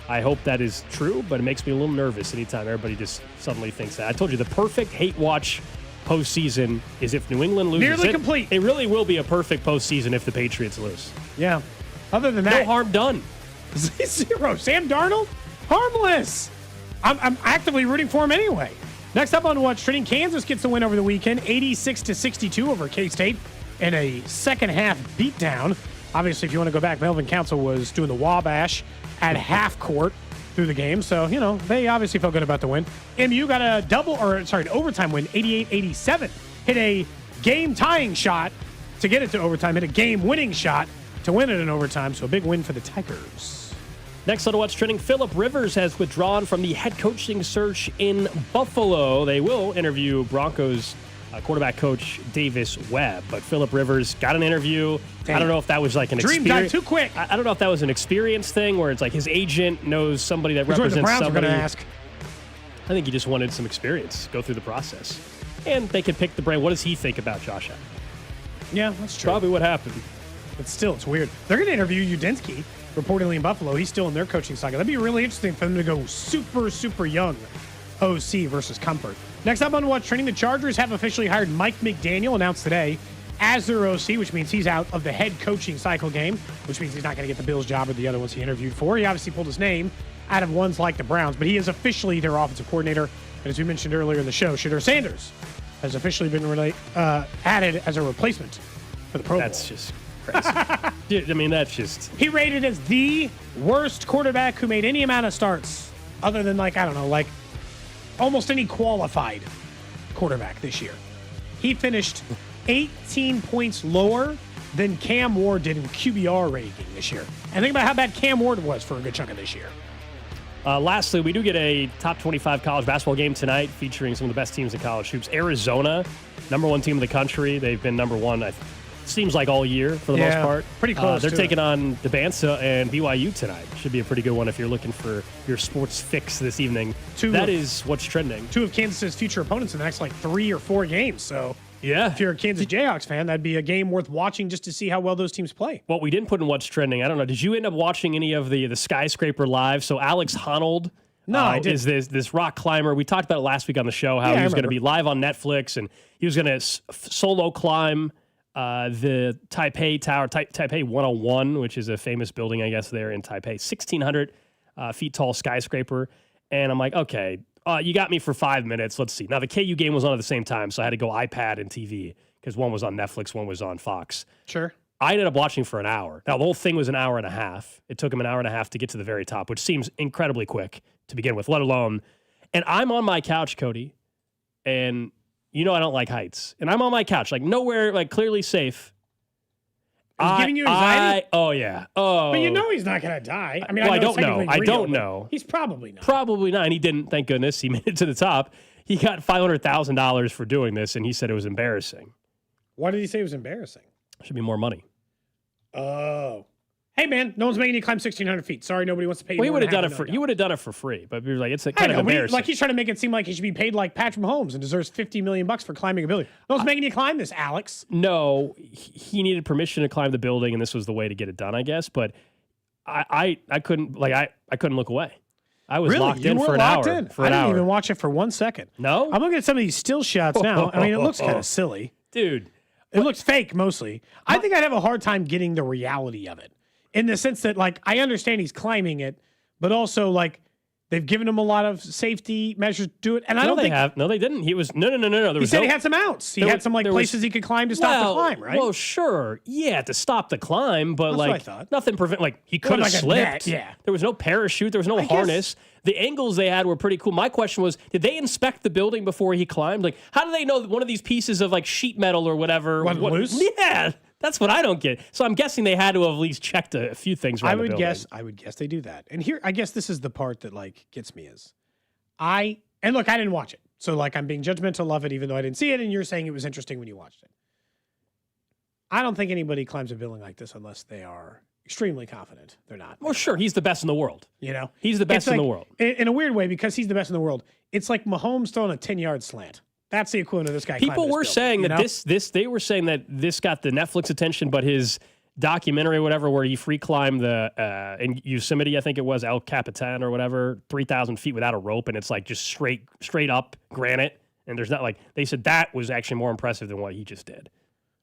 I hope that is true, but it makes me a little nervous anytime everybody just suddenly thinks that. I told you, the perfect hate watch postseason is if New England loses. Nearly complete. It really will be a perfect postseason if the Patriots lose. Yeah. Other than that, no harm done. Zero. Sam Darnold, harmless. I'm actively rooting for him anyway. Next up on What's Trending, Kansas gets the win over the weekend, 86-62 over K-State in a second-half beatdown. Obviously, if you want to go back, Melvin Council was doing the Wabash at half court through the game. So, they obviously felt good about the win. MU got an overtime win, 88-87. Hit a game-tying shot to get it to overtime, hit a game-winning shot to win it in overtime. So a big win for the Tigers. Next on What's Trending, Philip Rivers has withdrawn from the head coaching search in Buffalo. They will interview Broncos quarterback coach Davis Webb, but Philip Rivers got an interview. I don't know if that was like an dream died too quick. I don't know if that was an experience thing where it's like his agent knows somebody that represents the Browns somebody. Were going to ask. I think he just wanted some experience, go through the process, and they could pick the brain. What does he think about Josh Allen? Yeah, that's true. Probably what happened. But still, it's weird. They're going to interview Udinski, reportedly in Buffalo. He's still in their coaching cycle. That'd be really interesting for them to go super, super young OC versus Comfort. Next up on What's Trending, the Chargers have officially hired Mike McDaniel, announced today, as their OC, which means he's out of the head coaching cycle game, which means he's not going to get the Bills job or the other ones he interviewed for. He obviously pulled his name out of ones like the Browns, but he is officially their offensive coordinator. And as we mentioned earlier in the show, Shedeur Sanders has officially been added as a replacement for the Pro Bowl. That's just crazy. I mean, that's just... He rated as the worst quarterback who made any amount of starts other than, almost any qualified quarterback this year. He finished 18 points lower than Cam Ward did in QBR rating this year. And think about how bad Cam Ward was for a good chunk of this year. Lastly, we do get a top 25 college basketball game tonight featuring some of the best teams in college hoops. Arizona, number 1 team in the country. They've been number 1, seems like all year for the most part. Pretty close. They're taking on DeBansa and BYU tonight. Should be a pretty good one if you're looking for your sports fix this evening. That is what's trending. 2 of Kansas's future opponents in the next 3 or 4 games. So yeah, if you're a Kansas Jayhawks fan, that'd be a game worth watching just to see how well those teams play. What we didn't put in what's trending, I don't know. Did you end up watching any of the Skyscraper live? So Alex Honnold. No, I didn't. Is this rock climber. We talked about it last week on the show, how he was going to be live on Netflix, and he was going to solo climb the Taipei Tower, Taipei 101, which is a famous building, I guess, there in Taipei. 1,600 feet tall skyscraper. And I'm like, okay, you got me for 5 minutes. Let's see. Now, the KU game was on at the same time, so I had to go iPad and TV because one was on Netflix, one was on Fox. Sure. I ended up watching for an hour. Now, the whole thing was an hour and a half. It took him an hour and a half to get to the very top, which seems incredibly quick to begin with, let alone. And I'm on my couch, Cody, and I don't like heights. And I'm on my couch, nowhere, clearly safe. He's giving you anxiety? Oh, yeah. Oh. But he's not going to die. I mean, I don't know. I don't know. He's probably not. Probably not. And he didn't, thank goodness. He made it to the top. He got $500,000 for doing this, and he said it was embarrassing. Why did he say it was embarrassing? Should be more money. Oh. Hey, man, no one's making you climb 1,600 feet. Sorry, nobody wants to pay you. Well, he would have done it for free, but we were like, it's kind of embarrassing. He's trying to make it seem like he should be paid like Patrick Mahomes and deserves $50 million for climbing a building. No one's making you climb this, Alex. No, he needed permission to climb the building, and this was the way to get it done, I guess. But I couldn't I couldn't look away. I was locked in for an hour. I didn't even watch it for 1 second. No, I'm looking at some of these still shots now. I mean, it looks kind of silly, dude. It looks fake mostly. I think I'd have a hard time getting the reality of it. In the sense that, I understand he's climbing it, but also, they've given him a lot of safety measures to do it. And I don't think... No, they didn't. He was... No. He said he had some outs. He had some, places he could climb to stop the climb, right? Well, sure. Yeah, to stop the climb, but, That's what I thought. nothing prevent... he could have slipped. Yeah. There was no parachute. There was no harness. The angles they had were pretty cool. My question was, did they inspect the building before he climbed? How do they know that one of these pieces of, sheet metal or whatever... Went loose? Yeah. That's what I don't get. So I'm guessing they had to have at least checked a few things around the building. I would guess they do that. And here, I guess this is the part that gets me is I didn't watch it. So I'm being judgmental of it even though I didn't see it and you're saying it was interesting when you watched it. I don't think anybody climbs a building like this unless they are extremely confident they're not. Well, sure, he's the best in the world. He's the best in the world. In a weird way, because he's the best in the world, it's like Mahomes throwing a 10-yard slant. That's the equivalent of this guy. People were saying that they were saying that this got the Netflix attention, but his documentary or whatever, where he free climbed the in Yosemite, I think it was El Capitan or whatever, 3,000 feet without a rope, and it's just straight up granite, and there's not they said that was actually more impressive than what he just did.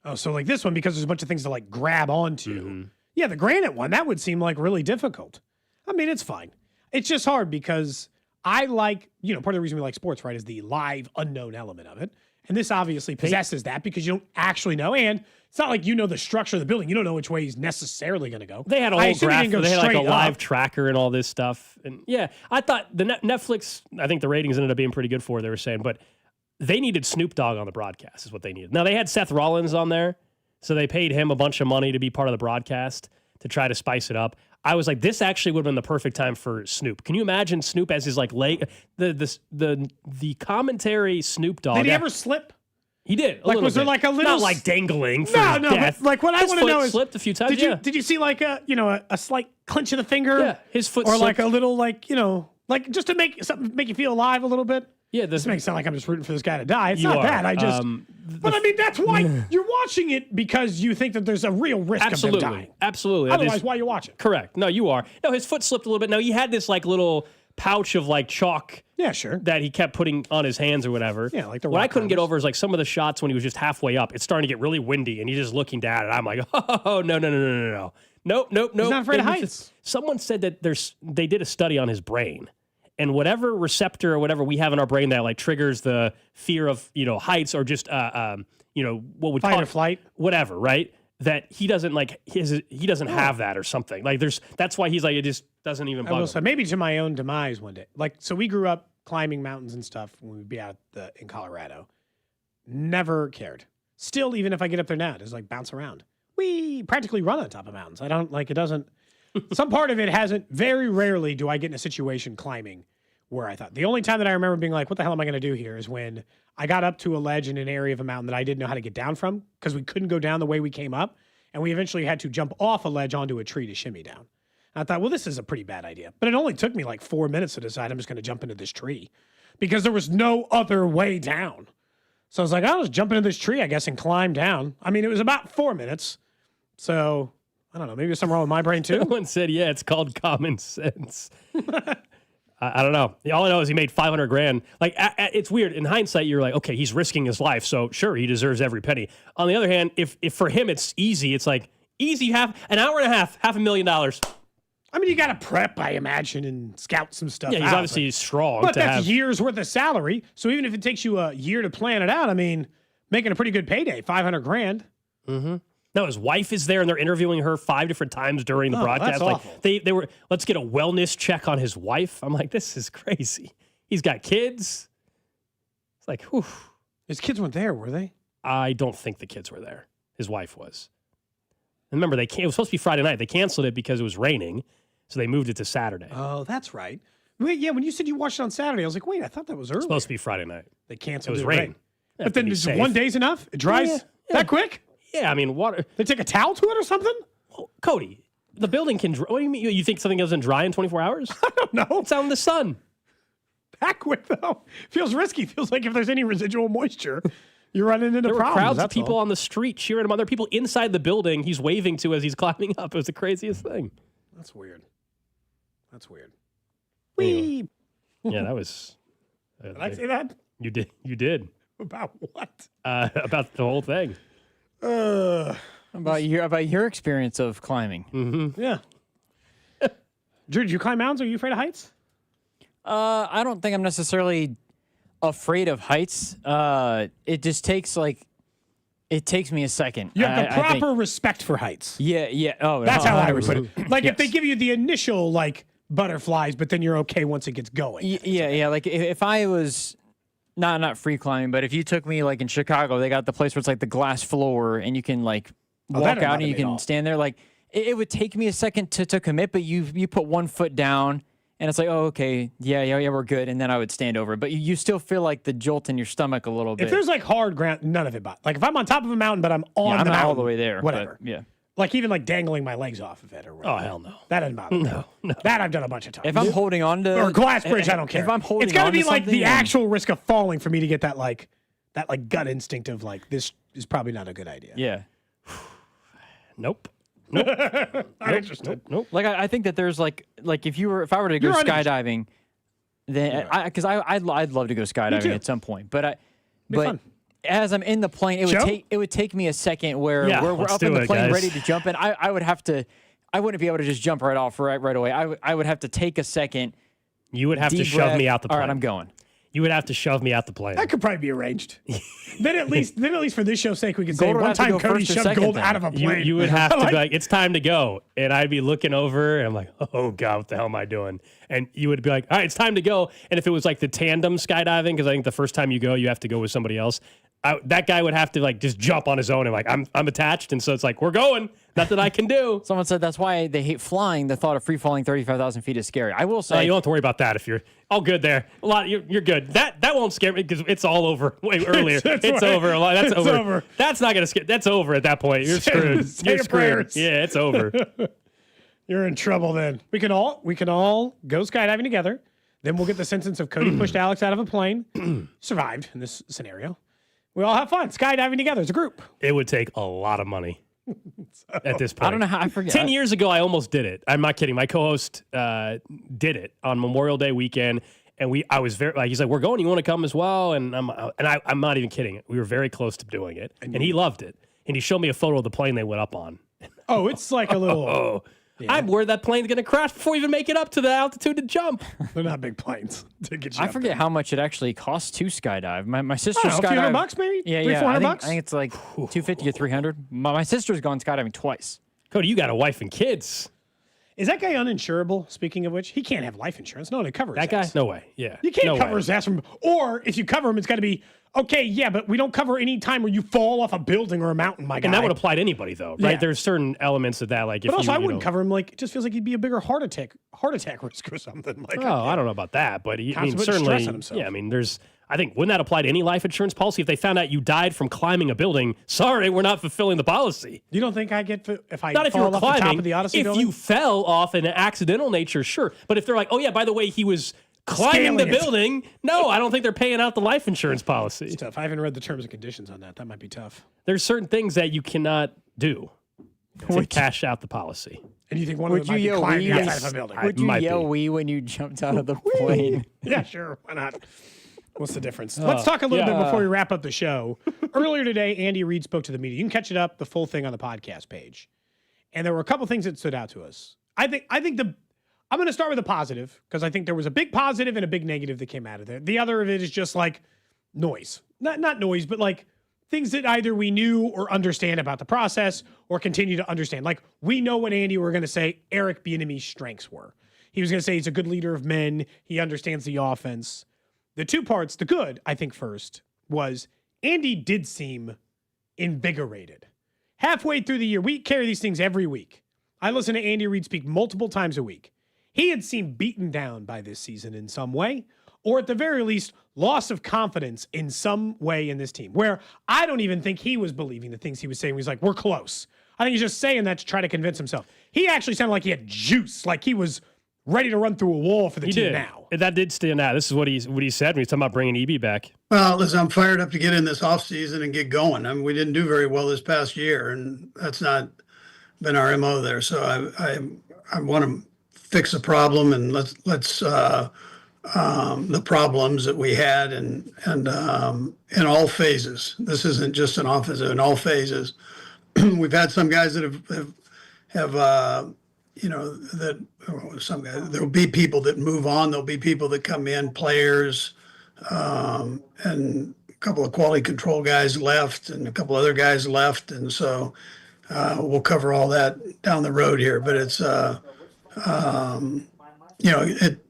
Oh, so this one, because there's a bunch of things to grab onto. Mm-hmm. Yeah, the granite one, that would seem really difficult. I mean, it's fine. It's just hard because I part of the reason we like sports, right, is the live unknown element of it. And this obviously possesses that because you don't actually know. And it's not like you know the structure of the building. You don't know which way he's necessarily going to go. They had a whole graph. They had a live tracker and all this stuff. And yeah, I thought the Netflix, I think the ratings ended up being pretty good for it, they were saying. But they needed Snoop Dogg on the broadcast is what they needed. Now, they had Seth Rollins on there. So they paid him a bunch of money to be part of the broadcast to try to spice it up. I was like, this actually would have been the perfect time for Snoop. Can you imagine Snoop as his leg? The commentary Snoop Dogg. Did he ever slip? He did. Was there a little? Not dangling for no, death. But what I want to know is, slipped a few times. Did you see a slight clench of the finger? Yeah, his foot. Or slipped. a little just to make you feel alive a little bit. Yeah, this makes it sound like I'm just rooting for this guy to die. It's not bad. But I mean, that's why you're watching it, because you think that there's a real risk of them dying. Absolutely. Otherwise, why you watch it? Correct. No, you are. No, his foot slipped a little bit. No, he had this little pouch of chalk. Yeah, sure. That he kept putting on his hands or whatever. Yeah, like the. What I couldn't get over is some of the shots when he was just halfway up. It's starting to get really windy, and he's just looking down, and I'm like, oh no. Nope. He's not afraid of heights. Someone said that they did a study on his brain. And whatever receptor or whatever we have in our brain that triggers the fear of heights or just what we fight or flight, whatever, right? That he doesn't he doesn't have that or something. That's why he's it just doesn't even bother. So maybe to my own demise one day. So we grew up climbing mountains and stuff when we'd be out in Colorado. Never cared. Still, even if I get up there now, just bounce around. we practically run on top of mountains. I don't like it doesn't. Some part of it hasn't. Very rarely do I get in a situation climbing where I thought. The only time that I remember being like, what the hell am I going to do here is when I got up to a ledge in an area of a mountain that I didn't know how to get down from because we couldn't go down the way we came up. And we eventually had to jump off a ledge onto a tree to shimmy down. And I thought, well, this is a pretty bad idea. But it only took me like 4 minutes to decide I'm just going to jump into this tree because there was no other way down. So I was like, I'll just jump into this tree, I guess, and climb down. I mean, it was about 4 minutes. So I don't know. Maybe there's something wrong with my brain too. Someone said, yeah, it's called common sense. I don't know. All I know is he made $500,000. Like, it's weird. In hindsight, you're like, okay, he's risking his life, so sure, he deserves every penny. On the other hand, if for him it's easy, it's like, easy, half an hour and a half, $500,000. I mean, you got to prep, I imagine, and scout some stuff out. Yeah, he's obviously strong. But that's years worth of salary. So even if it takes you a year to plan it out, I mean, making a pretty good payday, $500,000. Mm-hmm. Now his wife is there, and they're interviewing her 5 different times during the broadcast. That's awful. They were, let's get a wellness check on his wife. I'm like, this is crazy. He's got kids. It's like, whew. His kids weren't there, were they? I don't think the kids were there. His wife was. And remember, it was supposed to be Friday night. They canceled it because it was raining, so they moved it to Saturday. Oh, that's right. Wait, yeah, when you said you watched it on Saturday, I was like, wait, I thought that was early. It's supposed to be Friday night. They canceled it. It was rain. But then just 1 day's enough? It dries that quick? Yeah, I mean, water. They take a towel to it or something? Well, Cody, the building can dry. What do you mean? You think something doesn't dry in 24 hours? I don't know. It's out in the sun. That quick, though. Feels risky. Feels like if there's any residual moisture, you're running into there problems. There were crowds of people on the street cheering him on. There are people inside the building he's waving to as he's climbing up. It was the craziest thing. That's weird. That's weird. Whee! Yeah, that was... Did I say that? You did. You did. About what? About the whole thing. About your experience of climbing. Mm-hmm. Yeah. Drew, did you climb mountains? Are you afraid of heights? I don't think I'm necessarily afraid of heights. It just takes it takes me a second. You have the proper respect for heights. Yeah, yeah. Oh, that's how I would put it. Like yes. if they give you the initial butterflies, but then you're okay once it gets going. Yeah. Like if I was not free climbing, but if you took me in Chicago, they got the place where it's the glass floor and you can walk out and you can stand there. It would take me a second to commit, but you put 1 foot down. And it's like, oh, okay, yeah, we're good. And then I would stand over. But you still feel the jolt in your stomach a little bit. If there's hard ground, none of it. But if I'm on top of a mountain, but I'm on the mountain, not all the way there. Whatever. But, yeah. Even dangling my legs off of it or whatever. Oh, hell no. That doesn't bother me. No. That I've done a bunch of times. If I'm holding on to... Or glass bridge, I don't care. If I'm holding it's got to be the and... actual risk of falling for me to get that gut instinct of this is probably not a good idea. Yeah. Nope. Not interested. Nope. I think that there's if I were to go skydiving, then because I'd love to go skydiving at some point, but as I'm in the plane, it would take me a second where we're up in the plane ready to jump in. I wouldn't be able to just jump right off right away. I would have to take a second. You would have to shove me out the plane. All right, I'm going. You would have to shove me out the plane. That could probably be arranged. then at least for this show's sake, we could say one time Cody shoved Gold out of a plane. You would have to be like, it's time to go. And I'd be looking over and I'm like, oh God, what the hell am I doing? And you would be like, all right, it's time to go. And if it was the tandem skydiving, because I think the first time you go, you have to go with somebody else. That guy would have to just jump on his own and I'm attached. And so it's we're going. Nothing I can do. Someone said that's why they hate flying. The thought of free falling 35,000 feet is scary. I will say. You don't have to worry about that if you're all good there. You're good. That won't scare me because it's all over way earlier. It's over. That's over. That's not going to scare. That's over at that point. You're screwed. You're screwed. Yeah, it's over. You're in trouble then. We can all go skydiving together. Then we'll get the sentence of Cody pushed Alex out of a plane. Survived in this scenario. We all have fun skydiving together as a group. It would take a lot of money. At this point, I don't know how I forget. 10 years ago, I almost did it. I'm not kidding. My co-host did it on Memorial Day weekend, and I was very he's like, "We're going. You want to come as well?" And I'm not even kidding. We were very close to doing it, and he loved it. And he showed me a photo of the plane they went up on. Oh, it's like a little. Yeah. I'm worried that plane's going to crash before we even make it up to the altitude to jump. They're not big planes to get you. I forget how much it actually costs to skydive. My sister skydived. $200 maybe? Yeah, $300-400 I think it's $250 or $300. My sister's gone skydiving twice. Cody, you got a wife and kids. Is that guy uninsurable? Speaking of which, he can't have life insurance. No one to cover his That guy? ass. No way. Yeah. You can't No cover way. his ass from, or if you cover him, it's got to be, okay, yeah, but we don't cover any time where you fall off a building or a mountain, my guy. And that would apply to anybody, though, right? Yeah. There's certain elements of that, like if But also, I you wouldn't know, cover him. Like, it just feels like he'd be a bigger heart attack risk or something. Like, Oh, I don't know about that, but I mean, Constantly certainly, stressing himself. yeah. I mean, I think wouldn't that apply to any life insurance policy? If they found out you died from climbing a building, sorry, we're not fulfilling the policy. You don't think I get if I Not if you fall were off the top climbing. of the Odyssey If building? you fell off in an accidental nature, sure. But if they're like, oh yeah, by the way, he was climbing the Scaling it. building, no, I don't think they're paying out the life insurance policy. It's tough. I haven't read the terms and conditions on that. That might be tough. There's certain things that you cannot do to cash out the policy. And you think one Would of them you might be yell climbing wee? outside of a building? Would you yell wee when you jumped out of the plane? Yeah, sure. Why not? What's the difference? Let's talk a little bit before we wrap up the show. Earlier today, Andy Reid spoke to the media. You can catch it up, the full thing on the podcast page. And there were a couple things that stood out to us. I'm going to start with a positive because I think there was a big positive and a big negative that came out of there. The other of it is just like noise. Not noise, but like things that either we knew or understand about the process or continue to understand. Like we know what Andy were going to say Eric Bieniemy's strengths were. He was going to say he's a good leader of men. He understands the offense. The two parts, the good, I think first, was Andy did seem invigorated. Halfway through the year, we carry these things every week. I listen to Andy Reid speak multiple times a week. He had seemed beaten down by this season in some way, or at the very least, loss of confidence in some way in this team, where I don't even think he was believing the things he was saying. He was like, we're close. I think he's just saying that to try to convince himself. He actually sounded like he had juice, like he was ready to run through a wall for the team now. That did stand out. This is what he said when he's talking about bringing EB back. Well, listen, I'm fired up to get in this offseason and get going. I mean, we didn't do very well this past year, and that's not been our MO there. So I want to fix the problem, and let's the problems that we had and in all phases. This isn't just an offensive, in all phases. We've had some guys that have some guys, there'll be people that move on. There'll be people that come in, players, and a couple of quality control guys left and a couple other guys left. And so we'll cover all that down the road here, but it's,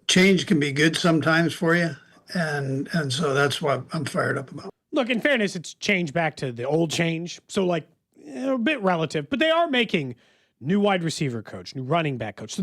change can be good sometimes for you. And so that's what I'm fired up about. Look, in fairness, it's changed back to the old change. So like a bit relative, but they are making new wide receiver coach, new running back coach. So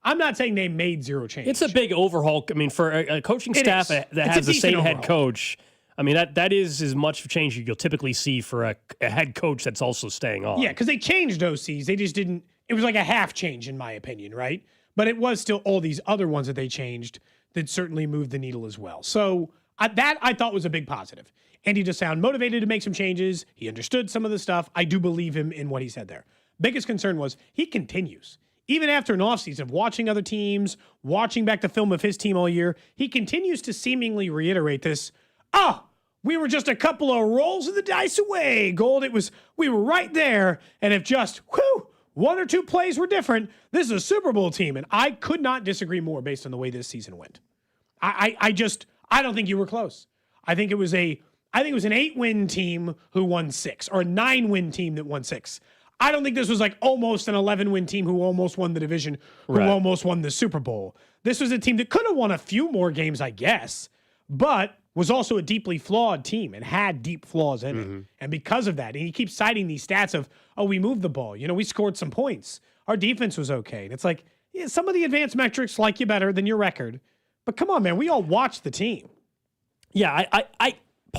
I'm not saying they made zero change. It's a big overhaul. I mean, for a coaching staff that has the same head coach, I mean, that is as much change you'll typically see for a head coach that's also staying on. Yeah, because they changed OCs. They just didn't. It was like a half change, in my opinion, right? But it was still all these other ones that they changed that certainly moved the needle as well. So that I thought was a big positive. Andy just sounded motivated to make some changes. He understood some of the stuff. I do believe him in what he said there. Biggest concern was he continues. Even after an offseason of watching other teams, watching back the film of his team all year, he continues to seemingly reiterate this, we were just a couple of rolls of the dice away, Gold. We were right there, and if just, one or two plays were different, this is a Super Bowl team, and I could not disagree more based on the way this season went. I don't think you were close. I think it was an 8-win team who won 6, or a 9-win team that won 6. I don't think this was like almost an 11-win team who almost won the division, who almost won the Super Bowl. This was a team that could have won a few more games, I guess, but was also a deeply flawed team and had deep flaws in it. And because of that, and he keeps citing these stats of, we moved the ball. We scored some points. Our defense was okay. And it's like, yeah, some of the advanced metrics like you better than your record. But come on, man, we all watched the team. Yeah,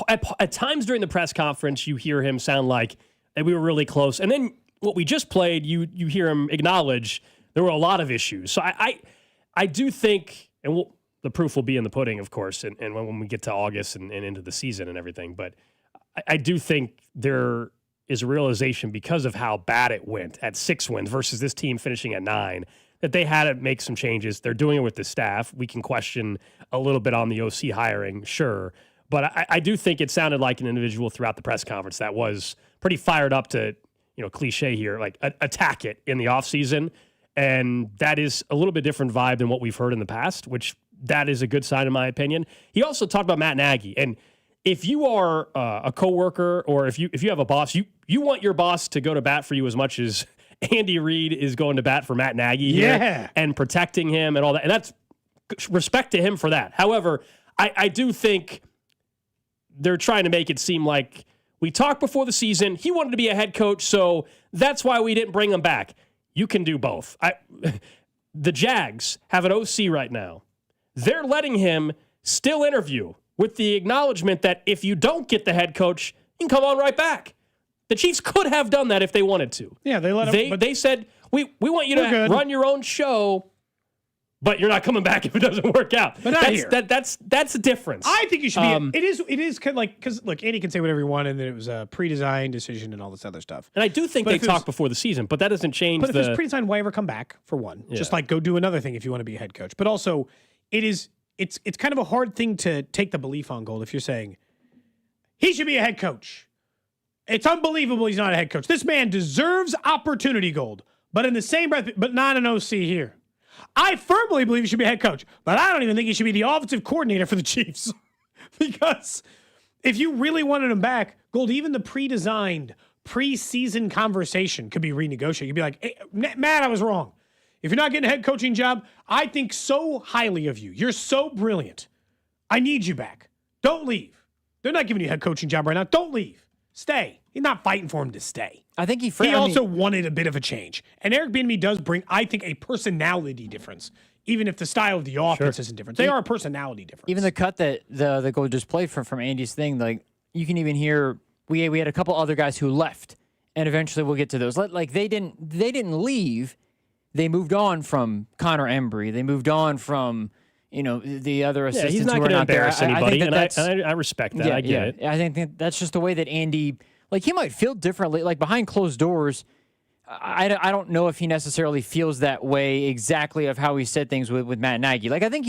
at times during the press conference, you hear him sound like we were really close. And then what we just played, you hear him acknowledge there were a lot of issues. So I do think, and the proof will be in the pudding, of course, and when we get to August and into the season and everything. But I do think there is a realization because of how bad it went at 6 wins versus this team finishing at 9, that they had to make some changes. They're doing it with the staff. We can question a little bit on the OC hiring, sure. But I do think it sounded like an individual throughout the press conference that was pretty fired up to, cliche here, like attack it in the offseason. And that is a little bit different vibe than what we've heard in the past, which that is a good sign in my opinion. He also talked about Matt Nagy. And if you are a coworker or if you have a boss, you want your boss to go to bat for you as much as Andy Reid is going to bat for Matt Nagy here and protecting him and all that. And that's respect to him for that. However, I do think they're trying to make it seem like we talked before the season. He wanted to be a head coach, so that's why we didn't bring him back. You can do both. The Jags have an OC right now. They're letting him still interview with the acknowledgement that if you don't get the head coach, you can come on right back. The Chiefs could have done that if they wanted to. Yeah, they let him. But they said, we want you to run your own show, but you're not coming back if it doesn't work out. But not here. That's the difference. I think you should be. It is kind of like, because look, Andy can say whatever he wanted, and that it was a pre-designed decision and all this other stuff. And I do think they talked before the season, but that doesn't change. But if it's pre-designed, why ever come back? For one, just like go do another thing if you want to be a head coach. But also, it's kind of a hard thing to take the belief on, Gold. If you're saying he should be a head coach. It's unbelievable he's not a head coach. This man deserves opportunity, Gold. But in the same breath, but not an OC here. I firmly believe he should be a head coach, but I don't even think he should be the offensive coordinator for the Chiefs. Because if you really wanted him back, Gold, even the pre-designed preseason conversation could be renegotiated. You'd be like, hey, Matt, I was wrong. If you're not getting a head coaching job, I think so highly of you. You're so brilliant. I need you back. Don't leave. They're not giving you a head coaching job right now. Don't leave. Stay. He's not fighting for him to stay. I think he also wanted a bit of a change. And Eric Bieniemy does bring, I think, a personality difference, even if the style of the offense isn't different. They are a personality difference. Even the cut that the goal just played from Andy's thing, like you can even hear we had a couple other guys who left, and eventually we'll get to those. Like they didn't leave. They moved on from Connor Embry. They moved on from the other assistants. He's not going to embarrass anybody, and I respect that. I get it. I think that's just the way that Andy. Like, he might feel differently. Like, behind closed doors, I don't know if he necessarily feels that way exactly of how he said things with Matt Nagy. Like, I think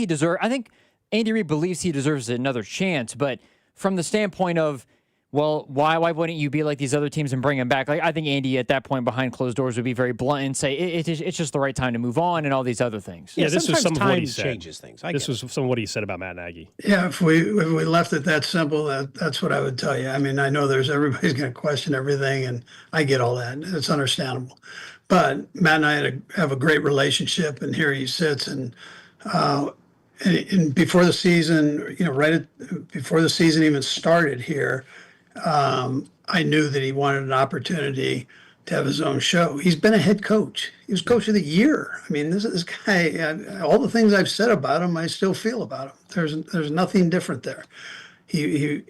Andy Reid believes he deserves another chance, but from the standpoint of, well, why wouldn't you be like these other teams and bring him back? Like, I think Andy at that point behind closed doors would be very blunt and say it's just the right time to move on and all these other things. Yeah, this was some of what he said. Changes things. This was some of what he said about Matt Nagy. Yeah, if we left it that simple, that's what I would tell you. I mean, I know everybody's going to question everything, and I get all that. It's understandable. But Matt and I have a great relationship, and here he sits, and before the season, before the season even started here. I knew that he wanted an opportunity to have his own show. He's been a head coach. He was coach of the year. I mean, this guy, all the things I've said about him, I still feel about him. There's nothing different there. He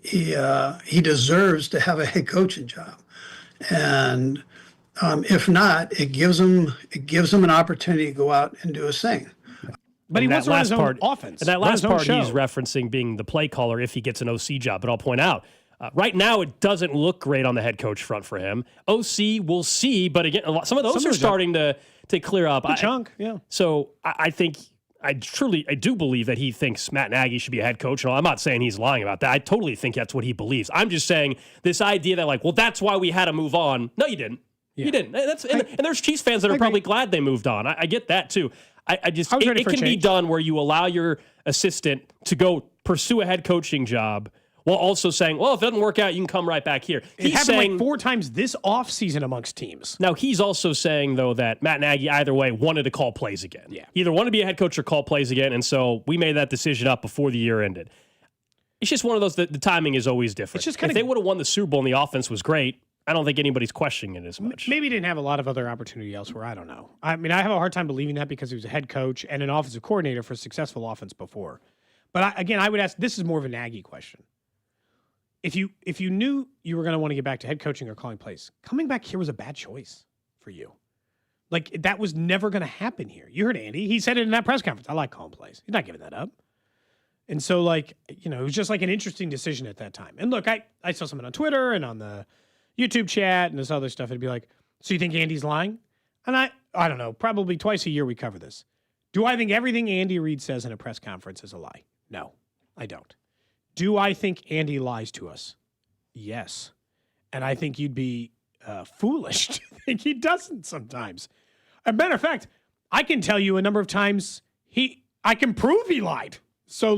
deserves to have a head coaching job. And if not, it gives him an opportunity to go out and do his thing. But he wants to run his own offense. And that last part he's referencing being the play caller if he gets an OC job. But I'll point out, right now, it doesn't look great on the head coach front for him. OC, we'll see. But again, some of those are starting to clear up. A chunk, yeah. So I think, I do believe that he thinks Matt Nagy should be a head coach. And I'm not saying he's lying about that. I totally think that's what he believes. I'm just saying this idea that that's why we had to move on. No, you didn't. Yeah. You didn't. And there's Chiefs fans that are probably glad they moved on. I get that too. It can be done where you allow your assistant to go pursue a head coaching job while also saying, well, if it doesn't work out, you can come right back here. It happened like 4 times this offseason amongst teams. Now, he's also saying, though, that Matt Nagy, either way, wanted to call plays again. Yeah. He either wanted to be a head coach or call plays again, and so we made that decision up before the year ended. It's just one of those that the timing is always different. It's just if they would have won the Super Bowl and the offense was great, I don't think anybody's questioning it as much. Maybe he didn't have a lot of other opportunity elsewhere. I don't know. I mean, I have a hard time believing that because he was a head coach and an offensive coordinator for a successful offense before. But I would ask, this is more of a Nagy question. If you knew you were going to want to get back to head coaching or calling plays, coming back here was a bad choice for you. Like, that was never going to happen here. You heard Andy. He said it in that press conference. I like calling plays. He's not giving that up. And so, it was just like an interesting decision at that time. And look, I saw someone on Twitter and on the YouTube chat and this other stuff. It'd be like, so you think Andy's lying? And I don't know, probably twice a year we cover this. Do I think everything Andy Reid says in a press conference is a lie? No, I don't. Do I think Andy lies to us? Yes. And I think you'd be foolish to think he doesn't sometimes. As a matter of fact, I can tell you a number of times I can prove he lied. So,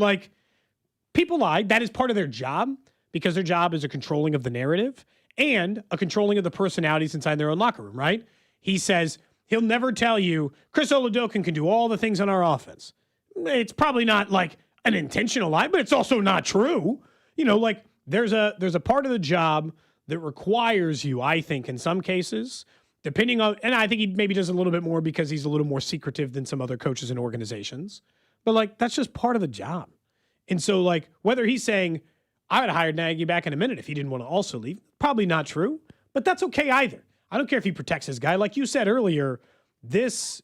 people lie. That is part of their job because their job is a controlling of the narrative and a controlling of the personalities inside their own locker room, right? he says he'll never tell you Chris Oladokun can do all the things on our offense. It's probably not like an intentional lie, but it's also not true. You know, like there's a part of the job that requires you, I think, in some cases, depending on, and I think he maybe does a little bit more because he's a little more secretive than some other coaches and organizations. But like, that's just part of the job. And so like, whether he's saying, I would have hired Nagy back in a minute if he didn't want to also leave, probably not true, but that's okay either. I don't care if he protects his guy. Like you said earlier, this